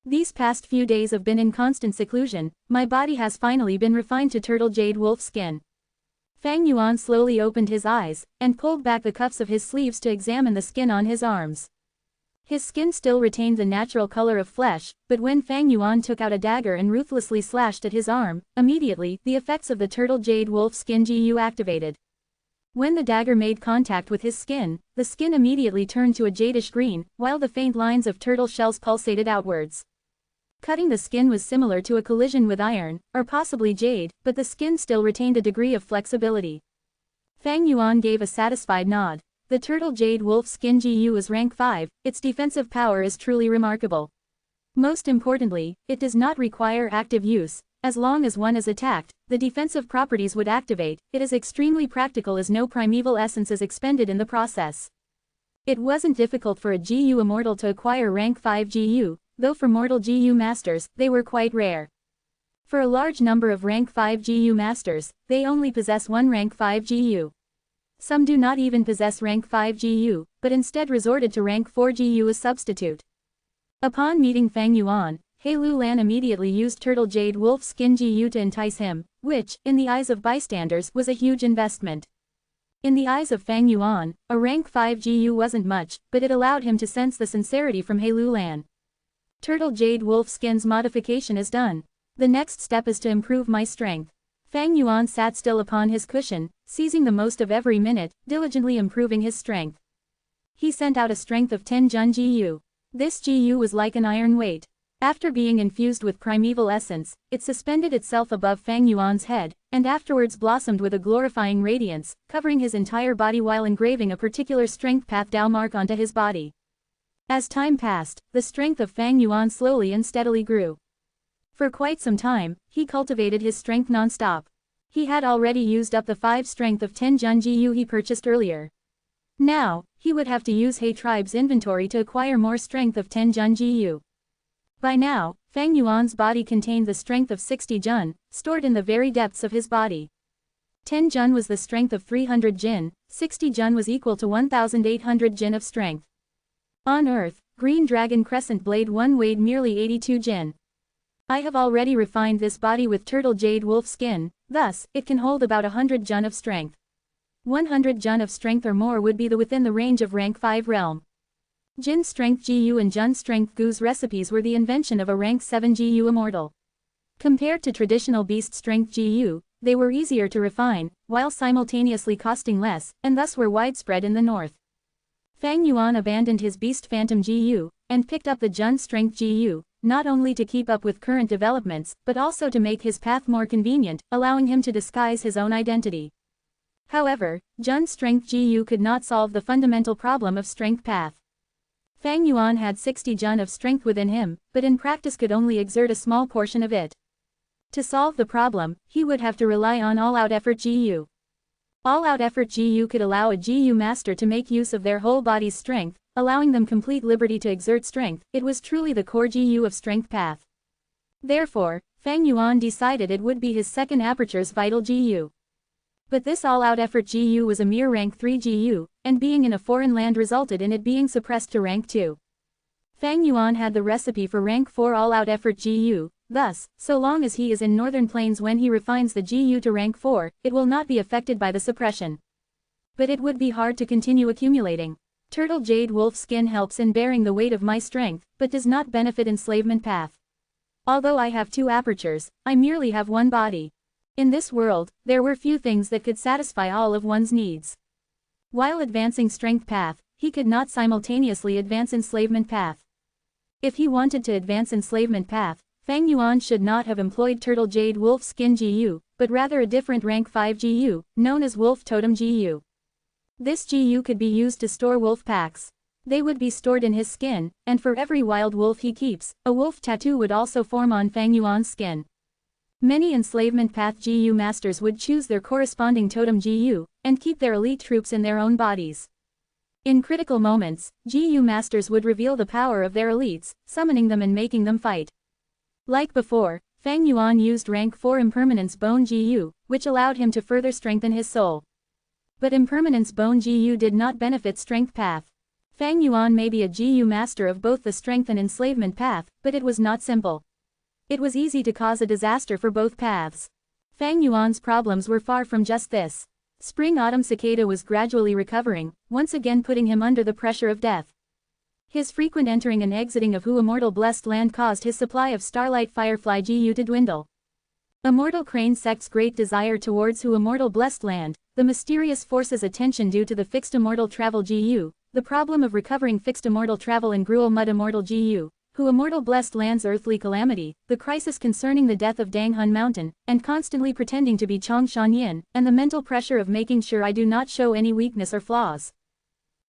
These past few days have been in constant seclusion, my body has finally been refined to turtle jade wolf skin. Fang Yuan slowly opened his eyes, and pulled back the cuffs of his sleeves to examine the skin on his arms. His skin still retained the natural color of flesh, but when Fang Yuan took out a dagger and ruthlessly slashed at his arm, immediately, the effects of the turtle jade wolf skin Gu activated. When the dagger made contact with his skin, the skin immediately turned to a jadish green, while the faint lines of turtle shells pulsated outwards. Cutting the skin was similar to a collision with iron, or possibly jade, but the skin still retained a degree of flexibility. Fang Yuan gave a satisfied nod. The turtle jade wolf skin Gu is rank 5, its defensive power is truly remarkable. Most importantly, it does not require active use. As long as one is attacked, the defensive properties would activate. It is extremely practical as no primeval essence is expended in the process. It wasn't difficult for a Gu Immortal to acquire rank 5 Gu, though for mortal Gu masters, they were quite rare. For a large number of rank 5 Gu masters, they only possess one rank 5 Gu. Some do not even possess rank 5 Gu, but instead resorted to rank 4 Gu as substitute. Upon meeting Fang Yuan, He Lulan immediately used turtle jade wolf skin Gu to entice him, which, in the eyes of bystanders, was a huge investment. In the eyes of Fang Yuan, a rank 5 Gu wasn't much, but it allowed him to sense the sincerity from He Lulan. Turtle jade wolf skin's modification is done. The next step is to improve my strength. Fang Yuan sat still upon his cushion, seizing the most of every minute, diligently improving his strength. He sent out a strength of 10 Jun Gu. This Gu was like an iron weight. After being infused with primeval essence, it suspended itself above Fang Yuan's head, and afterwards blossomed with a glorifying radiance, covering his entire body while engraving a particular strength path Dao mark onto his body. As time passed, the strength of Fang Yuan slowly and steadily grew. For quite some time, he cultivated his strength non-stop. He had already used up the 5 strength of 10 Jun Gu he purchased earlier. Now, he would have to use He tribe's inventory to acquire more strength of 10 Jun Gu. By now, Fang Yuan's body contained the strength of 60 Jun, stored in the very depths of his body. 10 Jun was the strength of 300 Jin, 60 Jun was equal to 1,800 Jin of strength. On Earth, Green Dragon Crescent Blade 1 weighed merely 82 Jin. I have already refined this body with turtle jade wolf skin, thus, it can hold about 100 Jun of strength. 100 Jun of strength or more would be within the range of rank 5 realm. Jin strength Gu and Jun strength Gu's recipes were the invention of a rank 7 Gu Immortal. Compared to traditional beast strength Gu, they were easier to refine, while simultaneously costing less, and thus were widespread in the north. Fang Yuan abandoned his beast phantom Gu, and picked up the Jun strength Gu, not only to keep up with current developments, but also to make his path more convenient, allowing him to disguise his own identity. However, Jun strength Gu could not solve the fundamental problem of strength path. Fang Yuan had 60 Jun of strength within him, but in practice could only exert a small portion of it. To solve the problem, he would have to rely on all-out effort Gu. All-out effort Gu could allow a Gu master to make use of their whole body's strength, allowing them complete liberty to exert strength. It was truly the core Gu of strength path. Therefore, Fang Yuan decided it would be his second aperture's vital Gu. But this all-out effort Gu was a mere rank 3 Gu, and being in a foreign land resulted in it being suppressed to rank 2. Fang Yuan had the recipe for rank 4 all-out effort Gu, thus, so long as he is in northern plains when he refines the Gu to rank 4, it will not be affected by the suppression. But it would be hard to continue accumulating. Turtle jade wolf skin helps in bearing the weight of my strength, but does not benefit enslavement path. Although I have 2 apertures, I merely have one body. In this world, there were few things that could satisfy all of one's needs. While advancing strength path, he could not simultaneously advance enslavement path. If he wanted to advance enslavement path, Fang Yuan should not have employed turtle jade wolf skin Gu, but rather a different rank 5 Gu, known as wolf totem Gu. This Gu could be used to store wolf packs. They would be stored in his skin, and for every wild wolf he keeps, a wolf tattoo would also form on Fang Yuan's skin. Many enslavement path Gu masters would choose their corresponding totem Gu, and keep their elite troops in their own bodies. In critical moments, Gu masters would reveal the power of their elites, summoning them and making them fight. Like before, Fang Yuan used rank 4 impermanence bone Gu, which allowed him to further strengthen his soul. But impermanence bone Gu did not benefit strength path. Fang Yuan may be a Gu master of both the strength and enslavement path, but it was not simple. It was easy to cause a disaster for both paths. Fang Yuan's problems were far from just this. Spring-autumn cicada was gradually recovering, once again putting him under the pressure of death. His frequent entering and exiting of Immortal blessed land caused his supply of starlight firefly GU to dwindle. Immortal Crane sect's great desire towards Immortal blessed land, the mysterious force's attention due to the fixed Immortal travel GU, the problem of recovering fixed Immortal travel in Gruel Mud Immortal GU, Immortal blessed land's earthly calamity, the crisis concerning the death of Dang Hun Mountain, and constantly pretending to be Chong Shan Yin, and the mental pressure of making sure I do not show any weakness or flaws.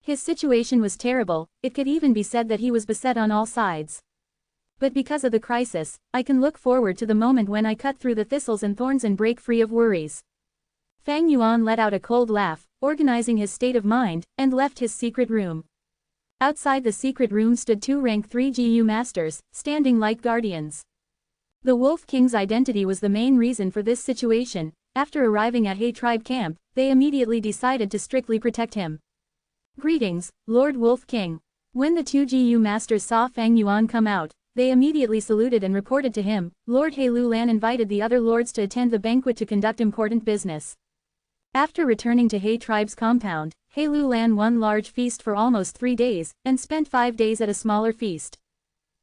His situation was terrible, it could even be said that he was beset on all sides. But because of the crisis, I can look forward to the moment when I cut through the thistles and thorns and break free of worries. Fang Yuan let out a cold laugh, organizing his state of mind, and left his secret room. Outside the secret room stood 2 rank 3 GU masters, standing like guardians. The Wolf King's identity was the main reason for this situation. After arriving at He tribe camp, they immediately decided to strictly protect him. Greetings, Lord Wolf King. When the 2 GU masters saw Fang Yuan come out, they immediately saluted and reported to him. Lord He Lulan invited the other lords to attend the banquet to conduct important business. After returning to He tribe's compound, He Lulan won large feast for almost 3 days, and spent 5 days at a smaller feast.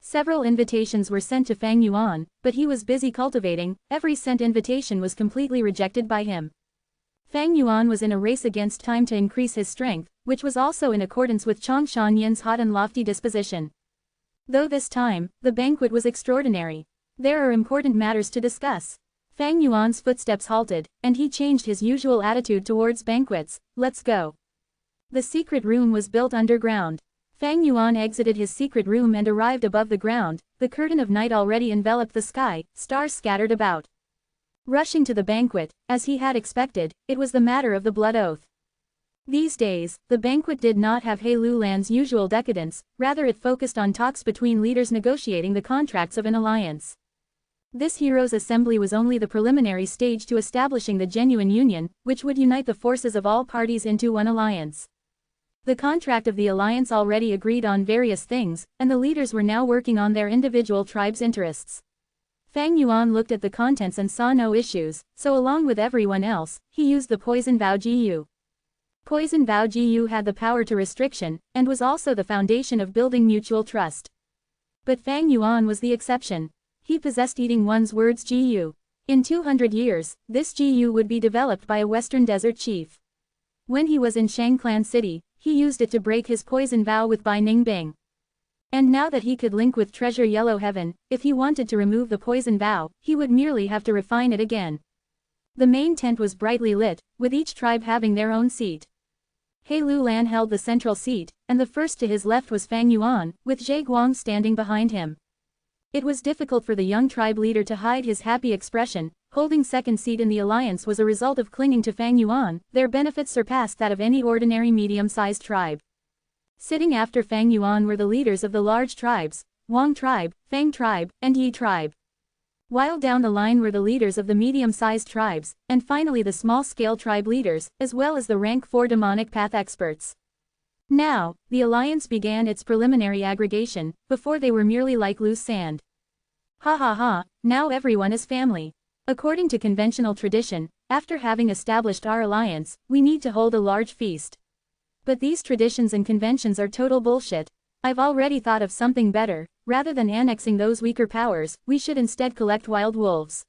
Several invitations were sent to Fang Yuan, but he was busy cultivating. Every sent invitation was completely rejected by him. Fang Yuan was in a race against time to increase his strength, which was also in accordance with Chong Shan Yin's hot and lofty disposition. Though this time, the banquet was extraordinary. There are important matters to discuss. Fang Yuan's footsteps halted, and he changed his usual attitude towards banquets. Let's go. The secret room was built underground. Fang Yuan exited his secret room and arrived above the ground. The curtain of night already enveloped the sky, stars scattered about. Rushing to the banquet, as he had expected, it was the matter of the blood oath. These days, the banquet did not have He Lulan's usual decadence, rather it focused on talks between leaders negotiating the contracts of an alliance. This heroes' assembly was only the preliminary stage to establishing the genuine union, which would unite the forces of all parties into one alliance. The contract of the alliance already agreed on various things, and the leaders were now working on their individual tribes' interests. Fang Yuan looked at the contents and saw no issues, so along with everyone else, he used the Poison Vow GU. Poison Vow GU had the power to restriction, and was also the foundation of building mutual trust. But Fang Yuan was the exception. He possessed Eating One's Words GU. In 200 years, this GU would be developed by a Western Desert chief. When he was in Shangclan City, he used it to break his poison vow with Bai Ningbing. And now that he could link with Treasure Yellow Heaven, if he wanted to remove the poison vow, he would merely have to refine it again. The main tent was brightly lit, with each tribe having their own seat. He Lulan held the central seat, and the first to his left was Fang Yuan, with Zhe Guang standing behind him. It was difficult for the young tribe leader to hide his happy expression. Holding second seat in the alliance was a result of clinging to Fang Yuan. Their benefits surpassed that of any ordinary medium-sized tribe. Sitting after Fang Yuan were the leaders of the large tribes, Wang tribe, Fang tribe, and Yi tribe. While down the line were the leaders of the medium-sized tribes, and finally the small-scale tribe leaders, as well as the rank 4 demonic path experts. Now, the alliance began its preliminary aggregation. Before they were merely like loose sand. Ha ha ha, now everyone is family. According to conventional tradition, after having established our alliance, we need to hold a large feast. But these traditions and conventions are total bullshit. I've already thought of something better. Rather than annexing those weaker powers, we should instead collect wild wolves.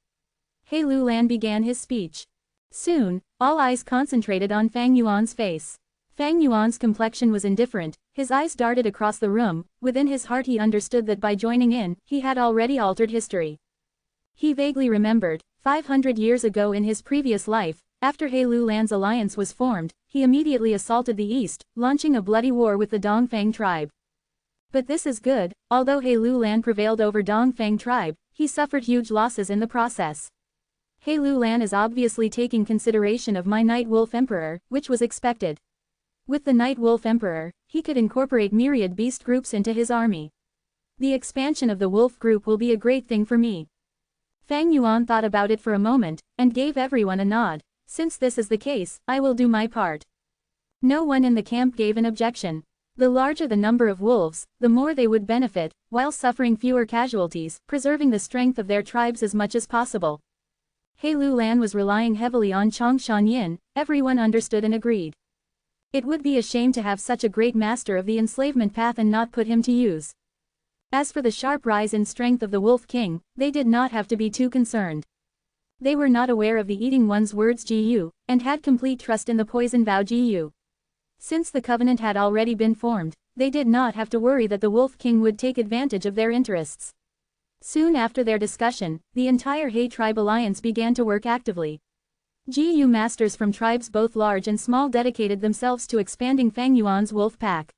He Lulan began his speech. Soon, all eyes concentrated on Fang Yuan's face. Fang Yuan's complexion was indifferent, his eyes darted across the room. Within his heart he understood that by joining in, he had already altered history. He vaguely remembered, 500 years ago in his previous life, after He Lulan's alliance was formed, he immediately assaulted the east, launching a bloody war with the Dongfang tribe. But this is good. Although He Lulan prevailed over Dongfang tribe, he suffered huge losses in the process. He Lulan is obviously taking consideration of my Night Wolf Emperor, which was expected. With the Night Wolf Emperor, he could incorporate myriad beast groups into his army. The expansion of the wolf group will be a great thing for me. Fang Yuan thought about it for a moment, and gave everyone a nod. Since this is the case, I will do my part. No one in the camp gave an objection. The larger the number of wolves, the more they would benefit, while suffering fewer casualties, preserving the strength of their tribes as much as possible. He Lulan was relying heavily on Chong Shan Yin. Everyone understood and agreed. It would be a shame to have such a great master of the enslavement path and not put him to use. As for the sharp rise in strength of the Wolf King, they did not have to be too concerned. They were not aware of the Eating One's words Gu, and had complete trust in the poison vow Gu. Since the covenant had already been formed, they did not have to worry that the Wolf King would take advantage of their interests. Soon after their discussion, the entire He tribe alliance began to work actively. Gu masters from tribes both large and small dedicated themselves to expanding Fang Yuan's wolf pack.